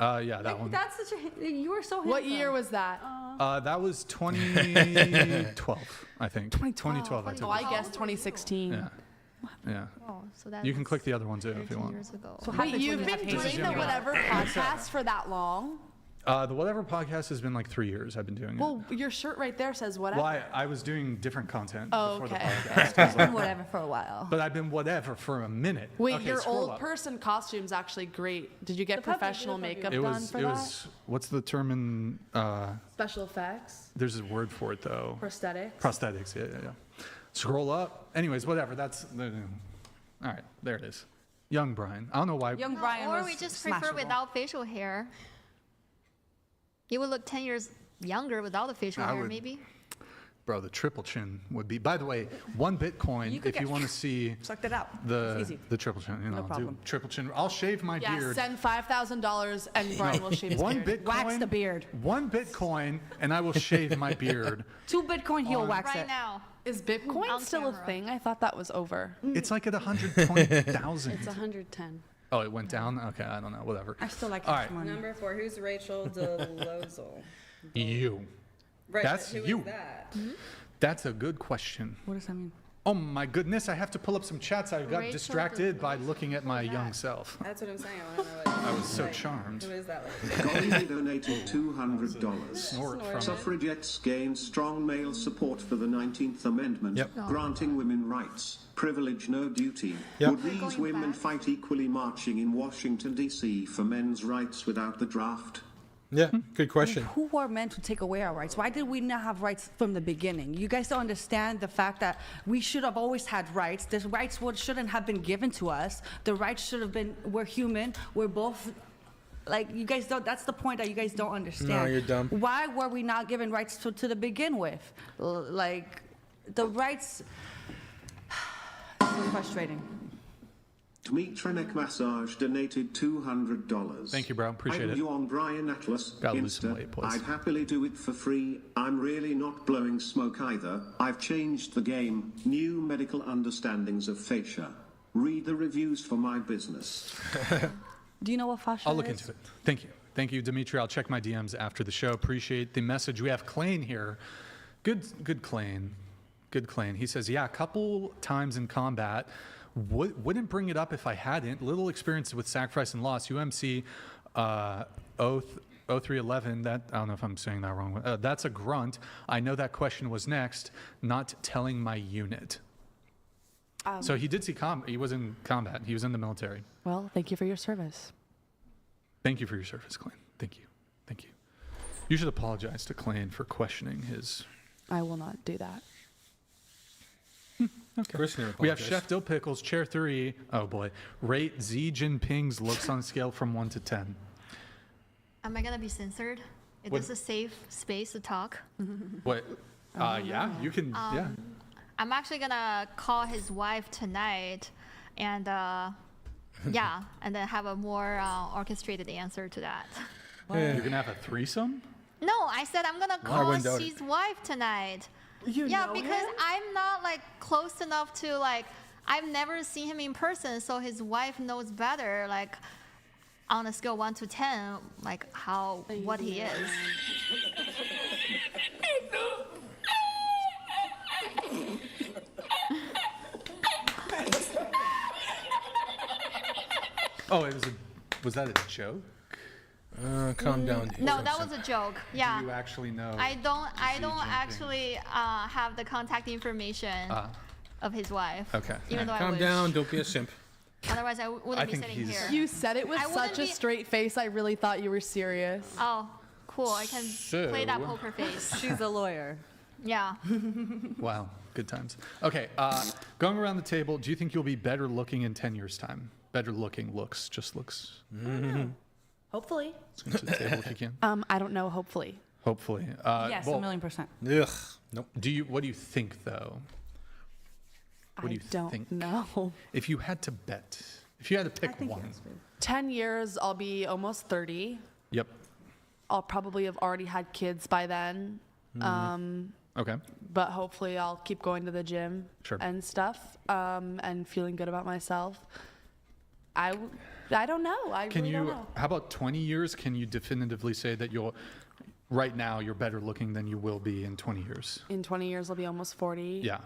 Yeah, that one. That's such a. You were so handsome. What year was that? That was 2012, I think. 2012, I Oh, took I it. guess 2016. Yeah. Yeah. Oh, so that You can was click the other one too if you 13 want. years ago. So Wait, you've been This is doing the younger. whatever podcast for that long? The Whatever podcast has been like 3 years I've been doing it. Well, your shirt right there says whatever. Why? I was doing different content Oh, before okay, the podcast. I was like- Whatever for a while. but I've been whatever for a minute. Wait, Okay, your scroll old up. person costume's actually great. Did you get The puppy, professional the puppy. makeup It done was. for It that? was. What's the term in? Special effects, There's a word for it though. prosthetics. Prosthetics. Yeah. Scroll up. Anyways, whatever. That's. All right. There it is. Young Brian. I don't know why. Young Brian Or was we just prefer smashable. without facial hair. You would look 10 years younger without the facial I hair, would- maybe. Bro, the triple chin would be. By the way, 1 Bitcoin You could if you get- want to see Sucked it out. the It's easy. the triple chin. You know, problem. triple chin. I'll shave my Yeah, beard. send $5,000 and Brian will shave his One beard. Bitcoin. Wax the beard. 1 Bitcoin, and I will shave my beard. 2 Bitcoin, he'll wax Right it. now. Is Bitcoin On still a camera. thing? I thought that was over. It's like at 120,000. It's 110. Oh, it went down. Okay, I don't know. Whatever. I still like All cash right. money. Number 4, who's Rachel DeLozel? You. Right, That's who is you. that? That's a good question. What does that mean? Oh my goodness, I have to pull up some chats. I got distracted by looking at my young self. That's what I'm saying. I want to know, I was so charmed. Who is that? Golly donated $200. Suffragettes gained strong male support for the 19th Amendment, granting women rights, privilege, no duty. Would these women fight equally marching in Washington, D.C. for men's rights without the draft? Yeah, good question. Who were meant to take away our rights? Why did we not have rights from the beginning? You guys don't understand the fact that we should have always had rights. The rights shouldn't have been given to us. The rights should have been, we're human, we're both, like, you guys don't, that's the point that you guys don't understand. No, you're dumb. Why were we not given rights to begin with? Like, the rights, it's so frustrating. Dmitrenek Massage donated $200. Thank you, bro. Appreciate it. You on Brian Atlas. Gotta lose some weight, please. I'd happily do it for free. I'm really not blowing smoke either. I've changed the game. New medical understandings of fascia. Read the reviews for my business. Do you know what fascia I'll look into it. Thank you. Thank you, Dimitri. I'll check my DMs after the show. Appreciate the message. We have Clane here. Good Clane. Good Clane. He says, yeah, a couple times in combat. Wouldn't bring it up if I hadn't. Little experience with sacrifice and loss. UMC 0311. That, I don't know if I'm saying that wrong. That's a grunt. I know that question was next. Not telling my unit. So he did see he was in combat. He was in the military. Well, thank you for your service. Thank you for your service, Clane. Thank you. Thank you. You should apologize to Clane for questioning his. I will not do that. Okay. We have Chef Dill Pickles, Chair 3. Oh boy. Rate Xi Jinping's looks on a scale from 1 to 10. Am I going to be censored? Is this a safe space to talk? What? Yeah, you can. Yeah. I'm actually going to call his wife tonight and, yeah, and then have a more orchestrated answer to that. You're going to have a threesome? No, I said I'm going to call his wife tonight. Yeah, because I'm not like close enough to like I've never seen him in person, so his wife knows better. Like on a scale 1 to 10, like what he is. Oh, was that a joke? Calm down. No, that was a joke. Yeah. Do you actually know? I don't actually have the contact information of his wife. Okay. Even though Calm down. Don't be a simp. Otherwise, I wouldn't be sitting here. You said it with such a straight face. I really thought you were serious. Oh, cool. I can play that poker face. She's a lawyer. Yeah. Wow. Good times. Okay. Going around the table, do you think you'll be better looking in 10 years' time? Better looking looks, just looks. Hopefully. Go to the table if you can. I don't know. Hopefully. Hopefully. Yes, 1,000,000%. Ugh. Nope. What do you think though? What do you think? know. If you had to bet, if you had to pick one. 10 years, I'll be almost 30. Yep. I'll probably have already had kids by then. Okay. But hopefully I'll keep going to the gym and stuff and feeling good about myself. I don't know. I really don't know. How about 20 years? Can you definitively say that right now you're better looking than you will be in 20 years? In 20 years, I'll be almost 40. Yeah.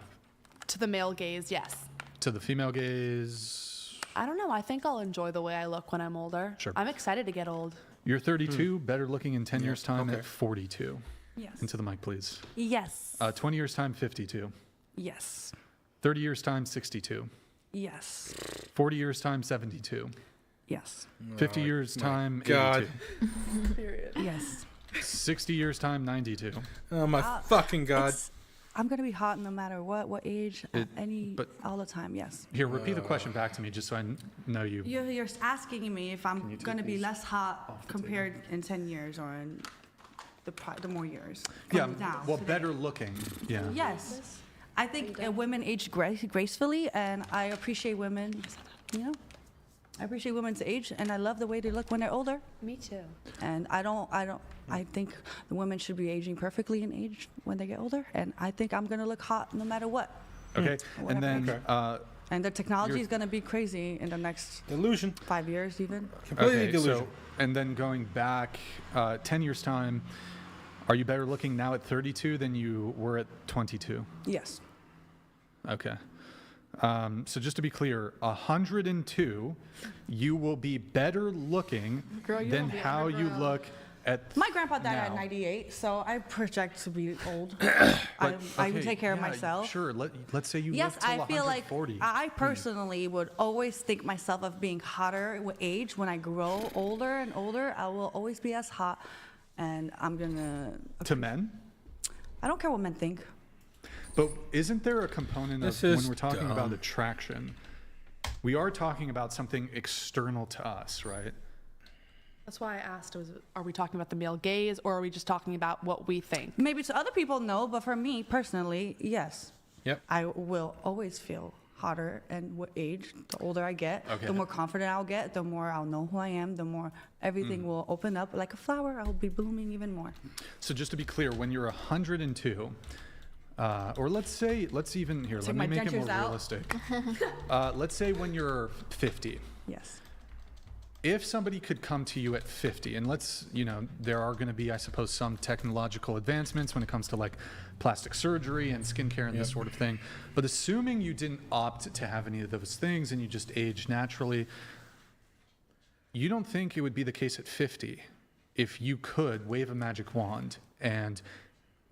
To the male gaze, yes. To the female gaze? I don't know. I think I'll enjoy the way I look when I'm older. Sure. I'm excited to get old. You're 32, better looking in 10 years' time at 42. Yes. Into the mic, please. Yes. 20 years' time, 52. Yes. 30 years' time, 62. Yes. 40 years' time, 72. Yes. 50 years' time, God. 82. Period. Yes. 60 years' time, 92. Oh, my fucking God. I'm going to be hot no matter what age, all the time, yes. Here, repeat the question back to me just so I know you. You're asking me if I'm going to be less hot compared in 10 years or in the more years. Yeah, well, better looking. Yeah. Yes. I think women age gracefully, and I appreciate women, I appreciate women's age, and I love the way they look when they're older. Me too. And I think the women should be aging perfectly in age when they get older, and I think I'm gonna look hot no matter what. Okay, and then and the technology is gonna be crazy in the next 5 years, even. Completely delusion. And then going back 10 years time, are you better looking now at 32 than you were at 22? Yes. Okay. So just to be clear, 102, you will be better looking than how you look at My grandpa died now. at 98, so I project to be old. But, I would take care of myself. Sure. Let's say you Yes, live till I feel like 140. I personally would always think myself of being hotter with age. When I grow older and older, I will always be as hot, and I'm gonna. To men? I don't care what men think. But isn't there a component of This when is we're talking about dumb. attraction, we are talking about something external to us, right? That's why I asked, are we talking about the male gaze or are we just talking about what we think? Maybe to other people, no, but for me personally, yes. Yep. I will always feel hotter, and with age, the older I get, Okay. the more confident I'll get, the more I'll know who I am, the more everything will open up like a flower. I'll be blooming even more. So just to be clear, when you're 102, or let's even here, Take let my me make it more dentures out. realistic. Let's say when you're 50. Yes. If somebody could come to you at 50, and there are going to be, I suppose, some technological advancements when it comes to like plastic surgery and skincare and this sort of thing. But assuming you didn't opt to have any of those things and you just aged naturally, you don't think it would be the case at 50 if you could wave a magic wand and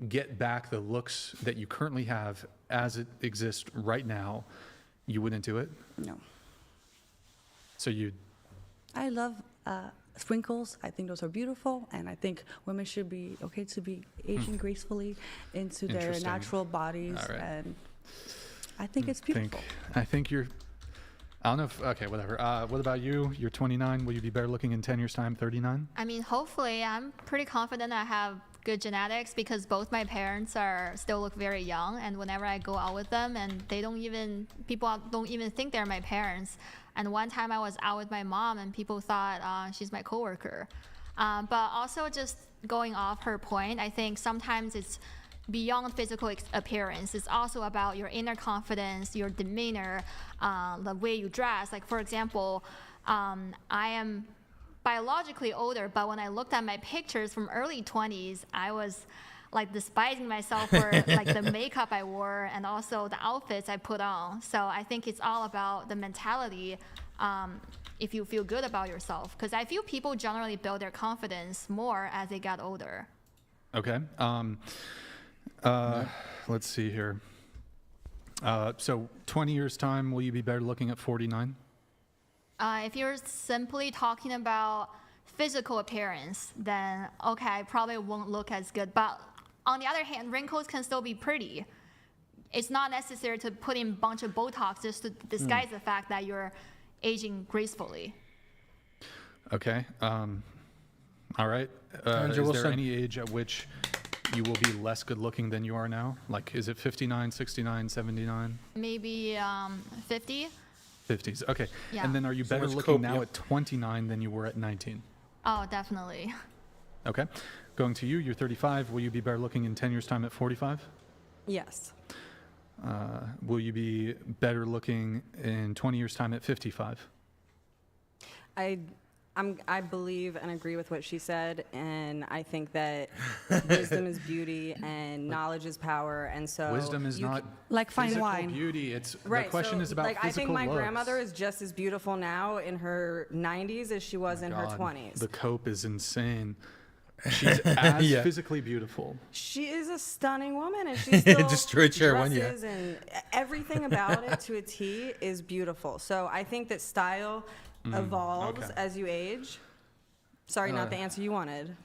get back the looks that you currently have as it exists right now, you wouldn't do it? No. So I love sprinkles. I think those are beautiful, and I think women should be okay to be aging gracefully into their Interesting. natural bodies, All right. and I think it's beautiful. I think you're. I don't know if. Okay, whatever. What about you? You're 29. Will you be better looking in 10 years' time? 39? I mean, hopefully, I'm pretty confident I have good genetics because both my parents still look very young, and whenever I go out with them, and people don't even think they're my parents. And one time I was out with my mom, and people thought she's my coworker. But also, just going off her point, I think sometimes it's beyond physical appearance. It's also about your inner confidence, your demeanor, the way you dress. Like, for example, I am biologically older, but when I looked at my pictures from early 20s, I was like despising myself for like the makeup I wore and also the outfits I put on. So I think it's all about the mentality. If you feel good about yourself, because I feel people generally build their confidence more as they get older. Okay. Let's see here. So 20 years' time, will you be better looking at 49? If you're simply talking about physical appearance, then okay, I probably won't look as good. But on the other hand, wrinkles can still be pretty. It's not necessary to put in a bunch of Botox just to disguise the fact that you're aging gracefully. Okay. All right. Is there any age at which you will be less good looking than you are now? Like, is it 59, 69, 79? Maybe 50. 50s. Okay. Yeah. And then are you better looking now at 29 than you were at 19? Oh, definitely. Okay. Going to you, you're 35. Will you be better looking in 10 years' time at 45? Yes. Will you be better looking in 20 years' time at 55? I believe and agree with what she said, and I think that wisdom is beauty and knowledge is power, and so Wisdom is not like fine physical wine. beauty. It's right. The question so, is about like, physical I think my looks. grandmother is just as beautiful now in her 90s as she was in her God, 20s. The cope is insane. She's as physically beautiful. She is a stunning woman, and she still destroyed chair one year. dresses, and everything about it to a T is beautiful. So I think that style evolves as you age. Sorry, not the answer you wanted.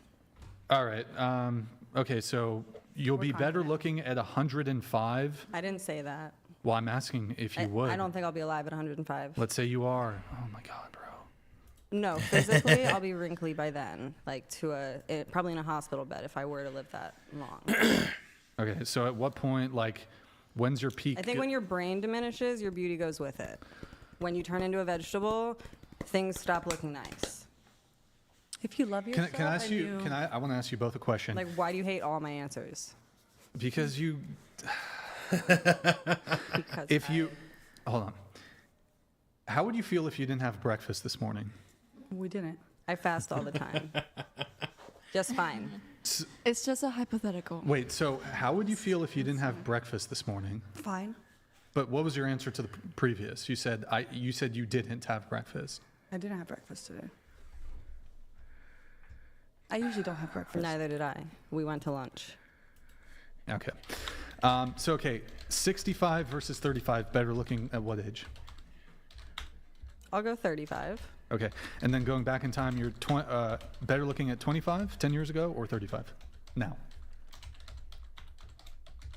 All right. Okay, so you'll be better looking at 105. I didn't say that. Well, I'm asking if you would. I don't think I'll be alive at 105. Let's say you are. Oh my God, bro. No, physically, I'll be wrinkly by then, like probably in a hospital bed if I were to live that long. Okay, so at what point, like, when's your peak? I think when your brain diminishes, your beauty goes with it. When you turn into a vegetable, things stop looking nice. If you love yourself, Can I ask you? I want to ask you both a question. Like, why do you hate all my answers? Because you. Hold on. How would you feel if you didn't have breakfast this morning? We didn't. I fast all the time. Just fine. It's just a hypothetical. Wait, so how would you feel if you didn't have breakfast this morning? Fine. But what was your answer to the previous? You said you didn't have breakfast. I didn't have breakfast today. I usually don't have breakfast. Neither did I. We went to lunch. Okay. 65 versus 35, better looking at what age? I'll go 35. Okay. And then going back in time, you're better looking at 25, 10 years ago, or 35 now?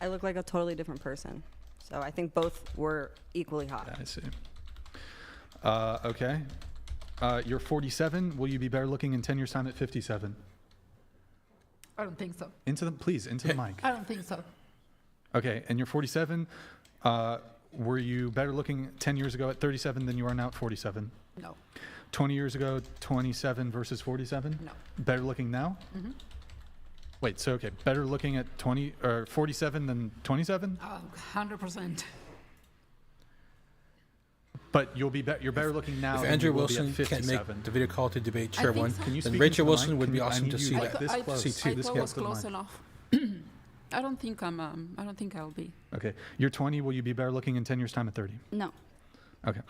I look like a totally different person. So I think both were equally hot. I see. Okay. You're 47. Will you be better looking in 10 years' time at 57? I don't think so. Into the mic. I don't think so. Okay, and you're 47. Were you better looking 10 years ago at 37 than you are now at 47? No. 20 years ago, 27 versus 47? No. Better looking now? Mm-hmm. Wait, so okay, better looking at 20 or 47 than 27? 100%. But you're better looking now. If than Andrew you will be at Wilson can't 57. make the video call to debate Chair 1, so. Can you then speak Rachel into the Wilson mic? would be Can you- I awesome need to you see like that. this close. See too. I This thought gets it was to the close mic. enough. I don't think I don't think I'll be. Okay, you're 20. Will you be better looking in 10 years' time at 30? No. Okay.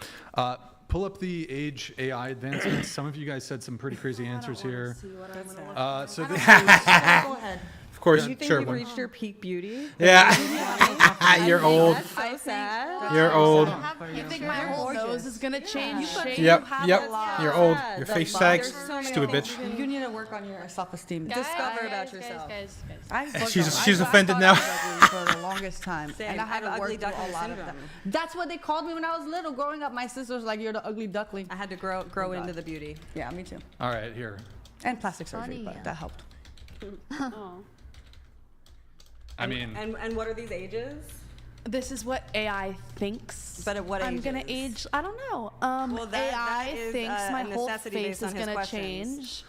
Pull up the age AI advancements. Some of you guys said some pretty crazy answers here. So this is... Go ahead. Of course, Do you think sure. you've reached your peak beauty? Yeah. You're old. So sad. You're old. You think my whole nose is gonna change shape? Yep. You're old. Your face sags. There's so many Stupid things. bitch. You need to work on your self-esteem. Discover about yourself. She's offended now. For the longest time, Same. and I had I have to work ugly through a duckling lot of syndrome. them. That's what they called me when I was little. Growing up, my sister was like, "You're the ugly duckling." I had to grow into the beauty. Yeah, me too. All right, here. And plastic surgery, but that helped. I mean... And what are these ages? This is what AI thinks. But at what I'm ages? gonna age. I don't know. Well, that AI is, thinks my whole necessity face based on is his gonna questions. change,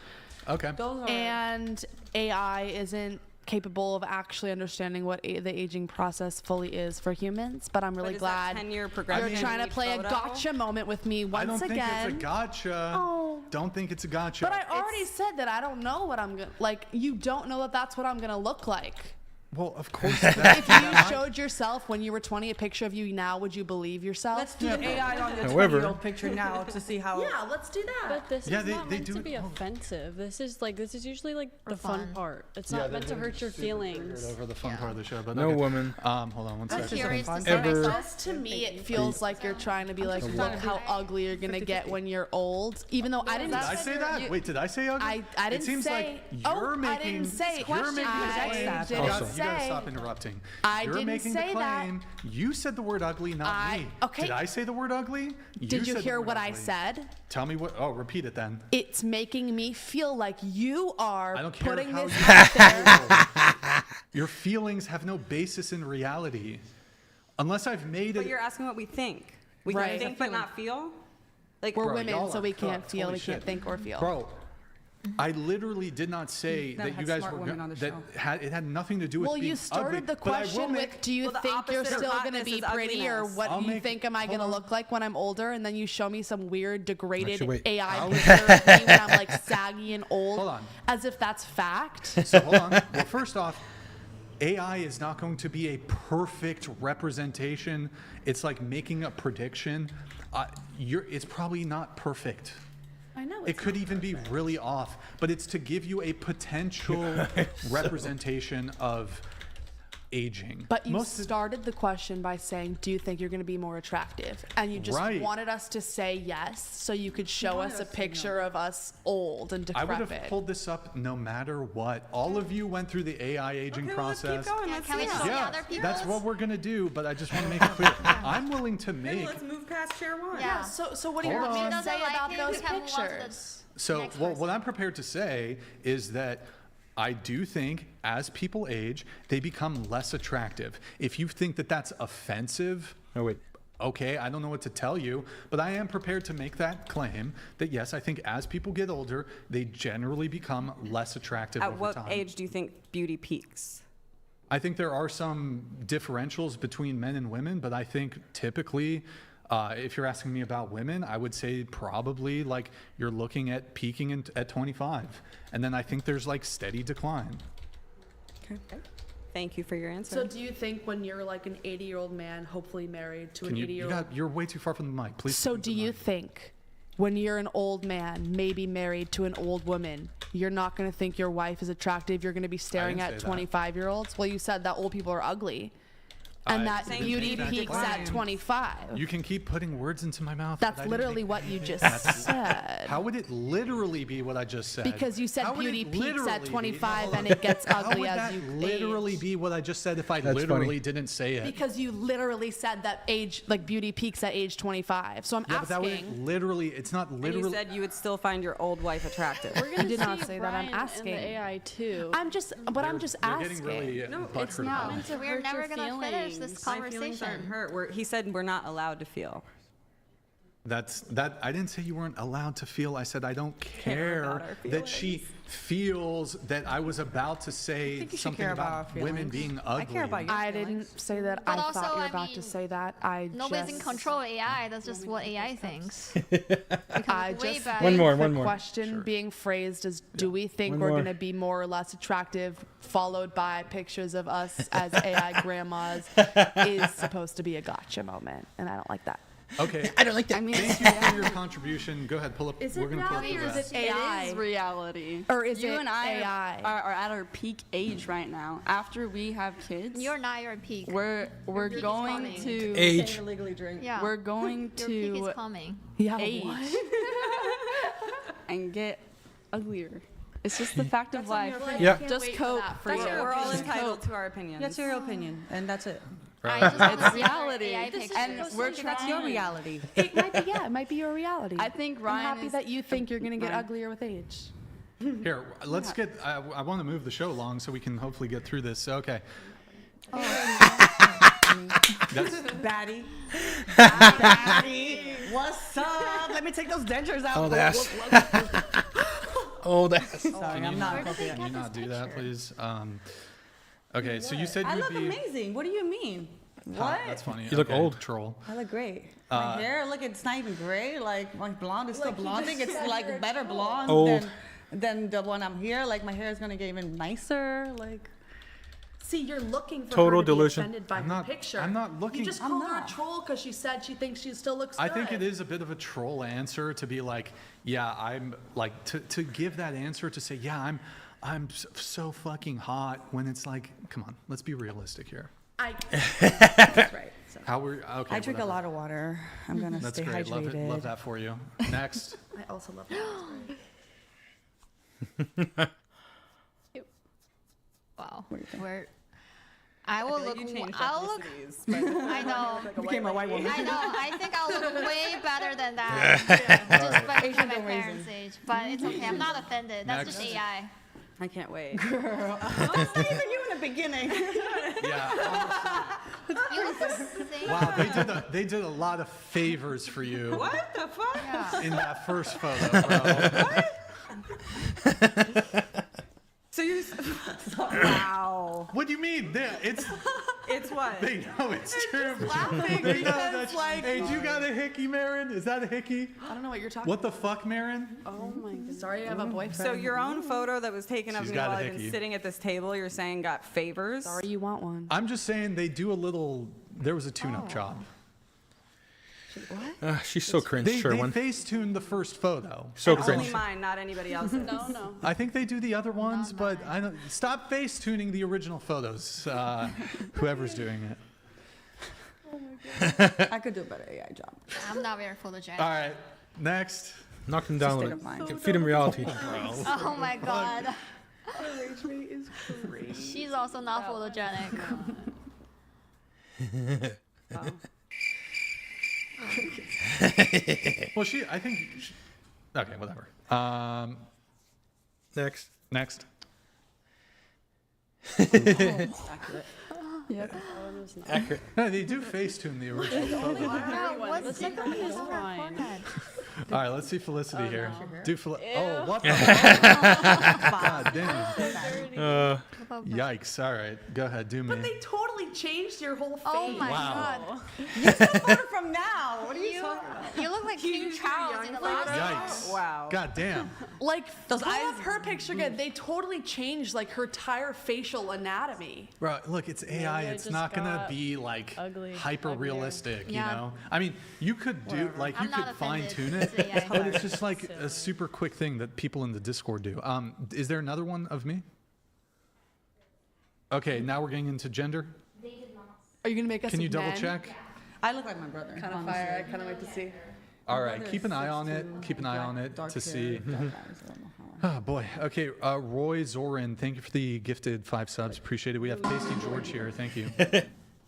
Okay. and AI isn't capable of actually understanding what the aging process fully is for humans. But I'm really But is that glad 10-year you're progression trying to each play photo? a gotcha moment with me once I don't think again. it's a gotcha. Oh. Don't think it's a gotcha. But I already said that I don't know what I'm gonna like. You don't know that that's what I'm gonna look like. Well, of course. If you showed yourself when you were 20 a picture of you now, would you believe yourself? Let's do the AI on the However- 20-year-old picture now to see how. Yeah, let's do that. But this Yeah, is they- not they meant do to it- be oh. offensive. This is usually like the fun fun. part. It's not meant to hurt your feelings. Over the fun part of the show, but No okay. woman. Hold on one I'm second. curious to see Ever- myself. Just to me, it feels like you're trying to be like, look how ugly you're gonna get when you're old. Even though I didn't. Did I say that? Wait, did I say ugly? I didn't It seems say. like you're making. I didn't say. You're making I the claim. didn't You gotta say. stop interrupting. I You're didn't making say the that. claim. You said the word ugly, not me. Okay. Did I say the word ugly? Did you said the hear word what I ugly. said? Tell me what. Oh, repeat it then. It's making me feel like you are I don't care putting how this you out there. Your feelings have no basis in reality. Unless I've made But it. you're asking what we think. We Right. can think but not feel. Like We're Bro, women, y'all so are we can't cooked. feel, Holy we can't shit. think or feel. Bro, I literally did not say Never that had you guys smart were women on the that show. it had nothing to do with Well, being you started ugly, the but I will question make- with, do you Well, the think you're opposite of still going to hotness be is pretty, or ugliness. what I'll do you make- think am I going to hold on. look like when I'm older? And then you show me some weird degraded Actually, wait. AI picture of me when I'm like saggy and old. Hold on. As if that's fact. So hold on. Well, first off, AI is not going to be a perfect representation. It's like making a prediction. It's probably not perfect. I know. It could even be really off, but it's to give you a potential representation of aging. But you started the question by saying, do you think you're going to be more attractive? And you just Right. wanted us to say yes so you could show us a picture of us old and I would decrepit. have pulled this up no matter what. All of you went through the AI aging process. Can we just see Yeah, other people? that's what we're gonna do, but I just want to make it clear. I'm willing to make. let's move past share one. Yeah, so what do you Hold want me on. to say Doesn't about like those it, we can move on to the pictures? So, what I'm prepared to say is that I do think as people age, they become less attractive. If you think that that's offensive, Oh wait. okay, I don't know what to tell you, but I am prepared to make that claim that yes, I think as people get older, they generally become less attractive At over what time. age do you think beauty peaks? I think there are some differentials between men and women, but I think typically, if you're asking me about women, I would say probably like you're looking at peaking at 25. And then I think there's like steady decline. Okay. Thank you for your answer. So do you think when you're like an 80-year-old man, hopefully married to an 80-year-old... You're way too far from the mic. Please. So do you think when you're an old man, maybe married to an old woman, you're not going to think your wife is attractive? You're going to be staring at 25-year-olds? Well, you said that old people are ugly. And that beauty peaks at 25. You can keep putting words into my mouth. That's literally what you just said. How would it literally be what I just said? Because you said beauty peaks at 25 and it gets ugly as you age. How would that literally be what I just said if I literally didn't say it? Because you literally said that beauty peaks at age 25. So I'm asking. But that would literally, it's not literally. And you said you would still find your old wife attractive. You did not say that. I'm asking. And the AI too. I'm just asking. Really, no, it's not meant to We're hurt never your gonna feelings. finish this My feelings aren't hurt. He said we're not allowed to feel. I didn't say you weren't allowed to feel. I said I don't care that she feels that I was about to say something about women being ugly. I care about your I didn't say that. But I also, thought you were I about mean, to say that. Nobody's in control of AI. That's just what AI thinks. I just one more. Question being phrased as, do we think we're going to be more or less attractive, followed by pictures of us as AI grandmas, is supposed to be a gotcha moment, and I don't like that. Okay. I don't like that. I mean, Thank you for your contribution. Go ahead, pull up. Is it we're gonna pull up reality the or is rest. it AI? It is reality. Or is you it and I AI? are at our peak age right now. After we have kids, You're not your peak. we're peak is going coming. to Age. Illegally drink. Yeah. we're going Your peak to is coming. Yeah. age and get uglier. It's just the fact of life. Yeah. Just cope for you. We're all Just entitled cope. to our opinions. That's your opinion, and that's it. It's reality. And that's your reality. It might be, it might be your reality. I think I'm Ryan happy is that you think you're going to get uglier with age. Here, let's get. I want to move the show along so we can hopefully get through this. Okay. That's Batty. Batty. What's up? Let me take those dentures out. Old ass. Old ass. Sorry, I'm not. Can you not do that, please? Okay, so you said I you'd look be. amazing. What do you mean? Huh, that's funny. You look old. Troll. I look great. My hair, look, it's not even gray. Like my blonde is still blonding. It's like better blonde than the one I'm here. Like my hair is gonna get even nicer. Like. See, you're looking for Total her to delusion. be offended by her picture. I'm not looking. You just called her a troll because she said she thinks she still looks I good. think it is a bit of a troll answer to be like, yeah, I'm like to give that answer to say, yeah, I'm so fucking hot when it's like, come on, let's be realistic here. That's right. So. How we're okay. I drink a lot of water. I'm gonna That's stay great. hydrated. Love that for you. Next. I also love that. Wow. I will look. I'll look. I know. Became a white woman. I know. I think I'll look way better than that. Just by my parents' age, but it's okay. I'm not offended. That's just AI. I can't wait. Girl. It's not even you in the beginning. Yeah. You look the same. Wow, they did a lot of favors for you. What the fuck? Yeah. In that first photo, bro. What? So you're. Wow. What do you mean? It's what? They know it's true. laughing They know because, that's like- Hey, do you got a hickey, Marin? Is that a hickey? I don't know what you're talking What the fuck, Marin? Oh my god. Sorry, I have a boyfriend. So your own photo that was taken of She's me got a while I've been hickey. sitting at this table, you're saying got favors? Sorry, you want one. I'm just saying they do a little. There was a tune-up job. What? She's so cringe, They Sherwin. face-tuned the first photo. So Only cringe. mine, not anybody else's. No. I think they do the other ones, but I don't. Stop face-tuning the original photos. Whoever's doing it. I could do a better AI job. I'm not very photogenic. All right, next. Knock him down with it. Feed him reality. Oh my god. Her rage rate is crazy. She's also not photogenic. Well, I think. Okay, whatever. Next. Accurate. Yep. Accurate. No, they do face-tune the original photo. Yeah, what's the on her forehead? All right, let's see Felicity here. Do Oh, what the God damn. Yikes. All right, go ahead, do me. But they totally changed your whole face. Oh my Wow. god. This is a photo from now. What are you talking about? You look like King Charles in the last Yikes. Wow. God God damn. Like, pull up her picture again. They totally changed like her entire facial anatomy. Bro, look, it's AI. It's not gonna be like hyper realistic, you know? I mean, you could do like you could fine tune it, but it's just like a super quick thing that people in the Discord do. Is there another one of me? Okay, now we're getting into gender. Are you gonna make us? Can you double check? I look like my brother. Kind of fire. I kind of like to see. All right, keep an eye on it. Keep an eye on it to see. Oh boy. Okay, Roy Zorin, thank you for the gifted 5 subs. Appreciate it. We have Pasty George here. Thank you.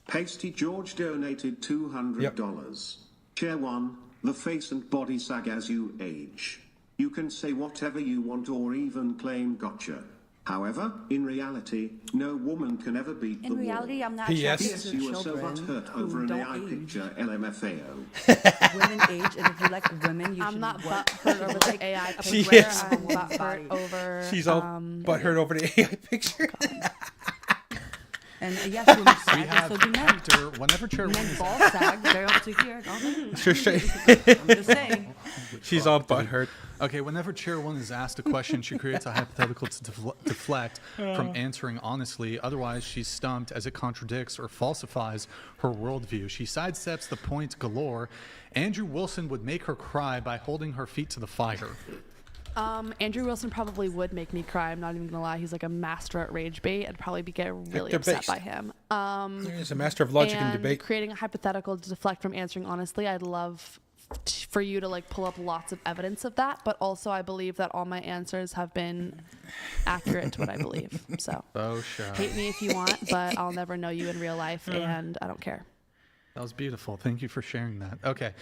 Pasty George donated $200. Chair 1, the face and body sag as you age. You can say whatever you want or even claim gotcha. However, in reality, no woman can ever beat the wall. In reality, I'm not P.S. You were so butthurt over an AI picture, LMFAO. Women age, and if you like women, you I'm should not work. butthurt over the AI picture. She is. I'm butthurt over. She's all butthurt over the AI picture. And yes, women sag, and so do men. After, whenever chairwoman Men ball sag, they're up to here. I'm just saying. She's all butthurt. Okay, whenever chairwoman is asked a question, she creates a hypothetical to deflect from answering honestly. Otherwise, she's stumped as it contradicts or falsifies her worldview. She sidesteps the point galore. Andrew Wilson would make her cry by holding her feet to the fire. Andrew Wilson probably would make me cry. I'm not even gonna lie. He's like a master at rage bait. I'd probably get really upset by him. He's a master of logic and debate. Creating a hypothetical to deflect from answering honestly. I'd love for you to like pull up lots of evidence of that, but also I believe that all my answers have been accurate to what I believe. So hate me if you want, but I'll never know you in real life, and I don't care. That was beautiful. Thank you for sharing that. Okay,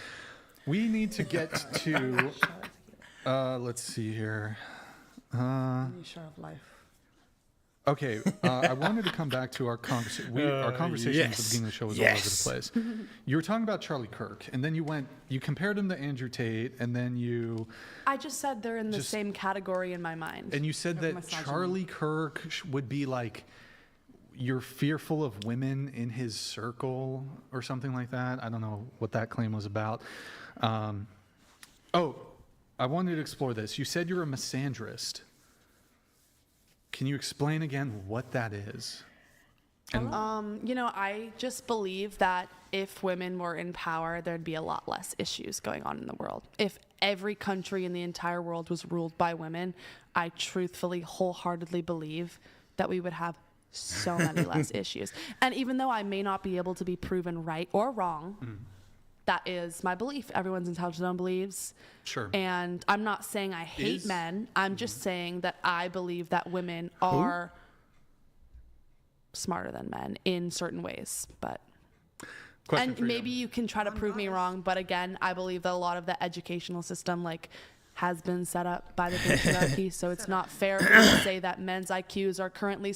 we need to get to. Let's see here. Share of life. Okay, I wanted to come back to our conversation. Our conversation at the beginning of the show was all over the place. You were talking about Charlie Kirk, and then you compared him to Andrew Tate, and then you. I just said they're in the same category in my mind. And you said that Charlie Kirk would be like, you're fearful of women in his circle or something like that. I don't know what that claim was about. I wanted to explore this. You said you're a misandrist. Can you explain again what that is? And I just believe that if women were in power, there'd be a lot less issues going on in the world. If every country in the entire world was ruled by women, I truthfully, wholeheartedly believe that we would have so many less issues. And even though I may not be able to be proven right or wrong, that is my belief. Everyone's entitled to their own beliefs. Sure. And I'm not saying I hate men. I'm just saying that I believe that women are smarter than men in certain ways. But and maybe you can try to prove me wrong. But again, I believe that a lot of the educational system has been set up by the patriarchy, so it's not fair for me to say that men's IQs are currently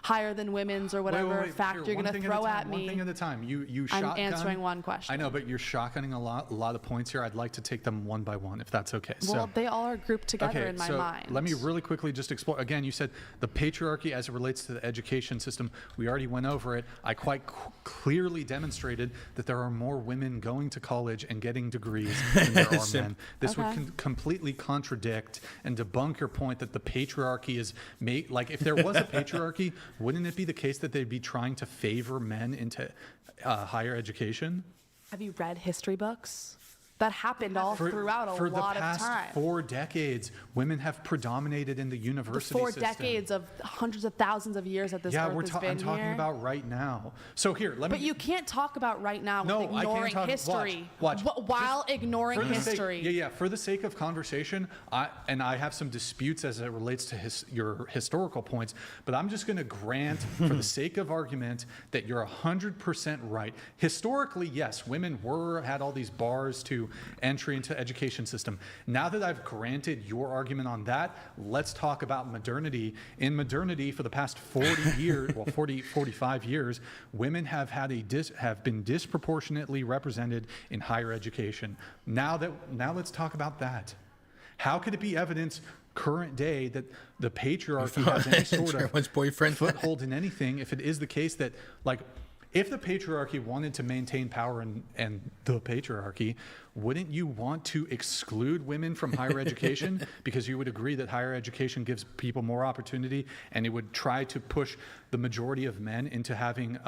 higher than women's or whatever fact you're going to throw at me. One thing at a time. You shotgun. I'm answering one question. I know, but you're shotgunning a lot of points here. I'd like to take them one by one, if that's okay. Well, they all are grouped together in my mind. Let me really quickly just explore. Again, you said the patriarchy as it relates to the education system. We already went over it. I quite clearly demonstrated that there are more women going to college and getting degrees than there are men. This would completely contradict and debunk your point that the patriarchy is if there was a patriarchy, wouldn't it be the case that they'd be trying to favor men into higher education? Have you read history books? That happened all throughout a lot of time. For the past 4 decades, women have predominated in the university system. 4 decades of hundreds of thousands of years that this earth has been I'm talking about right now. So here, let me. But you can't talk about right now with ignoring history. Watch. While ignoring history. For the sake of conversation, I have some disputes as it relates to your historical points, but I'm just going to grant, for the sake of argument, that you're 100% right. Historically, yes, women had all these bars to entry into education system. Now that I've granted your argument on that, let's talk about modernity. In modernity, for the past 45 years, women have been disproportionately represented in higher education. Now let's talk about that. How could it be evidence current day that the patriarchy has any sort of foothold in anything if it is the case that if the patriarchy wanted to maintain power and the patriarchy, wouldn't you want to exclude women from higher education? Because you would agree that higher education gives people more opportunity, and it would try to push the majority of men into having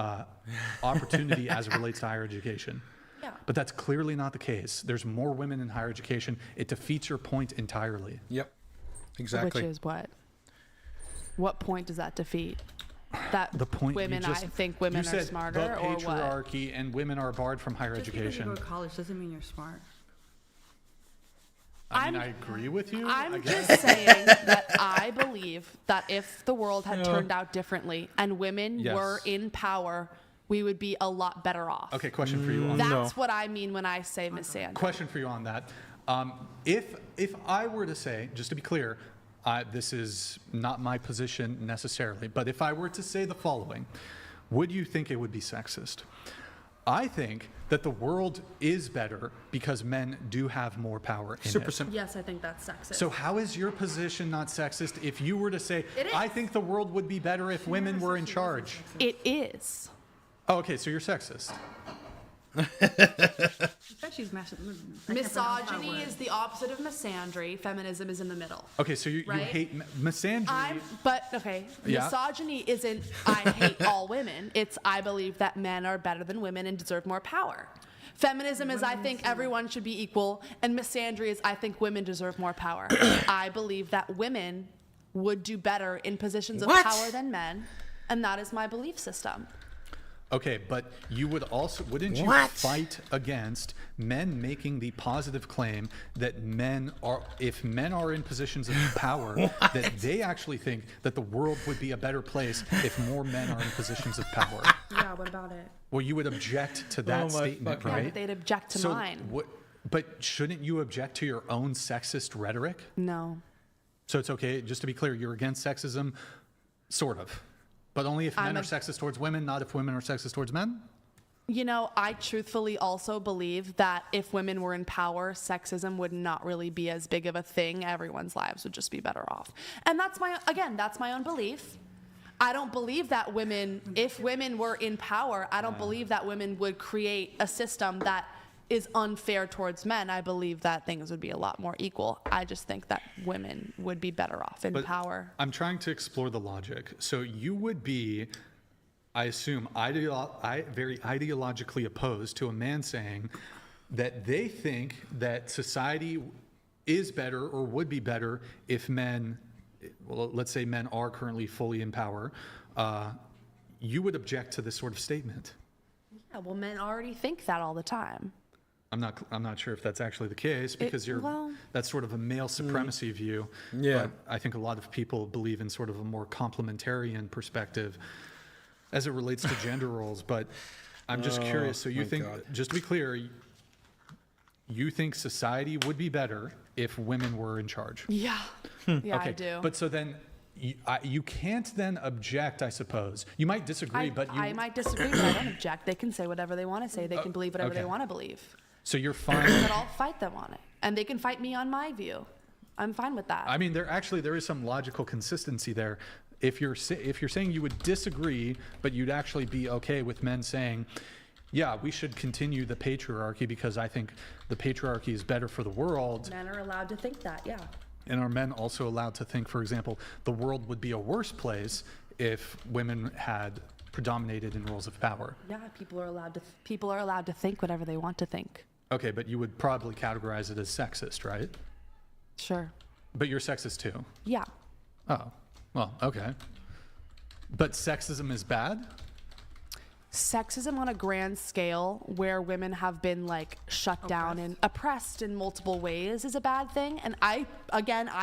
opportunity as it relates to higher education. Yeah. But that's clearly not the case. There's more women in higher education. It defeats your point entirely. Yep. Exactly. Which is what? What point does that defeat? That the point women, I think women are smarter, or what? Patriarchy and women are barred from higher education. Just because you go to college doesn't mean you're smart. I agree with you. I'm just saying that I believe that if the world had turned out differently and women were in power, we would be a lot better off. Okay, question for you on That's what I mean when I say misandry. Question for you on that. If I were to say, just to be clear, this is not my position necessarily, but if I were to say the following, would you think it would be sexist? I think that the world is better because men do have more power in it. Yes, I think that's sexist. So how is your position not sexist if you were to say, I think the world would be better if women were in charge? It is. Oh, okay, so you're sexist. Misogyny is the opposite of misandry. Feminism is in the middle. Okay, so you hate misandry. Misogyny isn't I hate all women. It's I believe that men are better than women and deserve more power. Feminism is I think everyone should be equal, and misandry is I think women deserve more power. I believe that women would do better in positions of power than men, and that is my belief system. Okay, but you would also, wouldn't you fight against men making the positive claim that if men are in positions of power, that they actually think that the world would be a better place if more men are in positions of power? Yeah, what about it? Well, you would object to that statement, right? Yeah, they'd object to mine. But shouldn't you object to your own sexist rhetoric? No. So it's okay, just to be clear, you're against sexism, sort of. But only if men are sexist towards women, not if women are sexist towards men? You know, I truthfully also believe that if women were in power, sexism would not really be as big of a thing. Everyone's lives would just be better off. And that's my own belief. I don't believe that if women were in power, I don't believe that women would create a system that is unfair towards men. I believe that things would be a lot more equal. I just think that women would be better off in power. I'm trying to explore the logic. So you would be, I assume, very ideologically opposed to a man saying that they think that society is better or would be better if men, well, let's say men are currently fully in power. You would object to this sort of statement. Yeah, well, men already think that all the time. I'm not sure if that's actually the case because that's sort of a male supremacy view. Yeah. But I think a lot of people believe in sort of a more complementarian perspective as it relates to gender roles. But I'm just curious. So you think, just to be clear, you think society would be better if women were in charge? Yeah. Yeah, okay. I do. But so then you can't then object, I suppose. You might disagree, I might disagree, but I don't object. They can say whatever they want to say. They can believe whatever they want to believe. So you're fine. But I'll fight them on it, and they can fight me on my view. I'm fine with that. I mean, there is some logical consistency there. If you're saying you would disagree, but you'd actually be okay with men saying, yeah, we should continue the patriarchy because I think the patriarchy is better for the world. Men are allowed to think that, yeah. And are men also allowed to think, for example, the world would be a worse place if women had predominated in roles of power? Yeah, people are allowed to think whatever they want to think. Okay, but you would probably categorize it as sexist, right? Sure. But you're sexist too? Yeah. Oh, well, okay. But sexism is bad? Sexism on a grand scale where women have been like shut down and oppressed in multiple ways is a bad thing. And I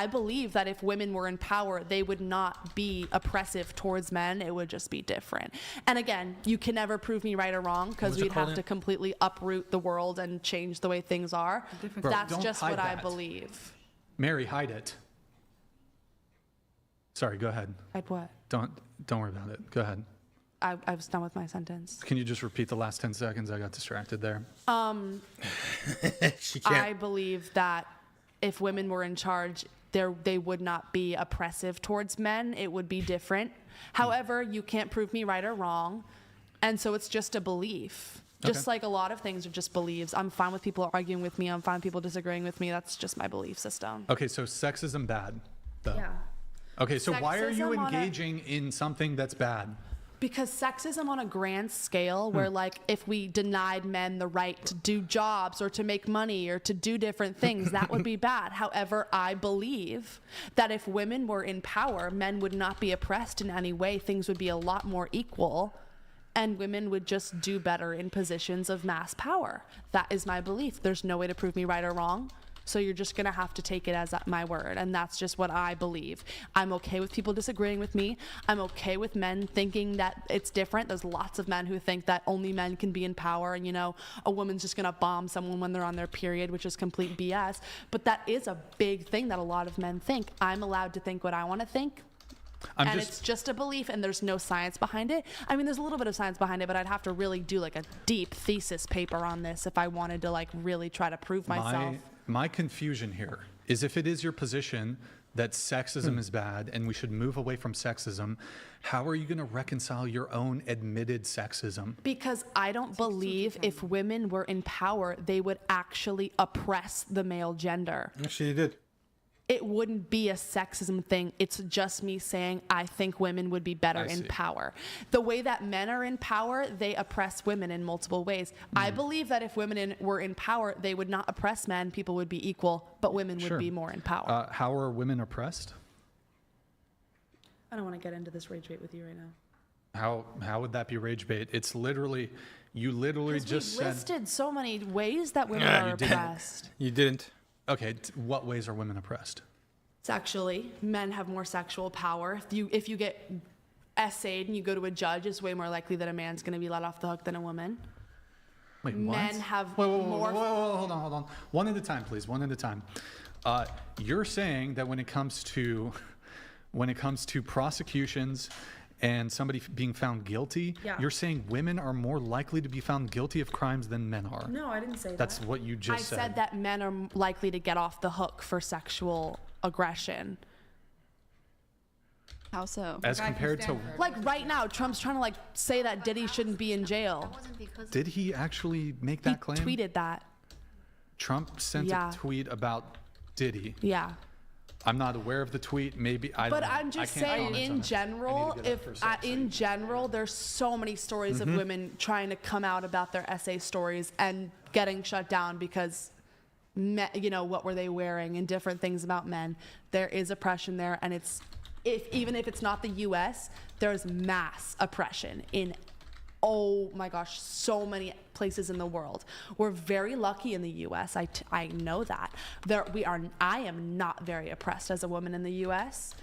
believe that if women were in power, they would not be oppressive towards men. It would just be different. And again, you can never prove me right or wrong because we'd have to completely uproot the world and change the way things are. That's just what I believe. Mary, hide it. Sorry, go ahead. Hide what? Don't worry about it. Go ahead. I was done with my sentence. Can you just repeat the last 10 seconds? I got distracted there. She can't. I believe that if women were in charge, they would not be oppressive towards men. It would be different. However, you can't prove me right or wrong. And so it's just a belief. Just like a lot of things are just beliefs. I'm fine with people arguing with me. I'm fine with people disagreeing with me. That's just my belief system. Okay, so sexism bad, though. Yeah. Okay, so why are you Sexism on a- engaging in something that's bad? Because sexism on a grand scale, where like if we denied men the right to do jobs or to make money or to do different things, that would be bad. However, I believe that if women were in power, men would not be oppressed in any way. Things would be a lot more equal. And women would just do better in positions of mass power. That is my belief. There's no way to prove me right or wrong. So you're just going to have to take it as my word. And that's just what I believe. I'm okay with people disagreeing with me. I'm okay with men thinking that it's different. There's lots of men who think that only men can be in power. And, you know, a woman's just going to bomb someone when they're on their period, which is complete BS. But that is a big thing that a lot of men think. I'm allowed to think what I want to think. It's just a belief, and there's no science behind it. I mean, there's a little bit of science behind it, but I'd have to really do like a deep thesis paper on this if I wanted to like really try to prove myself. My confusion here is if it is your position that sexism is bad and we should move away from sexism, how are you going to reconcile your own admitted sexism? Because I don't believe if women were in power, they would actually oppress the male gender. Actually, you did. It wouldn't be a sexism thing. It's just me saying I think women would be better in power. The way that men are in power, they oppress women in multiple ways. I believe that if women were in power, they would not oppress men. People would be equal, but women would be more in power. How are women oppressed? I don't want to get into this rage bait with you right now. How would that be rage bait? It's literally, you literally just said... listed so many ways that women are oppressed. You didn't. Okay, what ways are women oppressed? Sexually, men have more sexual power. If you get essayed and you go to a judge, it's way more likely that a man's going to be let off the hook than a woman. Wait, what? Men have more... Hold on. One at a time, please. One at a time. You're saying that when it comes to prosecutions and somebody being found guilty, you're saying women are more likely to be found guilty of crimes than men are. No, I didn't say that. That's what you just said. I said that men are likely to get off the hook for sexual aggression. How so? As compared to... Like right now, Trump's trying to like say that Diddy shouldn't be in jail. Did he actually make that claim? He tweeted that. Trump sent a tweet about Diddy. Yeah. I'm not aware of the tweet. Maybe I. But I'm just saying, in general, there's so many stories of women trying to come out about their essay stories and getting shut down because, what were they wearing and different things about men. There is oppression there, and even if it's not the U.S., there's mass oppression in. Oh my gosh, so many places in the world. We're very lucky in the U.S. I know that. I am not very oppressed as a woman in the U.S.,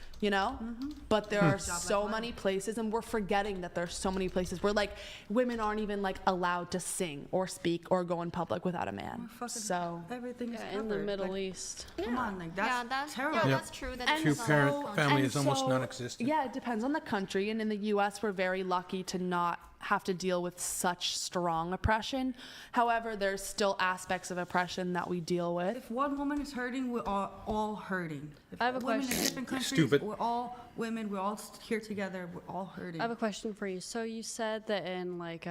but there are so many places, and we're forgetting that there's so many places where like women aren't even like allowed to sing or speak or go in public without a man. So everything is in the Middle East. Come on, like that's terrible. Yeah, that's true. That two-parent family is almost non-existent. Yeah, it depends on the country, and in the U.S. we're very lucky to not have to deal with such strong oppression. However, there's still aspects of oppression that we deal with. If one woman is hurting, we're all hurting. If I have a women question. in different countries, Stupid. we're all women, we're all here together, we're all hurting. I have a question for you. So you said that in like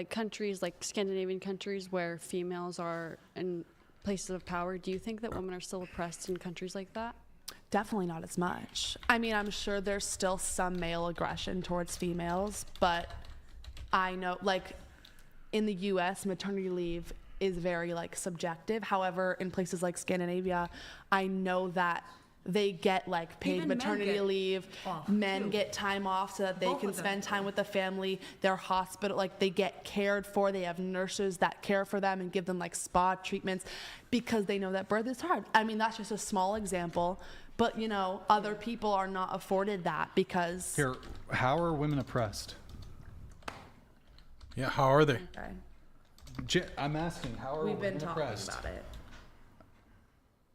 countries like Scandinavian countries where females are in places of power, do you think that women are still oppressed in countries like that? Definitely not as much. I mean, I'm sure there's still some male aggression towards females, but I know, like, in the U.S., maternity leave is very, like, subjective. However, in places like Scandinavia, I know that they get, like, paid Even maternity leave. Men get time off so that they can spend time with the family. They're hospital, like, they get cared for. They have nurses that care for them and give them, like, spa treatments because they know that birth is hard. I mean, that's just a small example. But, other people are not afforded that because... Here, how are women oppressed? Yeah, how are they? Okay. I'm asking, how are women oppressed? We've been talking about it.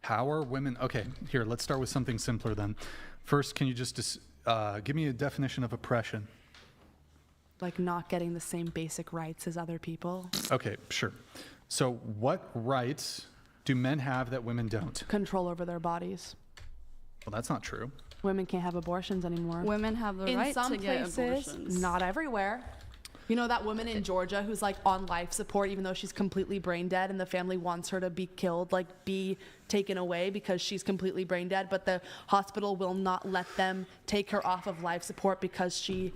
How are women... Okay, here, let's start with something simpler then. First, can you just give me a definition of oppression? Like not getting the same basic rights as other people. Okay, sure. So what rights do men have that women don't? Control over their bodies. Well, that's not true. Women can't have abortions anymore. Women have the right to get abortions. In some places, not everywhere. You know that woman in Georgia who's like on life support even though she's completely brain dead and the family wants her to be killed, like be taken away because she's completely brain dead, but the hospital will not let them take her off of life support because she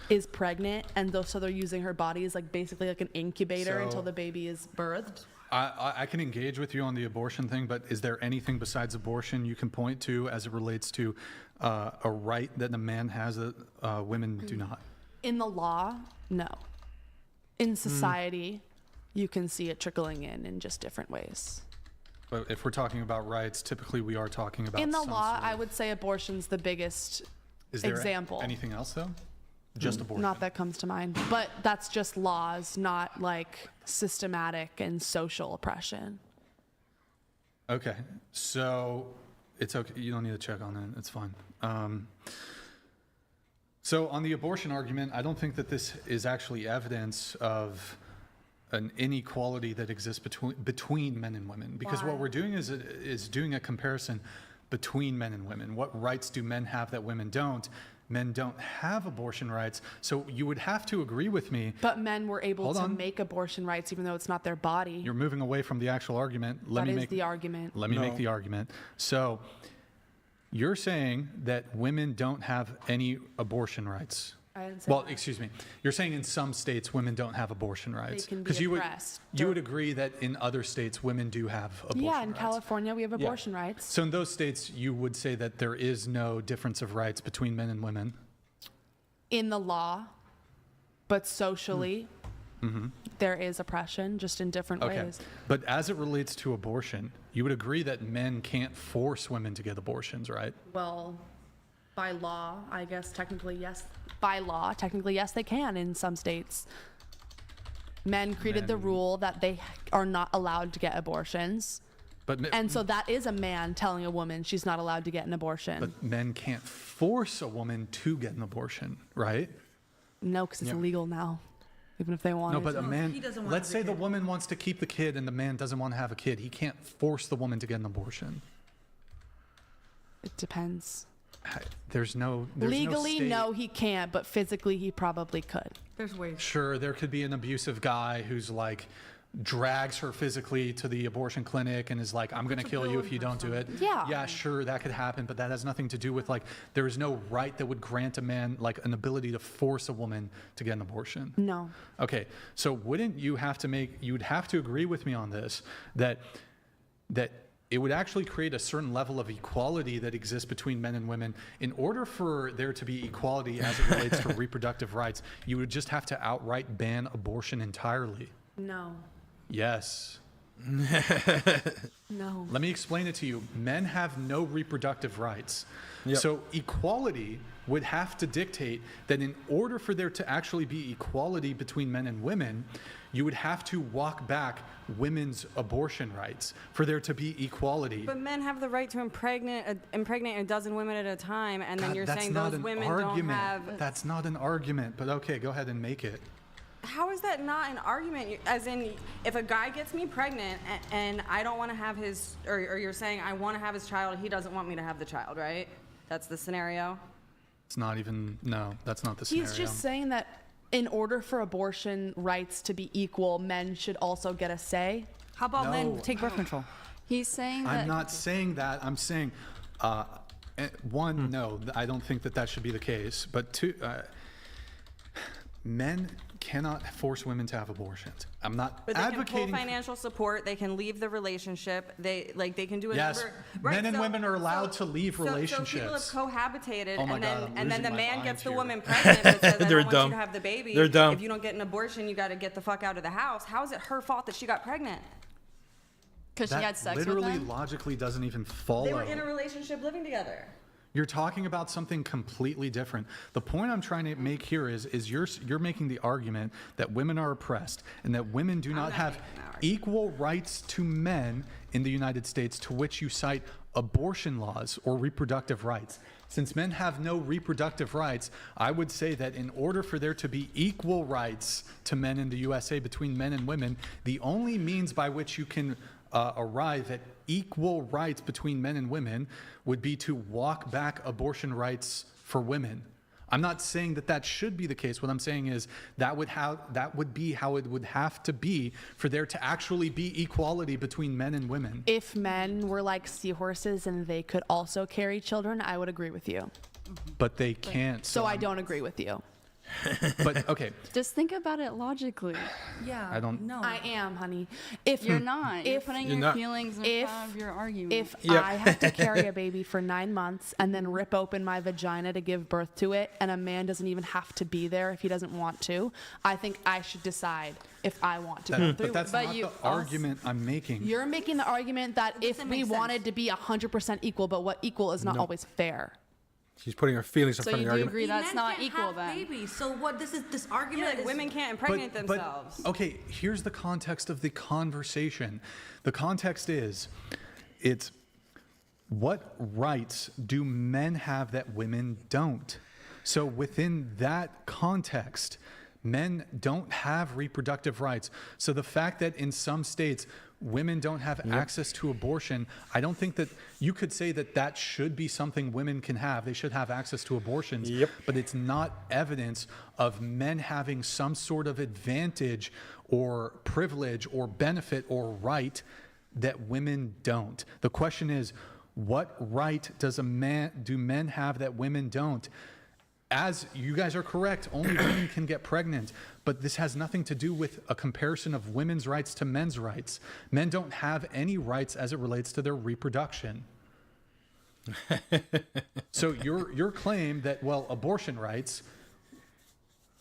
is pregnant, and so they're using her body as like basically like an incubator until the baby is birthed. I can engage with you on the abortion thing, but is there anything besides abortion you can point to as it relates to a right that the man has that women do not? In the law, no. In society, you can see it trickling in just different ways. But if we're talking about rights, typically we are talking about in the law, I would say abortion's the biggest example. Anything else though? Just abortion? Not that comes to mind. But that's just laws, not like systematic and social oppression. Okay. So it's okay. You don't need to check on it. It's fine. So on the abortion argument, I don't think that this is actually evidence of an inequality that exists between men and women, because what we're doing is doing a comparison between men and women. What rights do men have that women don't? Men don't have abortion rights, so you would have to agree with me. But men were able to make abortion rights even though it's not their body. You're moving away from the actual argument. Let me make the argument. Let me make the argument. So you're saying that women don't have any abortion rights. I didn't say that. Excuse me. You're saying in some states women don't have abortion rights. They can be oppressed. You would agree that in other states women do have abortion rights. Yeah, in California we have abortion rights. So in those states you would say that there is no difference of rights between men and women? In the law, but socially, there is oppression, just in different ways. But as it relates to abortion, you would agree that men can't force women to get abortions, right? Well, by law, I guess technically yes. By law, technically yes, they can in some states. Men created the rule that they are not allowed to get abortions. And so that is a man telling a woman she's not allowed to get an abortion. But men can't force a woman to get an abortion, right? No, because it's illegal now, even if they want. No, but a man, let's say the woman wants to keep the kid and the man doesn't want to have a kid. He can't force the woman to get an abortion. It depends. There's legally, no, he can't, but physically he probably could. There's ways. Sure, there could be an abusive guy who's like drags her physically to the abortion clinic and is like, I'm going to kill you if you don't do it. Yeah, sure, that could happen, but that has nothing to do with like, there is no right that would grant a man like an ability to force a woman to get an abortion. No. Okay, so wouldn't you have to you'd have to agree with me on this, that it would actually create a certain level of equality that exists between men and women. In order for there to be equality as it relates to reproductive rights, you would just have to outright ban abortion entirely. No. Yes. No. Let me explain it to you. Men have no reproductive rights. Yep. So equality would have to dictate that in order for there to actually be equality between men and women, you would have to walk back women's abortion rights for there to be equality. But men have the right to impregnate a dozen women at a time, and then you're saying those women don't have... That's not an argument, but okay, go ahead and make it. How is that not an argument? As in, if a guy gets me pregnant and I don't want to have his, or you're saying I want to have his child, he doesn't want me to have the child, right? That's the scenario? It's not even, no, that's not the scenario. He's just saying that in order for abortion rights to be equal, men should also get a say. How about men take birth control? He's saying that... I'm not saying that. I'm saying, one, no, I don't think that should be the case. But two, men cannot force women to have abortions. I'm not but they advocating. Can pull financial support. They can leave the relationship. They can do a yes, number. Right, men and women are allowed to leave relationships. So people have cohabitated, God, and then the man gets the woman pregnant, but says, "I don't want you to have the baby. They're dumb. If you don't get an abortion, you got to get the fuck out of the house." How is it her fault that she got pregnant? Because she had sex with him? Literally, logically doesn't even follow. They were in a relationship living together. You're talking about something completely different. The point I'm trying to make here is you're making the argument that women are oppressed and that women do not have equal rights to men in the United States, to which you cite abortion laws or reproductive rights. Since men have no reproductive rights, I would say that in order for there to be equal rights to men in the USA between men and women, the only means by which you can arrive at equal rights between men and women would be to walk back abortion rights for women. I'm not saying that that should be the case. What I'm saying is that would be how it would have to be for there to actually be equality between men and women. If men were like seahorses and they could also carry children, I would agree with you. But they can't. So I don't agree with you. But okay. Just think about it logically. Yeah. I don't. No. I am, honey. If You're not. You're putting You're your not. feelings in front of your argument. If I have to carry a baby for 9 months and then rip open my vagina to give birth to it, and a man doesn't even have to be there if he doesn't want to, I think I should decide if I want to go through. But that's not the argument I'm making. You're making the argument that if we wanted to be 100% equal, but what equal is not always fair. She's putting her feelings in front of the argument. agree that's Men not can't equal have then? babies. So what? This argument is women can't impregnate themselves. Okay, here's the context of the conversation. The context is, it's what rights do men have that women don't? So within that context, men don't have reproductive rights. So the fact that in some states women don't have access to abortion, I don't think that you could say that that should be something women can have. They should have access to abortions, but it's not evidence of men having some sort of advantage or privilege or benefit or right that women don't. The question is, what right do men have that women don't? As you guys are correct, only women can get pregnant, but this has nothing to do with a comparison of women's rights to men's rights. Men don't have any rights as it relates to their reproduction. So your claim that, well, abortion rights,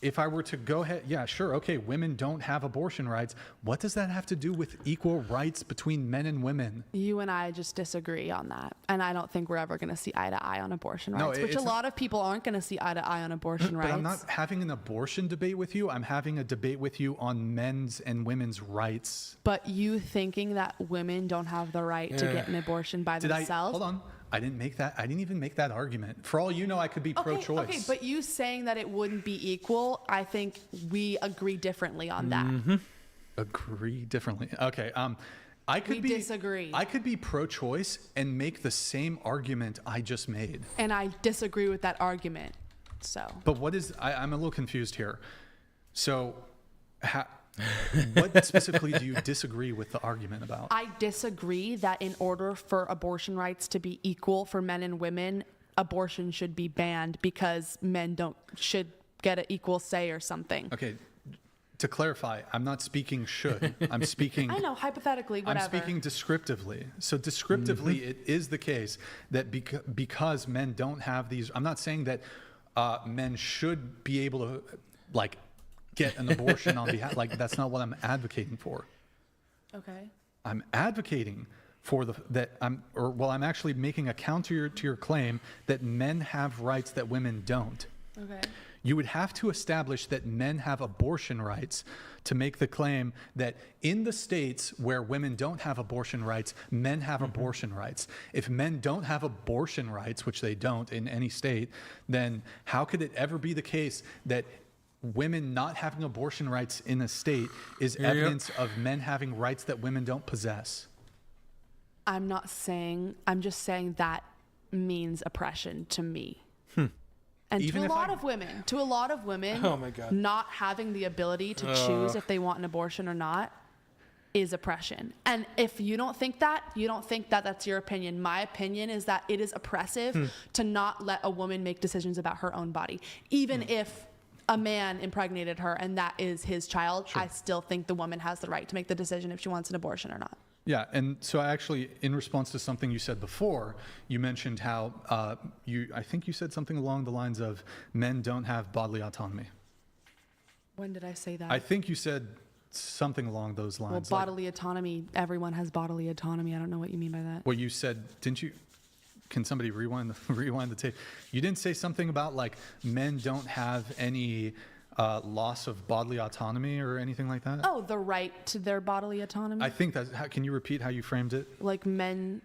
if I were to go ahead, yeah, sure, okay, women don't have abortion rights. What does that have to do with equal rights between men and women? You and I just disagree on that. And I don't think we're ever going to see eye to eye on abortion rights, which a lot of people aren't going to see eye to eye on abortion rights. But I'm not having an abortion debate with you. I'm having a debate with you on men's and women's rights. But you thinking that women don't have the right to get an abortion by themselves? Hold on. I didn't even make that argument. For all you know, I could be pro-choice. Okay, but you saying that it wouldn't be equal, I think we agree differently on that. Agree differently. Okay. We disagree. I could be pro-choice and make the same argument I just made. And I disagree with that argument. So. But I'm a little confused here. So, what specifically do you disagree with the argument about? I disagree that in order for abortion rights to be equal for men and women, abortion should be banned because men should get an equal say or something. Okay. To clarify, I'm not speaking should. I'm speaking... I know, hypothetically, whatever. I'm speaking descriptively. So descriptively, it is the case that because men don't have these... I'm not saying that men should be able to, like, get an abortion on behalf... Like, that's not what I'm advocating for. Okay. I'm advocating for I'm actually making a counter to your claim that men have rights that women don't. Okay. You would have to establish that men have abortion rights to make the claim that in the states where women don't have abortion rights, men have abortion rights. If men don't have abortion rights, which they don't in any state, then how could it ever be the case that women not having abortion rights in a state is evidence of men having rights that women don't possess? I'm just saying that means oppression to me. And to a lot of women, oh my God, not having the ability to choose if they want an abortion or not is oppression. And if you don't think that, that's your opinion. My opinion is that it is oppressive to not let a woman make decisions about her own body. Even if a man impregnated her and that is his child, I still think the woman has the right to make the decision if she wants an abortion or not. Yeah, and so actually, in response to something you said before, you mentioned how I think you said something along the lines of men don't have bodily autonomy. When did I say that? I think you said something along those lines. Well, bodily autonomy, everyone has bodily autonomy. I don't know what you mean by that. Well, you said, didn't you? Can somebody rewind the tape? You didn't say something about like men don't have any loss of bodily autonomy or anything like that? Oh, the right to their bodily autonomy? I think can you repeat how you framed it? Like men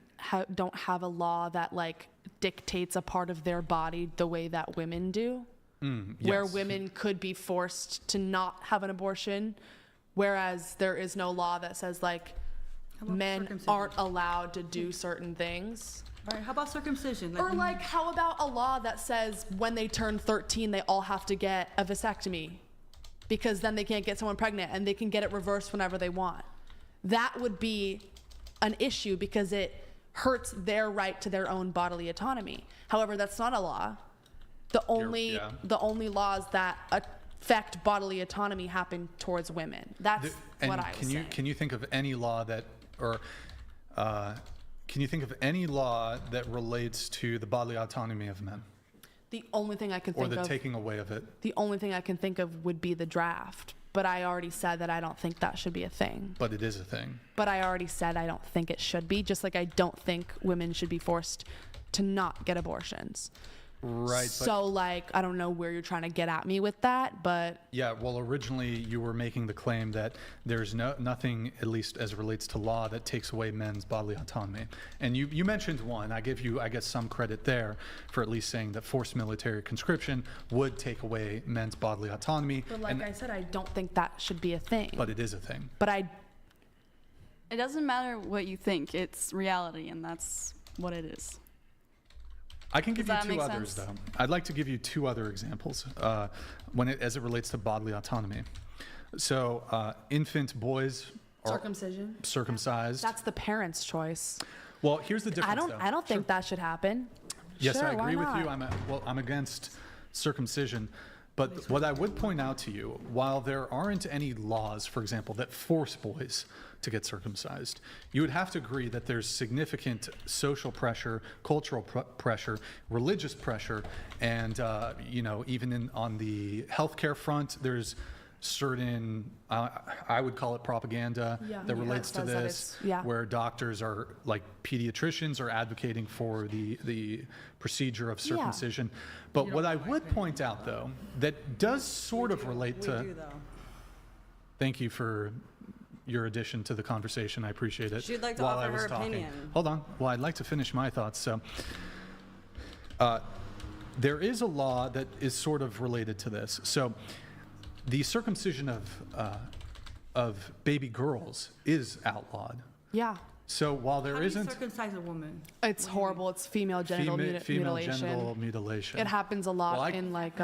don't have a law that like dictates a part of their body the way that women do. Yes. Where women could be forced to not have an abortion, whereas there is no law that says like men aren't allowed to do certain things. Right, how about circumcision? Or like, how about a law that says when they turn 13, they all have to get a vasectomy because then they can't get someone pregnant and they can get it reversed whenever they want. That would be an issue because it hurts their right to their own bodily autonomy. However, that's not a law. The only laws that affect bodily autonomy happen towards women. That's what I was saying. Can you think of any law that, or can you think of any law that relates to the bodily autonomy of men? The only thing I can think of, or the taking away of it. The only thing I can think of would be the draft. But I already said that I don't think that should be a thing. But it is a thing. But I already said I don't think it should be, just like I don't think women should be forced to not get abortions. Right. So, like, I don't know where you're trying to get at me with that, but... Yeah, well, originally you were making the claim that there's nothing, at least as it relates to law, that takes away men's bodily autonomy. And you mentioned one. I give you, I guess, some credit there for at least saying that forced military conscription would take away men's bodily autonomy. But like I said, I don't think that should be a thing. But it is a thing. But It doesn't matter what you think. It's reality, and that's what it is. I can give you two others, though. I'd like to give you two other examples as it relates to bodily autonomy. So, infant boys are circumcised. That's the parents' choice. Well, here's the difference. I don't think that should happen. Yes, sure, I agree with not? you. I'm against circumcision. But what I would point out to you, while there aren't any laws, for example, that force boys to get circumcised, you would have to agree that there's significant social pressure, cultural pressure, religious pressure, and even on the healthcare front, there's certain, I would call it propaganda that relates to this, where doctors are, like pediatricians, are advocating for the procedure of circumcision. But what I would point out, though, that does sort of relate to... We do, though. Thank you for your addition to the conversation. I appreciate it. She'd like to offer her opinion. Hold on. Well, I'd like to finish my thoughts. So, there is a law that is sort of related to this. So, the circumcision of baby girls is outlawed. Yeah. So while there isn't... How do you circumcise a woman? It's horrible. It's female genital mutilation. Genital mutilation. It happens a lot in like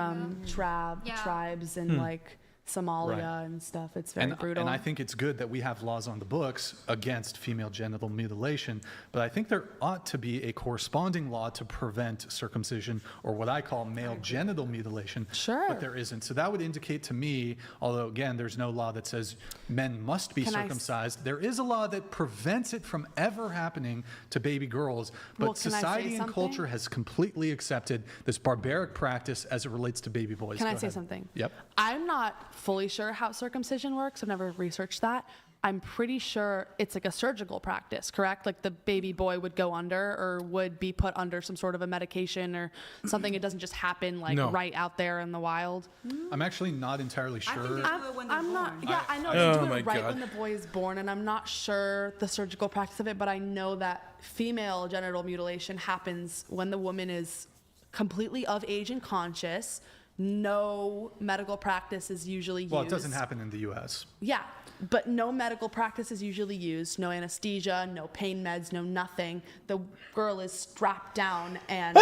tribes in like Somalia and stuff. It's very brutal. And I think it's good that we have laws on the books against female genital mutilation, but I think there ought to be a corresponding law to prevent circumcision, or what I call male genital mutilation. Sure. But there isn't. So that would indicate to me, although again, there's no law that says men must be circumcised, there is a law that prevents it from ever happening to baby girls. But society and culture has completely accepted this barbaric practice as it relates to baby boys. Can I say something? Yep. I'm not fully sure how circumcision works. I've never researched that. I'm pretty sure it's like a surgical practice, correct? Like the baby boy would go under or would be put under some sort of a medication or something. It doesn't just happen like right out there in the wild. I'm actually not entirely sure. I think they do it when they're born. Not. Yeah, I know they do it right when the boy is born, and I'm not sure the surgical practice of it, but I know that female genital mutilation happens when the woman is completely of age and conscious. No medical practice is usually used. Well, it doesn't happen in the U.S. Yeah, but no medical practice is usually used. No anesthesia, no pain meds, no nothing. The girl is strapped down and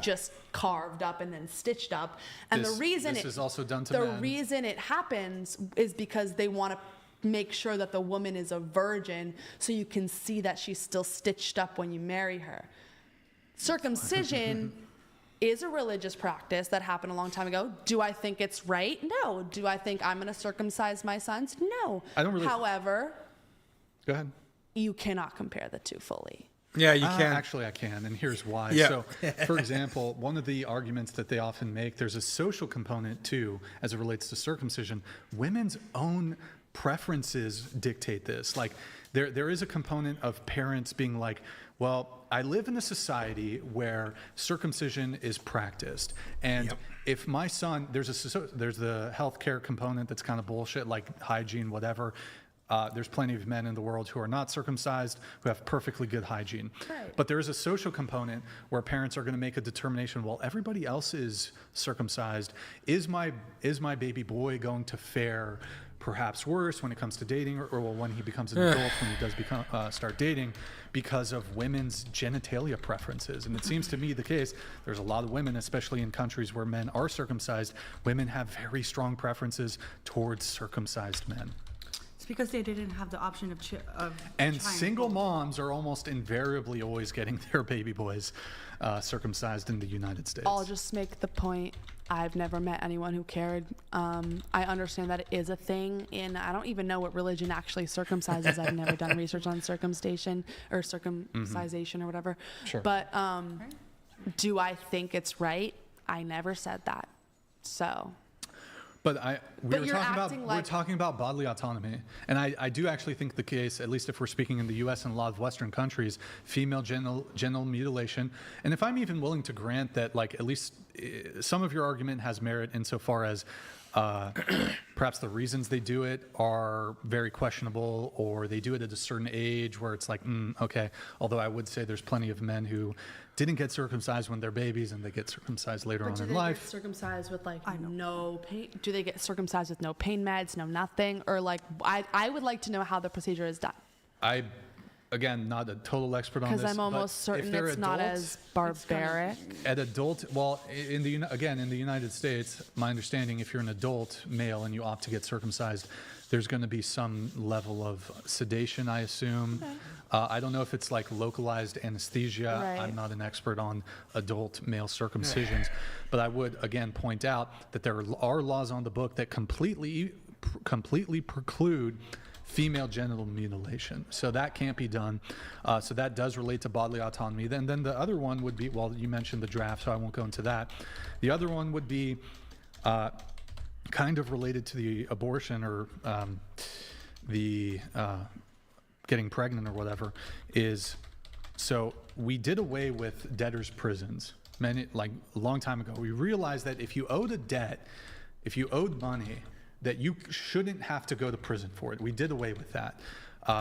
just carved up and then stitched up. And the reason this is also done to the men. reason it happens is because they want to make sure that the woman is a virgin, so you can see that she's still stitched up when you marry her. Circumcision is a religious practice that happened a long time ago. Do I think it's right? No. Do I think I'm going to circumcise my sons? No. I don't really. However, go ahead. You cannot compare the two fully. Yeah, you can. Actually, I can, and here's why. Yeah. So, for example, one of the arguments that they often make, there's a social component too, as it relates to circumcision. Women's own preferences dictate this. Like, there is a component of parents being like, well, I live in a society where circumcision is practiced, and if my son, there's the healthcare component that's kind of bullshit, like hygiene, whatever. There's plenty of men in the world who are not circumcised who have perfectly good hygiene. Right. But there is a social component where parents are going to make a determination, well, everybody else is circumcised. Is my baby boy going to fare perhaps worse when it comes to dating, or when he becomes an adult, when he does start dating, because of women's genitalia preferences. And it seems to me the case, there's a lot of women, especially in countries where men are circumcised, women have very strong preferences towards circumcised men. It's because they didn't have the option of and single moms are almost invariably always getting their baby boys circumcised in the United States. I'll just make the point. I've never met anyone who cared. I understand that it is a thing, and I don't even know what religion actually circumcises. I've never done research on circumcision or circumcision or whatever. Sure. But do I think it's right? I never said that. So. But we're talking about bodily autonomy, and I do actually think the case, at least if we're speaking in the U.S. and a lot of Western countries, female genital mutilation, and if I'm even willing to grant that, like, at least some of your argument has merit insofar as perhaps the reasons they do it are very questionable, or they do it at a certain age where it's like, okay. Although I would say there's plenty of men who didn't get circumcised when they're babies and they get circumcised later on in life. Get circumcised with no pain? Do they get circumcised with no pain meds, no nothing? Or I would like to know how the procedure is done. Again, not a total expert on this. Because I'm almost certain it's not as barbaric. In the United States, my understanding, if you're an adult male and you opt to get circumcised, there's going to be some level of sedation, I assume. Okay. I don't know if it's like localized anesthesia. Right. I'm not an expert on adult male circumcisions. But I would, again, point out that there are laws on the book that completely preclude female genital mutilation. So that can't be done. So that does relate to bodily autonomy. Then the other one would be, well, you mentioned the draft, so I won't go into that. The other one would be kind of related to the abortion or the getting pregnant or whatever, is so we did away with debtors' prisons a long time ago. We realized that if you owed a debt, if you owed money, that you shouldn't have to go to prison for it. We did away with that.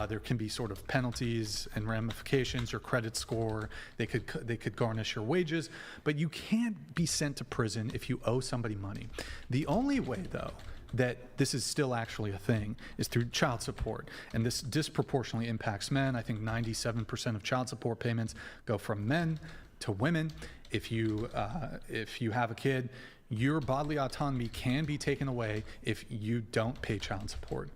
There can be sort of penalties and ramifications, your credit score, they could garnish your wages, but you can't be sent to prison if you owe somebody money. The only way, though, that this is still actually a thing is through child support, and this disproportionately impacts men. I think 97% of child support payments go from men to women. If you have a kid, your bodily autonomy can be taken away if you don't pay child support.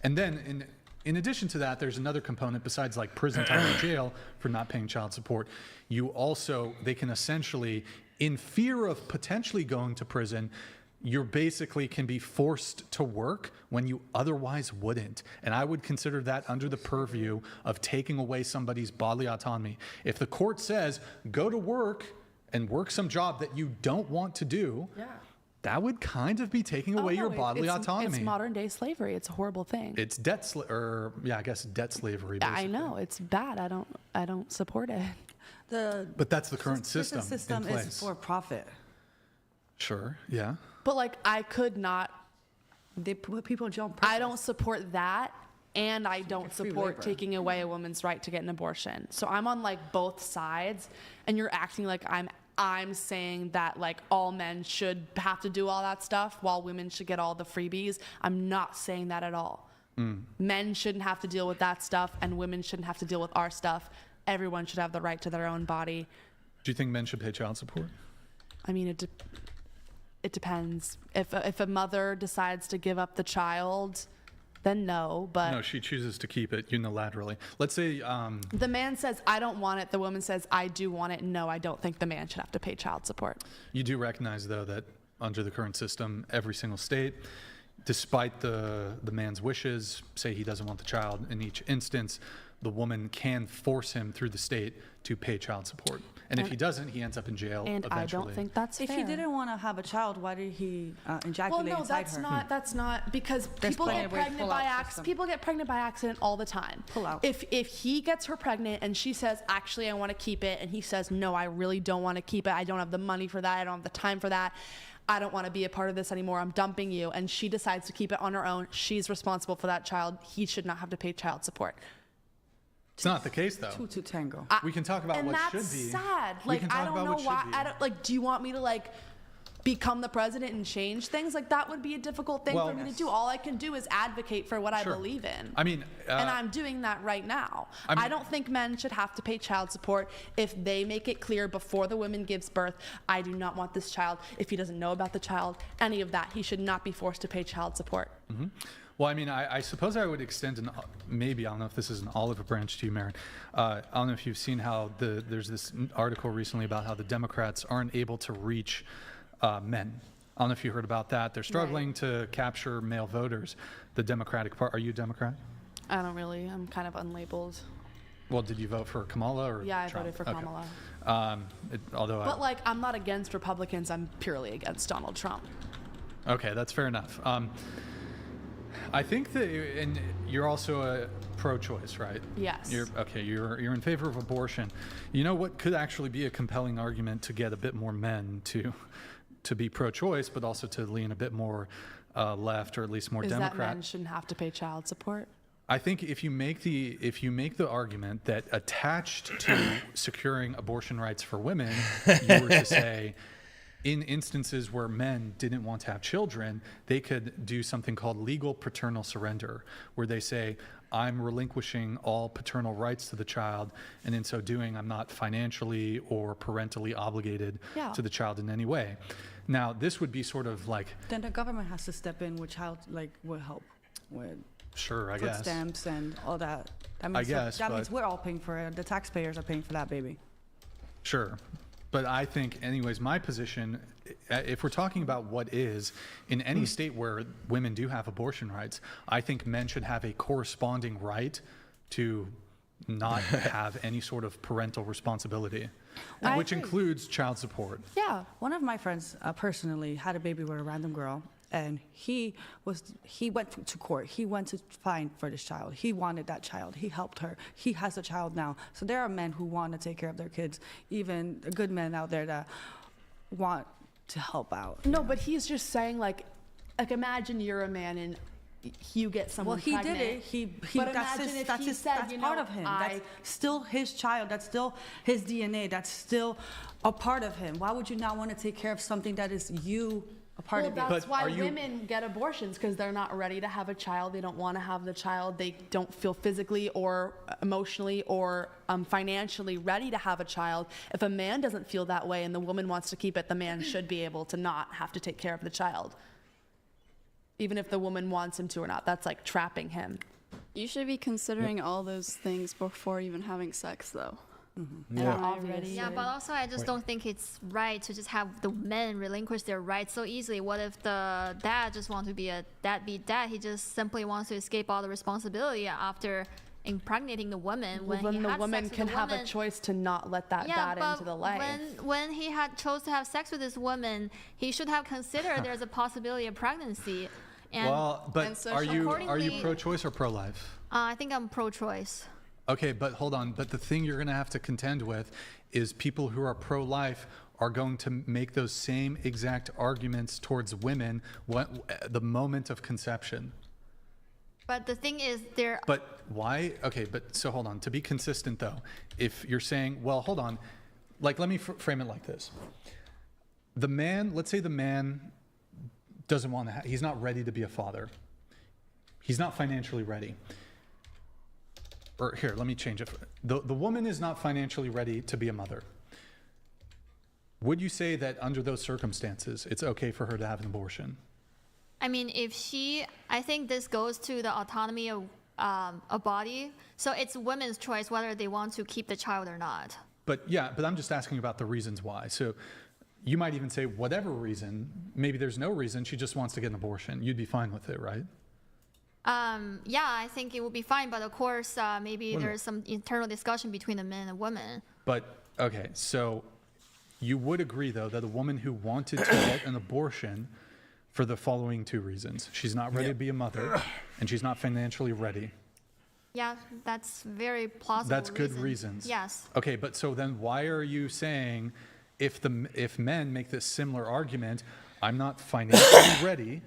And then in addition to that, there's another component besides like prison time or jail for not paying child support. They can essentially, in fear of potentially going to prison, you basically can be forced to work when you otherwise wouldn't. And I would consider that under the purview of taking away somebody's bodily autonomy. If the court says, go to work and work some job that you don't want to do, that would kind of be taking away your bodily autonomy. It's modern day slavery. It's a horrible thing. It's debt slavery. Basically. I know, it's bad. I don't support it. But that's the current system. The system in place. is for profit. Sure, yeah. But I could not. They put people in jail. I don't support that, and I don't support taking away a woman's right to get an abortion. So I'm on both sides, and you're acting like I'm saying that all men should have to do all that stuff while women should get all the freebies. I'm not saying that at all. Men shouldn't have to deal with that stuff, and women shouldn't have to deal with our stuff. Everyone should have the right to their own body. Do you think men should pay child support? I mean, it depends. If a mother decides to give up the child, then no. But no, she chooses to keep it unilaterally. Let's say the man says, I don't want it. The woman says, I do want it. No, I don't think the man should have to pay child support. You do recognize, though, that under the current system, every single state, despite the man's wishes, say he doesn't want the child in each instance, the woman can force him through the state to pay child support. And if he doesn't, he ends up in jail and eventually. I don't think that's fair. If he didn't want to have a child, why did he ejaculate inside her? Well, no, that's not because people get pregnant by accident. People get pregnant by accident all the time. Pull out. If he gets her pregnant and she says, actually, I want to keep it, and he says, no, I really don't want to keep it. I don't have the money for that. I don't have the time for that. I don't want to be a part of this anymore. I'm dumping you. And she decides to keep it on her own. She's responsible for that child. He should not have to pay child support. It's not the case, though. Two to tango. We can talk about what should be. And that's sad. I don't know why. Do you want me to become the president and change things. Like, that would be a difficult thing for me to do. All I can do is advocate for what I believe in. I mean, and I'm doing that right now. I don't think men should have to pay child support if they make it clear before the woman gives birth, I do not want this child. If he doesn't know about the child, any of that, he should not be forced to pay child support. Mm-hmm. Well, I mean, I suppose I would extend maybe, I don't know if this is an olive branch to you, Marin. I don't know if you've seen how there's this article recently about how the Democrats aren't able to reach men. I don't know if you heard about that. They're struggling to capture male voters. The Democratic Party. Are you a Democrat? I don't really. I'm kind of unlabeled. Well, did you vote for Kamala or Yeah, I Trump? voted for Kamala. But like, I'm not against Republicans. I'm purely against Donald Trump. Okay, that's fair enough. I think that, and you're also a pro-choice, right? Yes. You're in favor of abortion. You know what could actually be a compelling argument to get a bit more men to be pro-choice, but also to lean a bit more left, or at least more Democrat. Is that men shouldn't have to pay child support? I think if you make the argument that attached to securing abortion rights for women, you were to say, in instances where men didn't want to have children, they could do something called legal paternal surrender, where they say, I'm relinquishing all paternal rights to the child, and in so doing, I'm not financially or parentally obligated to the child in any way. Now, this would be sort of like... Then the government has to step in with will help with food stamps and all that. That means, that means we're all paying for it. The taxpayers are paying for that baby. Sure. But I think, anyways, my position, if we're talking about what is, in any state where women do have abortion rights, I think men should have a corresponding right to not have any sort of parental responsibility, which includes child support. Yeah. One of my friends personally had a baby with a random girl, and he went to court. He went to fight for this child. He wanted that child. He helped her. He has a child now. So there are men who want to take care of their kids, even good men out there that want to help out. No, but he's just saying, like imagine you're a man and you get someone pregnant. Well, he did it. That's part of him. That's still his child. That's still his DNA. That's still a part of him. Why would you not want to take care of something that is you? That's why women get abortions, because they're not ready to have a child. They don't want to have the child. They don't feel physically or emotionally or financially ready to have a child. If a man doesn't feel that way and the woman wants to keep it, the man should be able to not have to take care of the child. Even if the woman wants him to or not. That's like trapping him. You should be considering all those things before even having sex, though. Mm-hmm. Yeah, but also I just don't think it's right to just have the men relinquish their rights so easily. What if the dad just wants to be a deadbeat dad? He just simply wants to escape all the responsibility after impregnating the woman. When the woman can have a choice to not let that dad into the life. When he chose to have sex with this woman, he should have considered there's a possibility of pregnancy. And, are you pro-choice or pro-life? I think I'm pro-choice. Okay, but hold on. But the thing you're going to have to contend with is people who are pro-life are going to make those same exact arguments towards women the moment of conception. But the thing is, But why? Okay, but so hold on. To be consistent, though, if you're saying, well, hold on. Like, let me frame it like this. Let's say the man doesn't want to he's not ready to be a father. He's not financially ready. Or here, let me change it. The woman is not financially ready to be a mother. Would you say that under those circumstances, it's okay for her to have an abortion? I mean, I think this goes to the autonomy of a body. So it's women's choice whether they want to keep the child or not. But I'm just asking about the reasons why. So you might even say whatever reason, maybe there's no reason, she just wants to get an abortion. You'd be fine with it, right? Yeah, I think it would be fine, but of course, maybe there's some internal discussion between the men and women. But, okay, so you would agree, though, that a woman who wanted to get an abortion for the following two reasons. She's not ready to be a mother, and she's not financially ready. Yeah, that's very plausible. That's good reasons. Yes. Okay, but so then why are you saying if men make this similar argument, I'm not financially ready,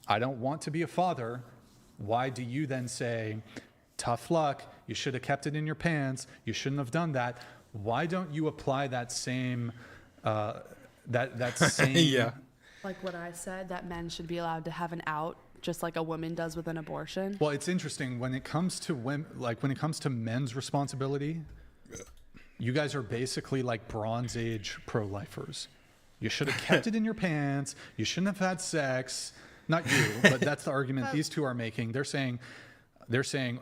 I don't want to be a father, why do you then say, tough luck, you should have kept it in your pants, you shouldn't have done that? Why don't you apply that same that's saying Like what I said, that men should be allowed to have an out, just like a woman does with an abortion. Well, it's interesting when it comes to women, like when it comes to men's responsibility. You guys are basically like Bronze Age pro-lifers. You should have kept it in your pants. You shouldn't have had sex. Not you, but that's the argument these two are making. They're saying,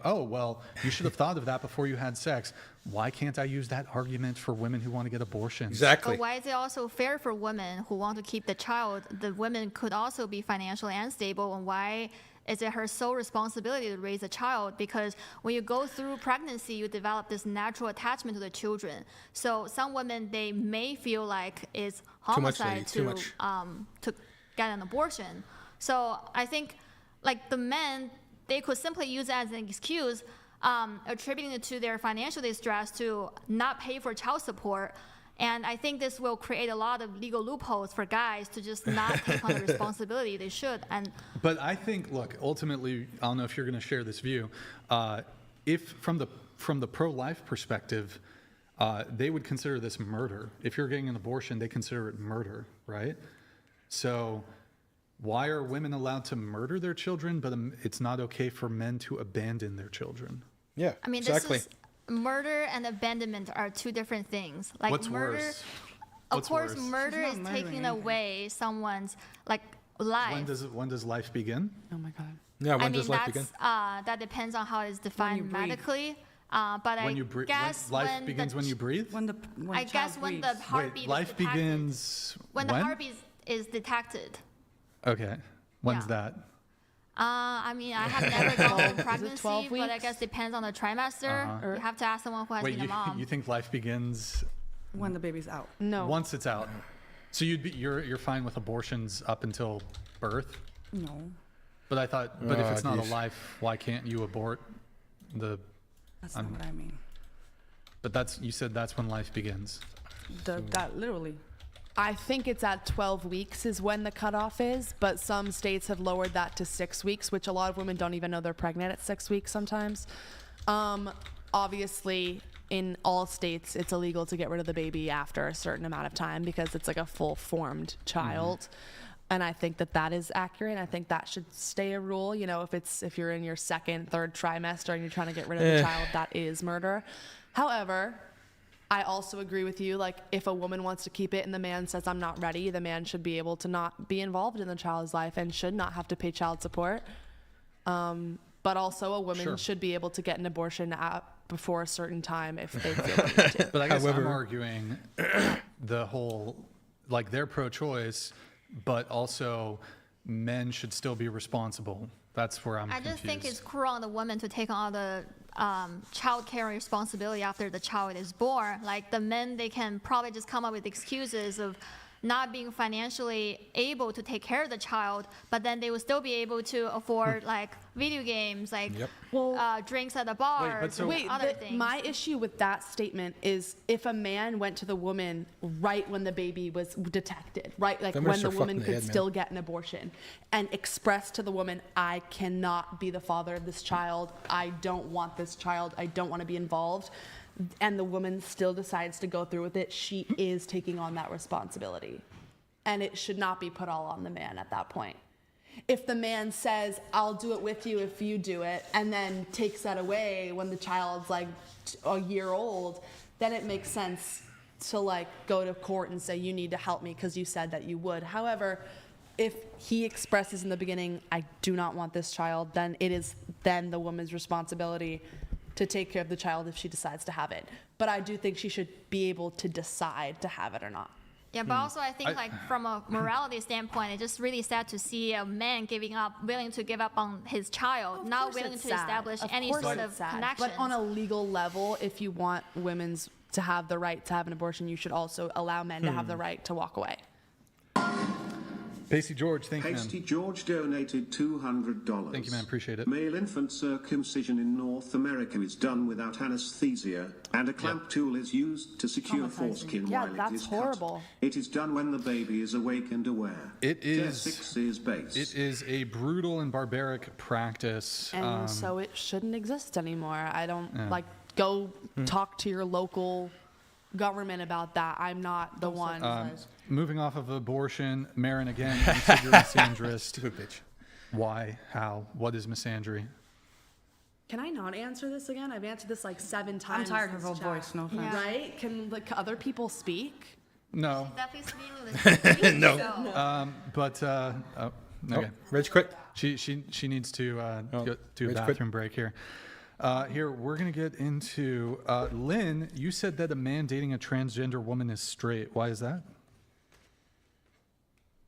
oh, well, you should have thought of that before you had sex. Why can't I use that argument for women who want to get abortions? Exactly. But why is it also fair for women who want to keep the child? The women could also be financially unstable, and why is it her sole responsibility to raise a child? Because when you go through pregnancy, you develop this natural attachment to the children. So some women, they may feel like it's homicide to get an abortion. So I think, like the men, they could simply use it as an excuse, attributing it to their financial distress to not pay for child support. And I think this will create a lot of legal loopholes for guys to just not take on the responsibility they should. But I think, look, ultimately, I don't know if you're going to share this view. If from the pro-life perspective, they would consider this murder. If you're getting an abortion, they consider it murder, right? So why are women allowed to murder their children, but it's not okay for men to abandon their children? Yeah, I mean, exactly. This is, murder and abandonment are two different things. Like What's murder, worse? Of course, murder is taking away someone's life. When does life begin? Oh my God. Yeah, when does life begin? That depends on how it's defined medically. But I guess life begins when you breathe. When the heartbeat. Wait, life begins when the heartbeat is detected. Okay, when's that? I mean, I have never gone through pregnancy, but I guess depends on the trimester. You have to ask someone who has been a mom. You think life begins when the baby's out? No. Once it's out. So you're fine with abortions up until birth? No. But I thought, but if it's not a life, why can't you abort the? That's not what I mean. But you said that's when life begins. That literally. I think it's at 12 weeks is when the cutoff is, but some states have lowered that to 6 weeks, which a lot of women don't even know they're pregnant at 6 weeks sometimes. Obviously, in all states, it's illegal to get rid of the baby after a certain amount of time because it's like a full-formed child. Mm-hmm. And I think that is accurate. I think that should stay a rule. You know, if you're in your second, third trimester and you're trying to get rid of the child, that is murder. However, I also agree with you. Like, if a woman wants to keep it and the man says, I'm not ready, the man should be able to not be involved in the child's life and should not have to pay child support. But also a woman should be able to get an abortion before a certain time if they feel they need to. But I guess I'm arguing the whole, like, they're pro-choice, but also men should still be responsible. That's where I'm confused. I just think it's cruel on the woman to take on all the child care responsibility after the child is born. Like the men, they can probably just come up with excuses of not being financially able to take care of the child, but then they will still be able to afford like video games, like drinks at the bar, other things. My issue with that statement is if a man went to the woman right when the baby was detected, right, like when the woman could still get an abortion, and expressed to the woman, I cannot be the father of this child, I don't want this child, I don't want to be involved, and the woman still decides to go through with it, she is taking on that responsibility. And it should not be put all on the man at that point. If the man says, I'll do it with you if you do it, and then takes that away when the child's like a year old, then it makes sense to like go to court and say, you need to help me because you said that you would. However, if he expresses in the beginning, I do not want this child, then it is then the woman's responsibility to take care of the child if she decides to have it. But I do think she should be able to decide to have it or not. Yeah, but also I think like from a morality standpoint, it's just really sad to see a man willing to give up on his child, not willing to establish any sort of connection. But on a legal level, if you want women to have the right to have an abortion, you should also allow men to have the right to walk away. Pasty George, thank you, Pasty George donated $200. Thank you, man. Appreciate it. Male infant circumcision in North America is done without anesthesia, and a clamp tool is used to secure foreskin while it is horrible. Cut. It is done when the baby is awake and aware. It is. 6 is base. It is a brutal and barbaric practice. And so it shouldn't exist anymore. I don't go talk to your local government about that. I'm not the one. Moving off of abortion, Marin, again, you said you're misandrist. Stupid bitch. Why? How? What is misandry? Can I not answer this again? I've answered this like 7 times. I'm tired of her voice, no offense. Right? Can like other people speak? No. Definitely No. Okay. Rich, quit. She needs to go do a bathroom break here. Here, we're going to get into... Lynn, you said that a man dating a transgender woman is straight. Why is that?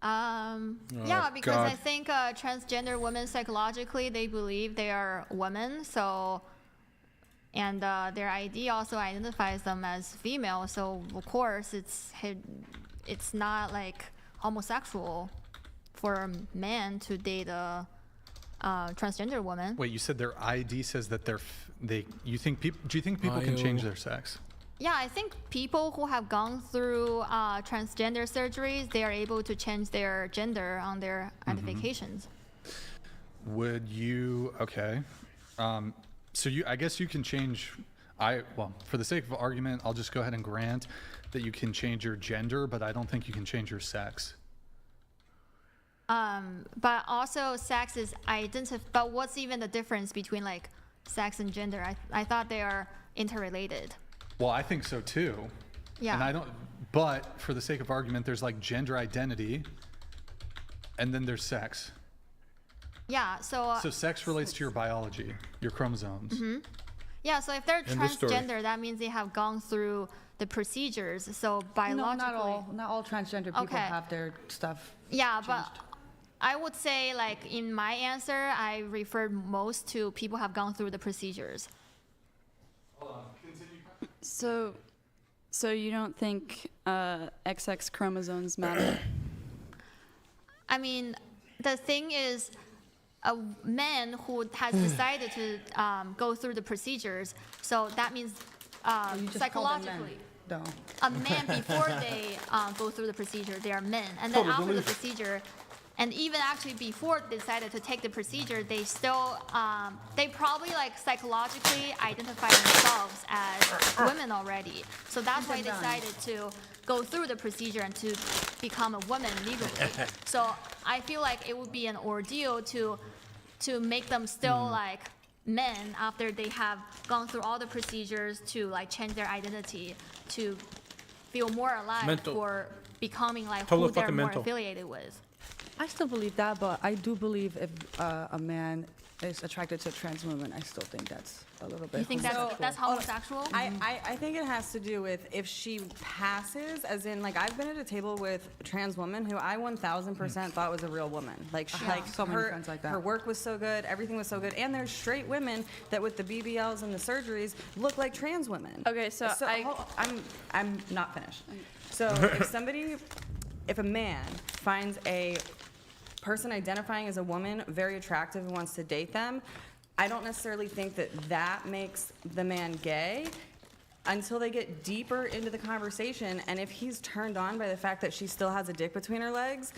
Yeah, because I think transgender women psychologically, they believe they are women. So, and their ID also identifies them as female. So, of course, it's not like homosexual for a man to date a transgender woman. Wait, you said their ID says that do you think people can change their sex? Yeah, I think people who have gone through transgender surgeries, they are able to change their gender on their identifications. Would you? Okay. So I guess you can change. For the sake of argument, I'll just go ahead and grant that you can change your gender, but I don't think you can change your sex. But also sex is but what's even the difference between like sex and gender? I thought they are interrelated. Well, I think so too. Yeah. And but for the sake of argument, there's like gender identity and then there's sex. Yeah, so sex relates to your biology, your chromosomes. Mm-hmm. Yeah, so if they're transgender, that means they have gone through the procedures. So biologically, No, not all transgender people have their stuff. Yeah, changed. but I would say, like, in my answer, I referred most to people have gone through the procedures. Hold on, continue. So you don't think XX chromosomes matter? I mean, the thing is, a man who has decided to go through the procedures, so that means psychologically, a man before they go through the procedure, they are men, and then after the procedure, and even actually before they decided to take the procedure, they still, they probably like psychologically identify themselves as women already. So that's why they decided to go through the procedure and to become a woman legally. So I feel like it would be an ordeal to make them still like men after they have gone through all the procedures to like change their identity to feel more alive for becoming like who they're more affiliated with. I still believe that, but I do believe if a man is attracted to a trans woman, I still think that's a little bit. You think that's homosexual? I think it has to do with if she passes, as in like I've been at a table with a trans woman who I 1000% thought was a real woman. Like she, like so many friends like that. Her work was so good, everything was so good, and there's straight women that with the BBLs and the surgeries look like trans women. Okay, so I'm not finished. So if a man finds a person identifying as a woman very attractive and wants to date them, I don't necessarily think that makes the man gay until they get deeper into the conversation. And if he's turned on by the fact that she still has a dick between her legs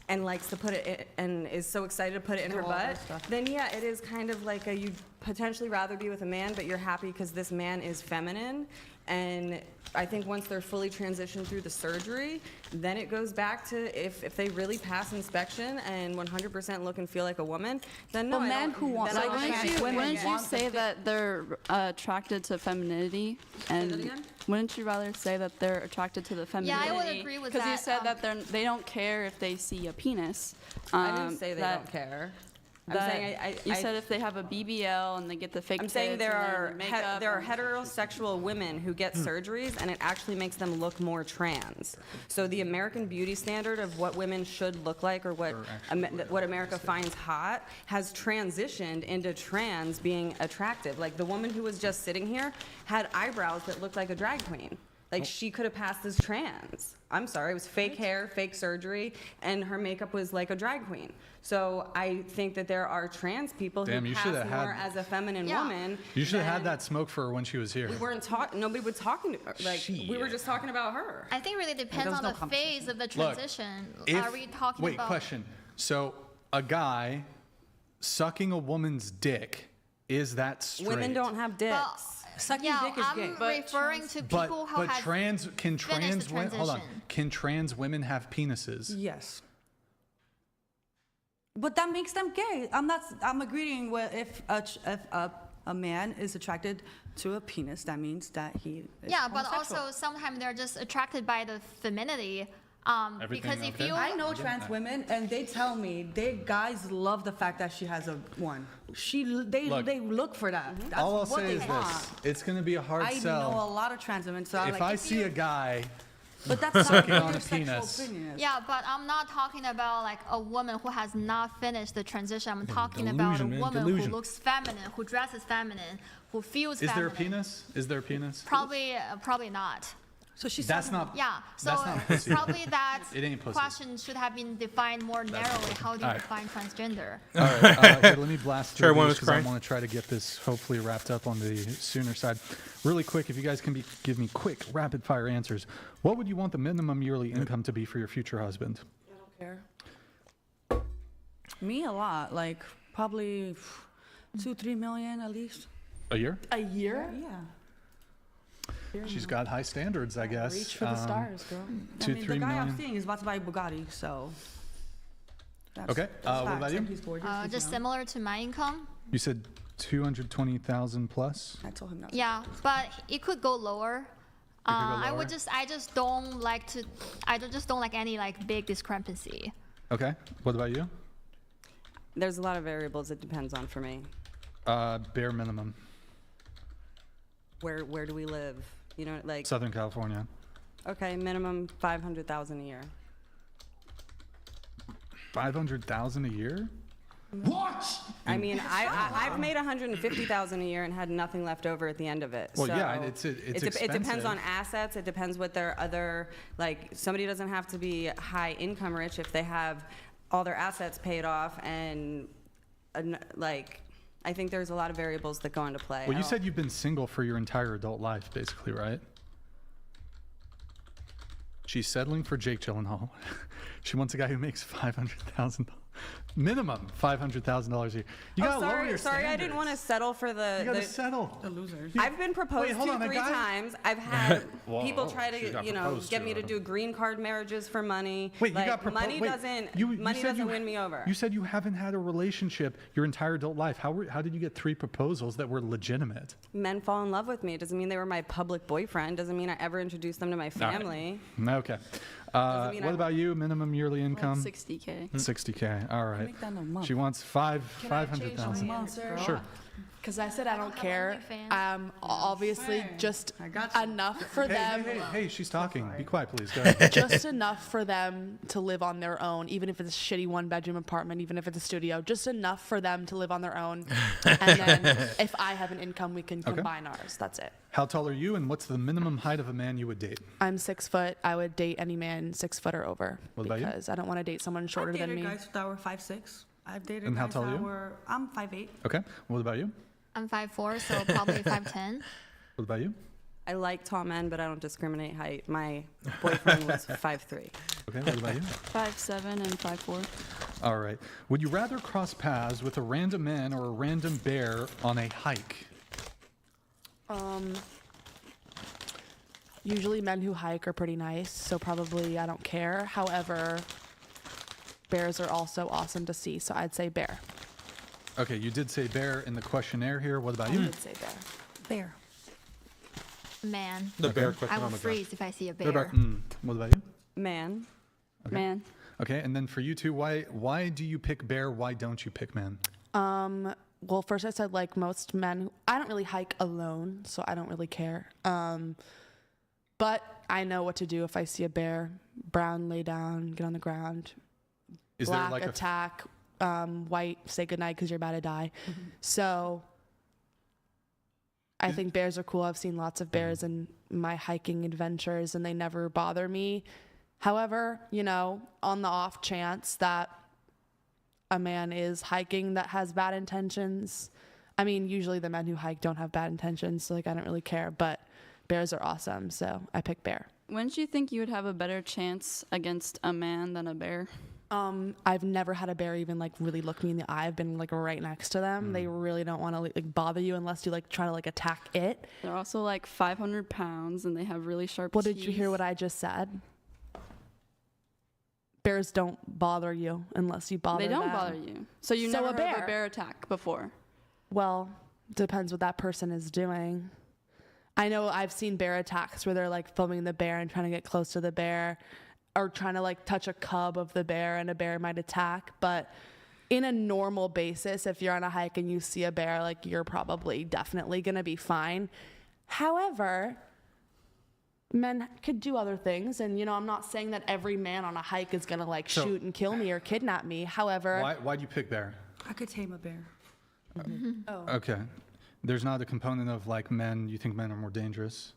and likes to put it in, and is so excited to put it in her butt, then yeah, it is kind of like you'd potentially rather be with a man, but you're happy because this man is feminine. And I think once they're fully transitioned through the surgery, then it goes back to if they really pass inspection and 100% look and feel like a woman, then no. But men who want, like, wouldn't you say that they're attracted to femininity? And wouldn't you rather say that they're attracted to the femininity? Yeah, I would agree with that. Because you said that they don't care if they see a penis. I didn't say they don't care. I'm saying you said if they have a BBL and they get the fake tits. I'm saying there are heterosexual women who get surgeries and it actually makes them look more trans. So the American beauty standard of what women should look like or what America finds hot has transitioned into trans being attractive. Like the woman who was just sitting here had eyebrows that looked like a drag queen. Like she could have passed as trans. I'm sorry, it was fake hair, fake surgery, and her makeup was like a drag queen. So I think that there are trans people who pass more as a feminine woman. You should have had that smoke for her when she was here. We weren't talking. Nobody was talking to her. Like we were just talking about her. I think really depends on the phase of the transition. Are we talking about? Wait, question. So a guy sucking a woman's dick, is that straight? Women don't have dicks. Sucking dick is gay. I'm referring to people who have trans women, hold on. Can trans women have penises? Yes. But that makes them gay. I'm agreeing with if a man is attracted to a penis, that means that he is but homosexual. also sometimes they're just attracted by the femininity. Because if you, I know trans women, and they tell me guys love the fact that she has a one. They look for that. That's all I'll what say they is want. this: it's going to be a hard sell. I know a lot of trans women, so if I see a guy but that's sucking not on a your sexual penis. opinion. Yeah, but I'm not talking about like a woman who has not finished the transition. I'm talking about a Delusion, man, woman delusion. who looks feminine, who dresses feminine, who feels Is feminine. there a penis? Is there a penis? Probably not. So she's That's not. Yeah, so That's not pussy. probably that It ain't pussy. question should have been defined more narrowly. How do you define transgender? All right, here, let me blast through Chairwoman these because I Crank. want to try to get this hopefully wrapped up on the sooner side. Really quick, if you guys can give me quick, rapid fire answers. What would you want the minimum yearly income to be for your future husband? I don't care. Me a lot, like probably 2-3 million at least. A year? A year? Yeah. She's got high standards, I guess. Reach for the stars, girl. 2-3 the guy million. I'm seeing is about to buy a Bugatti, so. Okay. What facts. about you? And he's gorgeous, he's Just young. similar to my income. You said 220,000 plus. I told him not. Yeah, but it could go lower. I lower? just don't like to. I just don't like any like big discrepancy. Okay. What about you? There's a lot of variables it depends on for me. Bare minimum. Where do we live? You know, like Southern California. okay, minimum 500,000 a year. 500,000 a year? What? I mean, I've made 150,000 a year and had nothing left over at the end of it. Well, so yeah, it's it depends expensive. on assets. It depends what their other, like, somebody doesn't have to be high income rich if they have all their assets paid off and like, I think there's a lot of variables that go into play. Well, you said you've been single for your entire adult life, basically, right? She's settling for Jake Gyllenhaal. She wants a guy who makes $500,000 minimum $500,000 a year. You gotta lower your sorry, I standards. didn't want to settle for the. You gotta settle. The losers. I've been proposed hold to on, a 3 guy- times. I've had Whoa, people try she got to, proposed get to, me to do green card marriages for money. Wait, like, you got proposed. money doesn't win me over. You said you haven't had a relationship your entire adult life. How did you get 3 proposals that were legitimate? Men fall in love with me. It doesn't mean they were my public boyfriend. Doesn't mean I ever introduced them to my family. Okay. mean What I- about you? Minimum yearly income? 60K. 60K. All right. Make that in a month. She wants 500,000. answer? Sure. Because I said I don't care. OnlyFans. Obviously, just got you. enough for them. Hey, she's talking. Be quiet, please. Go ahead. Just enough for them to live on their own, even if it's a shitty 1-bedroom apartment, even if it's a studio. Just enough for them to live on their own. And then if I have an income, we can combine ours. That's it. How tall are you, and what's the minimum height of a man you would date? I'm 6 foot. I would date any man 6 foot or over. What about you? Because I don't want to date someone shorter I've than dated me. guys that were 5'6". I've dated And how guys tall are that you? were. I'm 5'8". Okay. What about you? I'm 5'4", so probably 5'10". What about you? I like tall men, but I don't discriminate height. My boyfriend was 5'3". Okay. What about you? 5'7" and 5'4". All right. Would you rather cross paths with a random man or a random bear on a hike? Usually men who hike are pretty nice, so probably I don't care. However, bears are also awesome to see, so I'd say bear. Okay, you did say bear in the questionnaire here. What about I you? would say bear. Bear. Man. The bear I will questionometer. freeze if I see a What bear. about- What about you? Man. Okay. Man. Okay, and then for you two, why do you pick bear? Why don't you pick man? Well, first I said like most men, I don't really hike alone, so I don't really care. But I know what to do if I see a bear. Brown, lay down, get on the ground. Is Black, there like attack. White, say goodnight because you're about to die. So I think bears are cool. I've seen lots of bears in my hiking adventures and they never bother me. However, on the off chance that a man is hiking that has bad intentions, I mean, usually the men who hike don't have bad intentions, so like I don't really care, but bears are awesome, so I pick bear. Wouldn't you think you would have a better chance against a man than a bear? I've never had a bear even like really look me in the eye. I've been like right next to them. They really don't want to like bother you unless you like try to like attack it. They're also like 500 pounds and they have really sharp Well, teeth. did you hear what I just said? Bears don't bother you unless you bother them. They don't bother you. So you never heard of a bear attack before? Well, depends what that person is doing. I know I've seen bear attacks where they're like filming the bear and trying to get close to the bear, or trying to like touch a cub of the bear and a bear might attack. But in a normal basis, if you're on a hike and you see a bear, like you're probably definitely gonna be fine. However, men could do other things, and I'm not saying that every man on a hike is gonna like shoot and kill me or kidnap me. However, why'd you pick bear? I could tame a bear. Okay. There's not a component of like men, you think men are more dangerous?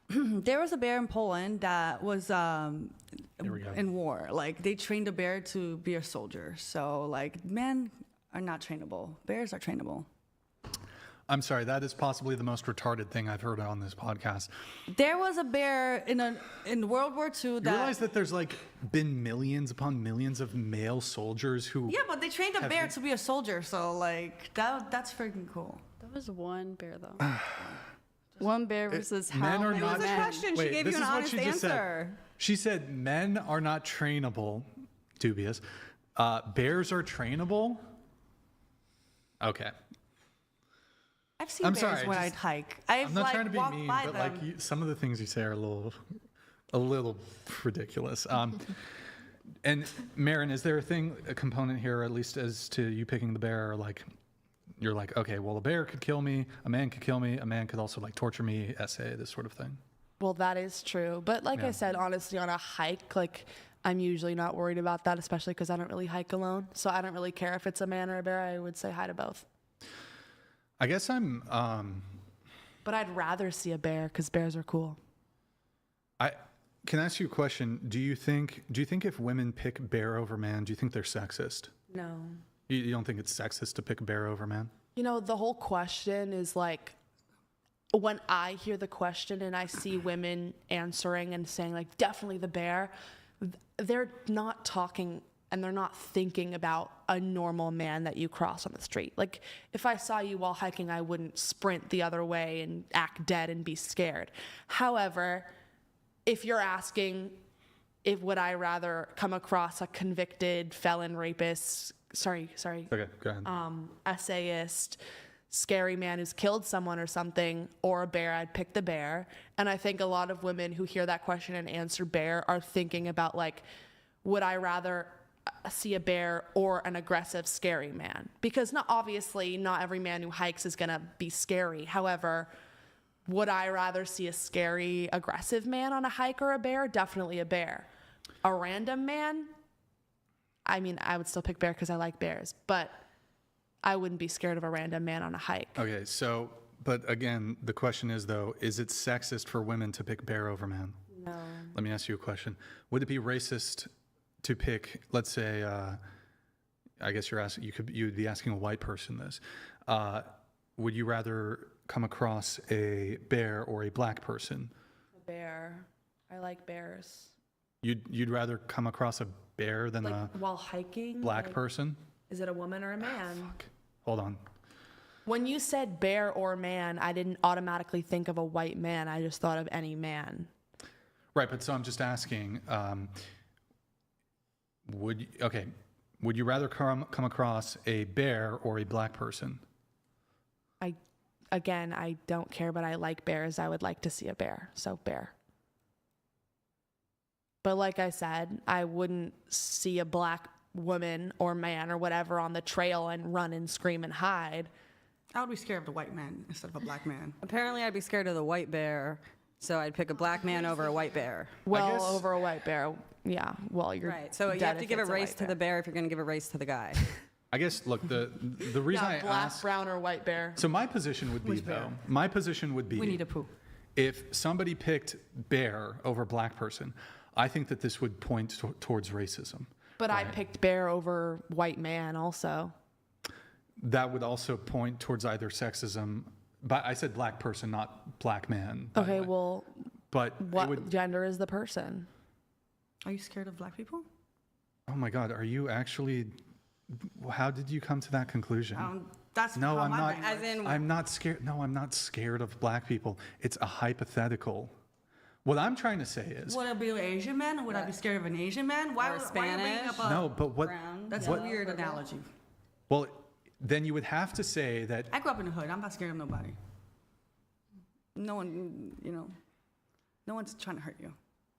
There was a bear in Poland that was in war. Like they trained a bear to be a soldier. So like men are not trainable. Bears are trainable. I'm sorry, that is possibly the most retarded thing I've heard on this podcast. There was a bear in World War II that... You realize that there's like been millions upon millions of male soldiers who... Yeah, but they trained a bear to be a soldier, so like that's freaking cool. There was one bear though. One bear versus how men are many not. It was a question. She gave you an honest answer. She said men are not trainable. Dubious. Bears are trainable. Okay. I've seen bears when I'd hike. I'm not trying to be mean, but like some of the things you say are a little ridiculous. And Marin, is there a component here, at least as to you picking the bear, or like you're like, okay, well, a bear could kill me, a man could kill me, a man could also like torture me, essay, this sort of thing. Well, that is true. But like I said, honestly, on a hike, like I'm usually not worried about that, especially because I don't really hike alone. So I don't really care if it's a man or a bear. I would say hi to both. I guess I'm... But I'd rather see a bear because bears are cool. I can ask you a question. Do you think if women pick bear over man, do you think they're sexist? No. You don't think it's sexist to pick bear over man? The whole question is like, when I hear the question and I see women answering and saying like, definitely the bear, they're not talking and they're not thinking about a normal man that you cross on the street. Like, if I saw you while hiking, I wouldn't sprint the other way and act dead and be scared. However, if you're asking, would I rather come across a convicted felon rapist, sorry. Okay, go ahead. Essayist, scary man who's killed someone or something, or a bear, I'd pick the bear. And I think a lot of women who hear that question and answer bear are thinking about like, would I rather see a bear or an aggressive, scary man? Because obviously not every man who hikes is gonna be scary. However, would I rather see a scary, aggressive man on a hike or a bear? Definitely a bear. A random man, I mean, I would still pick bear because I like bears, but I wouldn't be scared of a random man on a hike. Okay, so, but again, the question is though, is it sexist for women to pick bear over man? No. Let me ask you a question. Would it be racist to pick, let's say, I guess you'd be asking a white person this. Would you rather come across a bear or a black person? A bear. I like bears. You'd rather come across a bear than a while hiking? Black person? Is it a woman or a man? Fuck. Hold on. When you said bear or man, I didn't automatically think of a white man. I just thought of any man. Right, but so I'm just asking, would you rather come across a bear or a black person? I don't care, but I like bears. I would like to see a bear, so bear. But like I said, I wouldn't see a black woman or man or whatever on the trail and run and scream and hide. I would be scared of the white man instead of a black man. Apparently, I'd be scared of the white bear, so I'd pick a black man over a white bear. Well, over a white bear, yeah. Well, you're right. So you have to give a race to the bear if you're going to give a race to the guy. I guess, look, the reason I black, ask... brown, or white bear. So my position would be, though, we need a poo. If somebody picked bear over black person, I think that this would point towards racism. But right? I picked bear over white man also. That would also point towards either sexism. But I said black person, not black man. Okay, well, but what gender is the person? Are you scared of black people? Oh my God, are you actually? How did you come to that conclusion? That's no, how I'm my not. brain works. As in- I'm not scared. No, I'm not scared of black people. It's a hypothetical. What I'm trying to say is. Would I be an Asian man? Would I be scared of an Asian man? Why are you bringing up a No, but what? brown? That's what, a weird analogy. Well, then you would have to say that. I grew up in the hood. I'm not scared of nobody. No one, no one's trying to hurt you.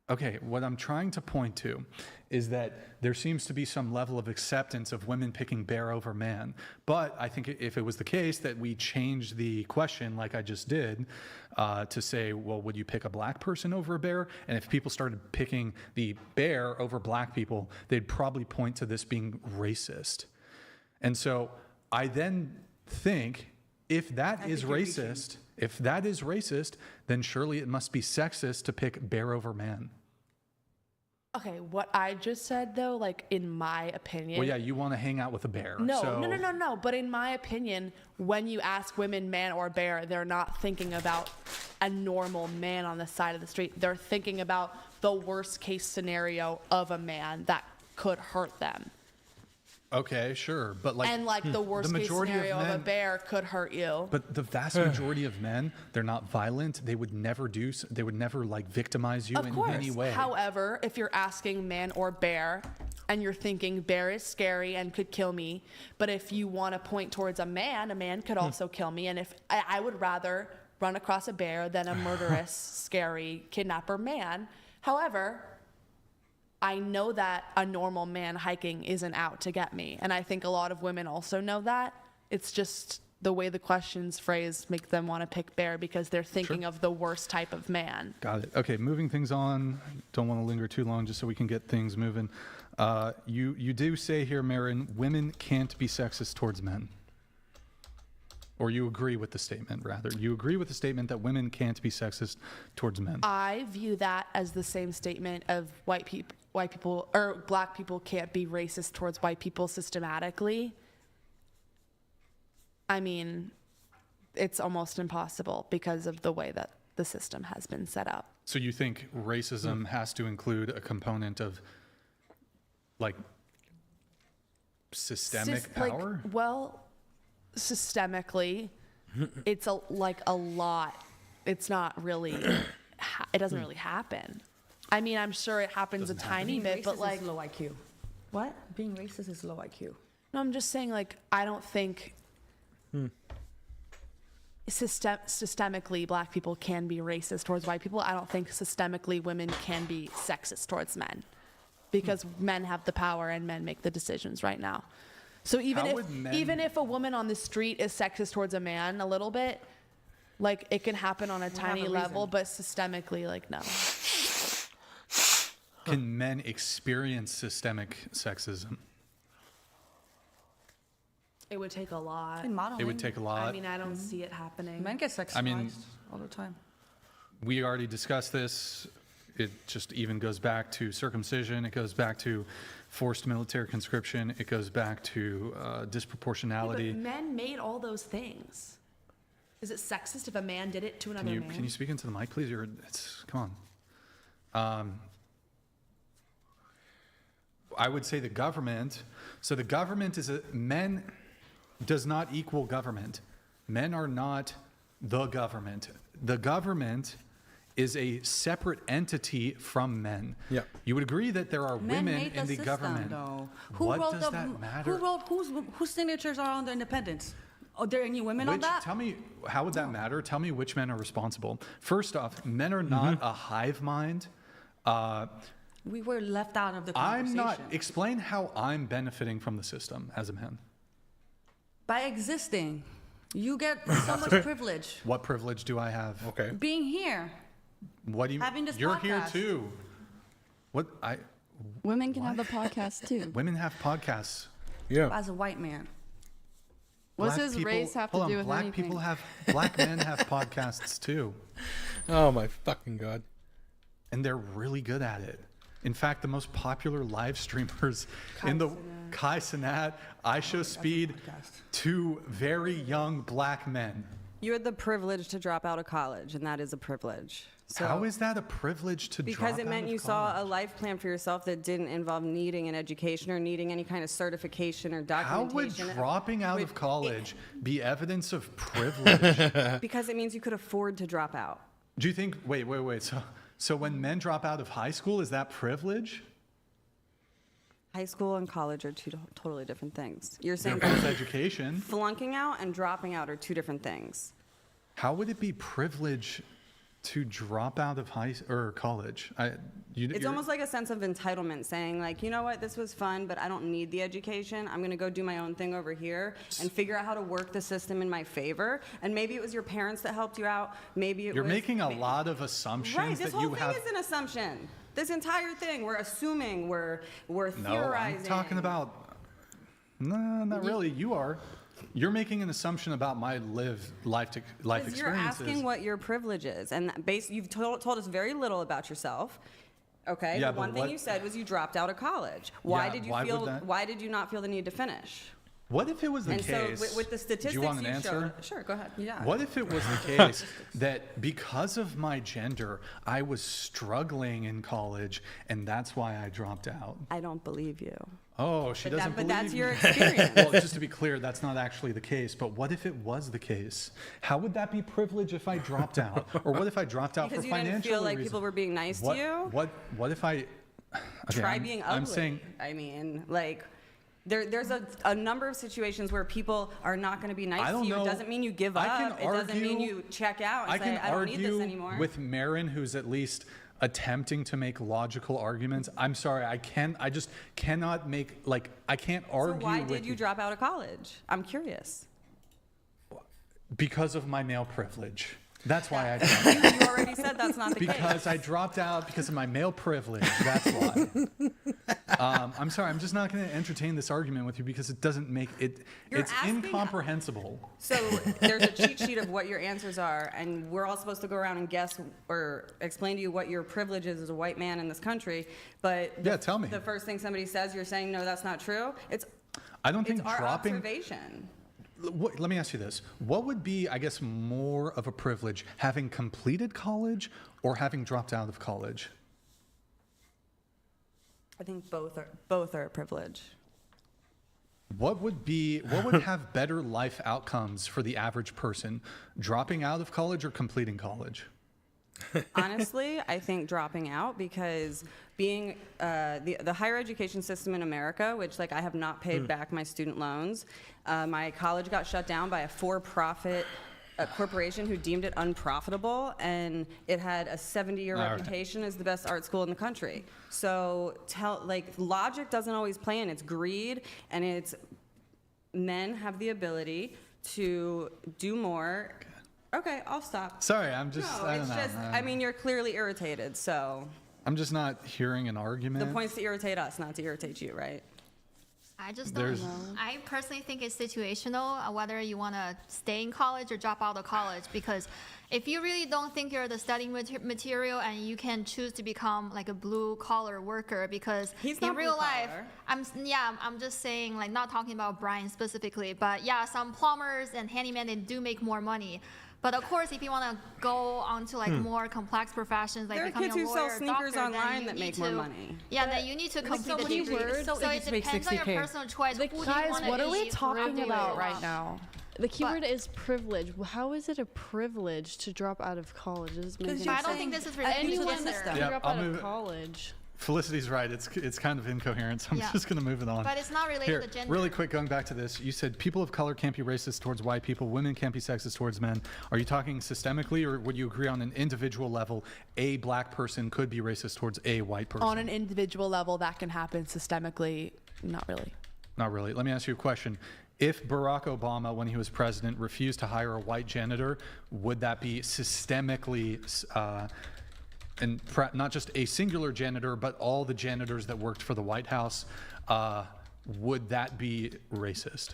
Okay, what I'm trying to point to is that there seems to be some level of acceptance of women picking bear over man. But I think if it was the case that we changed the question like I just did to say, well, would you pick a black person over a bear? And if people started picking the bear over black people, they'd probably point to this being racist. And so I then think if that is racist, then surely it must be sexist to pick bear over man. Okay, what I just said though, like in my opinion. Well, yeah, you want to hang out with a bear. No, so. no. But in my opinion, when you ask women man or bear, they're not thinking about a normal man on the side of the street. They're thinking about the worst case scenario of a man that could hurt them. Okay, sure, but like, and like the worst case scenario of a bear could hurt you. But the vast majority of men, they're not violent. They would never like victimize you in any way. However, if you're asking man or bear, and you're thinking bear is scary and could kill me, but if you want to point towards a man could also kill me. And if I would rather run across a bear than a murderous, scary kidnapper man. However, I know that a normal man hiking isn't out to get me. And I think a lot of women also know that. It's just the way the question's phrased make them want to pick bear because they're thinking of the worst type of man. Got it. Okay, moving things on. Don't want to linger too long just so we can get things moving. You do say here, Marin, women can't be sexist towards men. Or you agree with the statement, rather. You agree with the statement that women can't be sexist towards men. I view that as the same statement of white people or black people can't be racist towards white people systematically. I mean, it's almost impossible because of the way that the system has been set up. So you think racism has to include a component of like systemic power? Systemically, it's a lot. It's not really, it doesn't really happen. I mean, I'm sure it happens a tiny bit, but like low IQ. What? Being racist is low IQ. No, I'm just saying, like, I don't think systemically black people can be racist towards white people. I don't think systemically women can be sexist towards men because men have the power and men make the decisions right now. So even if a woman on the street is sexist towards a man a little bit, like it can happen on a tiny level, but systemically, like no. Can men experience systemic sexism? It would take a lot. It would take a lot. I mean, I don't see it happening. Men get sexualized all the time. We already discussed this. It just even goes back to circumcision. It goes back to forced military conscription. It goes back to disproportionality. Yeah, but men made all those things. Is it sexist if a man did it to another man? Can you speak into the mic, please? Come on. I would say the government. So the government men does not equal government. Men are not the government. The government is a separate entity from men. Yeah. You would agree that there are women in the government. What does that matter? Whose signatures are on the independence? Are there any women on that? Tell me, how would that matter? Tell me which men are responsible. First off, men are not a hive mind. We were left out of the conversation. Explain how I'm benefiting from the system as a man. By existing. You get so much privilege. What privilege do I have? Okay. Being here. What do you? Having this You're podcast. here too. Women can have a podcast too. Women have podcasts. Yeah. As a white man. What does race have to do with anything? Black men have podcasts too. Oh my fucking God. And they're really good at it. In fact, the most popular live streamers Kai Cenat, I Show Speed, two very young black men. You had the privilege to drop out of college, and that is a privilege. So, how is that a privilege to drop out of college? Because it meant you saw a life plan for yourself that didn't involve needing an education or needing any kind of certification or documentation. How would dropping out of college be evidence of privilege? Because it means you could afford to drop out. Do you think, wait. So when men drop out of high school, is that privilege? High school and college are two totally different things. You're saying both education. Flunking out and dropping out are two different things. How would it be privilege to drop out of college? It's almost like a sense of entitlement, saying like, you know what, this was fun, but I don't need the education. I'm gonna go do my own thing over here and figure out how to work the system in my favor. And maybe it was your parents that helped you out. Maybe you're making a lot of assumptions. Right, this whole thing is an assumption. This entire thing, we're assuming, we're theorizing. No, I'm talking about. No, not really. You are. You're making an assumption about my life experiences. You're asking what your privilege is, and you've told us very little about yourself. Okay. Yeah, the one thing you said was you dropped out of college. Why did you not feel the need to finish? What if it was the case? So with the statistics do you want an answer? Sure, go ahead. Yeah. What if it was the case that because of my gender, I was struggling in college, and that's why I dropped out? I don't believe you. Oh, she doesn't believe me. But that's your experience. Well, just to be clear, that's not actually the case. But what if it was the case? How would that be privilege if I dropped out? Or what if I dropped out because for you financial didn't feel like reasons? people were being nice to you? What if I... Okay, Try being ugly. I'm saying... I mean, like... There's a number of situations where people are not going to be nice to you. It doesn't mean you give up. It doesn't mean you check out and say, I don't need this anymore. With Marin, who's at least attempting to make logical arguments. I'm sorry, I just cannot make, I can't argue. So why did you drop out of college? I'm curious. Because of my male privilege. That's why I dropped out. You already said that's not the case. Because I dropped out because of my male privilege. That's why. I'm sorry. I'm just not going to entertain this argument with you because it doesn't make it. It's incomprehensible. So there's a cheat sheet of what your answers are, and we're all supposed to go around and guess or explain to you what your privilege is as a white man in this country. But tell me. The first thing somebody says, you're saying no, that's not true. I don't think our dropping. Observation. Let me ask you this. What would be, I guess, more of a privilege, having completed college or having dropped out of college? I think both are a privilege. What would have better life outcomes for the average person, dropping out of college or completing college? Honestly, I think dropping out, because being the higher education system in America, which I have not paid back my student loans. My college got shut down by a for-profit corporation who deemed it unprofitable, and it had a 70-year reputation as the best art school in the country. So logic doesn't always play in. It's greed, and it's men have the ability to do more. Okay, I'll stop. Sorry, I'm just. No, I don't know. I mean, you're clearly irritated, so. I'm just not hearing an argument. The point's to irritate us, not to irritate you, right? I just don't know. I personally think it's situational, whether you want to stay in college or drop out of college. Because if you really don't think you're the studying material, and you can choose to become a blue collar worker, because in real life, I'm just saying, not talking about Brian specifically, but yeah, some plumbers and handymen, they do make more money. But of course, if you want to go on to more complex professions, like becoming a lawyer, there are kids who sell sneakers online that make more money. Yeah, then you need to complete the degree. So it depends on your personal choice. Guys, what are we talking about right now? The keyword is privilege. How is it a privilege to drop out of college? I don't think this is related to anyone the that system. can drop out of college. Felicity's right. It's kind of incoherent, so I'm just going to move it on. But it's not related to gender. Really quick, going back to this, you said people of color can't be racist towards white people, women can't be sexist towards men. Are you talking systemically, or would you agree on an individual level a black person could be racist towards a white person? On an individual level, that can happen. Systemically, not really. Not really. Let me ask you a question. If Barack Obama, when he was president, refused to hire a white janitor, would that be systemically... and not just a singular janitor, but all the janitors that worked for the White House, would that be racist?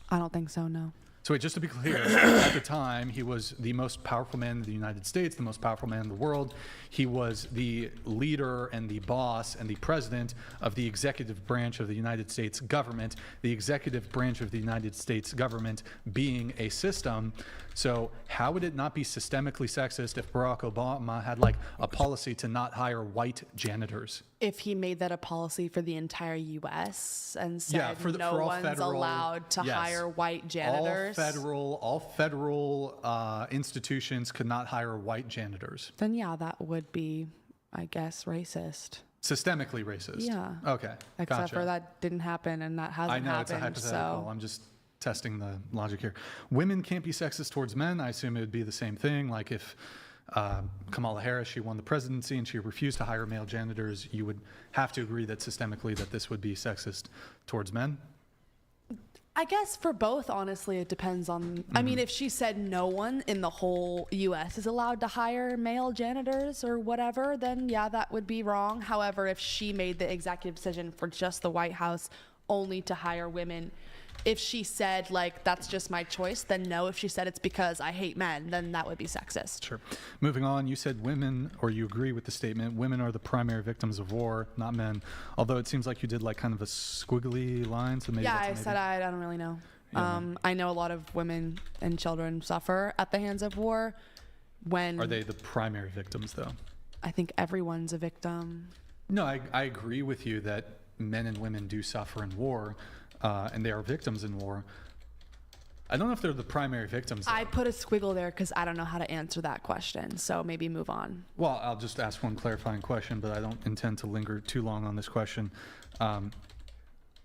I don't think so, no. So just to be clear, at the time, he was the most powerful man in the United States, the most powerful man in the world. He was the leader and the boss and the president of the executive branch of the United States government, the executive branch of the United States government being a system. So how would it not be systemically sexist if Barack Obama had like a policy to not hire white janitors? If he made that a policy for the entire U.S. and said no for all one's federal, allowed to hire white janitors, all federal institutions could not hire white janitors. then yeah, that would be, I guess, racist. Systemically racist. Yeah. Okay. Except gotcha. for that didn't happen and that hasn't I know happened. it's a hypothetical. So. I'm just testing the logic here. Women can't be sexist towards men. I assume it would be the same thing. Like if Kamala Harris, she won the presidency and she refused to hire male janitors, you would have to agree that systemically that this would be sexist towards men. I guess for both, honestly, it depends on. I mean, if she said no one in the whole U.S. is allowed to hire male janitors or whatever, then yeah, that would be wrong. However, if she made the executive decision for just the White House only to hire women, if she said, like, that's just my choice, then no. If she said it's because I hate men, then that would be sexist. Sure. Moving on, you said women, or you agree with the statement, women are the primary victims of war, not men. Although it seems like you did like kind of a squiggly line, so maybe Yeah, that's I maybe. said I don't really know. Yeah. I know a lot of women and children suffer at the hands of war. When Are they the primary victims, though? I think everyone's a victim. No, I agree with you that men and women do suffer in war, and they are victims in war. I don't know if they're the primary victims. I put a squiggle there because I don't know how to answer that question. So maybe move on. Well, I'll just ask one clarifying question, but I don't intend to linger too long on this question.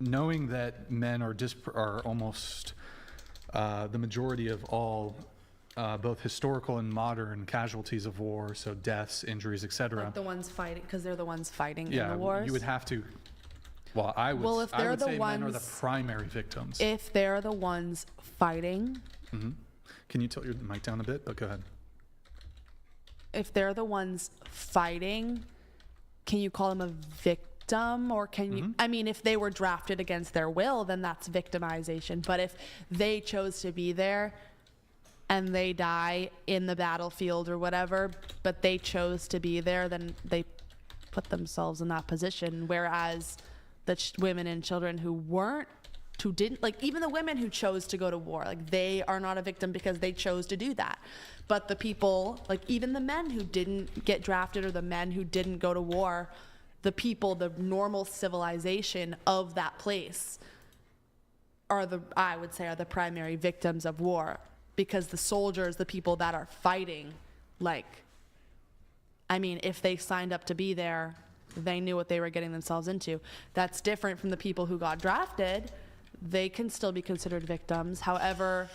Knowing that men are almost the majority of all both historical and modern casualties of war, so deaths, injuries, etc. Like the ones fighting, because they're the ones fighting Yeah, in the wars. you would have to. Well, I would. Well, if I they're would the say men are the ones- primary victims. If they're the ones fighting, Can you tilt your mic down a bit? But go ahead. if they're the ones fighting, can you call them a victim, or can you? I mean, if they were drafted against their will, then that's victimization. But if they chose to be there and they die in the battlefield or whatever, but they chose to be there, then they put themselves in that position. Whereas the women and children who didn't, like even the women who chose to go to war, like they are not a victim because they chose to do that. But the people, like even the men who didn't get drafted or the men who didn't go to war, the people, the normal civilization of that place I would say are the primary victims of war, because the soldiers, the people that are fighting, like, I mean, if they signed up to be there, they knew what they were getting themselves into. That's different from the people who got drafted. They can still be considered victims. However,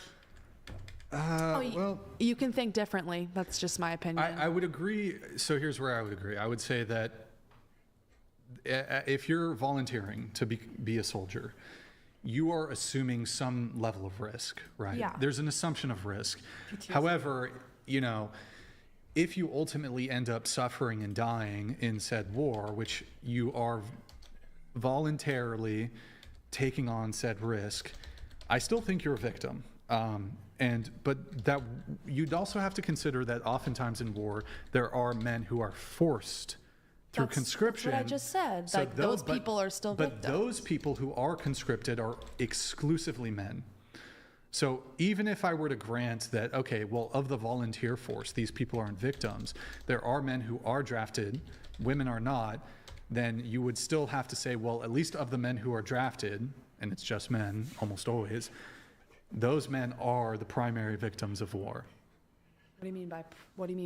you can think differently. That's just my opinion. I would agree. So here's where I would agree. I would say that if you're volunteering to be a soldier, you are assuming some level of risk, right? Yeah. There's an assumption of risk. However, if you ultimately end up suffering and dying in said war, which you are voluntarily taking on said risk, I still think you're a victim. But that you'd also have to consider that oftentimes in war, there are men who are forced through conscription. That's what I just said. So like those people are still victims. But those people who are conscripted are exclusively men. So even if I were to grant that, okay, well, of the volunteer force, these people aren't victims, there are men who are drafted, women are not, then you would still have to say, well, at least of the men who are drafted, and it's just men almost always, those men are the primary victims of war. What do you mean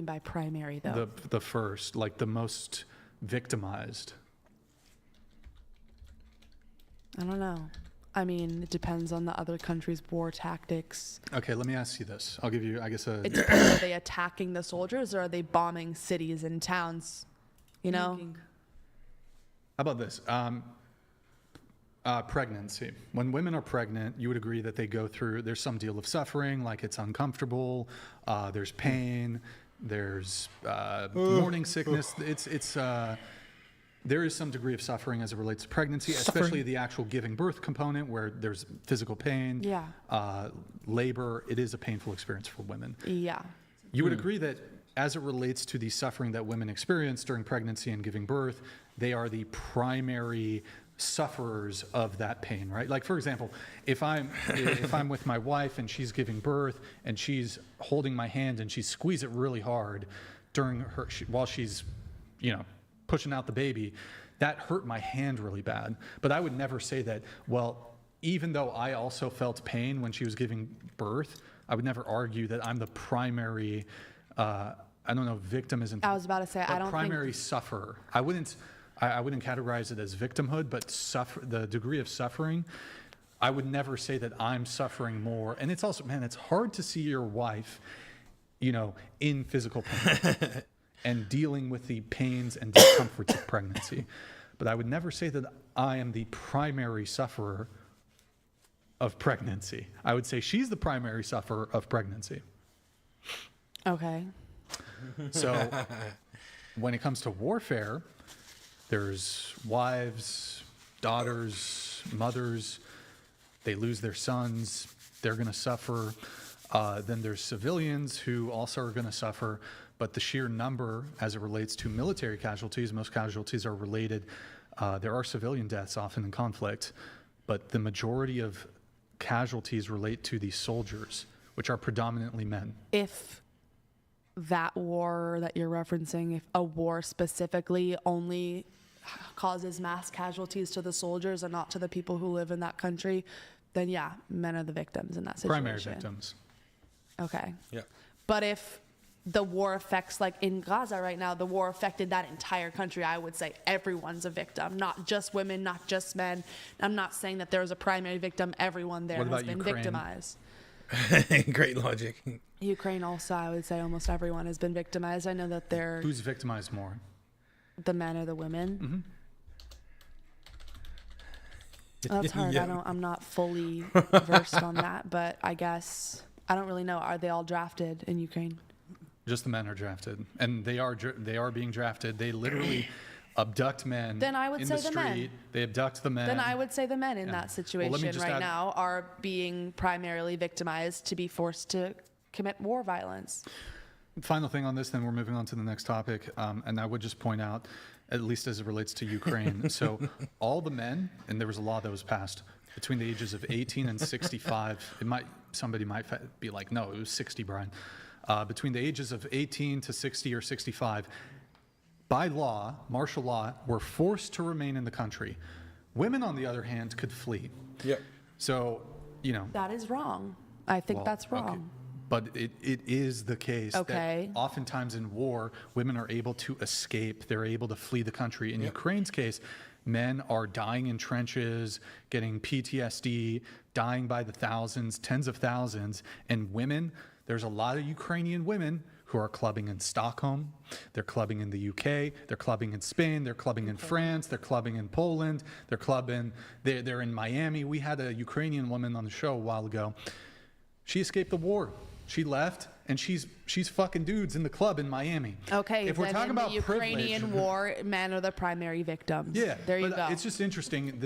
by primary though? The first, like the most victimized. I don't know. I mean, it depends on the other country's war tactics. Okay, let me ask you this. I'll give you, I guess, It depends. Are they attacking the soldiers or are they bombing cities and towns? You know? How about this? Pregnancy. When women are pregnant, you would agree that they go through, there's some deal of suffering, like it's uncomfortable, there's pain, there's morning sickness. There is some degree of suffering as it relates to pregnancy, especially the actual giving birth component where there's physical pain, labor. It is a painful experience for women. Yeah. You would agree that as it relates to the suffering that women experience during pregnancy and giving birth, they are the primary sufferers of that pain, right? Like, for example, if I'm with my wife and she's giving birth and she's holding my hand and she squeezes it really hard while she's, pushing out the baby, that hurt my hand really bad. But I would never say that, well, even though I also felt pain when she was giving birth, I would never argue that I'm the primary, victim isn't. I was about to say, I don't primary sufferer. I wouldn't categorize it as victimhood, but the degree of suffering, I would never say that I'm suffering more. And it's also, man, it's hard to see your wife, in physical pain and dealing with the pains and discomforts of pregnancy. But I would never say that I am the primary sufferer of pregnancy. I would say she's the primary sufferer of pregnancy. Okay. So when it comes to warfare, there's wives, daughters, mothers, they lose their sons, they're going to suffer. Then there's civilians who also are going to suffer. But the sheer number as it relates to military casualties, most casualties are related. There are civilian deaths often in conflict, but the majority of casualties relate to the soldiers, which are predominantly men. If that war that you're referencing, if a war specifically only causes mass casualties to the soldiers and not to the people who live in that country, then yeah, men are the victims in that situation. Primary victims. Okay. Yeah. But if the war affects, like in Gaza right now, the war affected that entire country, I would say everyone's a victim, not just women, not just men. I'm not saying that there's a primary victim. Everyone there has been victimized. Great logic. Ukraine also, I would say almost everyone has been victimized. I know that they're... Who's victimized more? The men or the women? Mm-hmm. That's hard. Yeah. I'm not fully versed on that, but I guess I don't really know. Are they all drafted in Ukraine? Just the men are drafted, and they are being drafted. They literally abduct men. Then I would in say the the street. men. They abduct the men. Then I would say the men in that situation right now are being primarily victimized to be forced to commit war violence. Final thing on this, then we're moving on to the next topic, and I would just point out, at least as it relates to Ukraine. So all the men, and there was a law that was passed between the ages of 18 and 65. Somebody might be like, no, it was 60, Brian. Between the ages of 18 to 60 or 65, by law, martial law, were forced to remain in the country. Women, on the other hand, could flee. Yep. So, That is wrong. I think that's wrong. Okay. But it is the case that oftentimes in war, women are able to escape. They're able to flee the country. In Ukraine's case, men are dying in trenches, getting PTSD, dying by the thousands, tens of thousands. And women, there's a lot of Ukrainian women who are clubbing in Stockholm. They're clubbing in the UK. They're clubbing in Spain. They're clubbing in France. They're clubbing in Poland. They're in Miami. We had a Ukrainian woman on the show a while ago. She escaped the war. She left, and she's fucking dudes in the club in Miami. Okay, if we're talking about the Ukrainian war, men are the primary victims. Yeah, there you go. It's just interesting.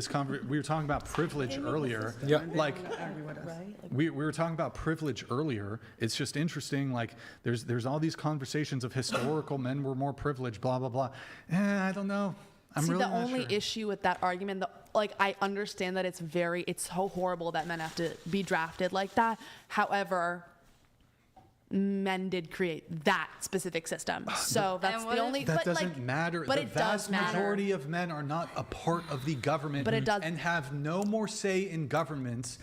We were talking about privilege earlier. Yeah, like we were talking about privilege earlier. It's just interesting. Like there's all these conversations of historical men were more privileged. Blah blah blah. I don't know. The only issue with that argument, I understand that it's so horrible that men have to be drafted like that. However, men did create that specific system. So that's the only... That doesn't matter. But the it does matter. vast majority of men are not a part of the government but it does, and have no more say in governance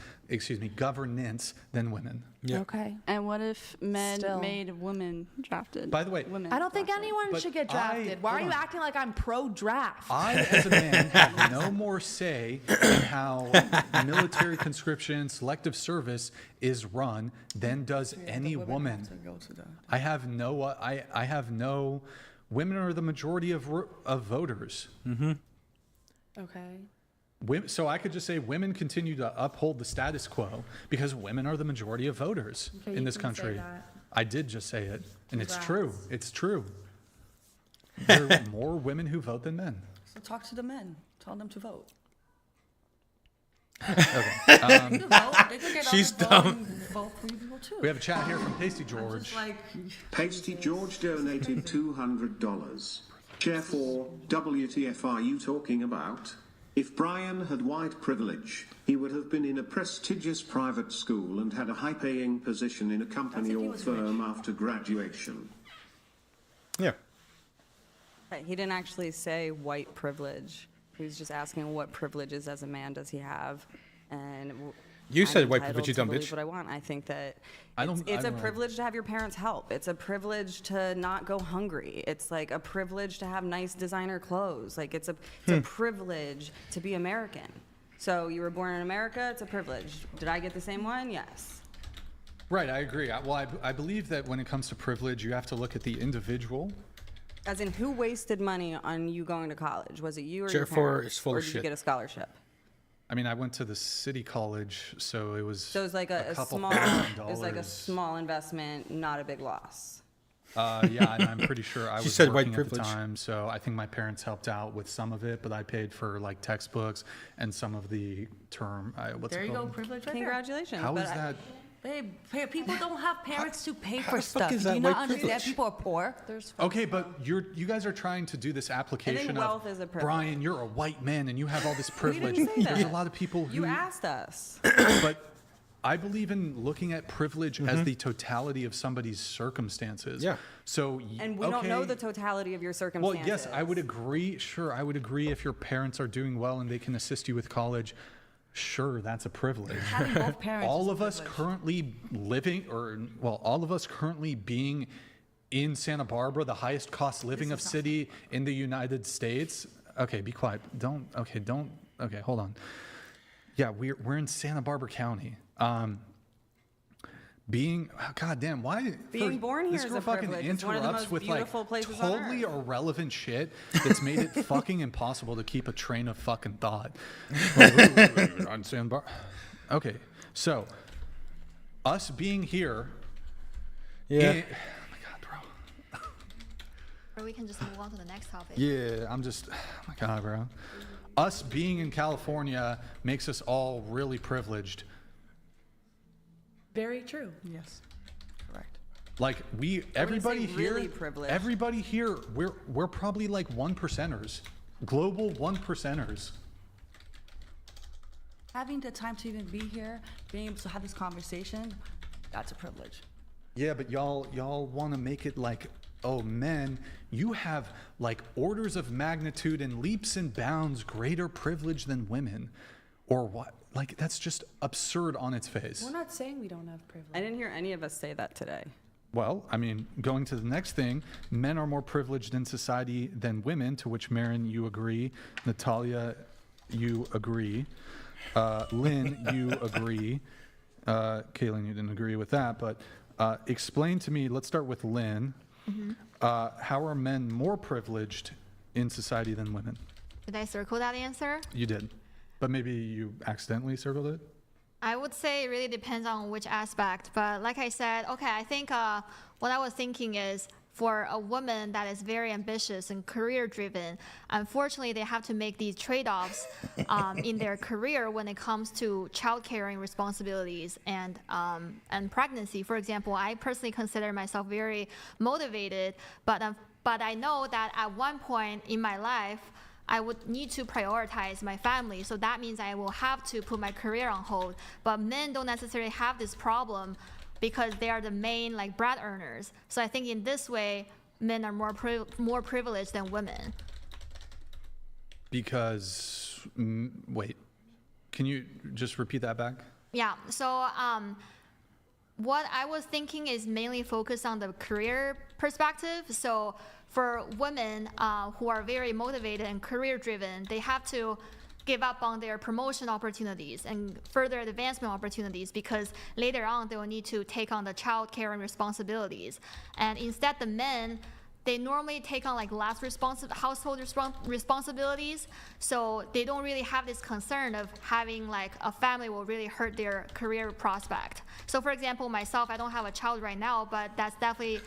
than women. Yeah. Okay. And what if men made women drafted? By the way, women I don't think anyone should get drafted. Why are you acting like I'm pro-draft? I, as a man, have no more say in how military conscription, selective service is run than does any woman. I have no. Women are the majority of voters. Mm-hmm. Okay. So I could just say women continue to uphold the status quo because women are the majority of voters in this country. I did just say it, and it's true. It's true. There are more women who vote than men. So talk to the men. Tell them to vote. Okay. She's dumb. Vote for you people too. We have a chat here from Pasty George. Pasty George donated $200. Chair 4, WTF are you talking about? If Brian had white privilege, he would have been in a prestigious private school and had a high-paying position in a company or firm after graduation. Yeah. He didn't actually say white privilege. He was just asking what privileges as a man does he have, and you said I'm white privilege, you dumb entitled to bitch. believe what I want. I think that I don't- it's I a don't- privilege to have your parents help. It's a privilege to not go hungry. It's like a privilege to have nice designer clothes. Like it's a privilege to be American. So you were born in America, it's a privilege. Did I get the same one? Yes. Right, I agree. I believe that when it comes to privilege, you have to look at the individual. As in, who wasted money on you going to college? Was it you or your Therefore, parents? it's full or of did shit. you get a scholarship? I mean, I went to the city college, so it was. So it was like a couple small, $1,000. it was like a small investment, not a big loss. Yeah, and I'm pretty sure I She was said white working at the privilege. time, so I think my parents helped out with some of it, but I paid for like textbooks and some of the term. What's There it you go, called? privilege right Congratulations. How but is that? Babe, people don't have parents to pay how for the fuck stuff. is Do that you white not understand privilege? people are poor? Okay, but you guys are trying to do this application wealth of is a privilege. Brian, you're a white man and you have all this We privilege. didn't say There's that. a lot of people who You asked us. but I believe in looking at privilege as the totality of somebody's circumstances. Yeah. So And we don't know the totality of your Well, circumstances. yes, I would agree. Sure, I would agree if your parents are doing well and they can assist you with college. Sure, that's a privilege. Having both parents all is a of us privilege. currently living, all of us currently being in Santa Barbara, the highest cost living of city in the United States. Okay, be quiet. Okay, hold on. Yeah, we're in Santa Barbara County. Goddamn, why? Being born this here is girl a fucking privilege. It's one of the interrupts most with like beautiful places on totally earth. irrelevant shit that's made it fucking impossible to keep a train of fucking thought. On Santa Barbara. Okay, so us being here. Yeah. Or we can just move on to the next topic. Yeah, oh my God, bro. Us being in California makes us all really privileged. Very true. Yes. Correct. Like everybody say here, really privileged. everybody here, we're probably like 1%ers, global 1%ers. Having the time to even be here, being able to have this conversation, that's a privilege. Yeah, but y'all want to make it like, oh, men, you have like orders of magnitude and leaps and bounds greater privilege than women, or what? Like that's just absurd on its face. We're not saying we don't have privilege. I didn't hear any of us say that today. Well, I mean, going to the next thing, men are more privileged in society than women, to which Marin, you agree. Natalia, you agree. Lynn, you agree. Kaylin, you didn't agree with that, but explain to me, let's start with Lynn. Mm-hmm. How are men more privileged in society than women? Did I circle that answer? You did, but maybe you accidentally circled it? I would say it really depends on which aspect. But like I said, okay, I think what I was thinking is for a woman that is very ambitious and career driven, unfortunately, they have to make these trade-offs in their career when it comes to childcaring responsibilities and pregnancy. For example, I personally consider myself very motivated, but I know that at one point in my life, I would need to prioritize my family. So that means I will have to put my career on hold. But men don't necessarily have this problem because they are the main like bread earners. So I think in this way, men are more privileged than women. Because, wait, can you just repeat that back? Yeah, so what I was thinking is mainly focused on the career perspective. So for women who are very motivated and career driven, they have to give up on their promotion opportunities and further advancement opportunities because later on they will need to take on the child caring responsibilities. And instead the men, they normally take on like less household responsibilities, so they don't really have this concern of having like a family will really hurt their career prospect. So for example, myself, I don't have a child right now, but that's definitely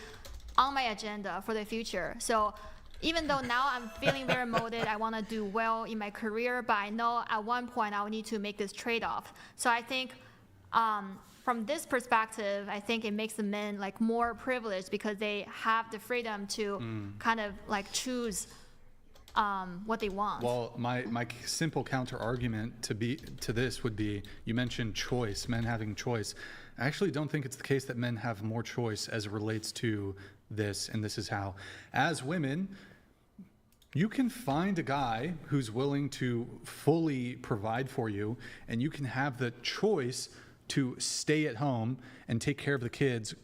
on my agenda for the future. So even though now I'm feeling very motivated, I want to do well in my career, but I know at one point I will need to make this trade-off. So I think from this perspective, I think it makes the men like more privileged because they have the freedom to kind of like choose what they want. Well, my simple counter argument to this would be, you mentioned choice, men having choice. I actually don't think it's the case that men have more choice as it relates to this, and this is how. As women, you can find a guy who's willing to fully provide for you, and you can have the choice to stay at home and take care of the kids,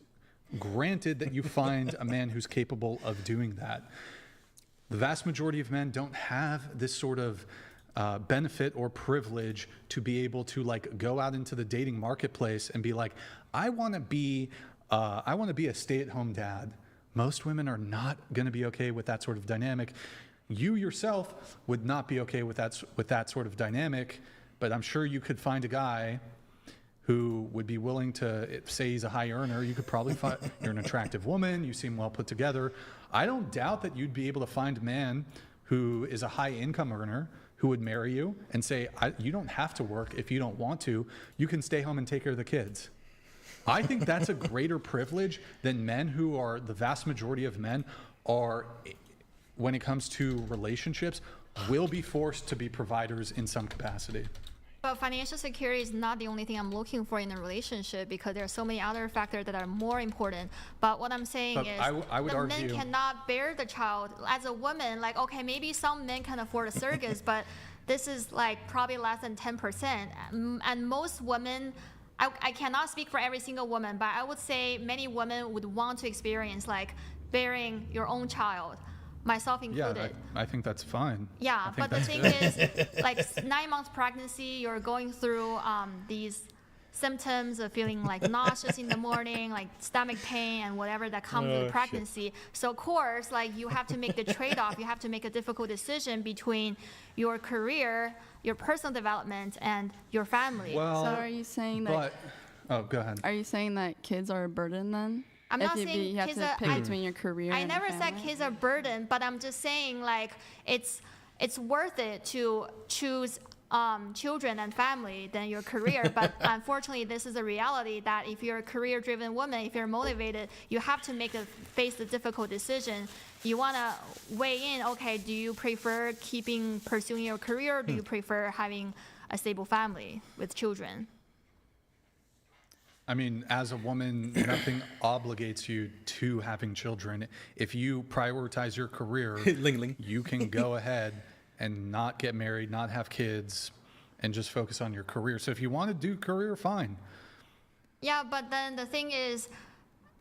granted that you find a man who's capable of doing that. The vast majority of men don't have this sort of benefit or privilege to be able to like go out into the dating marketplace and be like, I want to be a stay-at-home dad. Most women are not going to be okay with that sort of dynamic. You yourself would not be okay with that sort of dynamic, but I'm sure you could find a guy who would be willing to say he's a high earner. You could probably find, you're an attractive woman, you seem well put together. I don't doubt that you'd be able to find a man who is a high income earner who would marry you and say, you don't have to work if you don't want to. You can stay home and take care of the kids. I think that's a greater privilege than men who are, the vast majority of men are, when it comes to relationships, will be forced to be providers in some capacity. But financial security is not the only thing I'm looking for in a relationship, because there are so many other factors that are more important. But what I'm saying is I would the argue, men cannot bear the child. As a woman, like, okay, maybe some men can afford a surrogate, but this is like probably less than 10%. And most women, I cannot speak for every single woman, but I would say many women would want to experience like bearing your own child, myself included. Yeah, I think that's fine. Yeah, but the thing is, like 9 months pregnancy, you're going through these symptoms of feeling like nauseous in the morning, like stomach pain and whatever that comes with pregnancy. So of course, like you have to make the trade-off. You have to make a difficult decision between your career, your personal development, and your family. Well, so are you saying that? Oh, go ahead. Are you saying that kids are a burden then? I'm not saying you have kids to are. pick between your career. I and never your said family? kids are burden, but I'm just saying like it's worth it to choose children and family than your career. But unfortunately, this is a reality that if you're a career-driven woman, if you're motivated, you have to face the difficult decision. You want to weigh in. Okay, do you prefer pursuing your career, or do you prefer having a stable family with children? I mean, as a woman, nothing obligates you to having children. If you prioritize your career, you can go ahead and not get married, not have kids, and just focus on your career. So if you want to do career, fine. Yeah, but then the thing is,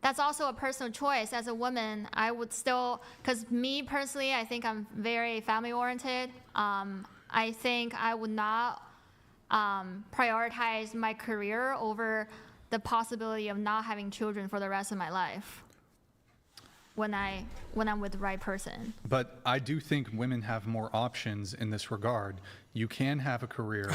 that's also a personal choice. As a woman, I would still, because me personally, I think I'm very family-oriented. I think I would not prioritize my career over the possibility of not having children for the rest of my life when I'm with the right person. But I do think women have more options in this regard. You can have a career.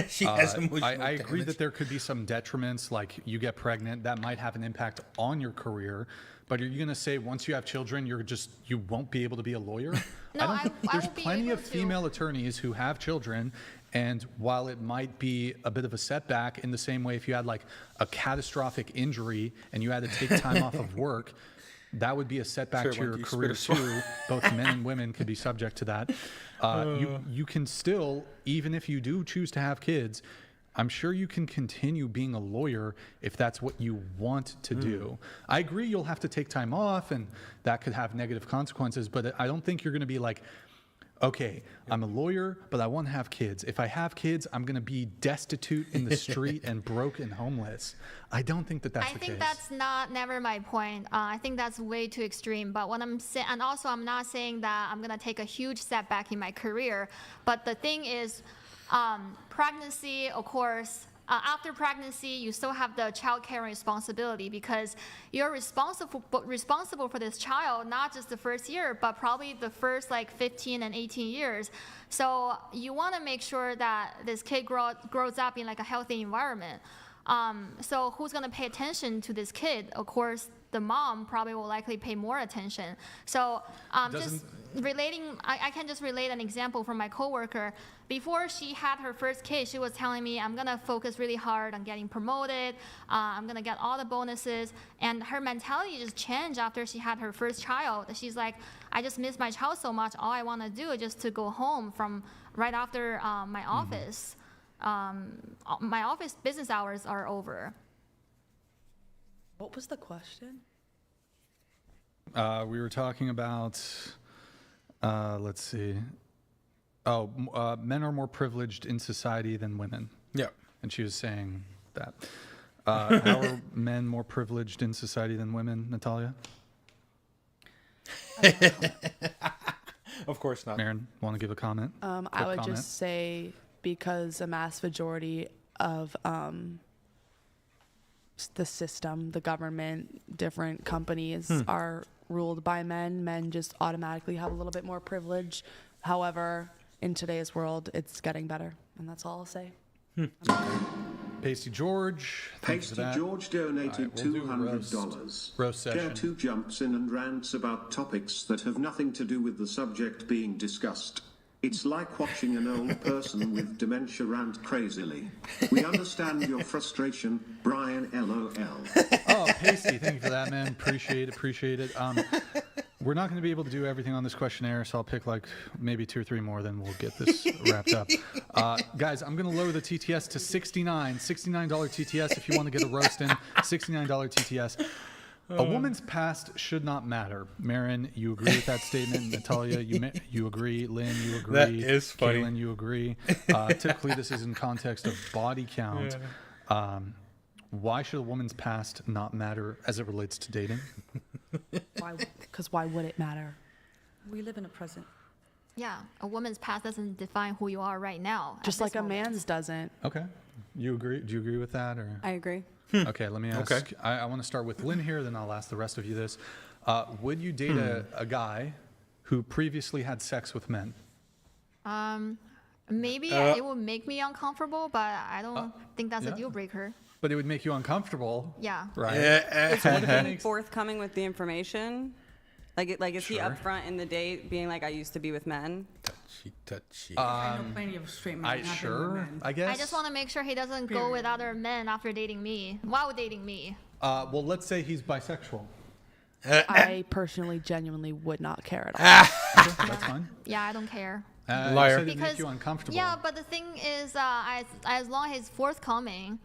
She has emotional I agree damage. that there could be some detriments, like you get pregnant, that might have an impact on your career. But are you going to say once you have children, you won't be able to be a lawyer? No, There's plenty of female attorneys who have children, and while it might be a bit of a setback, in the same way if you had like a catastrophic injury and you had to take time off of work, that would be a setback to your career too. Both men and women could be subject to that. You can still, even if you do choose to have kids, I'm sure you can continue being a lawyer if that's what you want to do. I agree you'll have to take time off and that could have negative consequences, but I don't think you're going to be like, okay, I'm a lawyer, but I want to have kids. If I have kids, I'm going to be destitute in the street and broke and homeless. I don't think that's the case. I think that's never my point. I think that's way too extreme. But what I'm saying, and also I'm not saying that I'm going to take a huge setback in my career. But the thing is, pregnancy, of course, after pregnancy, you still have the child care responsibility, because you're responsible for this child, not just the first year, but probably the first like 15 and 18 years. So you want to make sure that this kid grows up in like a healthy environment. So who's going to pay attention to this kid? Of course, the mom probably will likely pay more attention. So just relating, I can just relate an example from my coworker. Before she had her first kid, she was telling me, I'm gonna focus really hard on getting promoted, I'm gonna get all the bonuses, and her mentality just changed after she had her first child. She's like, I just miss my child so much, all I wanna do is just to go home from right after my office. My office business hours are over. What was the question? We were talking about, let's see. Oh, men are more privileged in society than women. Yeah. And she was saying that. How are men more privileged in society than women, Natalia? Of course not. Maren, want to give a comment? I would just say because a mass majority of the system, the government, different companies are ruled by men. Men just automatically have a little bit more privilege. However, in today's world, it's getting better, and that's all I'll say. Pasty George. Pasty George donated $200. Roast session. Chair 2 jumps in and rants about topics that have nothing to do with the subject being discussed. It's like watching an old person with dementia rant crazily. We understand your frustration, Brian LOL. Oh, Pasty, thank you for that, man. Appreciate it. We're not going to be able to do everything on this questionnaire, so I'll pick like maybe 2 or 3 more, then we'll get this wrapped up. Guys, I'm going to lower the TTS to $69 TTS if you want to get a roast in. $69 TTS. A woman's past should not matter. Maren, you agree with that statement. Natalia, you agree. Lynn, you agree. That is funny. Kaylin, you agree. Typically, this is in context of body count. Yeah. Why should a woman's past not matter as it relates to dating? Because why would it matter? We live in a present. Yeah, a woman's past doesn't define who you are right now. Just like a man's doesn't. Okay. You agree? Do you agree with that? Or I agree. Okay, let me ask. Okay. I want to start with Lynn here, then I'll ask the rest of you this. Would you date a guy who previously had sex with men? Maybe it would make me uncomfortable, but I don't think that's a deal breaker. But it would make you uncomfortable. Yeah. Right. Is he being forthcoming with the information? Like is he upfront in the date, being like, I used to be with men? Touchy. I know plenty of straight men. I guess. I just want to make sure he doesn't go with other men after dating me, while dating me. Well, let's say he's bisexual. I personally, genuinely would not care at all. That's fine. Yeah, I don't care. Liar. Because make you uncomfortable. Yeah, but the thing is, as long as he's forthcoming,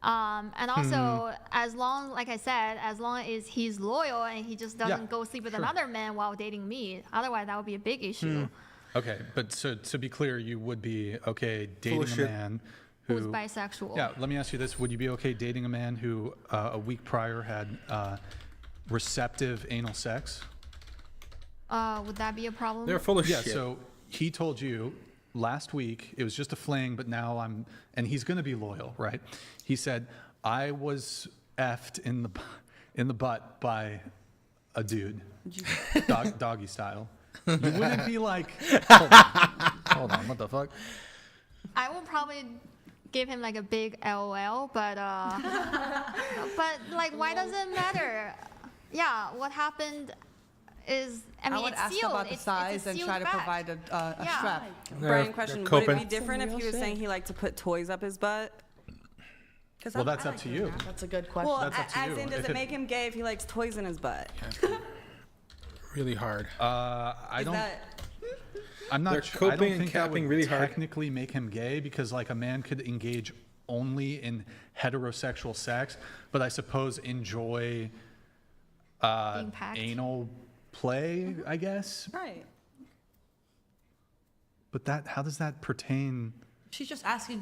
and also as long, like I said, as long as he's loyal and he just doesn't go sleep with another man while dating me, otherwise that would be a big issue. Okay, but so to be clear, you would be okay dating a man who's bisexual. Yeah, let me ask you this: would you be okay dating a man who a week prior had receptive anal sex? Would that be a problem? They're full of shit. Yeah, so he told you last week it was just a fling, but now and he's going to be loyal, right? He said, I was effed in the butt by a dude, doggy style. You wouldn't be like, hold on, what the fuck? I will probably give him like a big LOL, but like, why does it matter? Yeah, what happened is, I mean, would it's ask sealed. about the size and try to provide a strap. Brian, question: would it be different if he was saying he liked to put toys up his butt? Well, that's up to you. That's a good question. Well, that's up to as you. in, does it make him gay if he likes toys in his butt? Really hard. I'm not They're sure. I don't coping and think that capping would really hard. technically make him gay because like a man could engage only in heterosexual sex, but I suppose enjoy anal play, I guess. Right. But how does that pertain? She's just asking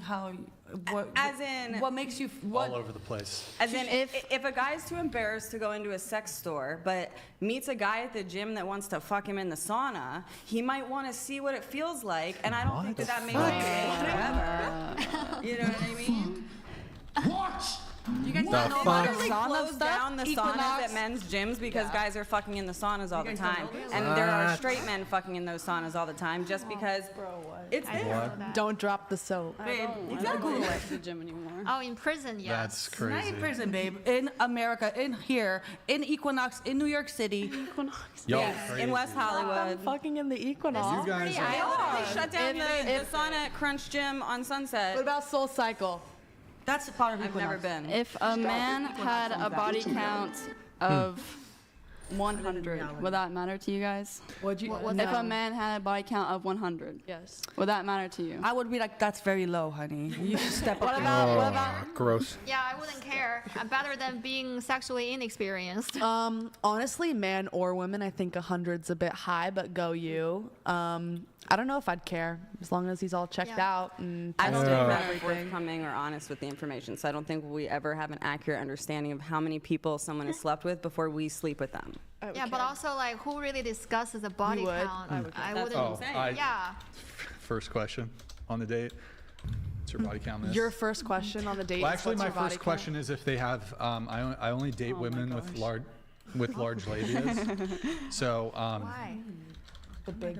what makes you all over the place. As in, if a guy's too embarrassed to go into a sex store, but meets a guy at the gym that wants to fuck him in the sauna, he might want to see what it feels like, and I don't think that makes him gay forever. You know what I mean? What? You guys The fuck? close down the saunas at men's gyms because guys are fucking in the saunas all the time, and there are straight men fucking in those saunas all the time just because it's there. Don't drop the soap. Babe, I don't go to the gym anymore. Oh, in prison, yes. That's crazy. Not in prison, babe. In America, in here, in Equinox, in New York City. In West Hollywood. I'm fucking in the Equinox. You guys I literally shut down the sauna at Crunch Gym on Sunset. What about Soul Cycle? That's part of I've never been. If a man had a body count of 100, would that matter to you guys? What'd you? If a man had a body count of 100, Yes. would that matter to you? I would be like, that's very low, honey. You should step up. Gross. Yeah, I wouldn't care. Better than being sexually inexperienced. Honestly, man or woman, I think 100's a bit high, but go you. I don't know if I'd care as long as he's all checked out and I don't tested think and that we're everything. forthcoming or honest with the information, so I don't think we ever have an accurate understanding of how many people someone has slept with before we sleep with them. Yeah, but also like who really discusses a body would. count? I That's wouldn't. what I'm saying. Yeah. First question on the date. What's your body count, miss? Your first question on the date. Well, is actually, what's my your body first question is if they have. I only date women with large labias. So Why?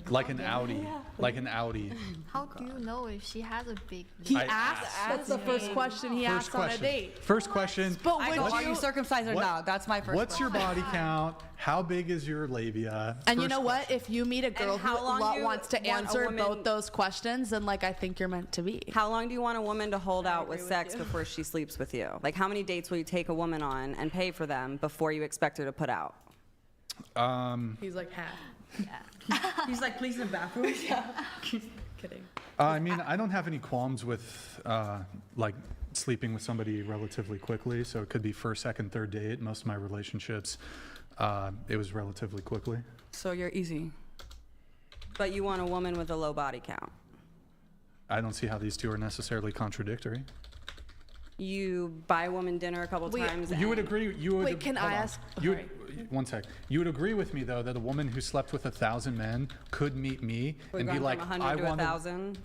like an Audi, like an Audi. How do you know if she has a big? He I asked. That's the first question he First asked on a question. date. First question. But I go, are you circumcised or what- not? That's my first What's your question. body count? How big is your labia? And you First know what? If you meet a girl how long do you wants to want a answer woman- both those questions, then like I think you're meant to be. How long do you want a woman to hold out with sex before she sleeps with you? Like, how many dates will you take a woman on and pay for them before you expect her to put out? He's like half. He's like, please in the bathroom. Kidding. I mean, I don't have any qualms with like sleeping with somebody relatively quickly. So it could be first, second, third date. Most of my relationships, it was relatively quickly. So you're easy. But you want a woman with a low body count. I don't see how these two are necessarily contradictory. You buy a woman dinner a couple times. You would agree. You would. Wait, can I ask? You would, one sec. You would agree with me though that a woman who slept with 1,000 men could meet me We've and be gone like, from 100 I to want 1,000.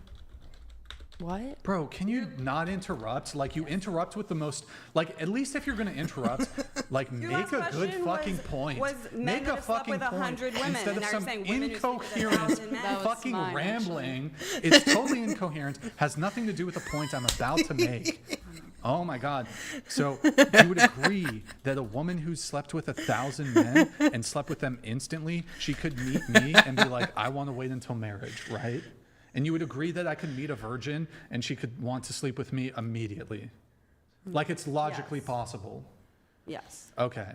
What? Bro, can you not interrupt? Like you interrupt with the most. Like at least if you're gonna interrupt, like Your make last a good question fucking was- point. was men Make that a have slept fucking with 100 point women, instead and of now some you're saying women who sleep with incoherent, 1,000 men. That was fucking mine, rambling. It's totally incoherent. Has nothing to do with the point I'm about to make. Oh my God. So you would agree that a woman who slept with 1,000 men and slept with them instantly, she could meet me and be like, I want to wait until marriage, right? And you would agree that I could meet a virgin and she could want to sleep with me immediately. Like it's logically possible. Yes. Okay.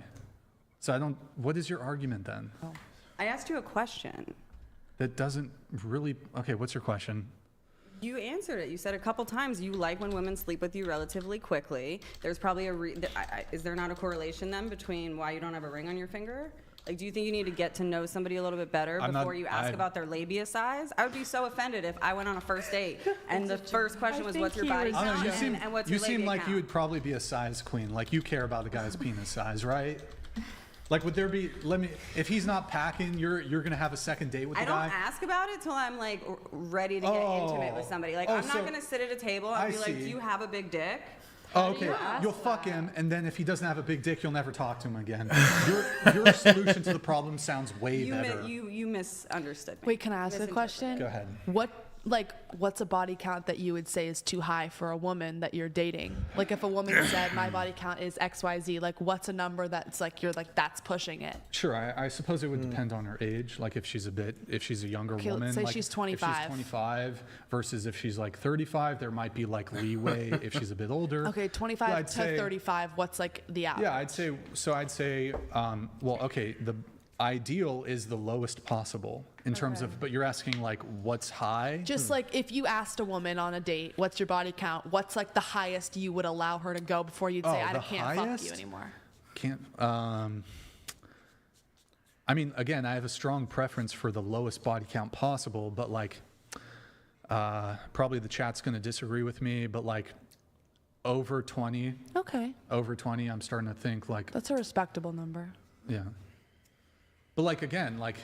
So I don't, what is your argument then? I asked you a question. That doesn't really, okay, what's your question? You answered it. You said a couple times you like when women sleep with you relatively quickly. There's probably is there not a correlation then between why you don't have a ring on your finger? Like, do you think you need to get to know somebody a little bit better before you ask about their labia size? I would be so offended if I went on a first date and the first question was, what's your body count and what's your labia seem like count? you would probably be a size queen. Like you care about a guy's penis size, right? Like, would there be? If he's not packing, you're gonna have a second date with the guy. I don't ask about it till I'm like ready to get intimate with somebody. Like, I'm not gonna sit at a table and be like, "Do you have a big dick?" Oh, okay. You'll fuck him, and then if he doesn't have a big dick, you'll never talk to him again. Your solution to the problem sounds way better. You misunderstood me. Wait, can I ask a question? Go ahead. What's a body count that you would say is too high for a woman that you're dating? Like if a woman said my body count is XYZ, like what's a number that's like you're like that's pushing it? Sure, I suppose it would depend on her age. Like if she's a younger woman, let's say like she's 25. If she's 25 versus if she's like 35, there might be like leeway if she's a bit older. Okay, 25 to 35. What's like the average? Yeah, I'd say. Well, okay, the ideal is the lowest possible in terms of, but you're asking like what's high? Just like if you asked a woman on a date, what's your body count? What's like the highest you would allow her to go before you'd say, I can't fuck you anymore? Can't. I mean, again, I have a strong preference for the lowest body count possible, but like, probably the chat's going to disagree with me, but like over 20. Okay. Over 20, I'm starting to think like. That's a respectable number. Yeah. But like, again, like,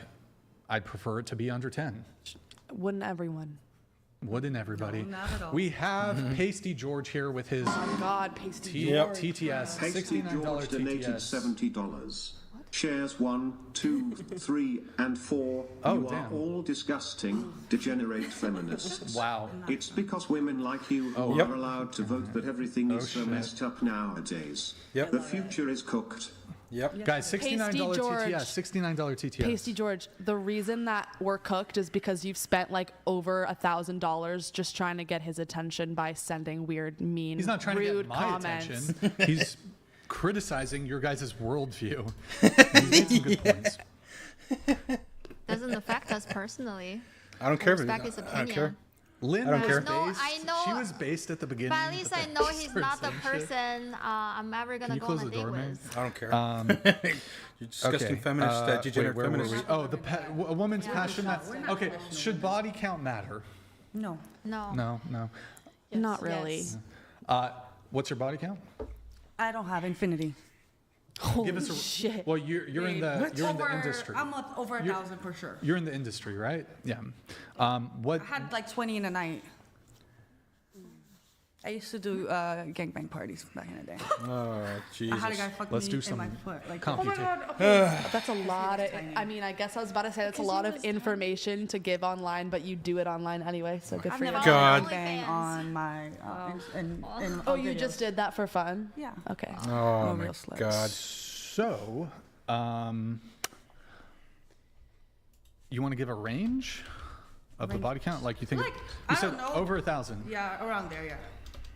I'd prefer it to be under 10. Wouldn't everyone? Wouldn't everybody? No, not at all. We have Pasty George here with his Oh God, Pasty George. TTS, Pasty $69 George donated TTS. $70. Shares 1, 2, 3, and 4. Oh, you damn. are all disgusting, degenerate feminists. Wow. It's because women like you who Yep. are allowed to vote that everything is so shit. messed up nowadays. Yep. The future is cooked. Yep. Guys, $69 Pasty George. TTS, $69 TTS. Pasty George, the reason that we're cooked is because you've spent like over $1,000 just trying to get his attention by sending weird, mean, He's not trying to rude get my comments. attention. He's criticizing your guys' worldview. He's made some good points. Doesn't affect us personally. I don't care. Respect his I don't opinion. care. Lynn I don't was care. No, based. I know- She was based at the beginning. But at least I know he's not the Same shit. person I'm ever Can gonna you go on close a the date door, man? with. I don't care. You disgusting feminist, degenerate where were feminist. we? Oh, a woman's passion. Okay, should body count matter? No. No. No. Not really. Yes. What's your body count? I don't have infinity. Holy Give us a shit. Well, you're in the industry. I'm over You're- 1,000 for sure. You're in the industry, right? Yeah. What? I had like 20 in a night. I used to do gangbang parties back in the day. Oh, Jesus. I had a guy fuck Let's me do in some my foot. Like, computation. That's a lot of, I mean, I guess I was about to say that's a lot of information to give online, but you do it online anyway, so good I've for you. never God. done gangbang on my Oh, you just did that for fun? Yeah. Okay. Oh, No my real sluts. God. So, you want to give a range of the body count? Like you think? Like, you I said don't know. over 1,000. Yeah, around there, yeah.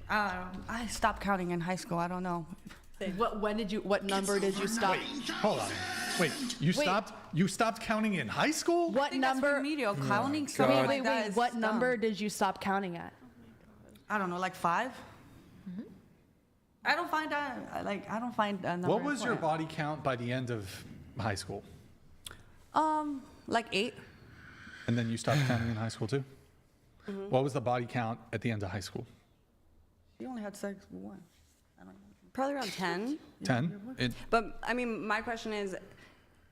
I stopped counting in high school. I don't know. What number did you stop? Hold on. Wait, you stopped counting in high school? What number? Remedial counting. God. Something Wait, like that is what dumb. number did you stop counting at? I don't know, like 5. I don't find that I don't find a number. What was your important. body count by the end of high school? Like 8. And then you stopped counting in high school too? What was the body count at the end of high school? You only had sex with one. I don't know. Probably around 10. 10? But I mean, my question is,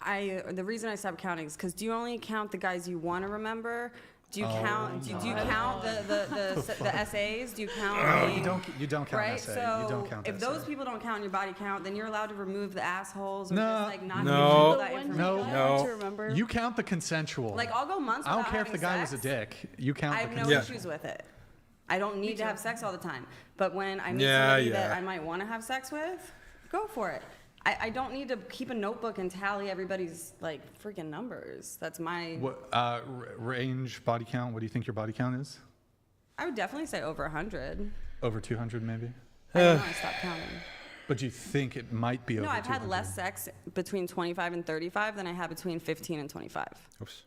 the reason I stopped counting is because do you only count the guys you want to remember? Do you count? Do you count the essays? Do you count? You don't count right? essay. So You don't count if essay. those people don't count in your body count, then you're allowed to remove the assholes or No. just like not No. give people that information. No. To remember. You count the consensual. Like I'll go months. I don't without care if the having guy sex. was a dick. You count I the have no consensual. issues with it. I don't need to have sex all the time. But when I meet Yeah, somebody that yeah. I might want to have sex with, go for it. I don't need to keep a notebook and tally everybody's like freaking numbers. That's my. What range body count? What do you think your body count is? I would definitely say over 100. Over 200 maybe? I don't know. I stopped counting. But you think it might be over No, I've 200? had less sex between 25 and 35 than I have between 15 and 25. Oops.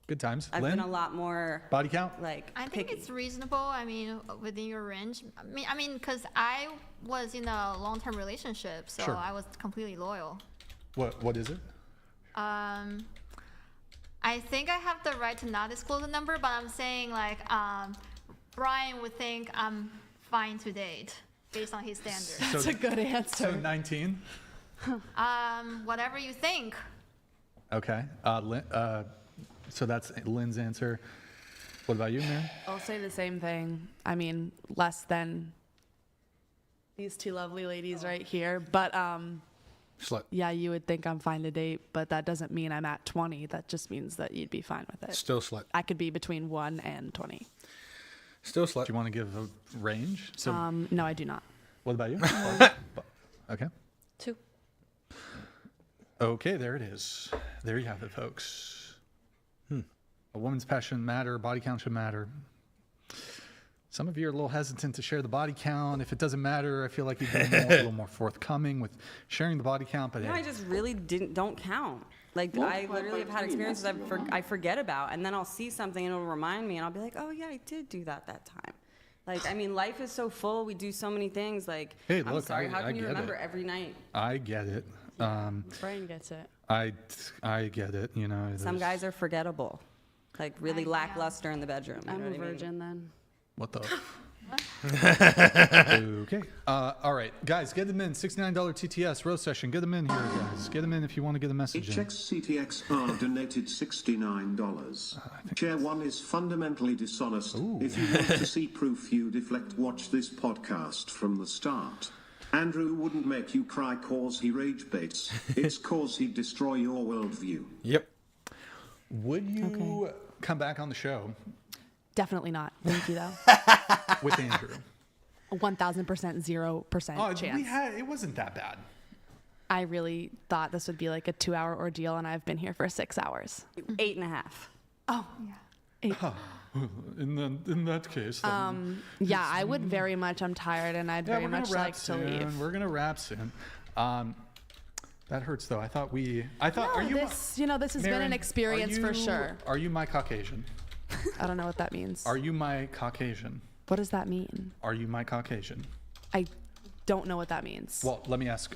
Good times. I've Lynn? been a lot more Body count? like I think picky. it's reasonable. I mean, within your range. I mean, because I was in a long-term relationship, so Sure. I was completely loyal. What is it? I think I have the right to not disclose the number, but I'm saying like Brian would think I'm fine to date based on his standards. That's a good answer. So 19? Whatever you think. Okay. So that's Lynn's answer. What about you, Mary? I'll say the same thing. I mean, less than these two lovely ladies right here. But Slut. yeah, you would think I'm fine to date, but that doesn't mean I'm at 20. That just means that you'd be fine with it. Still slut. I could be between 1 and 20. Still slut. Do you want to give a range? So No, I do not. what about you? Okay. 2. Okay, there it is. There you have it, folks. A woman's passion matter, body count should matter. Some of you are a little hesitant to share the body count. If it doesn't matter, I feel like you'd be a little more forthcoming with sharing the body count. But No, I just really don't count. Like I literally have had experiences I forget about, and then I'll see something and it'll remind me, and I'll be like, oh yeah, I did do that time. Like I mean, life is so full. We do so many things. Like Hey, I'm look, sorry, how I can you get remember it. every night? I get it. Brian gets it. I get it. You know, Some there's- guys are forgettable, like really lackluster in the bedroom. You I'm know a what I mean? virgin then. What the? Okay. All right, guys, get them in. $69 TTS roast session. Get them in here, guys. Get them in if you want to get a message in. HXCTXR donated $69. Chair 1 is fundamentally dishonest. If you want to see proof you deflect, watch this podcast from the start. Andrew wouldn't make you cry cause he rage baits. It's cause he'd destroy your worldview. Yep. Would you come back on the show? Definitely not. Thank you, though. With Andrew. 1,000%, 0% chance. It wasn't that bad. I really thought this would be like a 2-hour ordeal, and I've been here for 6 hours. 8.5. Oh, yeah. 8. In that case. Yeah, I would very much. I'm tired, and I'd very much like to leave. We're gonna wrap soon. That hurts though. I thought. No, are you? This has been an experience for sure. Are you my Caucasian? I don't know what that means. Are you my Caucasian? What does that mean? Are you my Caucasian? I don't know what that means. Well, let me ask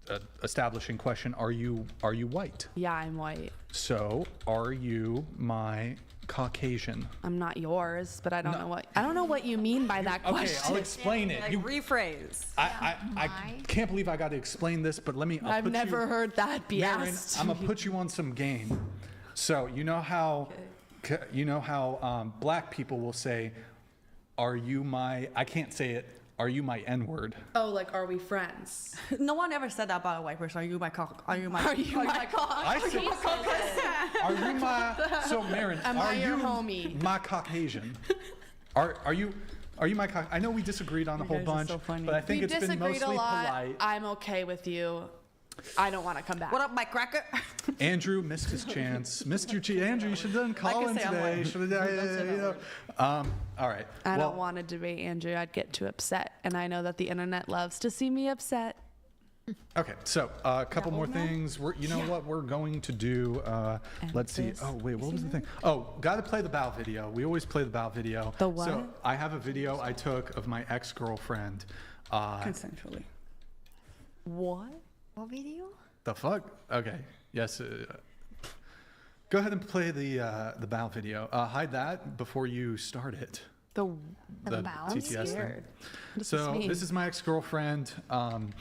a establishing question. Are you white? Yeah, I'm white. So, are you my Caucasian? I'm not yours, but I don't know what you mean by that question. Okay, I'll explain it. You rephrase. I can't believe I got to explain this, but let me. I've never heard that be asked. I'm gonna put you on some game. So you know how black people will say, "Are you my?" I can't say it. Are you my N-word? Oh, like, are we friends? No one ever said that about a white person. Are you my cock? Are you my I said, are you my? So Marin, are you homie? My Caucasian? Are you my? I know we disagreed on a whole bunch, but I think it's been mostly polite. I'm okay with you. I don't want to come back. What up, my cracker? Andrew missed his chance. Missed your chance. Andrew, you should have done call-in today. Should have done. All right. I don't want to debate Andrew. I'd get too upset, and I know that the internet loves to see me upset. Okay, so a couple more things. What we're going to do. Let's see. Oh wait, what was the thing? Oh, got to play the bow video. We always play the bow video. The what? So I have a video I took of my ex-girlfriend. Consensually. What? What video? The fuck? Okay. Yes. Go ahead and play the bow video. Hide that before you start it. The bow? TTS thing. So this is my ex-girlfriend.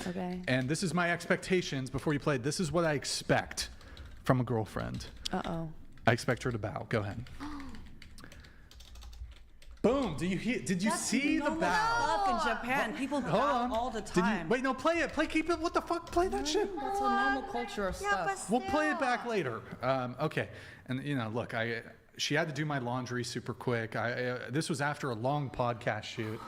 Okay. And this is my expectations before you play. This is what I expect from a girlfriend. Uh-oh. I expect her to bow. Go ahead. Boom! Did you see the bow? In Japan, people bow all the time. Wait, no, play it. Keep it. What the fuck? Play that shit. That's a normal culture of stuff. We'll play it back later. Okay. And look, she had to do my laundry super quick. This was after a long podcast shoot.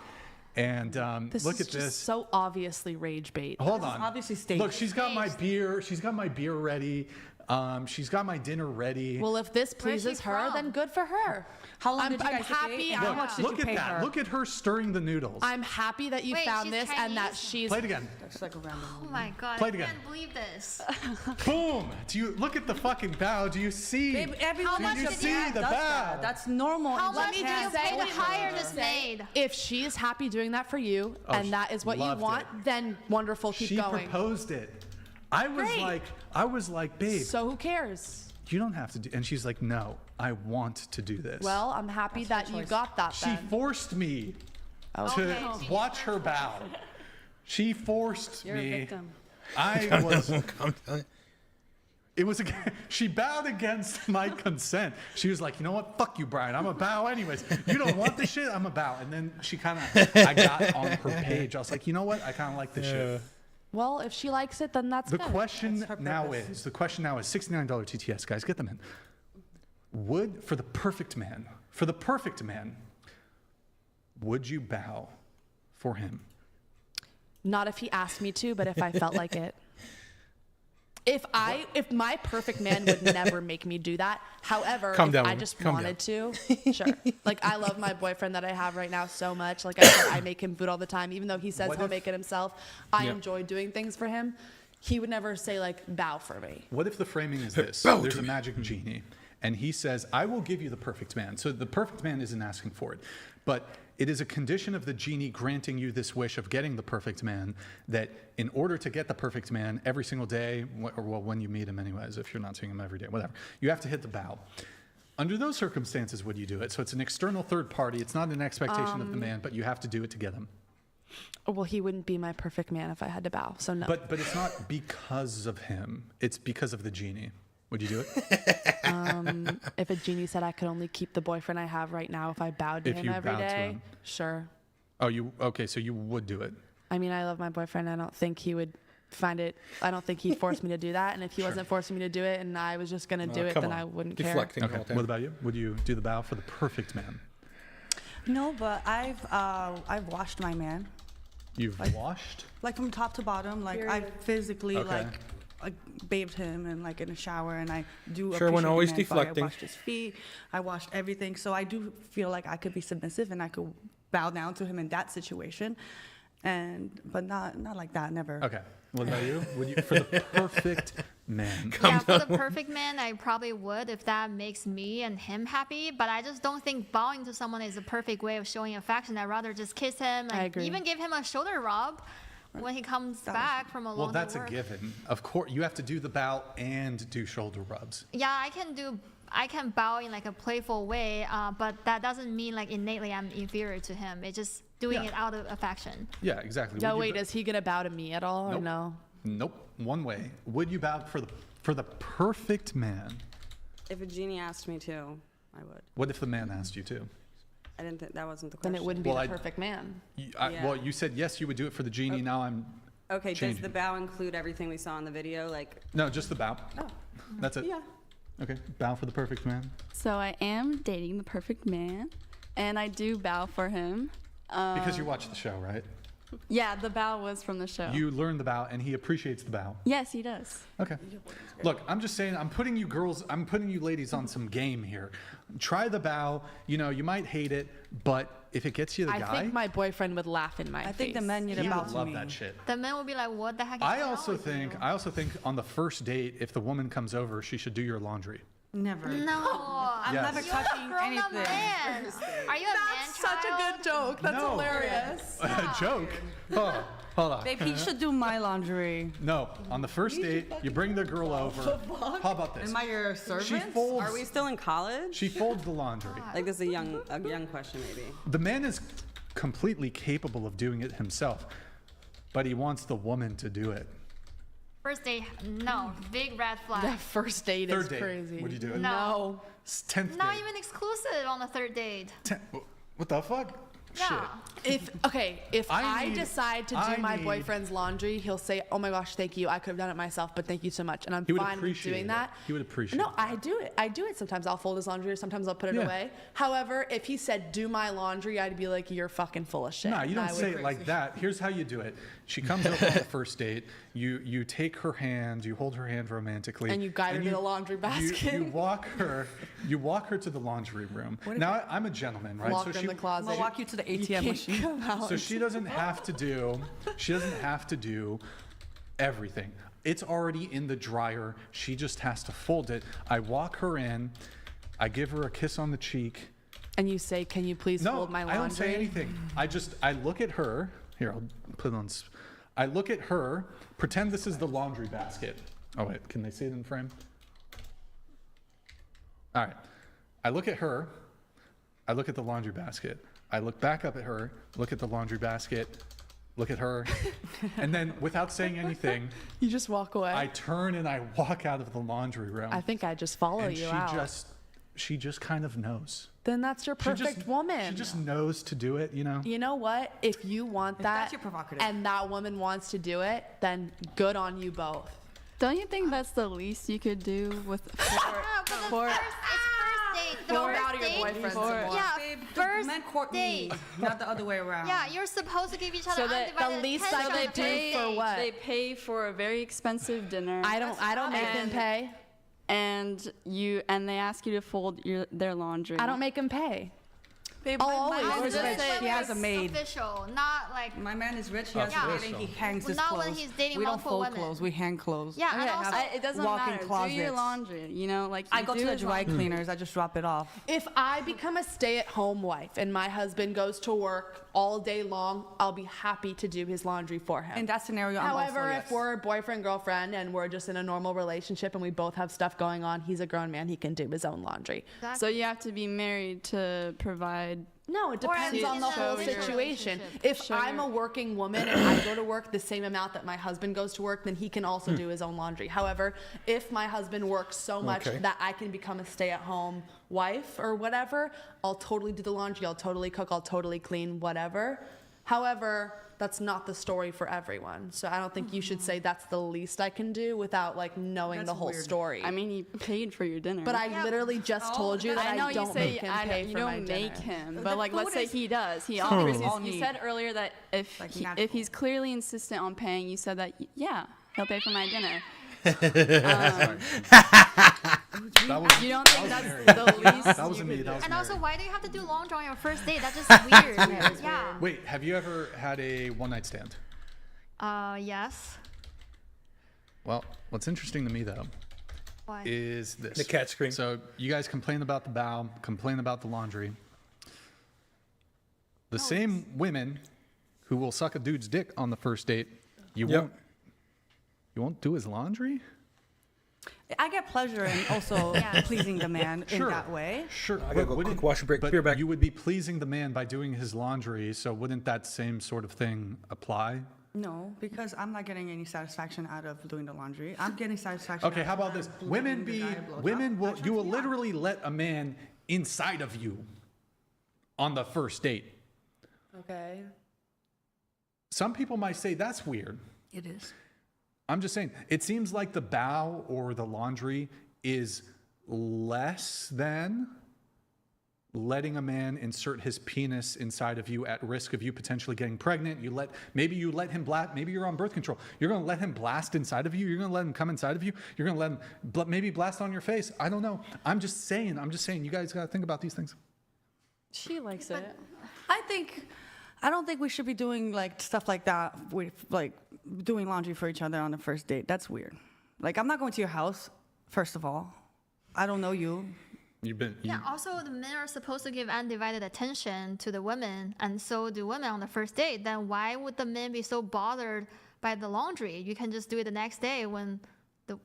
And look at this. So obviously rage bait. Hold on. Obviously staged. Look, she's got my beer. She's got my beer ready. She's got my dinner ready. Well, if this pleases her, then good for her. How long did you guys happy. How much did you pay her? Look at her stirring the noodles. I'm happy that you found this and that she's. Play it again. That's like a random. Oh my god! Play it I again. can't believe this. Boom! Do you look at the fucking bow? Do you see? Babe, everyone do you see the bow? That's normal. How much do you pay to hire this maid? If she is happy doing that for you, and that is what you want, then wonderful. Keep going. She proposed it. I was like, babe. So who cares? You don't have to do. And she's like, no, I want to do this. Well, I'm happy that you got that. She forced me to watch her bow. She forced me. You're a victim. I was. It was. She bowed against my consent. She was like, you know what? Fuck you, Brian. I'm a bow anyways. You don't want this shit? I'm a bow. And then she kind of. I got on her page. I was like, you know what? I kind of like this shit. Well, if she likes it, then that's the good. question now is $69 TTS, guys. Get them in. For the perfect man, would you bow for him? Not if he asked me to, but if I felt like it. If my perfect man would never make me do that. However, if I just wanted to, sure. Like, I love my boyfriend that I have right now so much. Like I said, I make him food all the time, even though he says he'll make it himself. I enjoy doing things for him. He would never say, like, bow for me. What if the framing is this? There's a magic genie, and he says, I will give you the perfect man. So the perfect man isn't asking for it, but it is a condition of the genie granting you this wish of getting the perfect man, that in order to get the perfect man every single day, or well, when you meet him anyways, if you're not seeing him every day, whatever, you have to hit the bow. Under those circumstances, would you do it? So it's an external third party. It's not an expectation of the man, but you have to do it to get him. Well, he wouldn't be my perfect man if I had to bow, so no. But it's not because of him. It's because of the genie. Would you do it? If a genie said I could only keep the boyfriend I have right now if I bowed to him every day, sure. Oh, okay, so you would do it. I mean, I love my boyfriend. I don't think he would find it. I don't think he'd force me to do that. And if he wasn't forcing me to do it and I was just going to do it, then I wouldn't care. Okay. What about you? Would you do the bow for the perfect man? No, but I've washed my man. You've washed? Like from top to bottom. Like I physically like bathed him and like in a shower, and I do. Sure, when always deflecting. I washed his feet. I washed everything. So I do feel like I could be submissive and I could bow down to him in that situation, but not like that. Never. Okay. What about you? Would you for the perfect man? Yeah, for the perfect man, I probably would if that makes me and him happy. But I just don't think bowing to someone is a perfect way of showing affection. I'd rather just kiss him and even give him a shoulder rub when he comes back from a long day. Well, that's a given. Of course, you have to do the bow and do shoulder rubs. Yeah, I can bow in like a playful way, but that doesn't mean like innately I'm inferior to him. It's just doing it out of affection. Yeah, exactly. No, wait, is he gonna bow to me at all or no? Nope. One way. Would you bow for the perfect man? If a genie asked me to, I would. What if the man asked you to? I didn't think that wasn't the question. Then it wouldn't be the perfect man. Well, you said yes, you would do it for the genie. Now I'm Okay, changing. does the bow include everything we saw in the video? Like No, just the bow. Oh. That's it. Yeah. Okay, bow for the perfect man. So I am dating the perfect man, and I do bow for him. Because you watched the show, right? Yeah, the bow was from the show. You learned the bow, and he appreciates the bow. Yes, he does. Okay. Look, I'm just saying, I'm putting you ladies on some game here. Try the bow. You know, you might hate it, but if it gets you the guy, I think my boyfriend would laugh in my face. I think the men need to bow to me. He would love that shit. The men will be like, "What the heck?" I also think on the first date, if the woman comes over, she should do your laundry. Never. No. I'm never touching anything. Man. Are you a man Such a good joke. That's hilarious. A joke? Oh, hold on. Babe, he should do my laundry. No, on the first date, you bring the girl over. How about this? Am I your servant? Are we still in college? She folds the laundry. Like this is a young question maybe. The man is completely capable of doing it himself, but he wants the woman to do it. First date, no. Big red flag. That first date Third is date. crazy. Would you do it? No. 10th Not date. even exclusive on the third date. What the fuck? Yeah. If I decide to do my boyfriend's laundry, he'll say, "Oh my gosh, thank you. I could have done it myself, but thank you so much." And I'm fine with doing that. He would appreciate No, I do it. I do it. Sometimes I'll fold his laundry, or sometimes I'll put it Yeah. away. However, if he said, "Do my laundry," I'd be like, "You're fucking full of shit." No, you don't say it like that. Here's how you do it. She comes over on the first date. You take her hand. You hold her hand romantically. And you guide her to the laundry basket. You walk her. You walk her to the laundry room. Now I'm a gentleman, right? Lock her in the closet. I'll walk you to the ATM machine. So she doesn't have to do. She doesn't have to do everything. It's already in the dryer. She just has to fold it. I walk her in. I give her a kiss on the cheek. And you say, "Can you please fold my laundry?" I don't say anything. I look at her. Here, I'll put it on. I look at her. Pretend this is the laundry basket. Oh wait, can they see it in frame? All right. I look at her. I look at the laundry basket. I look back up at her. Look at the laundry basket. Look at her. And then, without saying anything, you just walk away. I turn and I walk out of the laundry room. I think I just follow and you out. She just kind of knows. Then that's your perfect woman. She just knows to do it, you know? You know what? If you want that, that's your provocative. and that woman wants to do it, then good on you both. Don't you think that's the least you could do with for It's first date. The Go first out to your date- boyfriend some more. Yeah, Babe, first men court me, date. not the other way around. Yeah, you're supposed to give each other So that undivided the least attention I on could the do first for date. what? They pay for a very expensive dinner. I don't make them pay. And they ask you to fold their laundry. I don't make them pay. Babe, my my man is is rich. He has a maid. Official, not like my man is rich. He has a maid and he hangs his not clothes. when he's dating we don't multiple fold women. clothes. We hang clothes. Yeah, and also, it doesn't walk-in matter. closets. Do your laundry. You know, like I you go do to the his dry laundry. cleaners. I just drop it off. If I become a stay-at-home wife and my husband goes to work all day long, I'll be happy to do his laundry for him. In that scenario, I'm However, also, if yes. we're boyfriend girlfriend and we're just in a normal relationship and we both have stuff going on, he's a grown man. He can do his own laundry. Exactly. So you have to be married to provide. No, it depends on the whole situation. If Show I'm your- a working woman and I go to work the same amount that my husband goes to work, then he can also do his own laundry. However, if my husband works so much that I can become a stay-at-home wife or whatever, I'll totally do the laundry, I'll totally cook, I'll totally clean, whatever. However, that's not the story for everyone. So I don't think you should say that's the least I can do without like knowing the whole story. I mean, he paid for your dinner. But I literally just told you that I know I don't you say make him pay you for my don't make dinner. him, The but like let's food say is- he does. He All offers. all You need. said earlier that if Like if he's clearly insistent on paying, you said that yeah, he'll pay for my dinner. You don't think that's the least? That was me. That was and Mary. also, why do you have to do laundry on your first date? That's just weird. Yeah. Wait, have you ever had a one-night stand? Yes. Well, what's interesting to me though Why? is this. The cat scream. So you guys complain about the bow, complain about the laundry. The same women who will suck a dude's dick on the first date, you won't do his laundry? I get pleasure in also pleasing the man in Sure. that way. Sure. I gotta go quick wash a break. But Be right back. you would be pleasing the man by doing his laundry, so wouldn't that same sort of thing apply? No, because I'm not getting any satisfaction out of doing the laundry. I'm getting satisfaction. Okay, out how of about this? Women you will literally let a man inside of you on the first date. Okay. Some people might say that's weird. It is. I'm just saying, it seems like the bow or the laundry is less than letting a man insert his penis inside of you at risk of you potentially getting pregnant. Maybe you let him blast, maybe you're on birth control. You're going to let him blast inside of you. You're going to let him come inside of you. You're going to let him maybe blast on your face. I don't know. I'm just saying, you guys got to think about these things. She likes it. I don't think we should be doing like stuff like that with like doing laundry for each other on the first date. That's weird. Like I'm not going to your house, first of all. I don't know you. Yeah, also the men are supposed to give undivided attention to the women, and so do women on the first date. Then why would the men be so bothered by the laundry? You can just do it the next day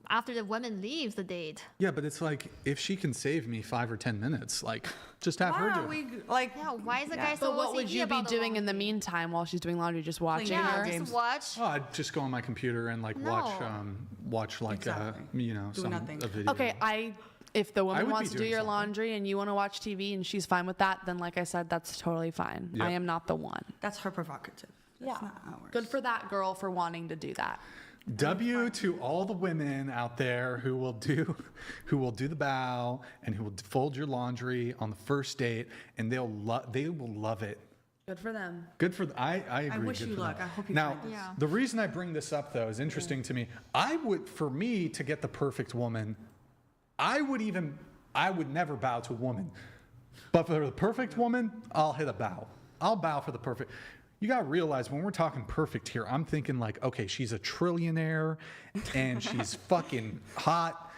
after the woman leaves the date. Yeah, but it's like, if she can save me 5 or 10 minutes, like, just have her do it. Why is the guy so But what would OCD you be about the doing in the meantime while she's doing laundry? Just watching her? just watch. Oh, I'd just go on my computer and like watch like some a video. Okay, if the I woman would wants be to do doing your something. laundry and you want to watch TV and she's fine with that, then like I said, that's totally fine. Yep. I am not the one. That's her prerogative. That's not ours. Good for that girl for wanting to do that. W to all the women out there who will do the bow and who will fold your laundry on the first date, and they will love it. Good for them. Good for I agree. I wish good you for luck. them. I hope you now, find this. the reason I bring this up though is interesting to me. For me to get the perfect woman, I would never bow to a woman. But for the perfect woman, I'll hit a bow. I'll bow for the perfect. You got to realize when we're talking perfect here, I'm thinking like, okay, she's a trillionaire and she's fucking hot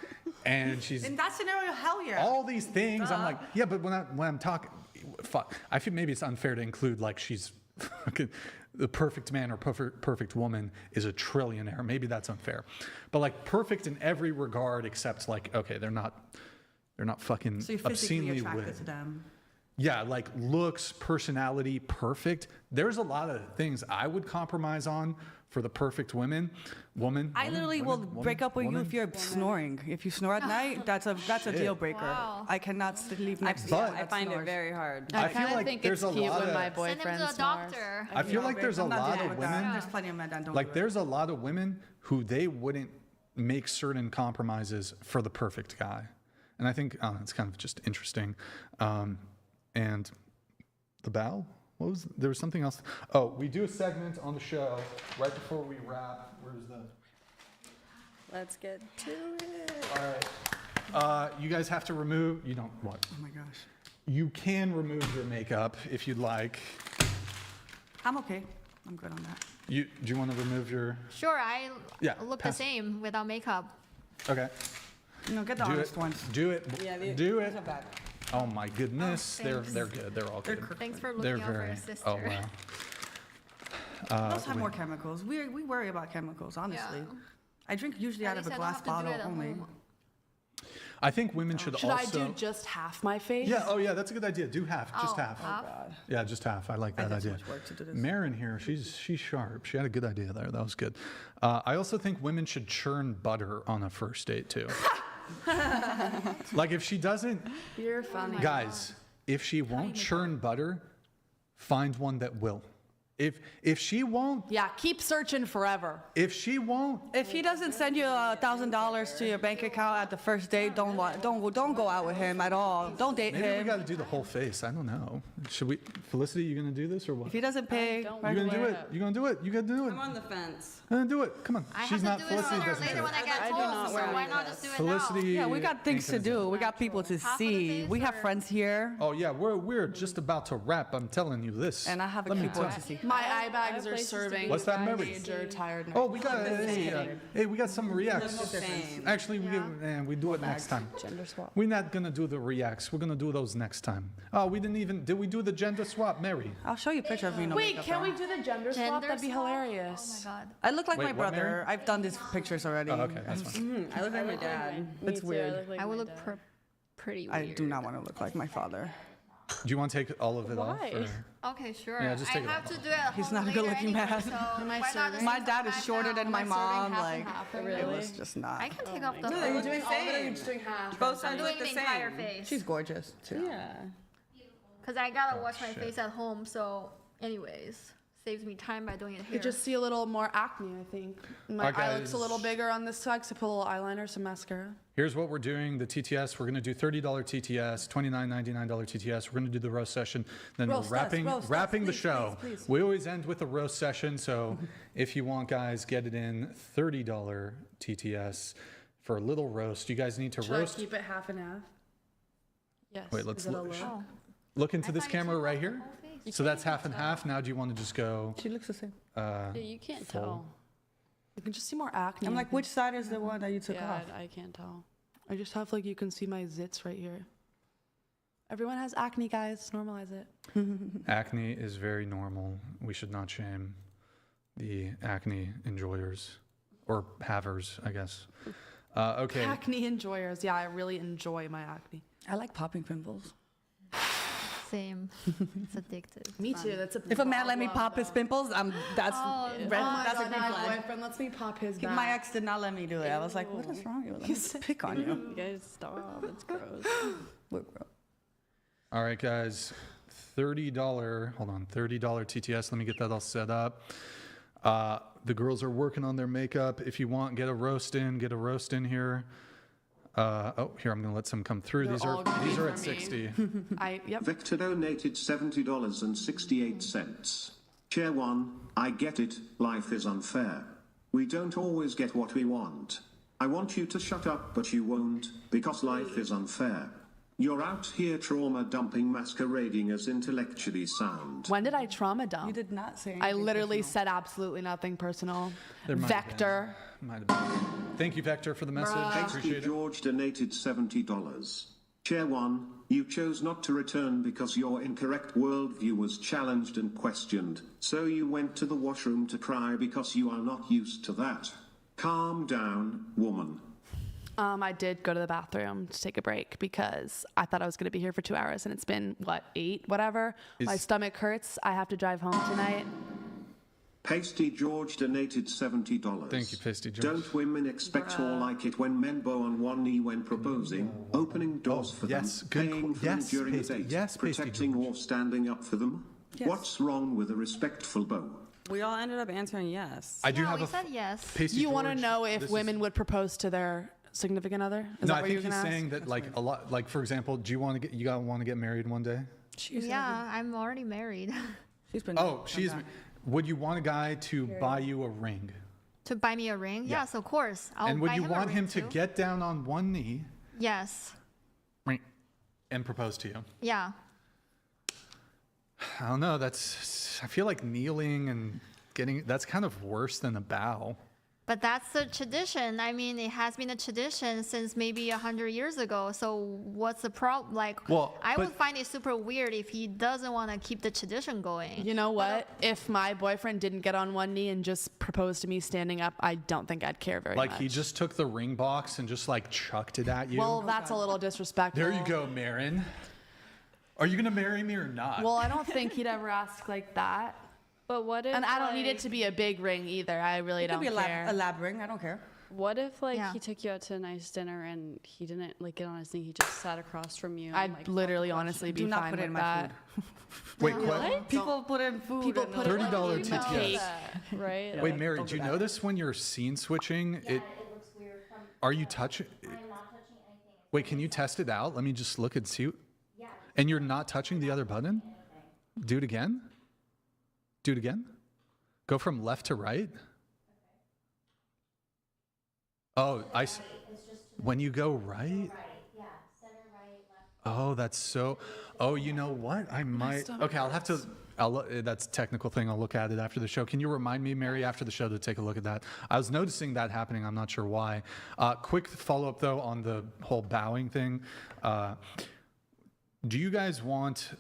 and she's In that scenario, hell yeah. all these things. I'm like, yeah, but when I'm talking, fuck, I feel maybe it's unfair to include like she's fucking the perfect man or perfect woman is a trillionaire. Maybe that's unfair, but like perfect in every regard except like, okay, they're not fucking So you're physically obscenely attracted with. to them. Yeah, like looks, personality, perfect. There's a lot of things I would compromise on for the perfect woman. I literally will break up with you if you're snoring. If you snore at night, that's a deal breaker. Wow. I cannot sleep next to you. But- that I find it snores. very hard. I feel like there's a lot of. my Send him boyfriend to a snores. doctor. I feel like there's a I'm not lot dealing of with that. women. There's plenty of men that don't Like do it. there's a lot of women who they wouldn't make certain compromises for the perfect guy, and I think it's kind of just interesting. And the bow. There was something else. Oh, we do a segment on the show right before we wrap. Where's the? Let's get to it. All right. You guys have to remove. You don't what? Oh my gosh. You can remove your makeup if you'd like. I'm okay. I'm good on that. Do you want to remove your? Sure, I look the pass. same without makeup. Okay. No, get the honest ones. Do it. Yeah, do it. these are bad. Oh my goodness, Oh, they're good. They're all good. Thanks for looking out for your sister. Oh wow. Those have more chemicals. We worry about chemicals, honestly. Yeah. I drink usually out of a glass bottle only. I think women should also. Should I do just half my face? Yeah. Oh yeah, that's a good idea. Do half. Just half. Oh God. Yeah, just half. I like that idea. Much work to do this. Marin here, she's sharp. She had a good idea there. That was good. I also think women should churn butter on a first date too. Like if she doesn't, You're funny. guys, if she won't churn butter, find one that will. If she won't, Yeah, keep searching forever. if she won't, If he doesn't send you $1,000 to your bank account at the first date, don't go out with him at all. Don't date maybe we him. got to do the whole face. I don't know. Should we, Felicity? You gonna do this or what? If he doesn't pay, You gonna do it? You gonna do it? You gotta do it. I'm on the fence. Do it. Come on. I She's have not to do it Felicity. sooner or Doesn't later care. when I get I do told, not so wear why not just do it Felicity. Yeah, we got things to do. We got people to Half of the see. face We have or- friends here, Oh yeah, we're just about to wrap. I'm telling you this. and I have a Let me people tell to you. see. My eye bags have are places to serving be. What's that, Mary? major tiredness. Oh, we got hey, we got some reacts. same. Actually, we do it next time. Gender swap. We're not gonna do the reacts. We're gonna do those next time. Oh, we didn't even. Did we do the gender swap, Mary? I'll show you a picture of me. No Wait, makeup can on. we do the gender swap? Gender That'd be swap? hilarious. Oh my God. I look like Wait, my what, brother. Mary? I've done these pictures already. Oh, okay, that's fine. I look like my dad. It's weird. I would look pretty weird. I do not want to look like my father. Do you want to take all of it off? Why? Or? Okay, sure. Yeah, just I take it have off. to do it at He's home not a later good-looking anyway, man. So Am I why not serving? just My take dad the is knife shorter out? than Am my I serving mom. half Like and half? it Really? was just not. I can take off the No, whole. you're doing All of it, or you're same. just doing half? Both sides I'm look doing the the entire same. face. She's gorgeous too. Yeah. Because I gotta wash my shit. face at home, so anyways, saves me time by doing it You here. just see a little more acne, I think. My Okay. eye looks a little bigger on this side, so I put a little eyeliner, some mascara. Here's what we're doing. The TTS. We're gonna do $30 TTS, $29.99 TTS. We're gonna do the roast session. Then Roast us, we're wrapping roast us, wrapping the please, show. please, please. We always end with a roast session. So if you want, guys, get it in $30 TTS for a little roast. You guys need to Should roast. I keep it half and half? Yes. Wait, let's Is it a look. little? Look into I this thought you camera took right off here. the whole face. So that's half and half. Now, do you want to just go? She looks the same. Yeah, you can't full. tell. You can just see more acne. I'm I like, think. which side is the one that you took Yeah, off? I can't tell. I just have like, you can see my zits right here. Everyone has acne, guys. Normalize it. Acne is very normal. We should not shame the acne enjoyers or havers, I guess. Okay. Acne enjoyers. Yeah, I really enjoy my acne. I like popping pimples. Same. It's addictive. Me too. That's a. If a man let me pop his pimples, that's Oh, red, no. that's a God, green my flag. boyfriend lets me pop his back. My ex did not let me do it. I was like, what is wrong with you? Let me pick on you. You guys stop. It's gross. We're gross. All right, guys. $30. Hold on. $30 TTS. Let me get that all set up. The girls are working on their makeup. If you want, get a roast in. Get a roast in here. Here, I'm gonna let some come through. They're These all are gonna be at for me. 60. Yep. Victor donated $70.68. Chair 1, I get it, life is unfair. We don't always get what we want. I want you to shut up, but you won't, because life is unfair. You're out here trauma dumping, masquerading as intellectually sound. When did I trauma dump? You did not say I anything literally personal. said absolutely nothing personal. There might have Vector. Might have been. Thank you, Vector, for the message. Tasty Appreciate it. George donated $70. Chair 1, you chose not to return because your incorrect worldview was challenged and questioned, so you went to the washroom to cry because you are not used to that. Calm down, woman. I did go to the bathroom to take a break because I thought I was going to be here for 2 hours and it's been, 8, whatever. My stomach hurts. I have to drive home tonight. Pasty George donated $70. Thank you, Pasty George. Don't women expect or like it when men bow on one knee when proposing, opening doors for yes, them, good paying for yes, them during Pasty, the date, yes, Pasty protecting or standing up for them? Yes. What's wrong with a respectful bow? We all ended up answering yes. I do No, have we a said yes. Pasty You want to George, know if this women would propose to their significant other? Is No, that I what think you're he's going to saying that like a lot. Like for example, do you want to get married one day? Yeah, I'm already married. She's been. Would you want a guy to buy you a ring? To buy me a ring? Yeah. Yes, of course. I'll And would buy you him a want ring him to too. get down on one knee Yes. And propose to you. Yeah. I don't know. I feel like kneeling and that's kind of worse than a bow. But that's the tradition. I mean, it has been a tradition since maybe 100 years ago. So what's the problem? Like, I would find it super weird if he doesn't want to keep the tradition going. You know what? If my boyfriend didn't get on one knee and just proposed to me standing up, I don't think I'd care very much. Like he just took the ring box and just like chucked it at you. Well, that's a little disrespectful. There you go, Marin. Are you going to marry me or not? Well, I don't think he'd ever ask like that. But what if? And I don't need it to be a big ring either. I really don't care. A lab ring. I don't care. What if he took you out to a nice dinner and he didn't like get on his knee? He just sat across from you. I'd literally, honestly be fine with that. Wait, what? People put in food. People put $30 TTS. Right? Wait, Mary, do you notice when you're scene switching? It looks weird. Are you touching? I'm not touching anything. Wait, can you test it out? Let me just look and see. Yeah. And you're not touching the other button? Do it again. Do it again. Go from left to right. Oh, when you go right? Yeah, center right, left. Oh, that's so. Oh, you know what? I might. Okay, I'll have to. That's a technical thing. I'll look at it after the show. Can you remind me, Mary, after the show to take a look at that? I was noticing that happening. I'm not sure why. Quick follow-up, though, on the whole bowing thing. Do you guys want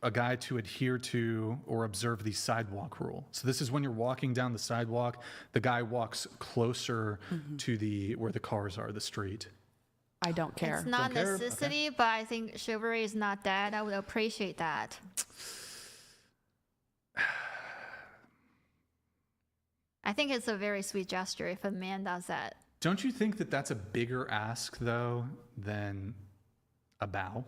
a guy to adhere to or observe the sidewalk rule? So this is when you're walking down the sidewalk, the guy walks closer to where the cars are, the street. I don't care. It's not a necessity, but I think chivalry is not dead. I would appreciate that. I think it's a very sweet gesture if a man does that. Don't you think that that's a bigger ask, though, than a bow?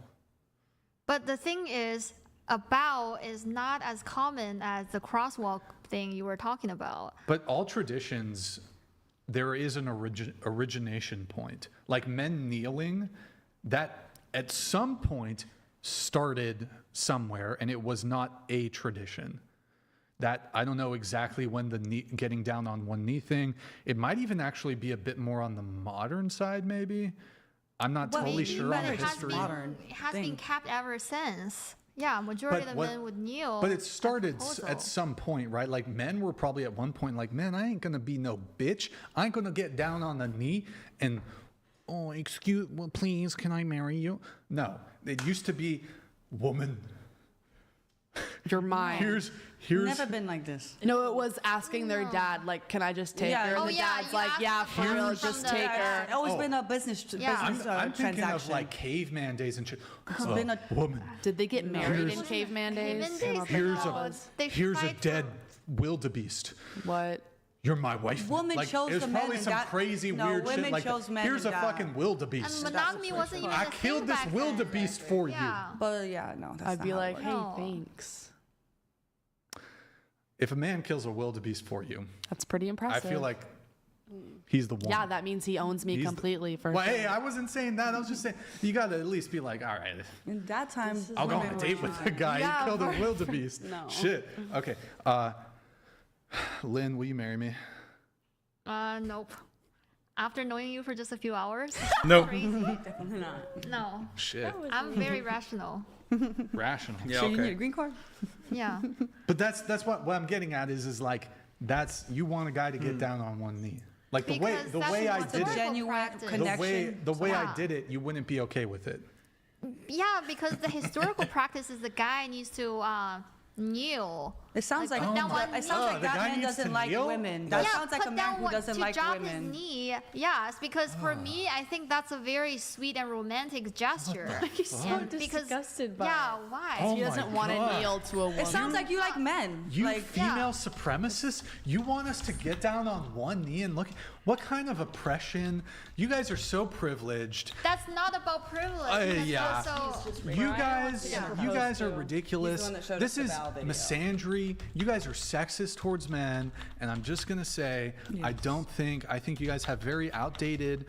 But the thing is, a bow is not as common as the crosswalk thing you were talking about. But all traditions, there is an origination point. Like men kneeling, that at some point started somewhere, and it was not a tradition. That I don't know exactly when the getting down on one knee thing. It might even actually be a bit more on the modern side, maybe. I'm not totally sure on the history. It has been kept ever since. Yeah, majority of the men would kneel. But it started at some point, right? Like men were probably at one point like, man, I ain't gonna be no bitch. I ain't gonna get down on the knee and, please, can I marry you? No, it used to be, woman. You're mine. Here's never been like this. No, it was asking their dad, like, can I just take her? And the dad's like, yeah, for real, just take her. It's always been a business I'm thinking transaction. of like caveman days and shit. Woman. Did they get married in caveman days? Here's a dead wildebeest. What? You're my wife. Woman chose the man. Probably some crazy weird shit like here's a fucking wildebeest. And monogamy wasn't even I killed this wildebeest for you. But yeah, no, that's I'd be like, hey, No. thanks. If a man kills a wildebeest for you, That's pretty impressive. I feel like he's the one. Yeah, that means he owns me completely. Hey, I wasn't saying that. I was just saying you got to at least be like, all right. In that time, I'll go on a date with a guy who killed a wildebeest. No. Shit. Okay. Lynn, will you marry me? Nope. After knowing you for just a few hours? Nope. definitely not. No. Shit. I'm very rational. Rational. Yeah, So you need a green card? Yeah. But that's what I'm getting at is like you want a guy to get down on one knee. Like the way I did it, genuine connection. the way I did it, you wouldn't be okay with it. Yeah, because the historical practice is the guy needs to kneel. It sounds like put down one it sounds like that man doesn't like women. That sounds like a man who doesn't like women. His knee. Yes, because for me, I think that's a very sweet and romantic gesture. He's so disgusted by Yeah, it. why? Oh He doesn't want to kneel to a woman. It sounds like you like men. You like female supremacists, you want us to get down on one knee and look? What kind of oppression? You guys are so privileged. That's not about privilege. Yeah. You Yeah. guys are ridiculous. He's the one that showed This us is the Val video. misandry. You guys are sexist towards men, and I'm just gonna say, I think you guys have very outdated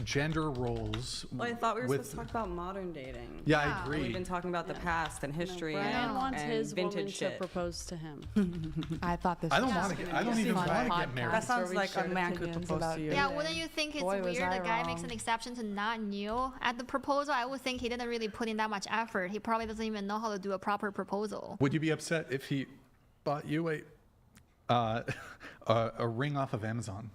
gender roles. Well, I thought we were supposed to talk about modern dating. Yeah, I agree. We've been talking about the past and history Brian wants and his woman vintage to shit. propose to him. I thought this. I don't want to. I don't even want to get married. That sounds like a man could propose to you. Yeah, wouldn't you think it's Boy, was weird I the guy wrong. makes an exception to not new at the proposal? I would think he didn't really put in that much effort. He probably doesn't even know how to do a proper proposal. Would you be upset if he bought you a ring off of Amazon?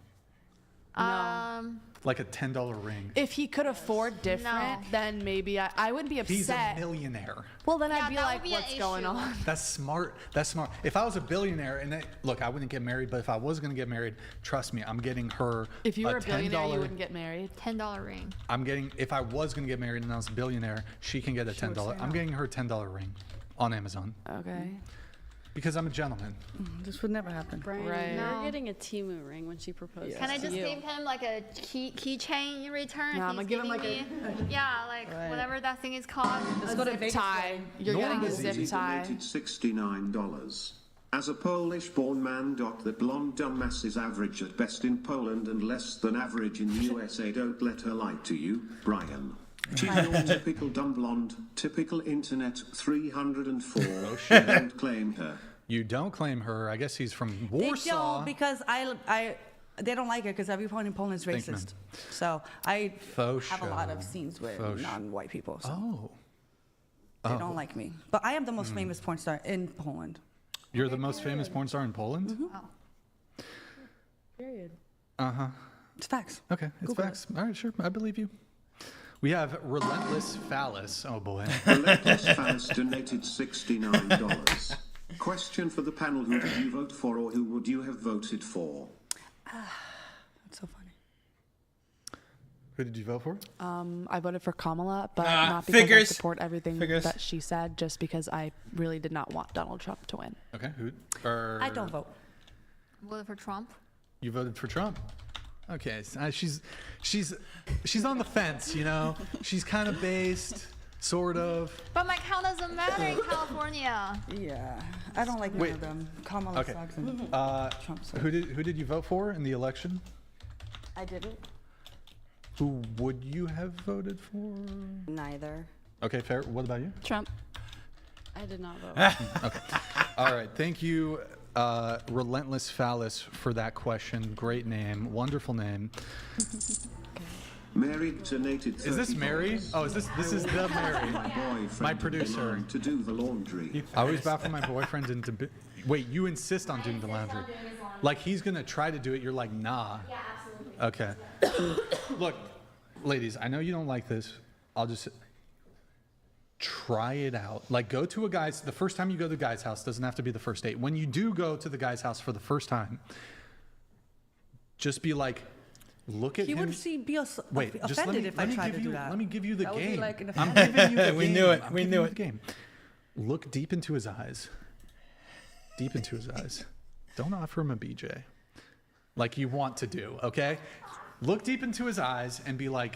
Like a $10 ring. If he could afford different, then maybe I wouldn't be upset. He's a millionaire. Well, then Yeah, I'd be that like, would be an what's going issue. on? That's smart. That's smart. If I was a billionaire, and look, I wouldn't get married, but if I was going to get married, trust me, I'm getting her If you were a billionaire, $10 you wouldn't get married. $10 ring. if I was going to get married and I was a billionaire, she can get a $10. I'm getting her a $10 ring on Amazon. Okay. Because I'm a gentleman. This would never happen. Brian, Right. you're No. getting a Timu ring when she proposes. Can I to just you. give him like a keychain in return? No, if I'm gonna he's give him giving me, yeah, like whatever that thing is called. Let's go to Zip Vegas. tie. You're getting a zip tie. Donated $69. As a Polish-born man, that blonde dumbass is average at best in Poland and less than average in USA. Don't let her lie to you, Brian. She's your typical dumb blonde, typical internet 304. Don't claim her. You don't claim her. I guess he's from They Warsaw. don't because they don't like it because everyone in Poland is Thank you, racist. So I Faux have a lot show. of scenes with Faux show. non-white people. So Oh. they don't like me. But I am the most famous porn star in Poland. You're the most famous porn star in Poland? Period. Uh-huh. It's facts. Okay, it's Google facts. All right, sure. I believe you. We have Relentless Phallus. Oh, boy. Relentless Phallus donated $69. Question for the panel: who did you vote for, or who would you have voted for? That's so funny. Who did you vote for? I voted for Kamala, but Ah, not because figures. I support everything Figures. that she said, just because I really did not want Donald Trump to win. Okay, who? I don't vote. Voted for Trump. You voted for Trump. Okay, so, she's on the fence, you know. She's kind of based, sort of. But my count doesn't matter in California. Yeah, I don't like none of them. Kamala Okay. sucks and Trump sucks. Who did you vote for in the election? I didn't. Who would you have voted for? Neither. Okay, fair. What about you? Trump. I did not vote. Okay. All right. Thank you, Relentless Phallus, for that question. Great name. Wonderful name. Mary donated $30. Is this Mary? Oh, this is the Mary. My boyfriend My producer. to do the laundry. I always baffle my boyfriend into. Wait, you insist on doing the laundry? Like he's gonna try to do it. You're like, nah. Yeah, absolutely. Okay. Look, ladies, I know you don't like this. I'll just try it out. Like, go to a guy's. The first time you go to the guy's house doesn't have to be the first date. When you do go to the guy's house for the first time, just be like, look at He him. would be Wait, just offended if I tried to do that. Let me give you the That would be game. like an I'm offense. giving you the game. We knew it. I'm We giving knew you it. the game. Look deep into his eyes. Deep into his eyes. Don't offer him a BJ. Like you want to do, okay? Look deep into his eyes and be like,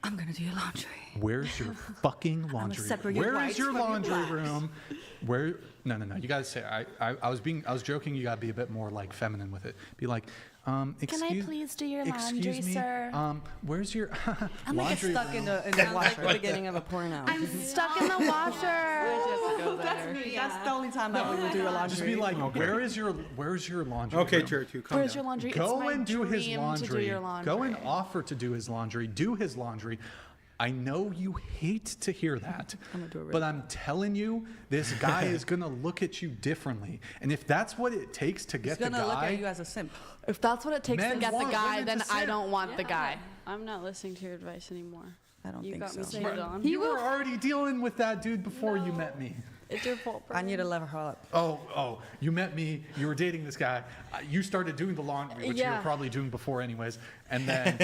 I'm gonna do your laundry. where's your fucking laundry? separate your Where whites is your from your laundry blacks. room? Where? No. You gotta say. I was joking. You gotta be a bit more like feminine with it. Be like, excuse. please do your excuse laundry, me, sir? Where's your I'm gonna get laundry? stuck in the washer. The beginning of a porno. I'm stuck in the washer. That's me. That's the only time I would do your laundry. Just be like, where's your laundry? Okay, room? Jared, calm Where's down. your laundry? Go it's my and do his dream laundry. To do your laundry. Go and offer to do his laundry. Do his laundry. I know you hate to hear that, but I'm telling you, this guy is gonna look at you differently. And if that's what it takes to He's get the gonna look at guy, you as a simp. If that's what it takes to Men get the want guy, women then to I simp. don't want the guy. I'm not listening to your advice anymore. I don't You think got me so. saved on. you were already dealing with that dude before you met me. It's your fault, I need to level her up. Oh, you met me, you were dating this guy, you started doing the laundry, which you were Yeah. probably doing before anyways, and then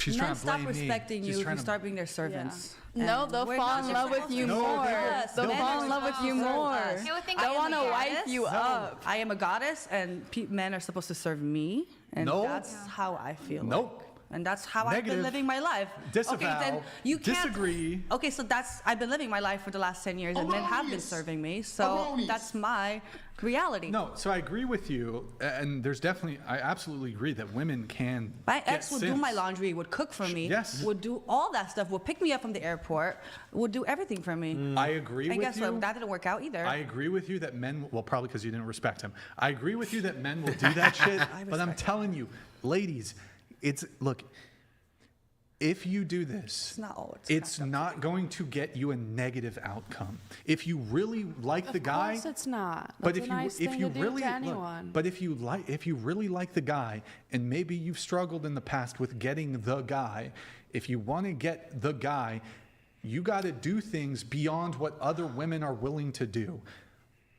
she's trying Men to stop blame me. respecting She's you if trying you to- start being their servants. No, And they'll we're fall not in love with supposed you to. No, more. they They'll will. fall in love with you more. They would think They I'm want to a wipe goddess. you up. I am a goddess, and men are supposed to serve me, and No. that's how I feel. Nope. And that's how I've been living my life. Disavow. Okay, then you can't. Disagree. Okay, so I've been living my life for the last 10 years, and men have been serving me. So that's my reality. No, so I agree with you, and I absolutely agree that women can. My ex would do my laundry, would cook for me, would do all that stuff, would pick me up from the airport, would do everything for me. I agree with you. And guess what? That didn't work out either. I agree with you that men, well, probably because you didn't respect him. I agree with you that men will do that shit, but I'm telling you, ladies, look, if you do this, it's not going to get you a negative outcome. If you really like the guy, of course it's not. But That's a nice thing to do to anyone. But if you really like the guy, and maybe you've struggled in the past with getting the guy, if you want to get the guy, you got to do things beyond what other women are willing to do.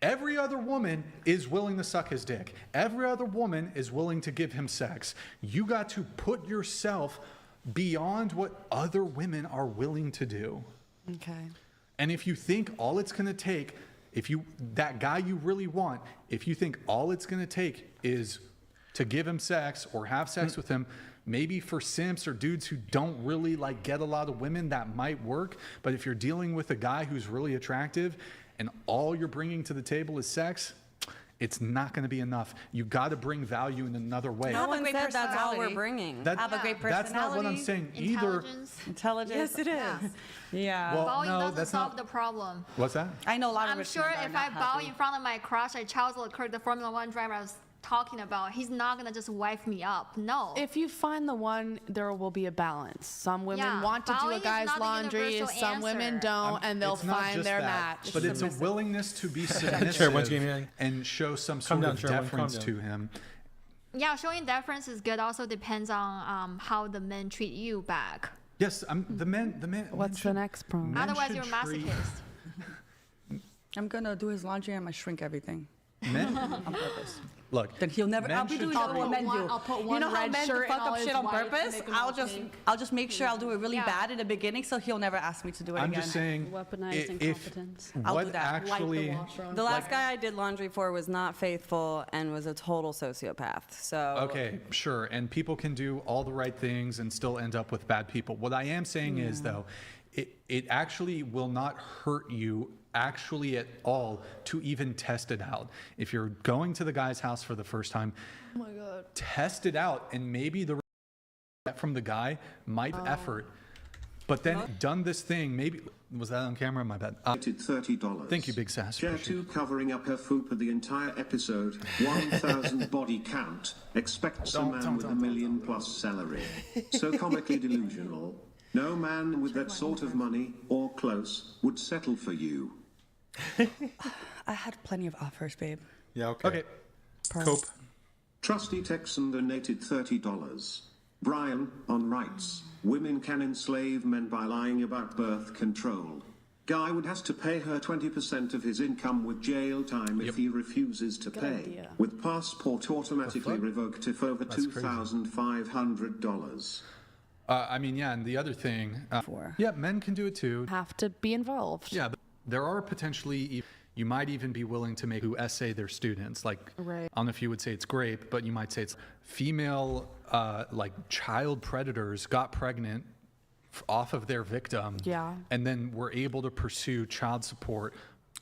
Every other woman is willing to suck his dick. Every other woman is willing to give him sex. You got to put yourself beyond what other women are willing to do. Okay. And if you think all it's going to take, that guy you really want, if you think all it's going to take is to give him sex or have sex with him, maybe for simps or dudes who don't really get a lot of women, that might work. But if you're dealing with a guy who's really attractive and all you're bringing to the table is sex, it's not going to be enough. You got to bring value in another way. No one said that's all we're bringing. Have a great personality. That's not what I'm saying either. Intelligence. Yes, it is. Yeah. Well, Bowing no, doesn't that's solve not. the problem. What's that? I know a lot of I'm rich sure men are if I not bow happy. in front of my crush, like Charles Leclerc, the Formula One driver I was talking about, he's not gonna just wife me up. No. If you find the one, there will be a balance. Some women want to do bowing a is guy's not the laundry, universal some women answer. don't, and they'll It's not find just their that, match. But it's a willingness to be Chair, submissive and show some sort of deference to him. Yeah, showing deference is good. Also depends on how the men treat you back. Yes, the men. What's the next problem? Otherwise, you're a masochist. I'm gonna do his laundry and I shrink everything. Men? On purpose. Look, then he'll never. I'll be doing what men do. I'll put You one know how red men shirt fuck and all up his shit on white to purpose? make 'em all pink. I'll just make sure I'll do it really bad in the beginning, so he'll never ask me to do it I'm again. just saying, Weaponized incompetence. I'll what do that. actually, The last guy I did laundry for was not faithful and was a total sociopath. So okay, sure, and people can do all the right things and still end up with bad people. What I am saying is, though, it actually will not hurt you actually at all to even test it out. If you're going to the guy's house for the first time, Oh my God. test it out, and maybe the from the guy might effort, but then done this thing. Maybe was that on camera? My bad. $30. Thank you, Big Sass. Chair 2 covering up her fupa the entire episode. 1,000 body count. Expects a man with $1 million plus salary. So comically delusional. No man with that sort of money, or close, would settle for you. I had plenty of offers, babe. Yeah, okay. Cope. Trusty Texan donated $30. Brian, on rights. Women can enslave men by lying about birth control. Guy would has to pay her 20% of his income with jail time if he refuses to pay. idea. With passport automatically revoked if over $2,500. I mean, yeah, and the other thing, yeah, men can do it too. Have to be involved. Yeah, but there are potentially, you might even be willing to make who essay their students. Like, Right. I don't know if you would say it's grape, but you might say it's female, child predators got pregnant off of their victim. Yeah. And then were able to pursue child support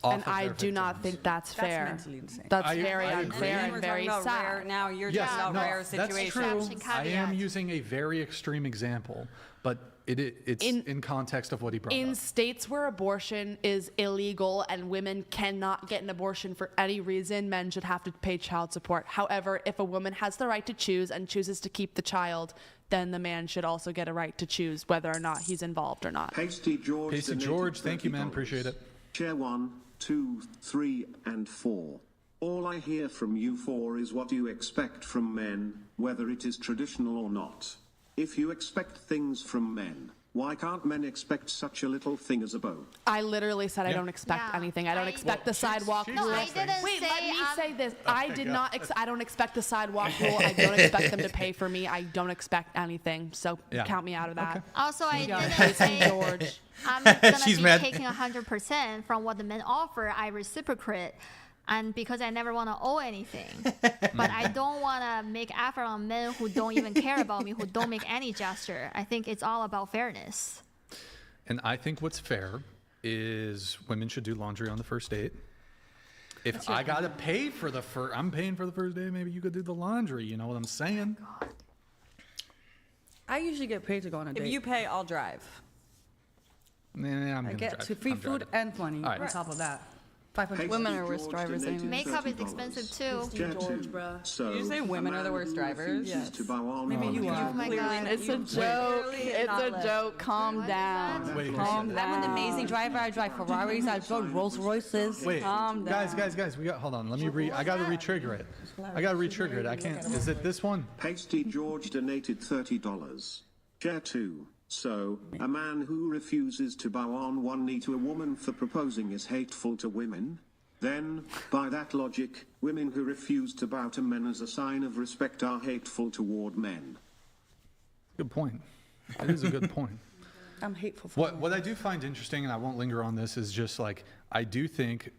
And I do not think that's fair. mentally insane. That's I very agree. unfair and very sad. Now you're Yes, talking about no, rare situations. that's true. I am using a very extreme example, but it's in context of what he brought In up. states where abortion is illegal and women cannot get an abortion for any reason, men should have to pay child support. However, if a woman has the right to choose and chooses to keep the child, then the man should also get a right to choose whether or not he's involved or not. Pasty George. Pasty donated George, thank you, man. $30. Appreciate it. Chair 1, 2, 3, and 4. All I hear from you 4 is what you expect from men, whether it is traditional or not. If you expect things from men, why can't men expect such a little thing as a boat? I literally said I don't expect anything. I don't expect the sidewalk rule. I didn't Wait, say let me say this. Oh I did not. I don't expect the sidewalk rule. I don't expect them to pay for me. I don't expect anything. So Yeah. count me out of that. Also, I Yeah. didn't say George. I'm gonna She's be mad. taking 100% from what the men offer. I reciprocate. and because I never want to owe anything. But I don't want to make effort on men who don't even care about me, who don't make any gesture. I think it's all about fairness. And I think what's fair is women should do laundry on the first date. If I got to pay for the first, I'm paying for the first day, maybe you could do the laundry. You know what I'm saying? God. I usually get paid to go on a date. If you pay, I'll drive. Nah, I get free food and money on top of that. 500. Women are worst drivers anyway. Makeup is expensive too. George, bro. Did you say women are the worst drivers? Yes. Maybe you are. Oh my God. It's a joke. It's a joke. Calm down. Calm down. I'm an amazing driver. I drive Ferraris. I drive Rolls Royces. Wait, Calm down. guys, we got. Hold on. Let me I gotta retrigger it. I can't. Is it this one? Pasty George donated $30. Chair 2. So, a man who refuses to bow on one knee to a woman for proposing is hateful to women? Then, by that logic, women who refuse to bow to men as a sign of respect are hateful toward men. Good point. That is a good point. I'm hateful. What I do find interesting, and I won't linger on this, is just like I do think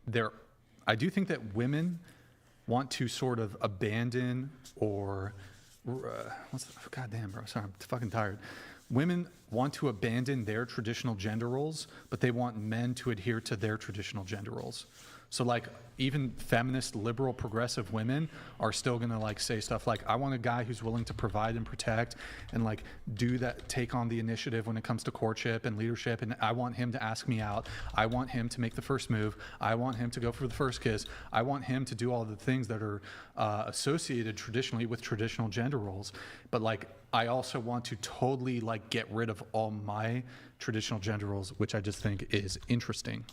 that women want to sort of abandon or goddamn, bro. Sorry, I'm fucking tired. Women want to abandon their traditional gender roles, but they want men to adhere to their traditional gender roles. So like even feminist, liberal, progressive women are still gonna like say stuff like, I want a guy who's willing to provide and protect and like do that, take on the initiative when it comes to courtship and leadership. And I want him to ask me out. I want him to make the first move. I want him to go for the first kiss. I want him to do all the things that are associated traditionally with traditional gender roles. But like, I also want to totally like get rid of all my traditional gender roles, which I just think is interesting.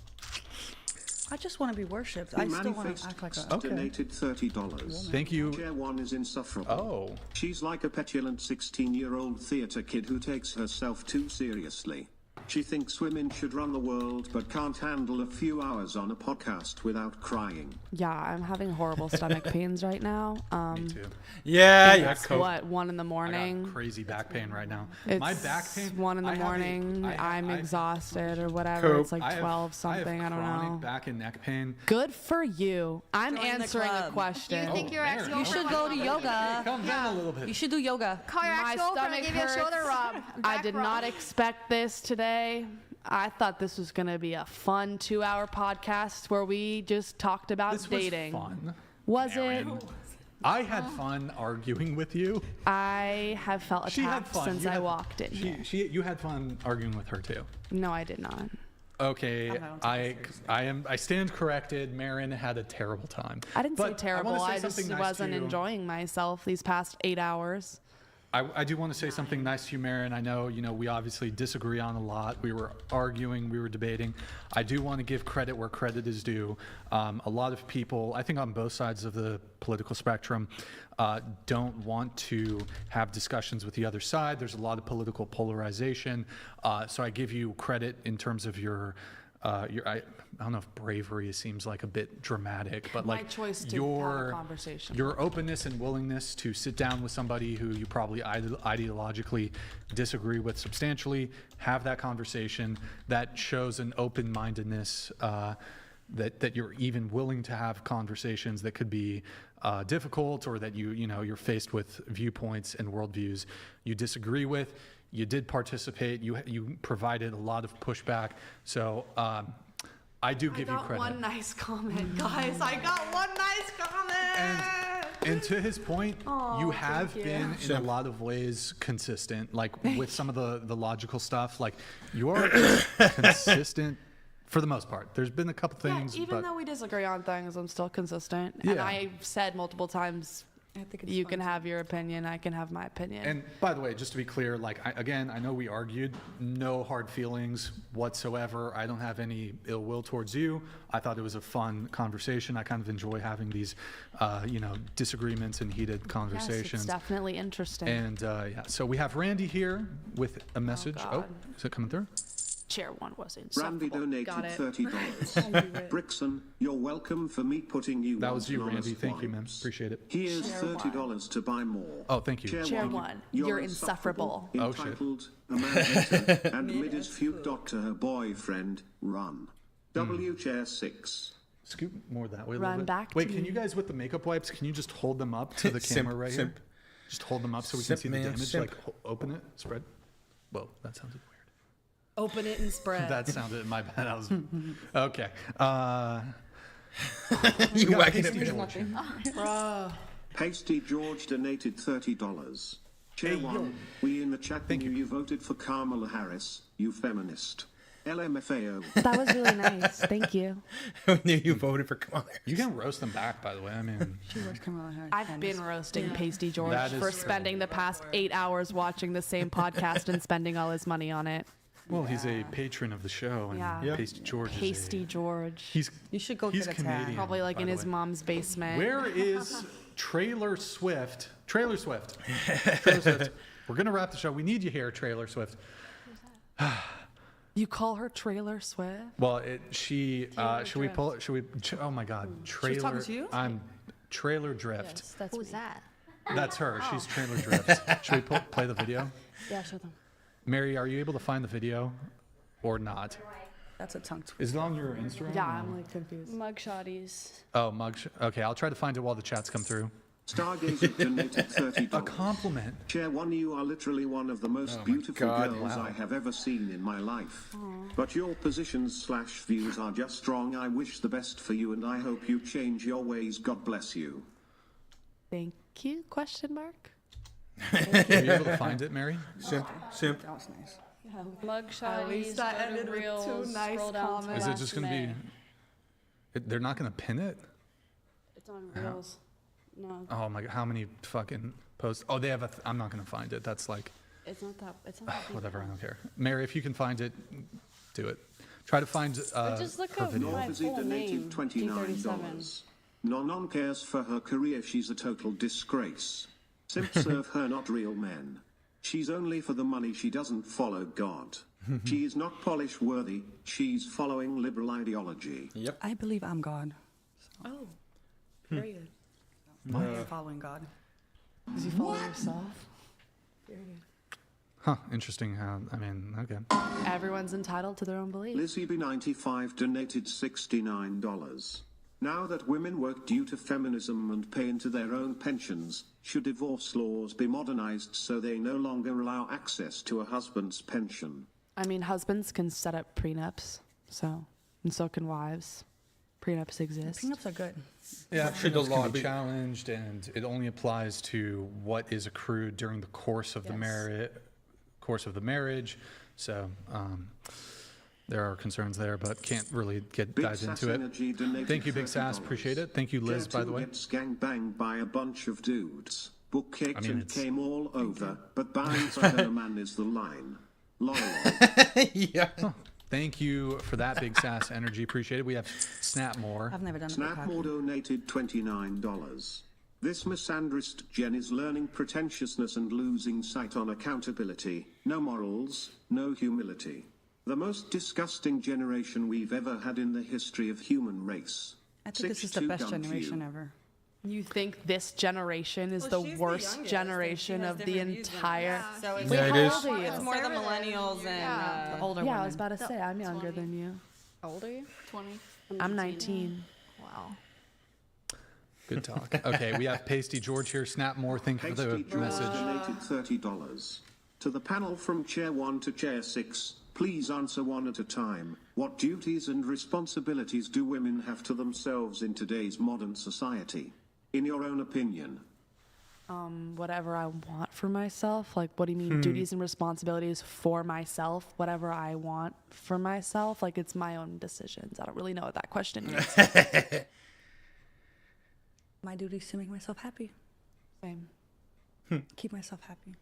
I just want to be worshipped. I still want to act like a... Donated $30. Thank you. Chair 1 is insufferable. Oh. She's like a petulant 16-year-old theater kid who takes herself too seriously. She thinks women should run the world but can't handle a few hours on a podcast without crying. Yeah, I'm having horrible stomach pains right now. Me too. Yeah. It's what, 1 in the morning? I got crazy back pain right now. It's my back pain. 1 in the morning. I'm exhausted or whatever. It's like 12 something. I don't know. Chronic back and neck pain. Good for you. I'm answering a question. You think you're You should go to yoga. Calm down a little bit. You should do yoga. Call your ex-girlfriend and give you a shoulder rub. I did not expect this today. I thought this was going to be a fun 2-hour podcast where we just talked about dating. Was fun. Was it? I had fun arguing with you. I have felt attacked since I walked in here. You had fun arguing with her too. No, I did not. Okay, I stand corrected. Marin had a terrible time. I didn't say terrible. I just wasn't enjoying myself these past 8 hours. I do want to say something nice to you, Marin. I know, we obviously disagree on a lot. We were arguing, we were debating. I do want to give credit where credit is due. A lot of people, I think on both sides of the political spectrum, don't want to have discussions with the other side. There's a lot of political polarization. So I give you credit in terms of your I don't know if bravery seems like a bit dramatic, but my choice to have a conversation. Your openness and willingness to sit down with somebody who you probably ideologically disagree with substantially, have that conversation, that shows an open-mindedness that you're even willing to have conversations that could be difficult, or that you're faced with viewpoints and worldviews you disagree with. You did participate. You provided a lot of pushback. So I do give you credit. I got one nice comment, guys. I got one nice comment. And to his point, you have been in a lot of ways consistent, like with some of the logical stuff. Like you are consistent for the most part. There's been a couple things. Even though we disagree on things, I'm still consistent. Yeah. And I've said multiple times, you can have your opinion, I can have my opinion. And by the way, just to be clear, like I know we argued, no hard feelings whatsoever. I don't have any ill will towards you. I thought it was a fun conversation. I kind of enjoy having these, disagreements and heated conversations. Yes, it's definitely interesting. And so we have Randy here with a message. Oh, is it coming through? Chair 1 was insufferable. Randy donated $30. Brixon, you're welcome for me putting you. That was you, Randy. Thank you, man. Appreciate it. Here's $30 to buy more. Oh, thank you. Chair 1, you're insufferable. Oh, shit. Entitled, a man hater, and mid his feud to her boyfriend, run. W Chair 6. Scoot more that way a Run little bit. back Wait, to can me. you guys with the makeup wipes, can you just hold them up to the camera right here? Just hold them up so we can see the damage. Like, open it, spread. Whoa, that sounded weird. Open it and spread. That sounded, my bad. I was, okay. You whacking at me. Bruh. Pasty George donated $30. Chair one, we in the chat knew you voted for Kamala Harris, you feminist. LMFAO. That was really nice. Thank you. I knew you voted for Kamala Harris. You can roast them back, by the way. I mean, I've been roasting Pasty George That is for true. spending the past 8 hours watching the same podcast and spending all his money on it. well, he's a patron of the show, and Yeah. Pasty George Pasty George. You should go he's get a Canadian, tag. Probably like by in the his way. mom's basement. Where is Trailer Swift? Trailer Swift. Trailer Swift. We're gonna wrap the show. We need you here, Trailer Swift. You call her Trailer Swift? Well, should we pull it? Should we? Oh my God, Trailer. talking to you? I'm Trailer Drift. Yes, that's Who's that? That's her. She's Trailer Drift. Should we play the video? Yeah, show them. Mary, are you able to find the video, or not? That's a tongue Is it on your Instagram? Yeah, I'm like confused. Mugshotties. Oh, okay, I'll try to find it while the chats come through. Stargazer donated $30. A compliment. Chair one, you are literally one of the most Oh my beautiful God, girls wow. I have ever seen in my life. But your positions/views are just strong. I wish the best for you and I hope you change your ways. God bless you. Thank you? Question mark. Are you able to find it, Mary? Simp. That was nice. Mugshotties. least I go to ended with Reels, two nice scroll down to comments. Is it last just going to May. be? They're not going to pin it? It's on Reels. No, Oh my God, how many fucking posts? Oh, they have a. I'm not going to find it. That's like. it's not that. It's not that deep. Whatever, I don't care. Mary, if you can find it, do it. Try to find just look her up video. my Norbizzy full donated name. $29. T37. Non cares for her career. She's a total disgrace. Simp serve her, not real men. She's only for the money. She doesn't follow God. She is not polish worthy. She's following liberal ideology. Yep. I believe I'm God. Oh, period. Why are you following God? Because you follow yourself. Period. Huh, interesting how, I mean, okay. Everyone's entitled to their own belief. Lizzie B95 donated $69. Now that women work due to feminism and pay into their own pensions, should divorce laws be modernized so they no longer allow access to a husband's pension? I mean, husbands can set up prenups, and so can wives. Prenups exist. Prenups are good. Yeah, Should the prenups law can be be- challenged, and it only applies to what is accrued during the course of the marriage. So there are concerns there, but can't really dive into it. Thank you, Big Sass. Appreciate it. Thank you, Liz, by the way. Gets gangbanged by a bunch of dudes. Book kicked and it's- came all over, but buying for her man is the line. Lol. Yeah. Thank you for that, Big Sass energy. Appreciate it. We have Snapmore. I've never done it. Snapmore donated $29. This misandrist Jen is learning pretentiousness and losing sight on accountability. No morals, no humility. The most disgusting generation we've ever had in the history of human race. I think this is the 6'2" best don't generation you? ever. You think this generation is Well, the she's worst youngest, generation and she has of the different views than entire. us. So it's Wait, Yeah, it how is. old are you? It's more the millennials and the older Yeah, women. I was about to say I'm younger than you. How old are you? 20. I'm 19. Wow. Good talk. Okay, we have Pasty George here. Snapmore, thank you for Pasty the George message. donated $30. To the panel from Chair 1 to Chair 6, please answer one at a time. What duties and responsibilities do women have to themselves in today's modern society? In your own opinion. Whatever I want for myself. Like, what do you mean, duties and responsibilities for myself? Whatever I want for myself. Like, it's my own decisions. I don't really know what that question means. My duty is to make myself happy. Same. Keep myself happy.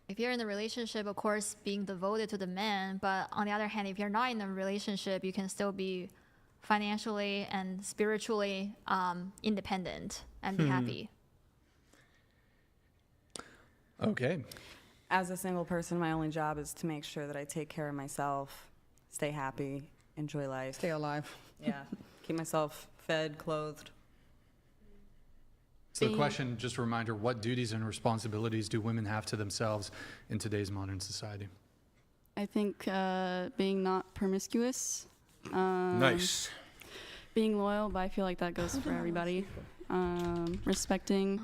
If you're in a relationship, of course, being devoted to the man. But on the other hand, if you're not in a relationship, you can still be financially and spiritually independent and be happy. Okay. As a single person, my only job is to make sure that I take care of myself, stay happy, enjoy life. Stay alive. Yeah. Keep myself fed, clothed. So the question, just a reminder, what duties and responsibilities do women have to themselves in today's modern society? I think being not promiscuous. Nice. Being loyal, but I feel like that goes for everybody. Respecting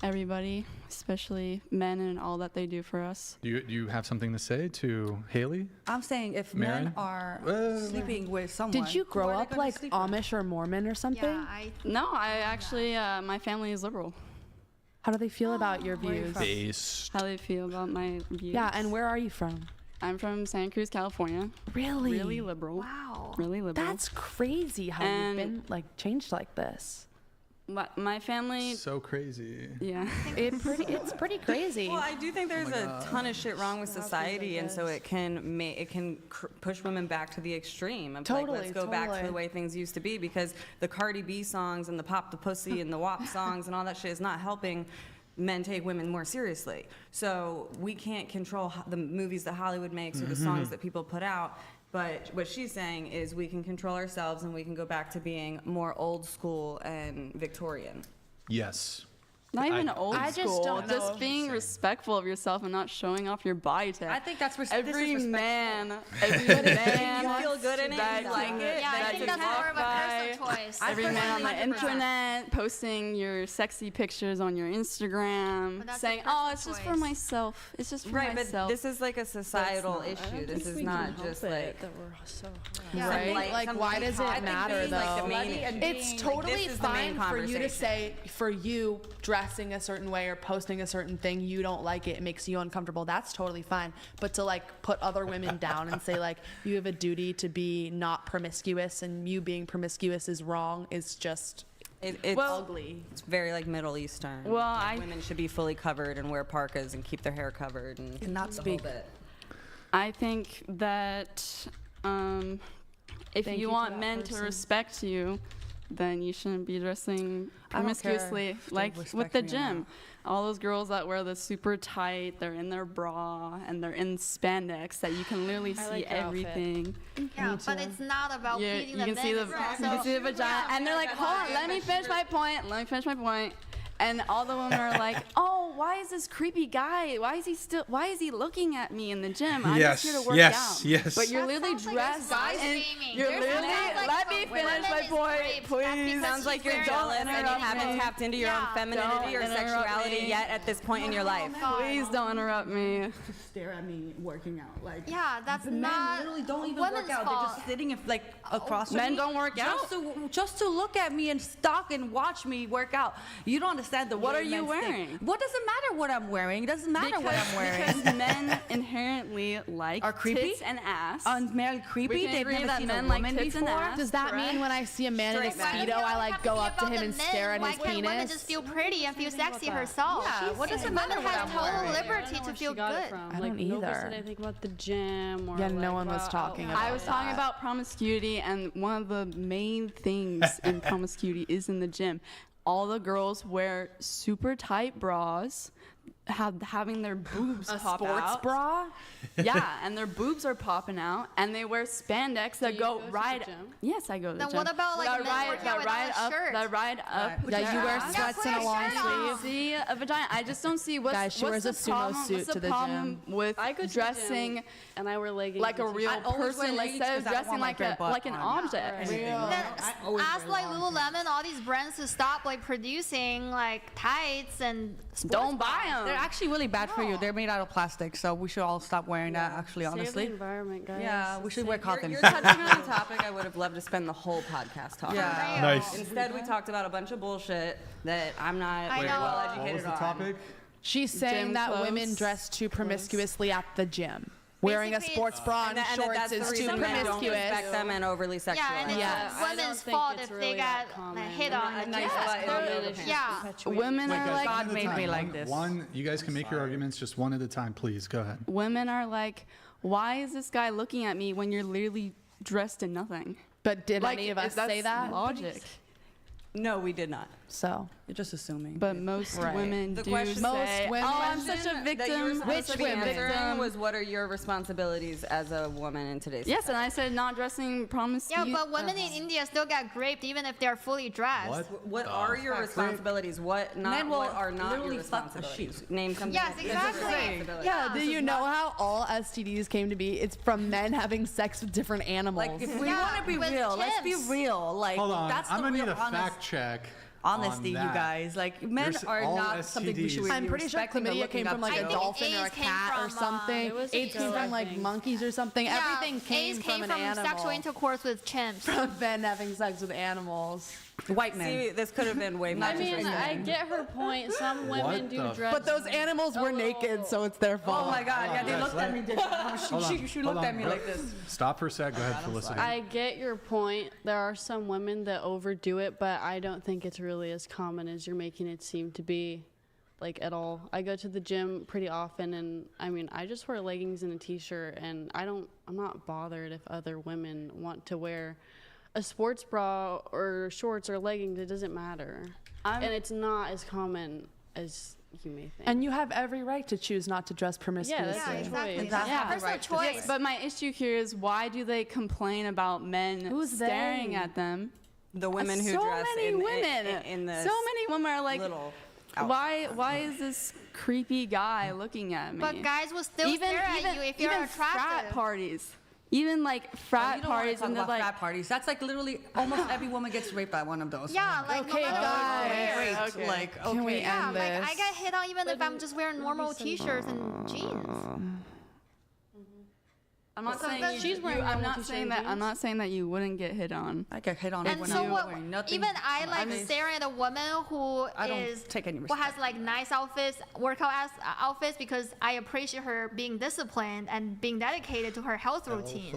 everybody, especially men and all that they do for us. Do you have something to say to Haley? I'm saying if Maren? men are sleeping with someone. Did you grow up like Amish or Mormon or something? Yeah, No, I actually, my family is liberal. How do they feel about your views? Based. How they feel about my views. Yeah, and where are you from? I'm from Santa Cruz, California. Really? Really liberal. Wow. Really liberal. That's crazy how you've been like changed like this. My family. So crazy. Yeah. It's pretty crazy. Well, I do think there's a ton of shit wrong with society, and so it can push women back to the extreme of like, let's go back to the way things used to be, because the Cardi B songs and the Pop the Pussy and the WAP songs and all that shit is not helping men take women more seriously. So we can't control the movies that Hollywood makes or the songs that people put out. But what she's saying is we can control ourselves and we can go back to being more old school and Victorian. Yes. Not even old I just school. don't know. Just being respectful of yourself and not showing off your body tag. I think that's every man. Every man. You feel good in it. You like it. Yeah, I think that's more of a personal choice. Every man on the 100%. internet posting your sexy pictures on your Instagram, saying, "Oh, it's just for myself. It's just for myself." But this is like a societal issue. This is not just like that we're so right. Like why does it matter though? It's totally fine for you to say, for you dressing a certain way or posting a certain thing, you don't like it, it makes you uncomfortable. That's totally fine. But to like put other women down and say like you have a duty to be not promiscuous and you being promiscuous is wrong is just it's ugly. It's very like Middle Eastern. Well, women should be fully covered and wear parkas and keep their hair covered and not speak. I think that if you want men to respect you, then you shouldn't be dressing promiscuously like with the gym. All those girls that wear the super tight, they're in their bra and they're in spandex that you can literally see everything. Yeah, but it's not about feeding the men. You can see the vagina, and they're like, "Hold on, let me finish my point. Let me finish my point." And all the women are like, "Oh, why is this creepy guy? Why is he looking at me in the gym? I'm just here to work out." Yes. But you're literally dressed and you're literally. Let me finish my point, please. Sounds like you're jealous and you haven't tapped into your own femininity or sexuality yet at this point in your life. Please don't interrupt me. Stare at me working out. Like that's men not literally don't even women's work out. fault. They're just sitting like across from Men me don't work out? just to look at me and stalk and watch me work out. You don't understand the What way are you men wearing? think. What does it matter what I'm wearing? It doesn't matter what I'm wearing. Because men inherently like Are creepy? tits and ass. Men creepy. We can They've agree never that seen men a like woman tits and before. ass. Does that mean when I see a man in a Speedo, I like go up to him and stare at his Why can't women penis? just feel pretty and feel sexy herself? Yeah, what does it matter Women what have I'm total wearing? liberty to feel good. I don't Nobody either. said anything about the gym or Yeah, no like, one was about talking outfits. about I was talking that. about promiscuity, and one of the main things in promiscuity is in the gym. All the girls wear super tight bras, having their boobs A pop sports out. bra? Yeah, and their boobs are popping out, and they wear spandex that you go go to the right. gym? Yes, I go to the Then gym. what about, like, that men ride, working that out without ride a up, shirt? that ride up? Yeah, you wear their sweats ass. and a long sleeve. See a vagina. I just don't see what's, Guys, she what's wears a the sumo problem, suit what's to the the problem with I go to the dressing gym and I wear leggings like a and real I'd always wear person leggings instead of 'cause I don't dressing want my bare butt like an on. object. Then ask like Lululemon, all these brands to stop like producing like tights and Don't buy them. They're actually really bad for you. They're made out of plastic, so we should all stop wearing that. Actually, Save honestly. the environment, guys. Yeah, we should wear cotton. You're touching on a topic I would have loved to spend the whole podcast talking Yeah. about. Nice. Instead, we talked about a bunch of bullshit that I'm not I very know. well What educated was the on. topic? She's saying Gym that clothes. women dress too promiscuously at the gym. Wearing a Basically, sports bra and And shorts that's the is too reason men don't respect promiscuous. them and overly sexualized. yeah, and it's Yeah. I don't women's think fault it's if really they that got common. hit on. A nice Yeah. butt in the underpants. Yeah. Women Wait, are guys, like one at a made time. me like this. One, you guys can make your arguments just one at a time, please. Go ahead. women are like, why is this guy looking at me when you're literally dressed in nothing? But did Like, any of us that's say that? logic. No, we did not. So you're just assuming. But most women do say, "Oh, I'm such a victim." Which victim was what are your responsibilities as a woman in today's Yes, society? and I said not dressing promiscuous. Yeah, but women in India still get raped even if they're fully dressed. What are your responsibilities? What Men will are not your literally fuck a responsibilities? Name something. Yes, exactly. Yeah, do you know how all STDs came to be? It's from men having sex with different animals. Like, if we want to be real, let's be real. Like, Hold on, that's I'm the gonna real need a fact check. Honesty, on you that. guys. Like, men are all not something we should be I'm pretty sure respecting or chlamydia looking came from up like to. a dolphin or a cat or something. AIDS came from like monkeys or something. Yeah, Everything came AIDS from an animal. sexual intercourse with chimps. From men having sex with animals. White men. See, this could have been way more I mean, interesting. I get her point. Some women do dress. But those animals were naked, so it's their fault. Oh my God! Yeah, they Guys, looked at me different. She looked at me like this. Stop for a sec. Go ahead, Felicity. I get your point. There are some women that overdo it, but I don't think it's really as common as you're making it seem to be, like, at all. I go to the gym pretty often, and I mean, I just wear leggings and a t-shirt, and I'm not bothered if other women want to wear a sports bra or shorts or leggings. It doesn't matter. And it's not as common as you may think. And you have every right to choose not to dress promiscuously. Yeah, that's exactly. That's Personal choice. Yes, but my issue here is why do they complain about men staring they? at them? The women who so dress many in women. in the so many women are like, little why is this creepy guy looking at me? But guys will still stare at you if you're even attractive. frat parties. Even like frat parties when when they're like, frat parties. That's like literally almost every woman gets raped by one of those. Yeah, like Okay, no matter guys. what Raped, like okay. Can we Yeah, end like this? I get hit on even if I'm just wearing normal t-shirts and jeans. I'm not So saying that's- you, she's wearing I'm normal not t-shirt saying and that. I'm jeans. not saying that you wouldn't get hit on. I get hit on And when so I'm what? wearing nothing. Even I like mean, staring at a woman who I don't is take any who has like nice outfits, workout outfits, because I appreciate her being disciplined and being dedicated to her health routine.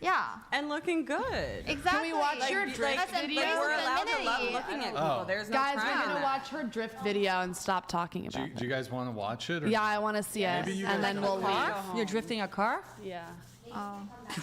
Yeah, and looking good. exactly. Can we watch your drift That's video? embrace We're allowed to love femininity. looking at Oh. people. There's no Guys, crime we're in gonna that. watch her drift video and stop talking about it. Do you guys want to watch it? Or? Yeah, I want to see it, Maybe you and guys then don't we'll wanna leave. You're drifting a car? yeah. You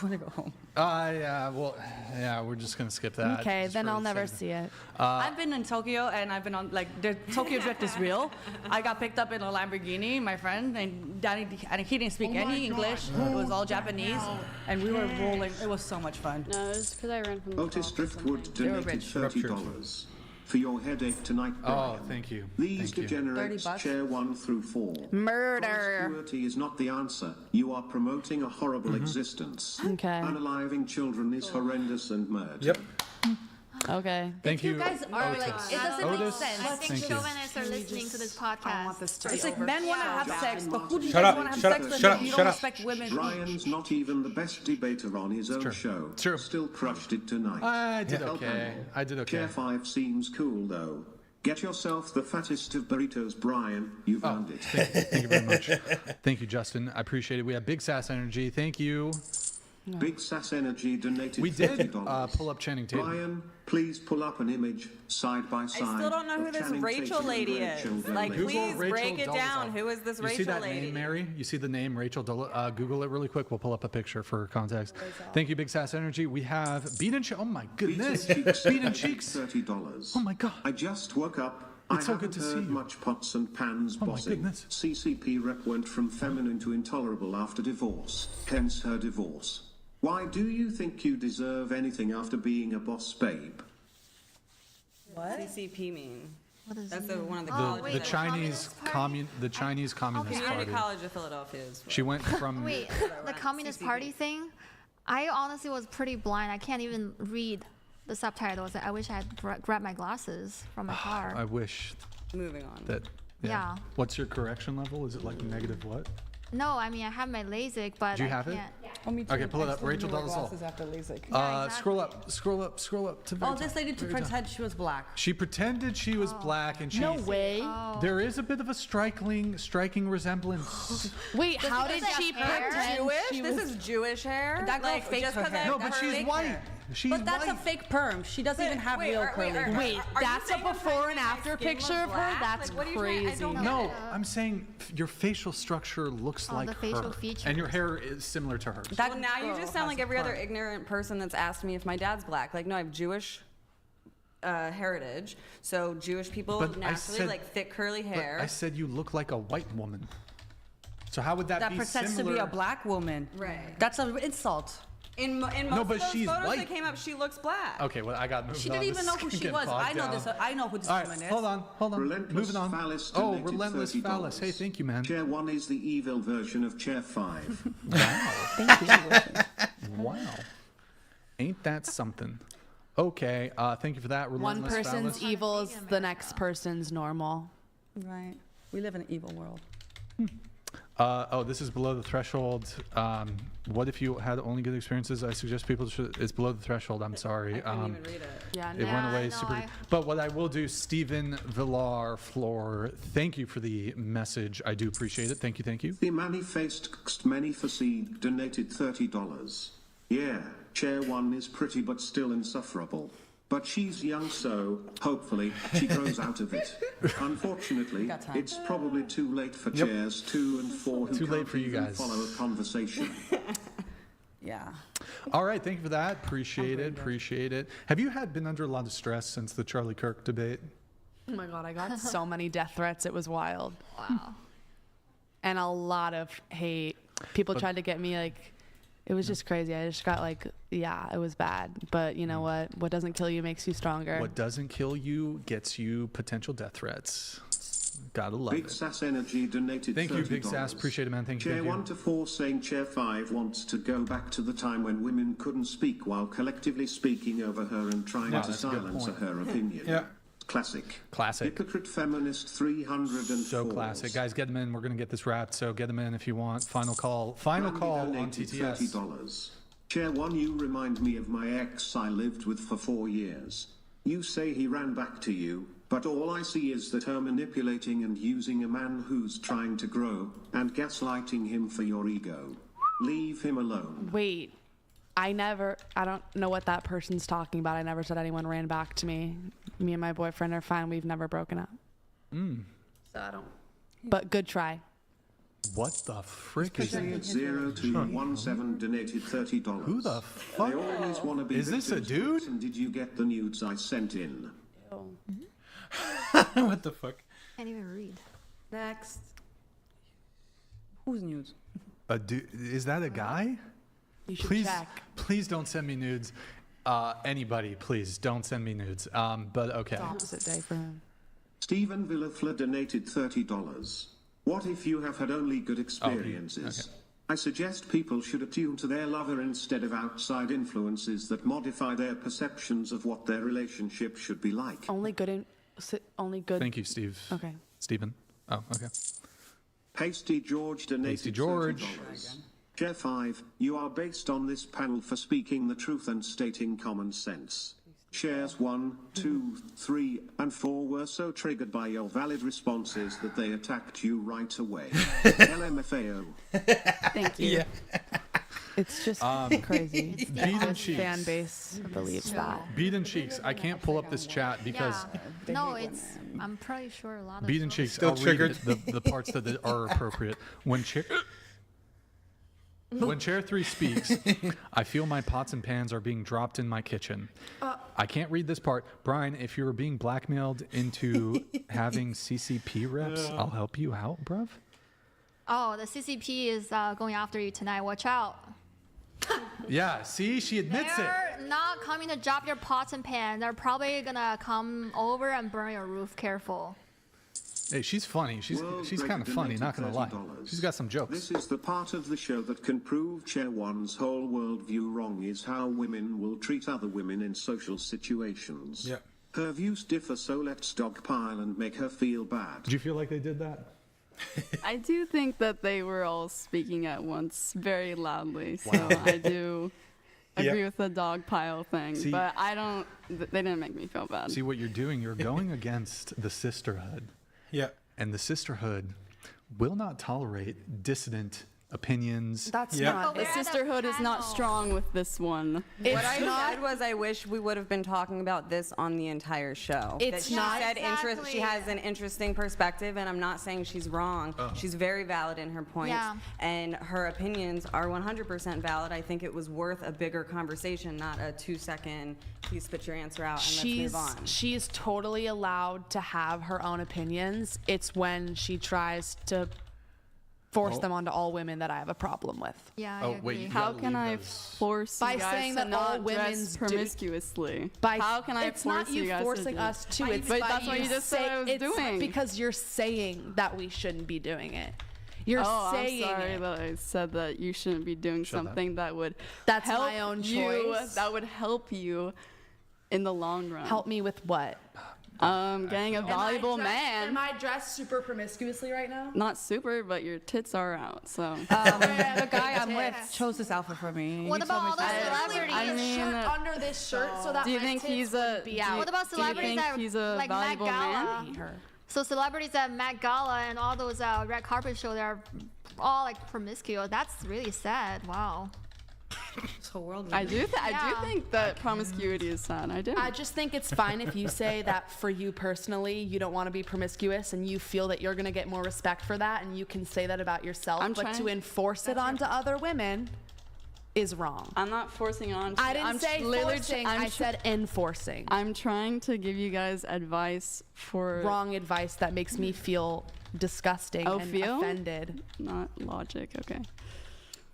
want to go home? Yeah. Well, yeah. We're just gonna skip that. Okay, just then for I'll the never sake of- see it. I've been in Tokyo and I've been on like the Tokyo Drift is real. I got picked up in a Lamborghini, my friend, and Danny, and he didn't speak any English. It was all Japanese, and we were rolling. It was so much fun. No, it's because I ran from the Otis top. Driftwood donated rich. $30 for your headache tonight, Brian. Oh, thank you. These Thank you. degenerates $30. chair 1 through 4. Murder. Promiscuity is not the answer. You are promoting a horrible existence. Okay. Unaliving children is horrendous and murder. Yep. Okay. Thank you. You guys are like, it doesn't make Otis, sense. I think Thank you. chauvinists are listening to this podcast. It's like men want to have sex, but who do you Shut guys up, want to have shut sex up, with? shut if up, you shut don't up. respect women. Brian's not even the best debater on his own true. show. It's true. Still crushed it tonight. I did Help okay. him. I did okay. Chair 5 seems cool though. Get yourself the fattest of burritos, Brian. You've earned it. Thank you very much. Thank you, Justin. I appreciate it. We have Big Sass Energy. Thank you. Big Sass Energy donated We did $30. pull up Channing Tatum. Brian, please pull up an image side by side. I still don't know who of this Channing Rachel Tatum lady and is. Rachel Like, Dolezal. please Rachel break it Dolezal. down. Who is this You Rachel see that lady? name, Mary? You see the name Rachel? Google it really quick. We'll pull up a picture for context. Thank you, Big Sass Energy. We have Beat and Cheeks. Oh my goodness, Beat and Cheeks. $30. Oh my god. I just woke up. It's I so good haven't to see heard you. much pots and pans Oh my bossing. goodness. CCP rep went from feminine to intolerable after divorce, hence her divorce. Why do you think you deserve anything after being a boss babe? What? CCP mean? What is That's it? one of the Oh, colleges. wait, The the Chinese Communist Community Party. College of Philadelphia is. She went from. Wait, the Communist Party thing? I honestly was pretty blind. I can't even read the subtitles. I wish I had grabbed my glasses from my car. I wish Moving on. that. Yeah. What's your correction level? Is it like negative what? No, I mean I have my LASIK, but Do you I have it? can't. Okay, pull it up. Rachel Dolezal. after LASIK. Scroll up to very Oh, this top, lady to very top. pretend she was black. She pretended she was black, and she. No way. There is a bit of a striking resemblance. Wait, how did she pretend Jewish? she This was? is Jewish hair. That girl like, faked just her 'cause hair. No, but that's she's fake white. hair. She's But that's white. a fake perm. She doesn't even have real curly hair. Wait, that's a before and after picture of her? That's crazy. No, I'm saying your facial structure looks Oh, like the facial her, features. and your hair is similar to hers. Well, now you just sound like every other ignorant person that's asked me if my dad's black. Like, no, I have Jewish heritage. So Jewish people naturally like thick curly hair. But I said you look like a white woman. So how would that be pretends similar? to be a black woman. Right. That's an insult. In most of those photos that came up, she looks black. Okay, well, I got moved on. She didn't even know who she was. I know this. I know who this woman is. Hold on. Relentless Moving on. Phallus Oh, donated Relentless $30. Phallus. Hey, thank you, man. Chair 1 is the evil version of Chair 5. Wow. Thank you. Wow. Ain't that something? Okay, thank you for that. One Relentless person's Phallus. evil is the next person's normal. Right. We live in an evil world. This is below the threshold. What if you had only good experiences? I suggest people should. It's below the threshold. I'm sorry. I couldn't even read it. Yeah, it went away super. But what I will do, Stephen Villar Floor, thank you for the message. I do appreciate it. Thank you. The manifest Manifest donated $30. Yeah, Chair 1 is pretty but still insufferable. But she's young, so hopefully she grows out of it. Unfortunately, it's probably too late for Chairs 2 and 4 who Too late can't for you even guys. follow a conversation. Yeah. All right, thank you for that. Appreciate it. Have you been under a lot of stress since the Charlie Kirk debate? Oh my God, I got so many death threats. It was wild. Wow. And a lot of hate. People tried to get me like, it was just crazy. I just got like, it was bad. But you know what? What doesn't kill you makes you stronger. What doesn't kill you gets you potential death threats. Gotta love Big it. Sass Energy donated Thank $30. you, Big Sass. Appreciate it, man. Thank you. Chair thank you. 1 to 4 saying Chair 5 wants to go back to the time when women couldn't speak while collectively speaking over her and trying to that's a good silence point. her opinion. Yeah. Classic. Classic. Hypocrite feminist 304. So classic. Guys, get them in. We're going to get this wrapped, so get them in if you want. Final call. Final Randy call on donated TTS. $30. Chair 1, you remind me of my ex I lived with for 4 years. You say he ran back to you, but all I see is that her manipulating and using a man who's trying to grow, and gaslighting him for your ego. Leave him alone. Wait, I don't know what that person's talking about. I never said anyone ran back to me. Me and my boyfriend are fine. We've never broken up. So I don't. But good try. What the frick is Percent 0217 donated $30. Who the fuck? I always want to be Is this a victims, dude? And did you get the nudes I sent in? What the fuck? Can't even read. Next. Who's news? A dude? Is that a guy? You should Please, check. please don't send me nudes. Anybody, please don't send me nudes. But okay. It's opposite day for him. Stephen Villafla donated $30. What if you have had only good experiences? Okay. I suggest people should attune to their lover instead of outside influences that modify their perceptions of what their relationship should be like. Only good. Thank you, Steve. Okay. Stephen. Oh, okay. Pasty George donated Pasty George. $30. Chair 5, you are based on this panel for speaking the truth and stating common sense. Chairs 1, 2, 3, and 4 were so triggered by your valid responses that they attacked you right away. LMFAO. Thank you. Yeah. It's just crazy. Beat and This cheeks. fan base believes that. Beat and cheeks. I can't pull up this chat because No, I'm pretty sure a lot of beat and those- cheeks. Still I'll triggered. read the parts that are appropriate. When Chair 3 speaks, I feel my pots and pans are being dropped in my kitchen. I can't read this part. Brian, if you were being blackmailed into having CCP reps, I'll help you out, bruv. Oh, the CCP is going after you tonight. Watch out. Yeah, see, she admits it. They're not coming to drop your pots and pans. They're probably gonna come over and burn your roof. Careful. Hey, she's funny. She's kind of funny, not gonna lie. She's got some jokes. This is the part of the show that can prove Chair 1's whole worldview wrong, is how women will treat other women in social situations. Yeah. Her views differ, so let's dogpile and make her feel bad. Did you feel like they did that? I do think that they were all speaking at once very loudly, so I do agree with the dog pile thing. See- but they didn't make me feel bad. See what you're doing? You're going against the sisterhood. Yeah. And the sisterhood will not tolerate dissident opinions. That's not. The sisterhood is not strong with this one. What I said was I wish we would have been talking about this on the entire show. It's not exactly. She has an interesting perspective, and I'm not saying she's wrong. She's very valid in her points, and her opinions are 100% valid. I think it was worth a bigger conversation, not a 2-second, please spit your answer out and let's move on. She's totally allowed to have her own opinions. It's when she tries to force them onto all women that I have a problem with. Yeah, I agree. How can I force you guys to not dress promiscuously? How can I force you guys to do? It's not you forcing us to. It's but that's what you just said I was doing. Because you're saying that we shouldn't be doing it. You're saying I'm sorry that I said that you shouldn't be doing something that would That's help my own you, choice. that would help you in the long run. Help me with what? Getting a valuable man. Am I dressed super promiscuously right now? Not super, but your tits are out, so. The guy I'm with chose this outfit for me. What about all the celebrities? I mean, under this shirt so that do you my think tits he's wouldn't be out. What about celebrities that he's a like Met valuable Gala? man? So celebrities at Met Gala and all those red carpet shows, they're all like promiscuous. That's really sad. Wow. I do think that promiscuity is sad. I do. I just think it's fine if you say that for you personally, you don't want to be promiscuous and you feel that you're going to get more respect for that, and you can say that about yourself. But to enforce it onto other women is wrong. I'm not forcing on. I didn't say forcing. I said enforcing. I'm trying to give you guys advice for wrong advice that makes me feel disgusting and offended. Not logic. Okay.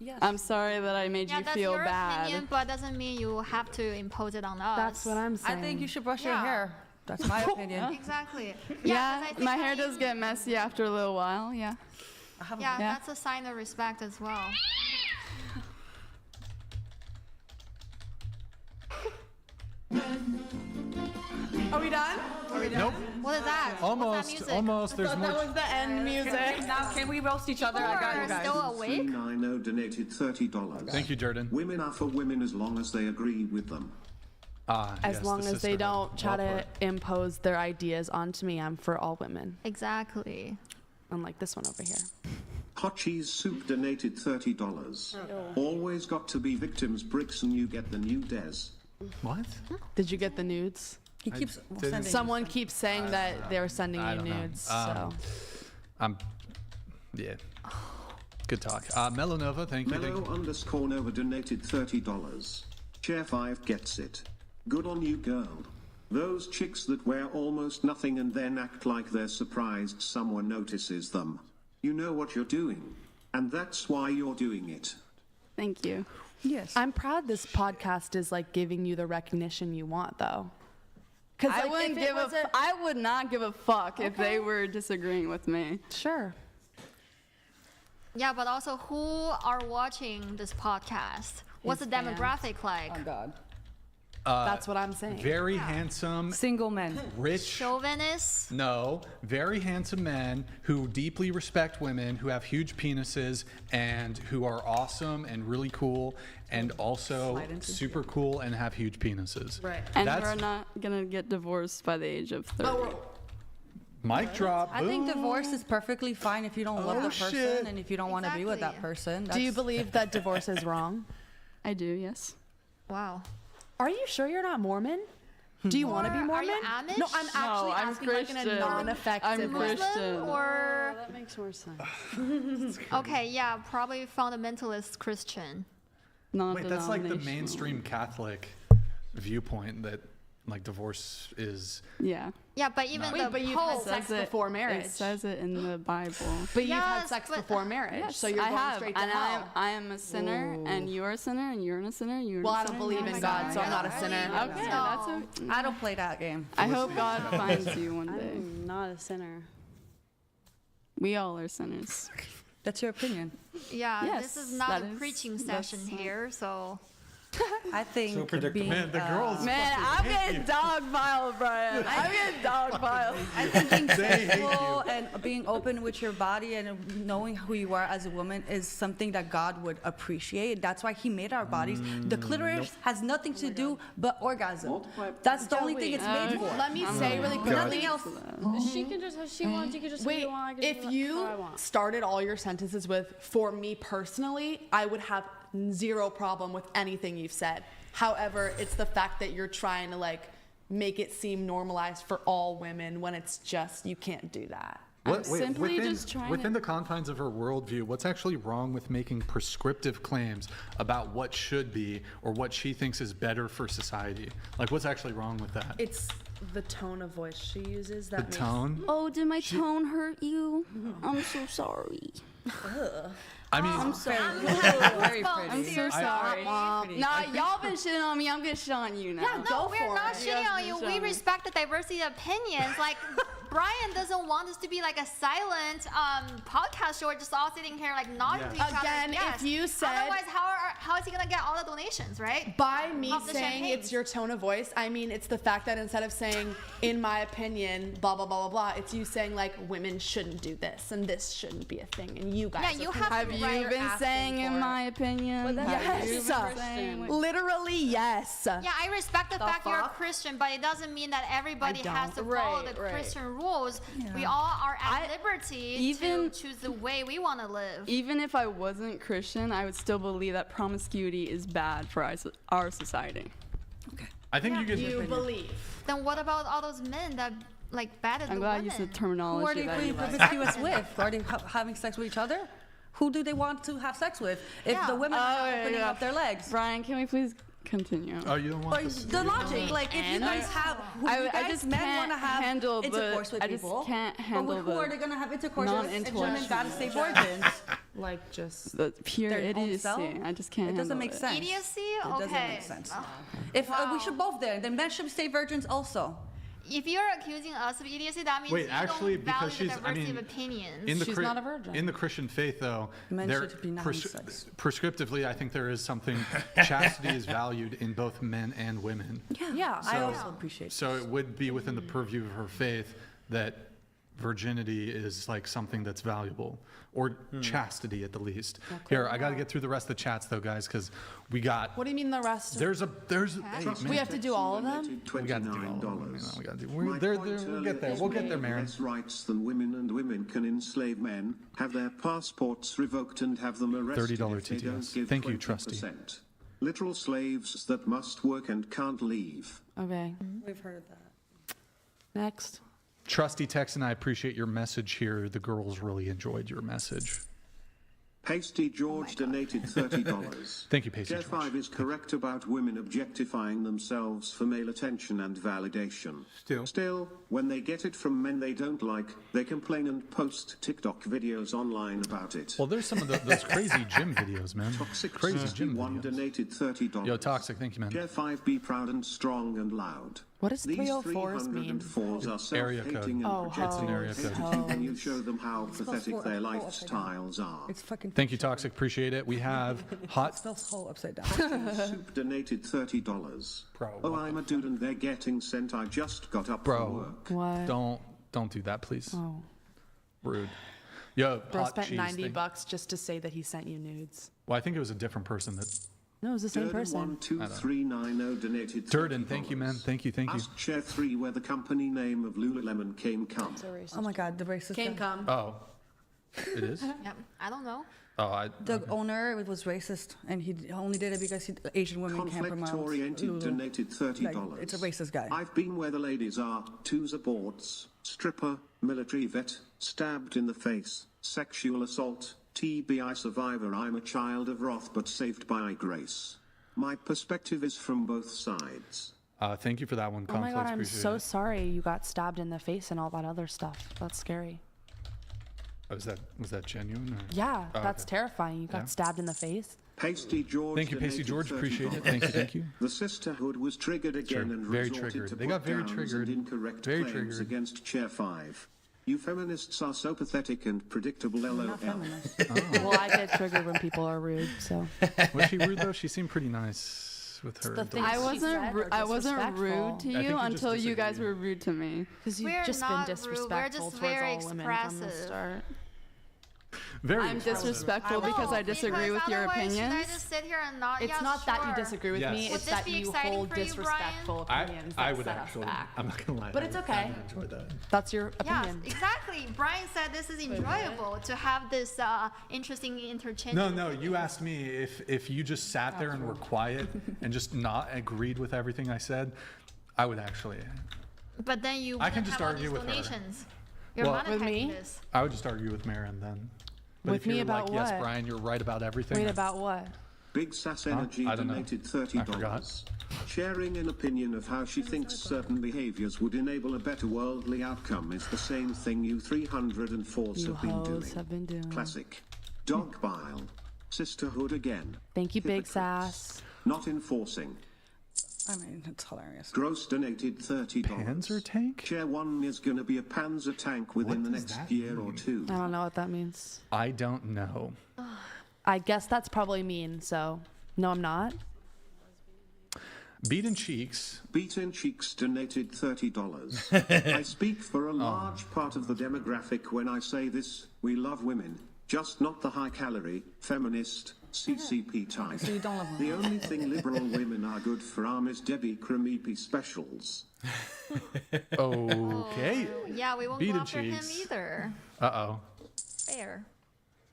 Yes. I'm sorry that I made you feel bad. That's your opinion, but doesn't mean you have to impose it on us. That's what I'm saying. I think you should brush your hair. That's my opinion. Exactly. Yeah, my hair does get messy after a little while. Yeah. That's a sign of respect as well. Are we done? Nope. What is that? Almost. There's more. That was the end music. Now, can we roast each other? I got you guys. Still awake? 390 donated $30. Thank you, Jordan. Women are for women as long as they agree with them. As long as they don't try to impose their ideas onto me, I'm for all women. Exactly. Unlike this one over here. Hot Cheese Soup donated $30. Always got to be victims bricks and you get the new Des. What? Did you get the nudes? He keeps sending. Someone keeps saying that they were sending you nudes. So. Yeah. Good talk. Melanova, thank you. Mellow_Nova donated $30. Chair 5 gets it. Good on you, girl. Those chicks that wear almost nothing and then act like they're surprised someone notices them. You know what you're doing. And that's why you're doing it. Thank you. Yes. I'm proud this podcast is like giving you the recognition you want, though. Because I would not give a fuck if they were disagreeing with me. Sure. Yeah, but also who are watching this podcast? What's the demographic like? Oh God. That's what I'm saying. Very handsome. Single men. Rich. Chauvinists? No. Very handsome men who deeply respect women, who have huge penises, and who are awesome and really cool, and also super cool and have huge penises. Right. And we're not going to get divorced by the age of 30. Mic drop. I think divorce is perfectly fine if you don't love the person and if you don't want to be with that person. Do you believe that divorce is wrong? I do, yes. Wow. Are you sure you're not Mormon? Do you want to be Mormon? Are you Amish? No, I'm actually I'm asking like in a non-effective way. Christian. Or that makes more sense. okay, yeah, probably fundamentalist Christian. Wait, that's like the mainstream Catholic viewpoint that like divorce is. Yeah. Yeah, but even the but you've had sex before marriage. It says it in the Bible. But you've had sex before marriage, yes, so you're going straight to hell. I am a sinner, and you're a sinner, and you're a sinner, and you're a sinner. Well, I don't believe in God, so I'm not a sinner. Okay, that's okay. I don't play that game. I hope God finds you one day. I'm not a sinner. We all are sinners. That's your opinion. Yeah, Yes, this is not a that is- preaching that's session not- here, so I think So predictable. Man, the girls. Man, I'm getting dogpiled, Brian. I'm getting dogpiled. I think being sexual and being open with your body and knowing who you are as a woman is something that God would appreciate. That's why He made our bodies. The clitoris has nothing to do but orgasm. That's the only thing it's made for. Let me say really quickly. Nothing else. She can just, if she wants, you can just Wait, do I can if do you what I want. started all your sentences with, for me personally, I would have zero problem with anything you've said. However, it's the fact that you're trying to like make it seem normalized for all women when it's just, you can't do that. Within the confines of her worldview, what's actually wrong with making prescriptive claims about what should be or what she thinks is better for society? Like, what's actually wrong with that? It's the tone of voice she uses that The tone? Oh, did my tone hurt you? I'm so sorry. I mean, I'm sorry. Very pretty. I'm so sorry. Nah, y'all been shitting on me. I'm gonna shit on you now. Yeah, no, we're not shitting on you. We respect the diversity of opinions. Like, Brian doesn't want this to be like a silent podcast show. We're just all sitting here like nodding to each other. Again, if you said... Otherwise, how is he going to get all the donations, right? By me Off the saying champagne. it's your tone of voice, I mean it's the fact that instead of saying, in my opinion, blah, blah, blah, blah, blah, it's you saying, like, women shouldn't do this, and this shouldn't be a thing, and you guys Yeah, you are have confused. to write You've been saying, in my opinion. Yes. Literally, yes. Yeah, I respect the fact you're a Christian, but it doesn't mean that everybody has to follow the Christian rules. Yeah. We all are at liberty to choose the way we want to live. Even if I wasn't Christian, I would still believe that promiscuity is bad for our society. I think you can. You believe. Then what about all those men that like battered I'm the glad women? you said Who are terminology they that being you like. promiscuous with? Are they having sex with each other? Who do they want to have sex with? If the women are opening up their legs. Brian, can we please continue? Oh, you don't want But the logic, like if you guys have, men want to have intercourse with people, but with who are they going to have intercourse with? And women got to stay virgins. Like just the pure their own idiocy. self? I just can't. It doesn't handle make sense. Idiocy? It doesn't Okay. make sense. If we should both there, then men should stay virgins also. If you're accusing us of idiocy, that means Wait, you actually, don't because value the she's, I diversity mean, of opinions. in the She's not a virgin. In the Christian faith, though, Men there should be not having sex. prescriptively, I think there is something. Chastity is valued in both men and women. Yeah, I also appreciate. So it would be within the purview of her faith that virginity is like something that's valuable, or chastity at the least. Here, I got to get through the rest of the chats though, guys, because we got. What do you mean the rest? There's hey, We have to do all of them? We got to do all of them. We got to do. My We'll point get there. earlier We'll is get there, men Maren. have less rights than women, and women can enslave men, have their passports revoked, and have them arrested $30 if they don't TTS. give Thank you, 20%. Trusty. Literal slaves that must work and can't leave. Okay. We've heard that. Next. Trusty Tex and I appreciate your message here. The girls really enjoyed your message. Pasty George donated $30. Thank you, Pasty Chair George. 5 is correct about women objectifying themselves for male attention and validation. Still, when they get it from men they don't like, they complain and post TikTok videos online about it. Well, there's some of those crazy gym videos, man. Toxic Crazy gym 61 videos. donated $30. Yo, Toxic, thank you, man. Chair 5, be proud and strong and loud. What does These 304s mean? 304s are Area code. self-hating Oh, and projecting an area code. negativity when you show them how pathetic their lifestyles are. It's fucking. Thank you, Toxic. Appreciate it. We have hot. Spells whole upside down. Soup donated $30. Bro, oh, I'm a dude and they're getting sent. I just got up Bro, from work. What? Don't do that, please. Oh. Rude. Yo, Bro hot spent cheese $90 thing. just to say that he sent you nudes. Well, I think it was a different person that. No, it was the same person. 12390 donated. Durden, thank you, man. Thank you. Ask Chair 3 where the company name of Lululemon came come. Oh my God, the racist Came guy. come. Oh, it is. Yep, I don't know. Oh, The owner was racist, and he only did it because Asian women can't promote. Conflict-oriented Lulu. donated $30. Like, it's a racist guy. I've been where the ladies are. 2's aborts, stripper, military vet, stabbed in the face, sexual assault, TBI survivor. I'm a child of wrath but saved by grace. My perspective is from both sides. Thank you for that one, Oh my Conflict. god, I'm Appreciate so it. sorry you got stabbed in the face and all that other stuff. That's scary. Oh, was that genuine? Or? Yeah, Oh, that's okay. terrifying. You got Yeah. stabbed in the face. Pasty George. Thank you, Pasty donated George. Appreciate it. $30. Thank you. Thank you. The sisterhood was triggered again Sure, and very resorted triggered. to They got very put-downs triggered. and incorrect Very claims triggered. against Chair 5. You feminists are so pathetic and predictable. LOL. Well, I get triggered when people are rude, so. Was she rude though? She seemed pretty nice. sex with her. I wasn't rude to you until you guys were rude to me. Because you've We're just been not disrespectful rude. We're just towards very all women from the expressive. start. I'm disrespectful because I disagree with your opinions. Should I just sit here and not? It's yeah, not that you sure. disagree with me. Would It's this that be you exciting hold for you, disrespectful opinions I that would set us actually. back. I'm not gonna lie. But it's okay. I would enjoy that. That's your Yeah, opinion. exactly. Brian said this is enjoyable to have this interesting interchange. No. You asked me if you just sat there and were quiet and just not agreed with everything I said, I would actually. But then you I can wouldn't just have all argue these with her. donations. You're Well, monetizing with me? this. I would just argue with Marin then. But With if you're me about like, yes, what? Brian, you're right about everything. Wait, about what? Big Sass Energy I don't know. donated I forgot. $30, sharing an opinion of how she thinks certain behaviors would enable a better worldly outcome is the same thing you 304s You have been doing. hoes have been doing. Classic. Dog bile. Sisterhood again. Thank you, Big Hypocrites. Sass. Not enforcing. I mean, it's hilarious. Gross donated $30. Panzer tank? Chair 1 is going to be a Panzer tank within the next year or two. I don't know what that means. I don't know. I guess that's probably mean, so no, I'm not. Beaten Cheeks. Beaten Cheeks donated $30. I speak for a large part of the demographic when I say this. We love women, just not the high-calorie, feminist, CCP type. So you don't love The only thing liberal women are good for is Debbie Cremeepy specials. Okay. Yeah, we won't Beat go him, after him Cheeks. either. Uh-oh. Fair.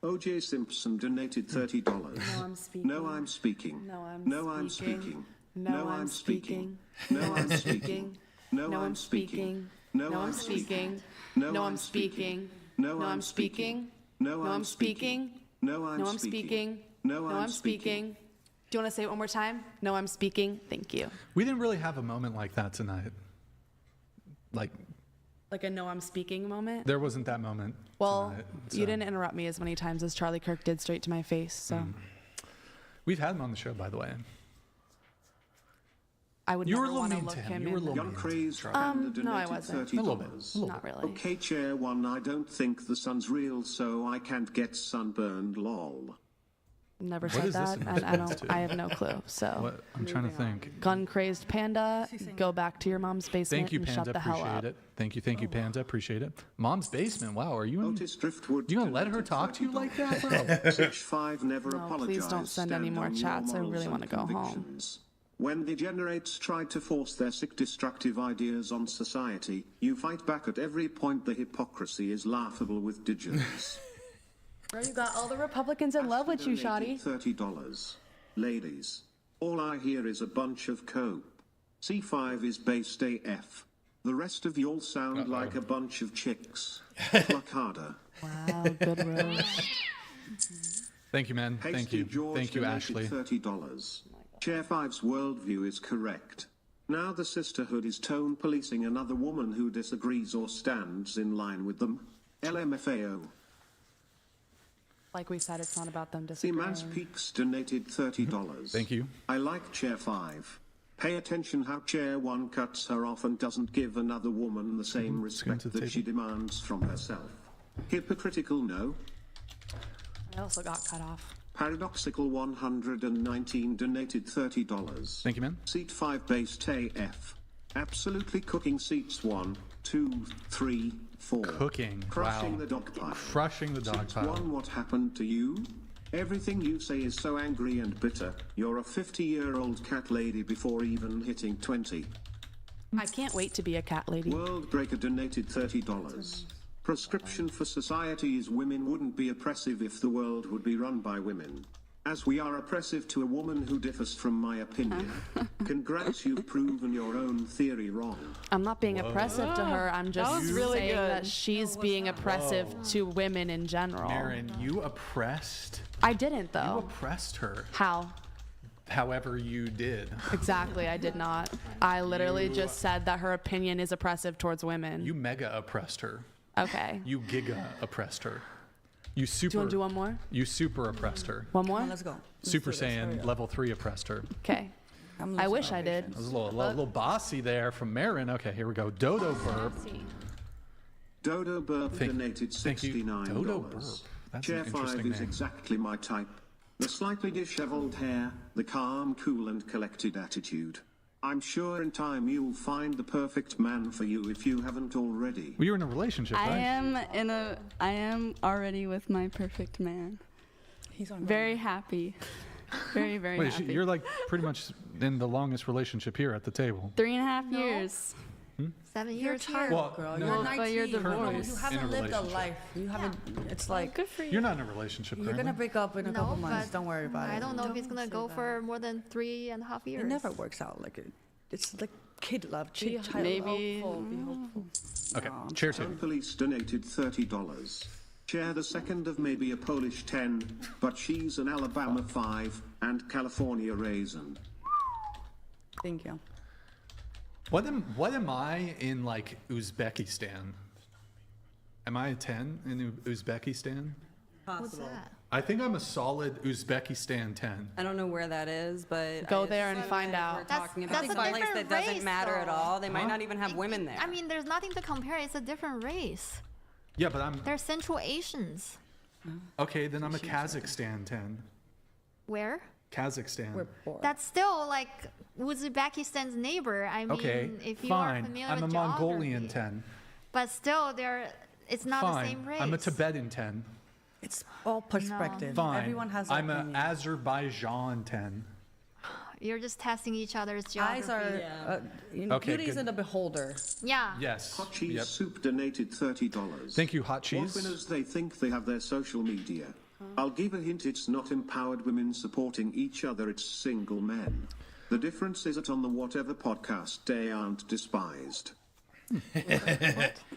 O.J. Simpson donated $30. No, I'm speaking. No, I'm speaking. No, I'm speaking. No, I'm speaking. No, I'm speaking. No, I'm speaking. No, No, I'm speaking. No, No, I'm speaking. No, No, I'm speaking. No, No, I'm speaking. No, No, I'm speaking. No, No, I'm speaking. Do you want to say it one more time? No, I'm speaking. Thank you. We didn't really have a moment like that tonight. Like, Like a no, I'm speaking moment. there wasn't that moment Well, tonight. you so. didn't interrupt me as many times as Charlie Kirk did straight to my face. So We've had him on the show, by the way. I would You were a never little want to mean look to him. him You were a in little the- mean to Crazed him. Panda no, I donated wasn't. $30. A little bit. Not really. Okay, Chair 1, I don't think the sun's real, so I can't get sunburned, lol. Never What said is this that, in and I response don't. to? I have no clue. So What? I'm trying to think. gun crazed panda, go back to your mom's basement Thank you, and Panda. shut the hell Appreciate up. it. Thank you, Panda. Appreciate it. Mom's basement. Wow, are you in? Otis Driftwood You gonna let her talk to you like that, bro? Sitch5 never No, apologized. please don't send any Stand more on your chats. I morals really and wanna go home. convictions. When degenerates try to force their sick, destructive ideas on society, you fight back at every point. The hypocrisy is laughable with digits. Bro, you got all the Republicans in love with you, Shoddy. $30. Ladies, all I hear is a bunch of cope. C5 is based AF. The rest of y'all sound like a bunch of chicks. Pluck harder. Wow, good roast. Thank you, man. Thank Hasty you. George Thank you, donated Ashley. $30. Chair 5's worldview is correct. Now the sisterhood is tone policing another woman who disagrees or stands in line with them. LMFAO. Like we said, it's not about them Seaman's disagreeing. Peaks donated $30. Thank you. I like Chair 5. Pay attention how Chair 1 cuts her off and doesn't give another woman the same respect to the that she demands from herself. Hypocritical, no? I also got cut off. Paradoxical 119 donated $30. Thank you, man. Seat 5 based AF. Absolutely cooking seats 1, 2, 3, 4. Cooking. Crushing Wow. the dog pile. Crushing the dog Seat pile. 1, what happened to you? Everything you say is so angry and bitter. You're a 50-year-old cat lady before even hitting 20. I can't wait to be a cat lady. World Breaker donated $30. Prescription for society is women wouldn't be oppressive if the world would be run by women. As we are oppressive to a woman who differs from my opinion. Congrats, you've proven your own theory wrong. I'm not being oppressive to her. I'm just was really saying good. that she's being oppressive to women in general. Marin, you oppressed. I didn't, You though. oppressed her. How? However you did. Exactly, I did not. I literally just said that her opinion is oppressive towards women. You mega oppressed her. Okay. You giga oppressed her. You super. Do you want to do one more? You super oppressed her. One more? Let's go. Super Saiyan level 3 oppressed her. Okay. I wish I did. That was a little bossy there from Marin. Okay, here we go. Dodo burp. Dodo Burp donated thank you. $69. Dodo Burp. That's Chair an 5 interesting is name. exactly my type. The slightly disheveled hair, the calm, cool and collected attitude. I'm sure in time you'll find the perfect man for you if you haven't already. Well, you're in a relationship, right? I am already with my perfect man. He's on very happy. Very, very Wait, happy. you're like pretty much in the longest relationship here at the table. 3.5 years. 7 You're years. child, Well, girl. no. You're Well, 19. but you're You divorced. haven't In a lived a relationship. life. You haven't. It's like Good for you. You're not in a relationship you're currently. gonna break up in a couple months. Don't worry about it. I don't know if it's gonna go for more than 3.5 years. It never works out like it. It's like kid love, child Maybe. love. Be hopeful. Okay, chair 2. Some police donated $30. Chair the second of maybe a Polish 10, but she's an Alabama 5 and California raisin. Thank you. What am I in like Uzbekistan? Am I a 10 in Uzbekistan? What's that? I think I'm a solid Uzbekistan 10. I don't know where that is, but Go there and find we're out. talking about That's a a place different that doesn't race, matter at though. all. They might not even have women there. I mean, there's nothing to compare. It's a different race. Yeah, but I'm They're Central Asians. okay. Then I'm a Kazakhstan 10. Where? Kazakhstan. That's still like Uzbekistan's neighbor. I mean, Okay, if you are fine. familiar I'm a with Mongolian geography. 10. But still, it's not Fine. the same race. I'm a Tibetan 10. It's all perspective. Fine. Everyone has I'm an a opinion. Azerbaijan 10. You're just testing each other's geography. Eyes are Okay, beauty is good. in the beholder. Yeah. Yes. Hot Cheese Yep. Soup donated $30. Thank you, Hot Cheese. What winners they think they have their social media. I'll give a hint, it's not empowered women supporting each other, it's single men. The difference is that on the Whatever podcast they aren't despised.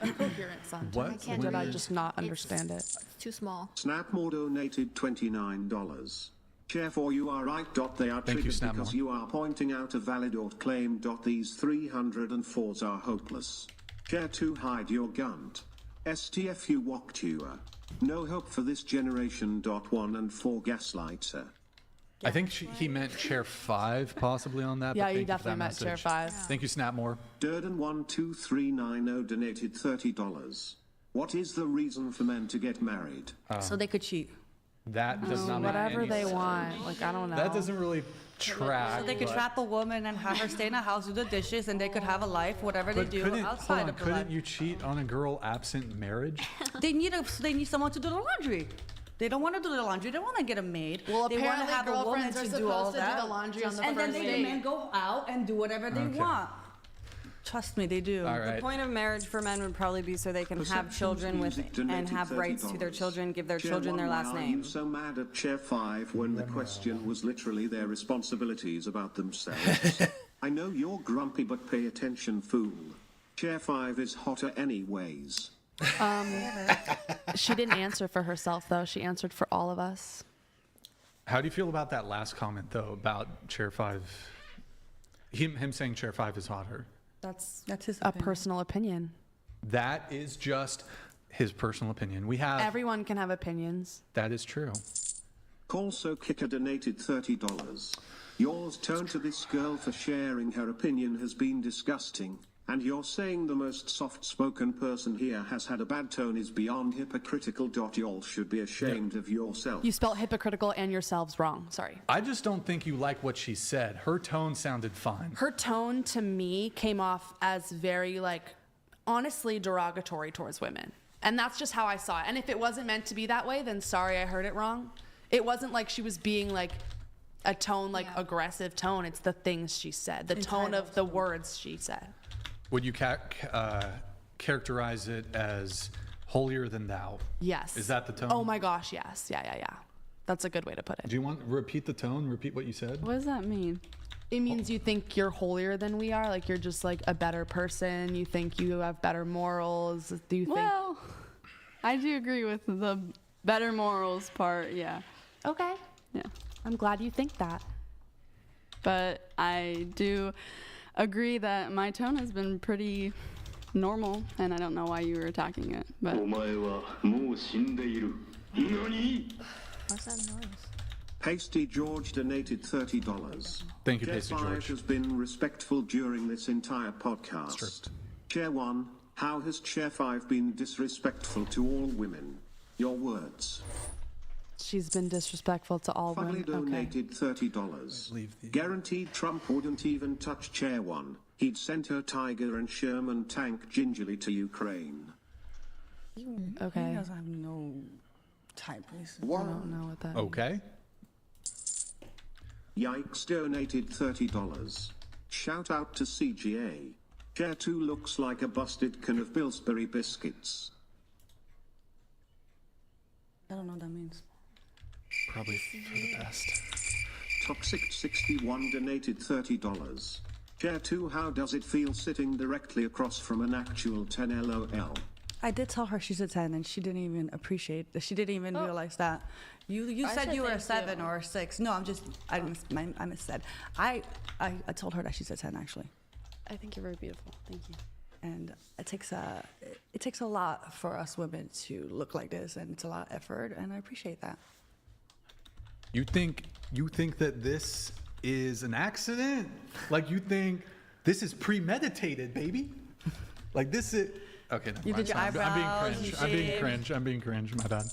Incoherent sentence. What? I can't Did I read. just not understand it? It's too small. Snapmore donated $29. Chair 4, you are right. They are Thank you, triggered because Snapmore. you are pointing out a valid claim. These 304s are hopeless. Chair 2, hide your gunt. STFU walked you. No hope for this generation. 1 and 4 gaslighter. I think he meant chair 5 possibly on that. Yeah, but you thank for definitely that meant chair message. 5. Thank you, Snapmore. Durden12390 donated $30. What is the reason for men to get married? So they could cheat. That does not make Whatever any they sense. want. Like, I don't know. That doesn't really track. So they could but- trap a woman and have her stay in a house, do the dishes, and they could have a life, whatever they But do couldn't, outside hold on, of the couldn't life. you cheat on a girl absent marriage? They need someone to do the laundry. They don't want to do the laundry. They don't want to get a maid. Well, they want to apparently have a woman girlfriends are to do all supposed to do that. the laundry on the and then first the date. men go out and do whatever they Okay. want. Trust me, they do. All The right. point of marriage for men would probably be so they can have Perceptions children with Music and donated have rights to their $30. children, give their Chair children their 1, last why name. Are you so mad at Chair 5 when the question was literally their responsibilities about themselves? I know you're grumpy, but pay attention, fool. Chair 5 is hotter anyways. She didn't answer for herself, though. She answered for all of us. How do you feel about that last comment, though, about chair 5? Him saying chair 5 is hotter. That's his A personal opinion. That is just his personal opinion. We have... Everyone can have opinions. That is true. Also, Kicker donated $30. Yours tone to this girl for sharing her opinion has been disgusting, and you're saying the most soft-spoken person here has had a bad tone is beyond hypocritical. Y'all should be ashamed of yourself. You spelled hypocritical and yourselves wrong. Sorry. I just don't think you like what she said. Her tone sounded fine. Her tone to me came off as very, like, honestly derogatory towards women. And that's just how I saw it. And if it wasn't meant to be that way, then sorry I heard it wrong. It wasn't like she was being like a tone, like aggressive tone. It's the things she said, the tone of the words she said. Would you characterize it as holier than thou? Yes. Is that the tone? Oh my gosh, yes. Yeah. That's a good way to put it. Do you want to repeat the tone? Repeat what you said? What does that mean? It means you think you're holier than we are, like you're just like a better person. You think you have better morals. Do you think? Well, I do agree with the better morals part, yeah. Okay. Yeah. I'm glad you think that. But I do agree that my tone has been pretty normal, and I don't know why you were attacking it. But What's that noise? Pasty George donated $30. Thank you, Chair Pasty 5 George. has been respectful during this entire podcast. Chair 1, how has Chair 5 been disrespectful to all women? Your words. she's been disrespectful to all Fugly women. donated $30. Guaranteed Trump wouldn't even touch Chair 1. He'd send her Tiger and Sherman tank gingerly to Ukraine. Okay. He doesn't have no type racism. I don't know what that Okay. Yikes donated $30. Shout out to CGA. Chair 2 looks like a busted can of Pillsbury biscuits. I don't know what that means. Probably for the best. Toxic61 donated $30. Chair 2, how does it feel sitting directly across from an actual 10 LOL? I did tell her she's a 10, and she didn't even appreciate that. She didn't even realize that. You said you were a 7 or a 6. No, I missaid. I told her that she's a 10, actually. I think you're very beautiful. Thank you. And it takes a lot for us women to look like this, and it's a lot of effort, and I appreciate that. You think that this is an accident? Like you think this is premeditated, baby? Like this is okay. You did your eyebrows. I'm being cringe. My bad.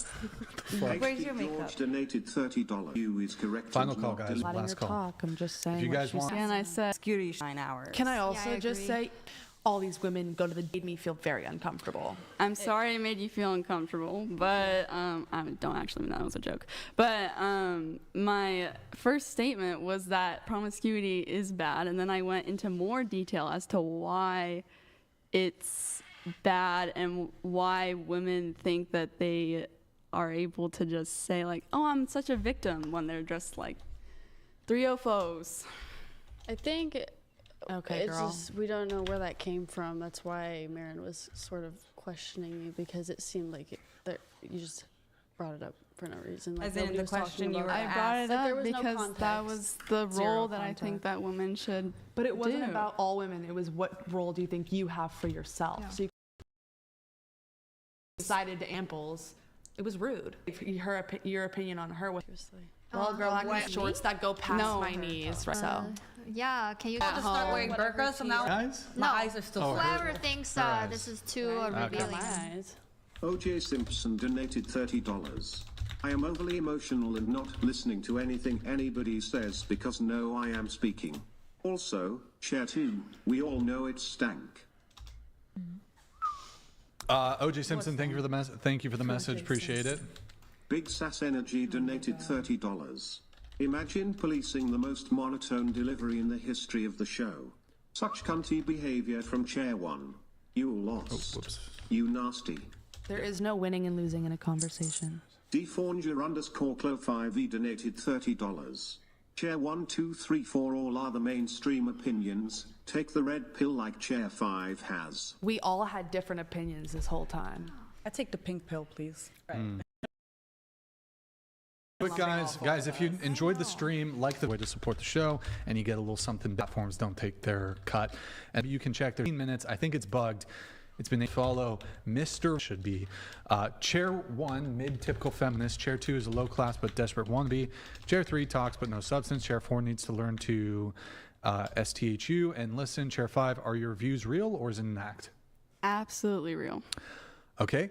Where's your makeup? George donated $30. You is correct. Final call, guys. Letting Last her call. talk. I'm just saying. If you guys want, And I said, Scooty 9 hours. Can I also I just agree. say, all these women go to the made me feel very uncomfortable. I'm sorry it made you feel uncomfortable, but I don't actually mean that was a joke. But my first statement was that promiscuity is bad, and then I went into more detail as to why it's bad and why women think that they are able to just say like, oh, I'm such a victim when they're just like 304s. I think Okay, it's girl. just we don't know where that came from. That's why Marin was sort of questioning me because it seemed like that you just brought it up for no reason. Like As in nobody the was talking question you about were it. I brought it Like, there up was no because that context. was the Zero role that I think context. that women should But it wasn't do. about all women. It was what role do you think you have for yourself? Yeah. So you decided to amples. It was rude. Your opinion on her was, Seriously. well, girl, I what, got shorts that go past No, my her knees. Right? So Yeah, can you I'll just start wearing whatever burqas from now on. guys. My No. eyes are still Oh, her- Whoever thinks her eyes. this is too Okay. revealing. OJ Simpson donated $30. I am overly emotional and not listening to anything anybody says because no, I am speaking. Also, Chair 2, we all know it's stank. OJ Simpson, thank you for the message. Appreciate it. Big Sass Energy donated $30. Imagine policing the most monotone delivery in the history of the show. Such cunty behavior from Chair 1. You lost. whoops. You nasty. there is no winning and losing in a conversation. Defornger_Clo5E donated $30. Chair 1, 2, 3, 4 all are the mainstream opinions. Take the red pill like Chair 5 has. We all had different opinions this whole time. I take the pink pill, please. But guys, if you enjoyed the stream, like the way to support the show, and you get a little something, platforms don't take their cut. And you can check their 15 minutes. I think it's bugged. It's been a follow. Mr. should be. Chair 1, mid-typical feminist. Chair 2 is a low-class but desperate wannabe. Chair 3 talks but no substance. Chair 4 needs to learn to STHU and listen. Chair 5, are your views real or is it an act? Absolutely real. Okay,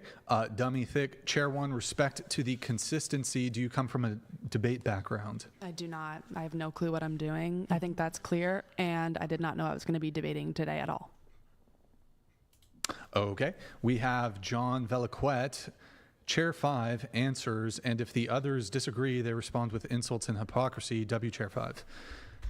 dummy thick. Chair 1, respect to the consistency. Do you come from a debate background? I do not. I have no clue what I'm doing. I think that's clear, and I did not know I was going to be debating today at all. Okay, we have John Velaquette. Chair 5 answers, and if the others disagree, they respond with insults and hypocrisy. W Chair 5.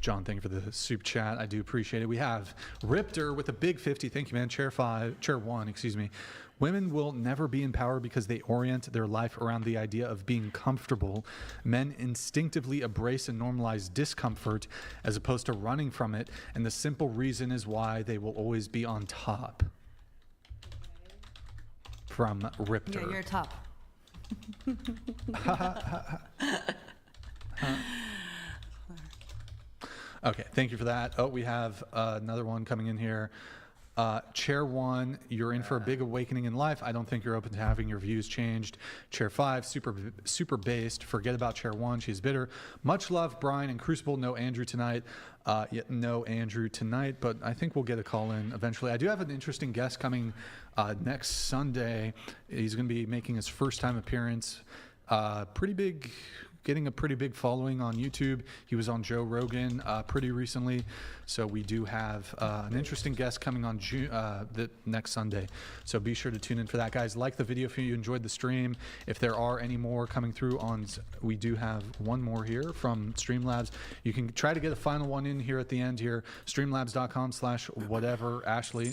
John, thank you for the soup chat. I do appreciate it. We have Ripter with a big 50. Thank you, man. Chair 1, excuse me. Women will never be in power because they orient their life around the idea of being comfortable. Men instinctively embrace and normalize discomfort as opposed to running from it, and the simple reason is why they will always be on top. From Ripter. Yeah, you're top. Okay, thank you for that. Oh, we have another one coming in here. Chair 1, you're in for a big awakening in life. I don't think you're open to having your views changed. Chair 5, super based. Forget about Chair 1. She's bitter. Much love, Brian and Crucible. No Andrew tonight. No Andrew tonight, but I think we'll get a call in eventually. I do have an interesting guest coming next Sunday. He's going to be making his first time appearance Getting a pretty big following on YouTube. He was on Joe Rogan pretty recently. So we do have an interesting guest coming on the next Sunday. So be sure to tune in for that, guys. Like the video if you enjoyed the stream. If there are any more coming through we do have one more here from Streamlabs. You can try to get a final one in here at the end here. Streamlabs.com/whatever. Ashley.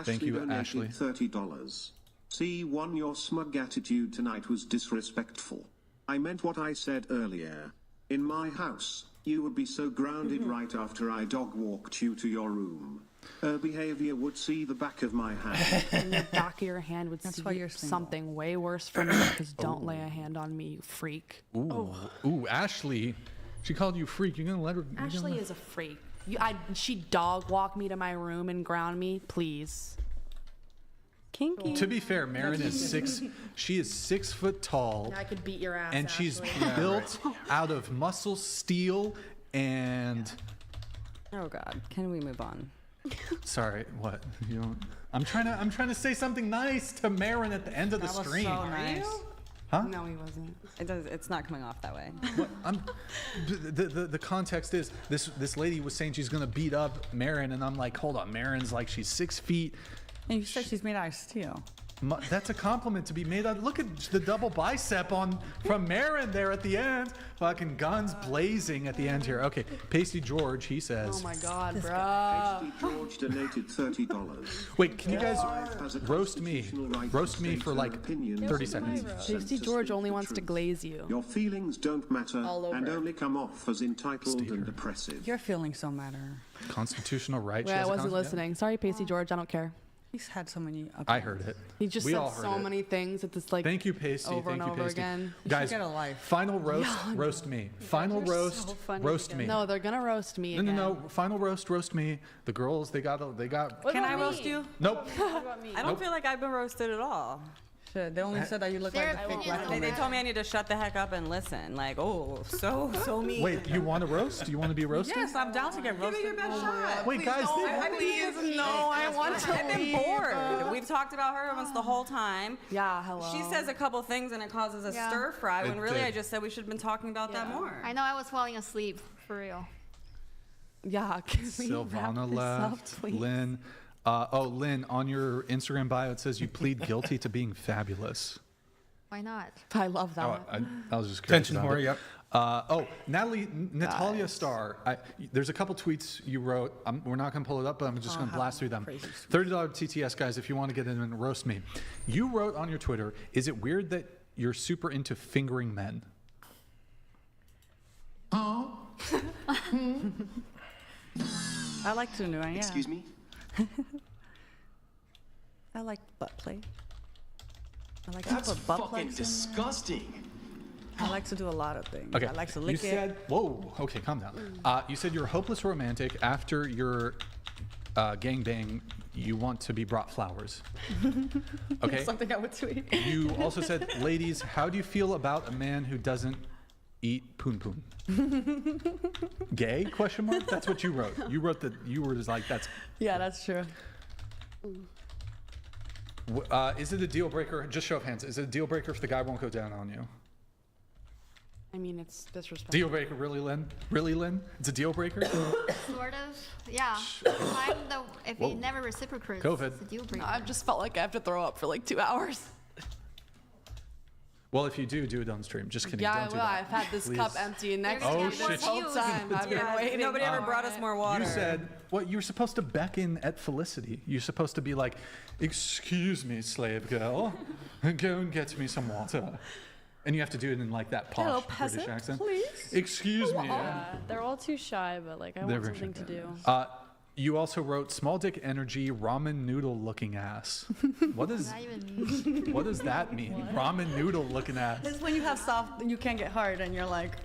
Thank you, Ashley. $30. C1, your smug attitude tonight was disrespectful. I meant what I said earlier. In my house, you would be so grounded right after I dog walked you to your room. Her behavior would see the back of my hand. And the back of your hand would see something way worse from me, because don't lay a hand on me, you freak. Ooh, Ashley. She called you freak. You're gonna let her. Ashley is a freak. She dog walked me to my room and ground me, please. Kinky. To be fair, Marin is 6 foot tall. I could beat your ass. And she's built out of muscle, steel, and. Oh God! Can we move on? Sorry, what? You don't. I'm trying to say something nice to Marin at the end of the stream. So nice. Huh? No, he wasn't. It's not coming off that way. The context is this lady was saying she's gonna beat up Marin, and I'm like, hold on, Marin's like she's 6 feet. And you said she's made out of steel. That's a compliment to be made out. Look at the double bicep from Marin there at the end. Fucking guns blazing at the end here. Okay, Pasty George, he says. Oh my God, bro. Pasty George donated $30. Wait, can you guys roast me? Roast me for like 30 seconds. Pasty George only wants to glaze you. Your feelings don't matter and only come off as entitled and oppressive. Your feelings don't matter. Constitutional right. Wait, I wasn't listening. Sorry, Pasty George. I don't care. He's had so many. I heard it. He just said so many things that this like. Thank you, Pasty. Over and over again. Guys, get a life. Final roast, roast me. Final roast, roast me. No, they're gonna roast me. Again. No. Final roast me. The girls, they got. Can I roast you? Nope. I don't feel like I've been roasted at all. Shit, they only said that you look like a fake black woman. They told me I need to shut the heck up and listen. Like, so mean. Wait, you want to roast? Do you want to be roasted? Yes, I'm down to get roasted. Give me your best shot. Wait, guys, please, no, I want to I've been bored. We've talked about her once the whole time. Yeah, hello. She says a couple things and it causes a stir fry when really I just said we should have been talking about that more. I know I was falling asleep, for real. Yeah, can we Silvana wrap left. this up, please? Lynn. Lynn, on your Instagram bio, it says you plead guilty to being fabulous. Why not? I love that. I was just curious. Tension whore, yep. Natalia Starr. There's a couple tweets you wrote. We're not going to pull it up, but I'm just going to blast through them. $30 TTS, guys, if you want to get in and roast me. You wrote on your Twitter, is it weird that you're super into fingering men? Oh. I like to do it, yeah. Excuse me? I like butt play. I like to put butt fucking plugs disgusting. I like to do a lot of things. Okay. I like to lick you said, whoa, okay, calm down. You said you're a hopeless romantic. After your gangbang, you want to be brought flowers. Okay. Something I would tweet. You also said, ladies, how do you feel about a man who doesn't eat poon poon? Gay? Question mark? That's what you wrote. You wrote that you were just like, that's. Yeah, that's true. Is it a deal breaker? Just show of hands. Is it a deal breaker if the guy won't go down on you? I mean, it's disrespectful. Deal breaker, really, Lynn? Really, Lynn? It's a deal breaker? Sort of, yeah. If he never reciprocates, COVID. it's a deal breaker. I've just felt like I have to throw up for like 2 hours. Well, if you do it on stream. Just kidding. Yeah, Don't I will. do that. I've had this cup empty next to Oh, me shit. this whole time. I've been waiting. Nobody ever brought us more water. You said, you were supposed to beckon at Felicity. You're supposed to be like, excuse me, slave girl, go and get me some water. And you have to do it in like that posh Hello, British peasant, accent. please. Excuse me. They're all too shy, but like I They're want very something to do. You also wrote small dick energy, ramen noodle looking ass. What does what does that mean? What? Ramen noodle looking ass. It's when you have soft, you can't get hard, and you're like,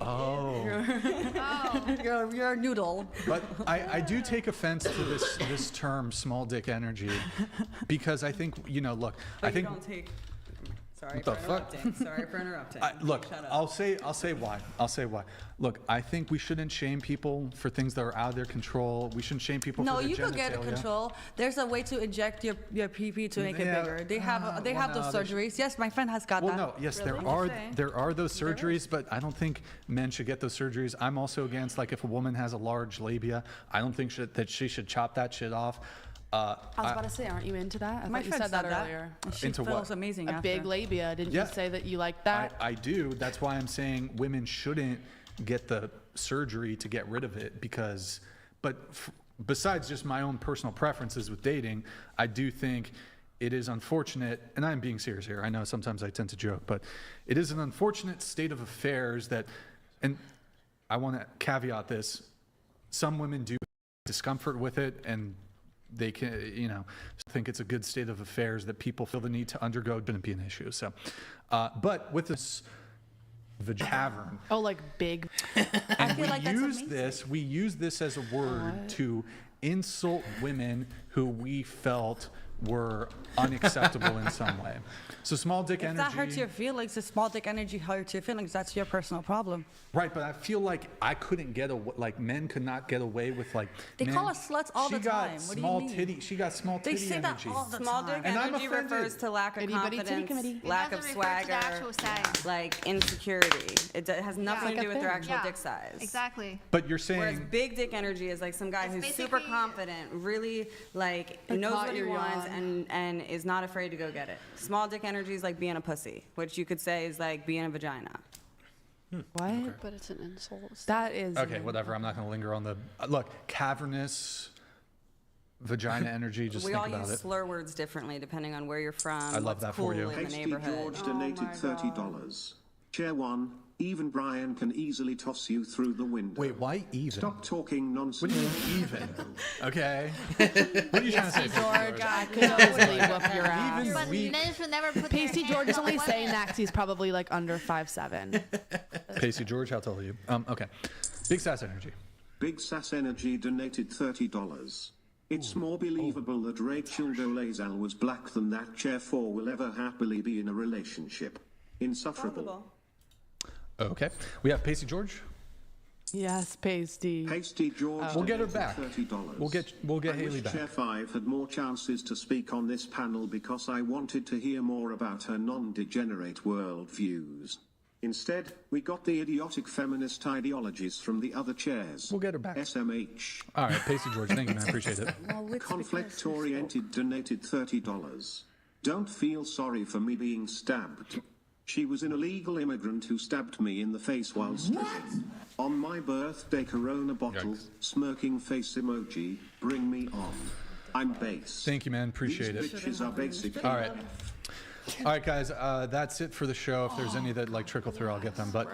you're a noodle. But I do take offense to this term, small dick energy, because I think look, But I think. You don't take. Sorry What for the fuck? interrupting. Sorry for interrupting. Look, Shut up. I'll say why. Look, I think we shouldn't shame people for things that are out of their control. We shouldn't shame people No, for their you could get genitalia. control. There's a way to inject your PP to make it Yeah. bigger. They have those surgeries. Yes, my friend has got Well, that. no, yes, Really? there are those surgeries, but I don't think men should get those surgeries. I'm also against, like, if a woman has a large labia, I don't think that she should chop that shit off. I was about to say, aren't you into that? I My thought you friend said that said that. earlier. She Into feels what? amazing A after. big labia. Didn't Yeah. you say that you like that? I do. That's why I'm saying women shouldn't get the surgery to get rid of it because, besides just my own personal preferences with dating, I do think it is unfortunate, and I'm being serious here. I know sometimes I tend to joke, but it is an unfortunate state of affairs that, and I want to caveat this, some women do have discomfort with it and they can, think it's a good state of affairs that people feel the need to undergo. It shouldn't be an issue. So, but with this cavern. Oh, like big. And we use this as a word to insult women who we felt were unacceptable in some way. So small dick If energy. that hurts your feelings, if small dick energy hurts your feelings, that's your personal problem. Right, but I feel like I couldn't get away, like men could not get away with like. They man, call us sluts all the time. What do you mean? She got small They titty say that energy. all the Small time. dick And I'm energy offended. refers to lack of Itty-bitty titty confidence, committee. lack It of doesn't refer to the swagger, actual size. like insecurity. It has nothing Like to a do with their thing. actual Yeah, dick size. Exactly. But you're Whereas saying big dick energy is like some guy It's who's super basically- confident, really like Like knows caught what he your wants yawn. and is not afraid to go get it. Small dick energy is like being a pussy, which you could say is like being a vagina. What? But it's an insult. That is. okay, whatever. I'm not going to linger on the look cavernous vagina energy. Just We think all about use it. slur words differently depending on where you're from. I love what's that cool for you. in the Pasty neighborhood. George donated $30. Chair 1, even Brian can easily toss you through the window. Wait, why even? Stop talking nonsense. What do you mean even? Okay. What are you trying to say? George, I could easily whoop your ass. But men should never put Pasty their George is hands on only women. saying that 'cause he's probably like under 5'7". Pasty George, how tall are you? Okay. Big Sass Energy. Big Sass Energy donated $30. It's more believable that Rachel Dolezal was black than that Chair 4 will ever happily be in a relationship. Insufferable. Okay. We have Pasty George. Yes, Pasty. Pasty George We'll get her donated back. $30. We'll get I Haley wish back. Chair 5 had more chances to speak on this panel because I wanted to hear more about her non-degenerate worldviews. Instead, we got the idiotic feminist ideologies from the other chairs. We'll get her back. SMH. All right, Pasty George. Thank you, man. Appreciate it. Conflict-oriented donated $30. Don't feel sorry for me being stabbed. She was an illegal immigrant who stabbed me in the face while stripping. On my birthday, Corona bottle, smirking face emoji, bring me on. I'm base. Thank you, man. Appreciate These it. bitches are basically All right. All right, guys. That's it for the show. If there's any that like trickle through, I'll get them. But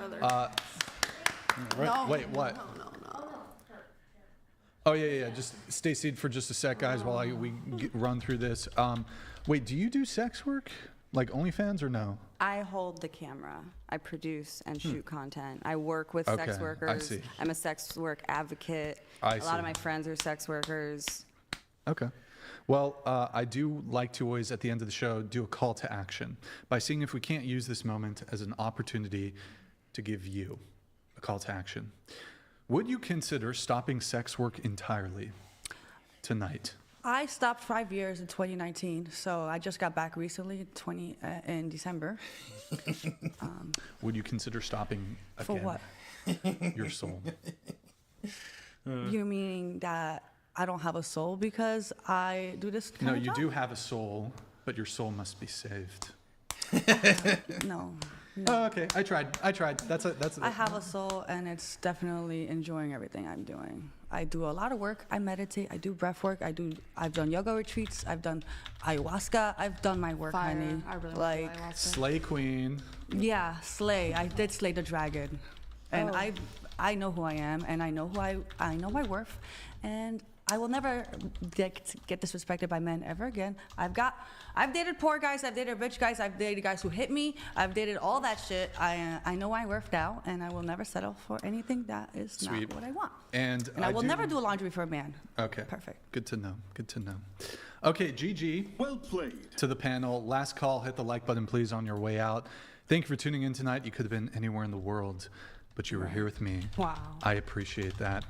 wait, what? Oh yeah. Just stay seated for just a sec, guys, while we run through this. Wait, do you do sex work, like OnlyFans, or no? I hold the camera. I produce and shoot content. I work with sex Okay, workers. I see. I'm a sex work advocate. I A lot see. of my friends are sex workers. Okay. Well, I do like to always, at the end of the show, do a call to action by seeing if we can't use this moment as an opportunity to give you a call to action. Would you consider stopping sex work entirely tonight? I stopped 5 years in 2019, so I just got back recently, in December. Would you consider stopping again? For what? Your soul. You meaning that I don't have a soul because I do this kind No, of you job? do have a soul, but your soul must be saved. No. Oh, okay. I tried. That's I have a soul, and it's definitely enjoying everything I'm doing. I do a lot of work. I meditate. I do breath work. I've done yoga retreats. I've done ayahuasca. I've done my work, Fire. honey. I really like, like ayahuasca. Slay Queen. yeah, slay. I did slay the dragon, and I know who I am, and I know I know my worth, and I will never get disrespected by men ever again. I've dated poor guys, I've dated rich guys, I've dated guys who hit me, I've dated all that shit. I know my worth now, and I will never settle for anything that is Sweet. not what I want. And I will never do laundry for a man. Okay. Perfect. Good to know. Good to know. Okay, GG. Well played. To the panel. Last call. Hit the like button, please, on your way out. Thank you for tuning in tonight. You could have been anywhere in the world, but you were here with me. Wow. I appreciate that.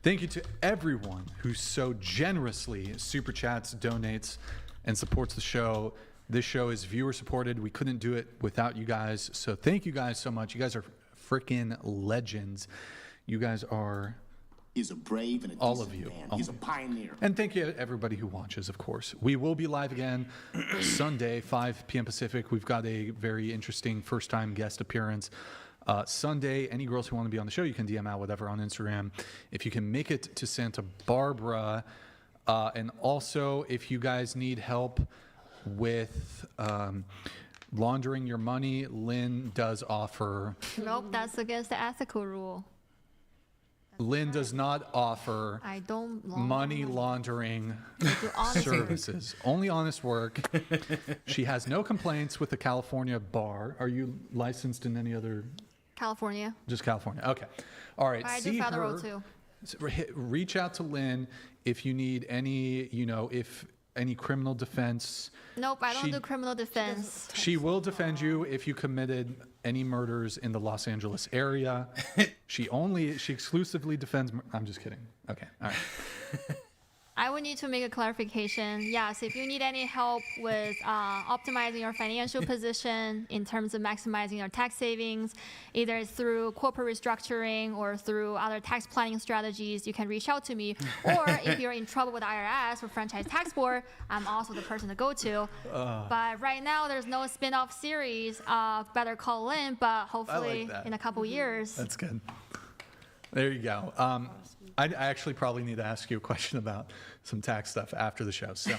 Thank you to everyone who so generously super chats, donates, and supports the show. This show is viewer supported. We couldn't do it without you guys. So thank you guys so much. You guys are freaking legends. You guys are... He's a brave and a all of you. Man. He's a pioneer. And thank you to everybody who watches, of course. We will be live again Sunday, 5 p.m. Pacific. We've got a very interesting first-time guest appearance. Sunday, any girls who want to be on the show, you can DM out whatever on Instagram. If you can make it to Santa Barbara, and also if you guys need help with laundering your money, Lynn does offer... Nope, that's against the ethical rule. Lynn does not offer money laundering services. Only honest work. She has no complaints with the California bar. Are you licensed in any other? California. Just California. Okay. All right. I do federal too. Reach out to Lynn if you need any, if any criminal defense. Nope, I don't do criminal defense. She will defend you if you committed any murders in the Los Angeles area. She exclusively defends. I'm just kidding. Okay. All right. I would need to make a clarification. Yes, if you need any help with optimizing your financial position in terms of maximizing your tax savings, either through corporate restructuring or through other tax planning strategies, you can reach out to me. Or if you're in trouble with IRS or Franchise Tax Board, I'm also the person to go to. But right now, there's no spin-off series of Better Call Lynn, but hopefully in a couple years. That's good. There you go. I actually probably need to ask you a question about some tax stuff after the show. So,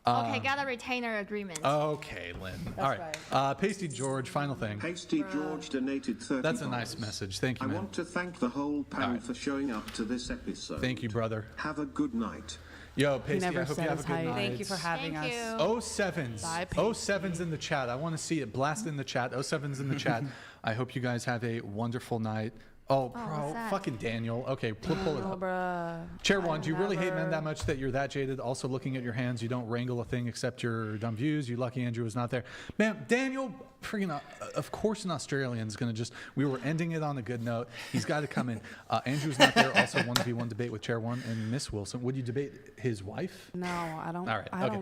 okay, got a retainer agreement. Okay, Lynn. All right. Pasty George, final thing. Pasty George donated $30. That's a nice message. Thank you, man. I want to thank the whole panel for showing up to this episode. Thank you, brother. Have a good night. Yo, Pasty, I hope you have a good night. Thank you for having us. 07s. Bye, 07s in the chat. I want to see it. Blast in the chat. 07s in the chat. I hope you guys have a wonderful night. Oh, bro, fucking Daniel. Okay, pull it up. Bruh. Chair one, do you really hate men that much that you're that jaded? Also, looking at your hands, you don't wrangle a thing except your dumb views. You lucky Andrew was not there. Man, Daniel, freaking, of course an Australian's going to just, we were ending it on a good note. He's got to come in. Andrew's not there. Also, 1v1 debate with Chair one and Miss Wilson. Would you debate his wife? No, I don't. All right, okay.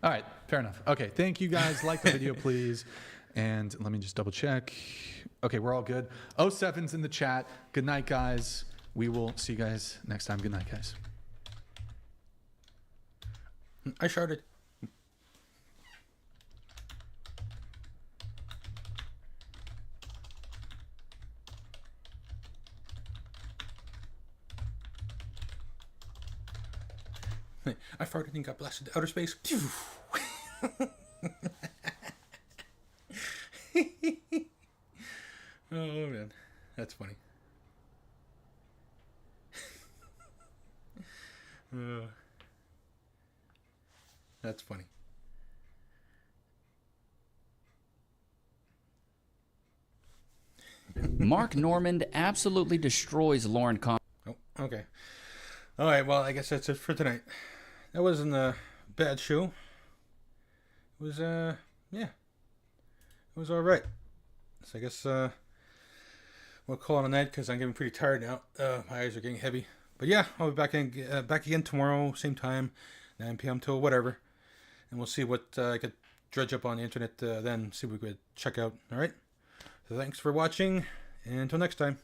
All right, fair enough. Okay, thank you guys. Like the video, please. And let me just double check. Okay, we're all good. 07's in the chat. Good night, guys. We will see you guys next time. Good night, guys. I sharded. I farted and got blasted to outer space. Oh man, that's funny. That's funny. Mark Normand absolutely destroys Lauren Con. Oh, okay. All right, well, I guess that's it for tonight. That wasn't a bad show. It was, yeah. It was all right. So I guess, we'll call it a night because I'm getting pretty tired now. My eyes are getting heavy. But yeah, I'll be back again tomorrow, same time, 9 p.m. till whatever. And we'll see what I could dredge up on the internet then, see what we could check out. All right? So thanks for watching, and until next time.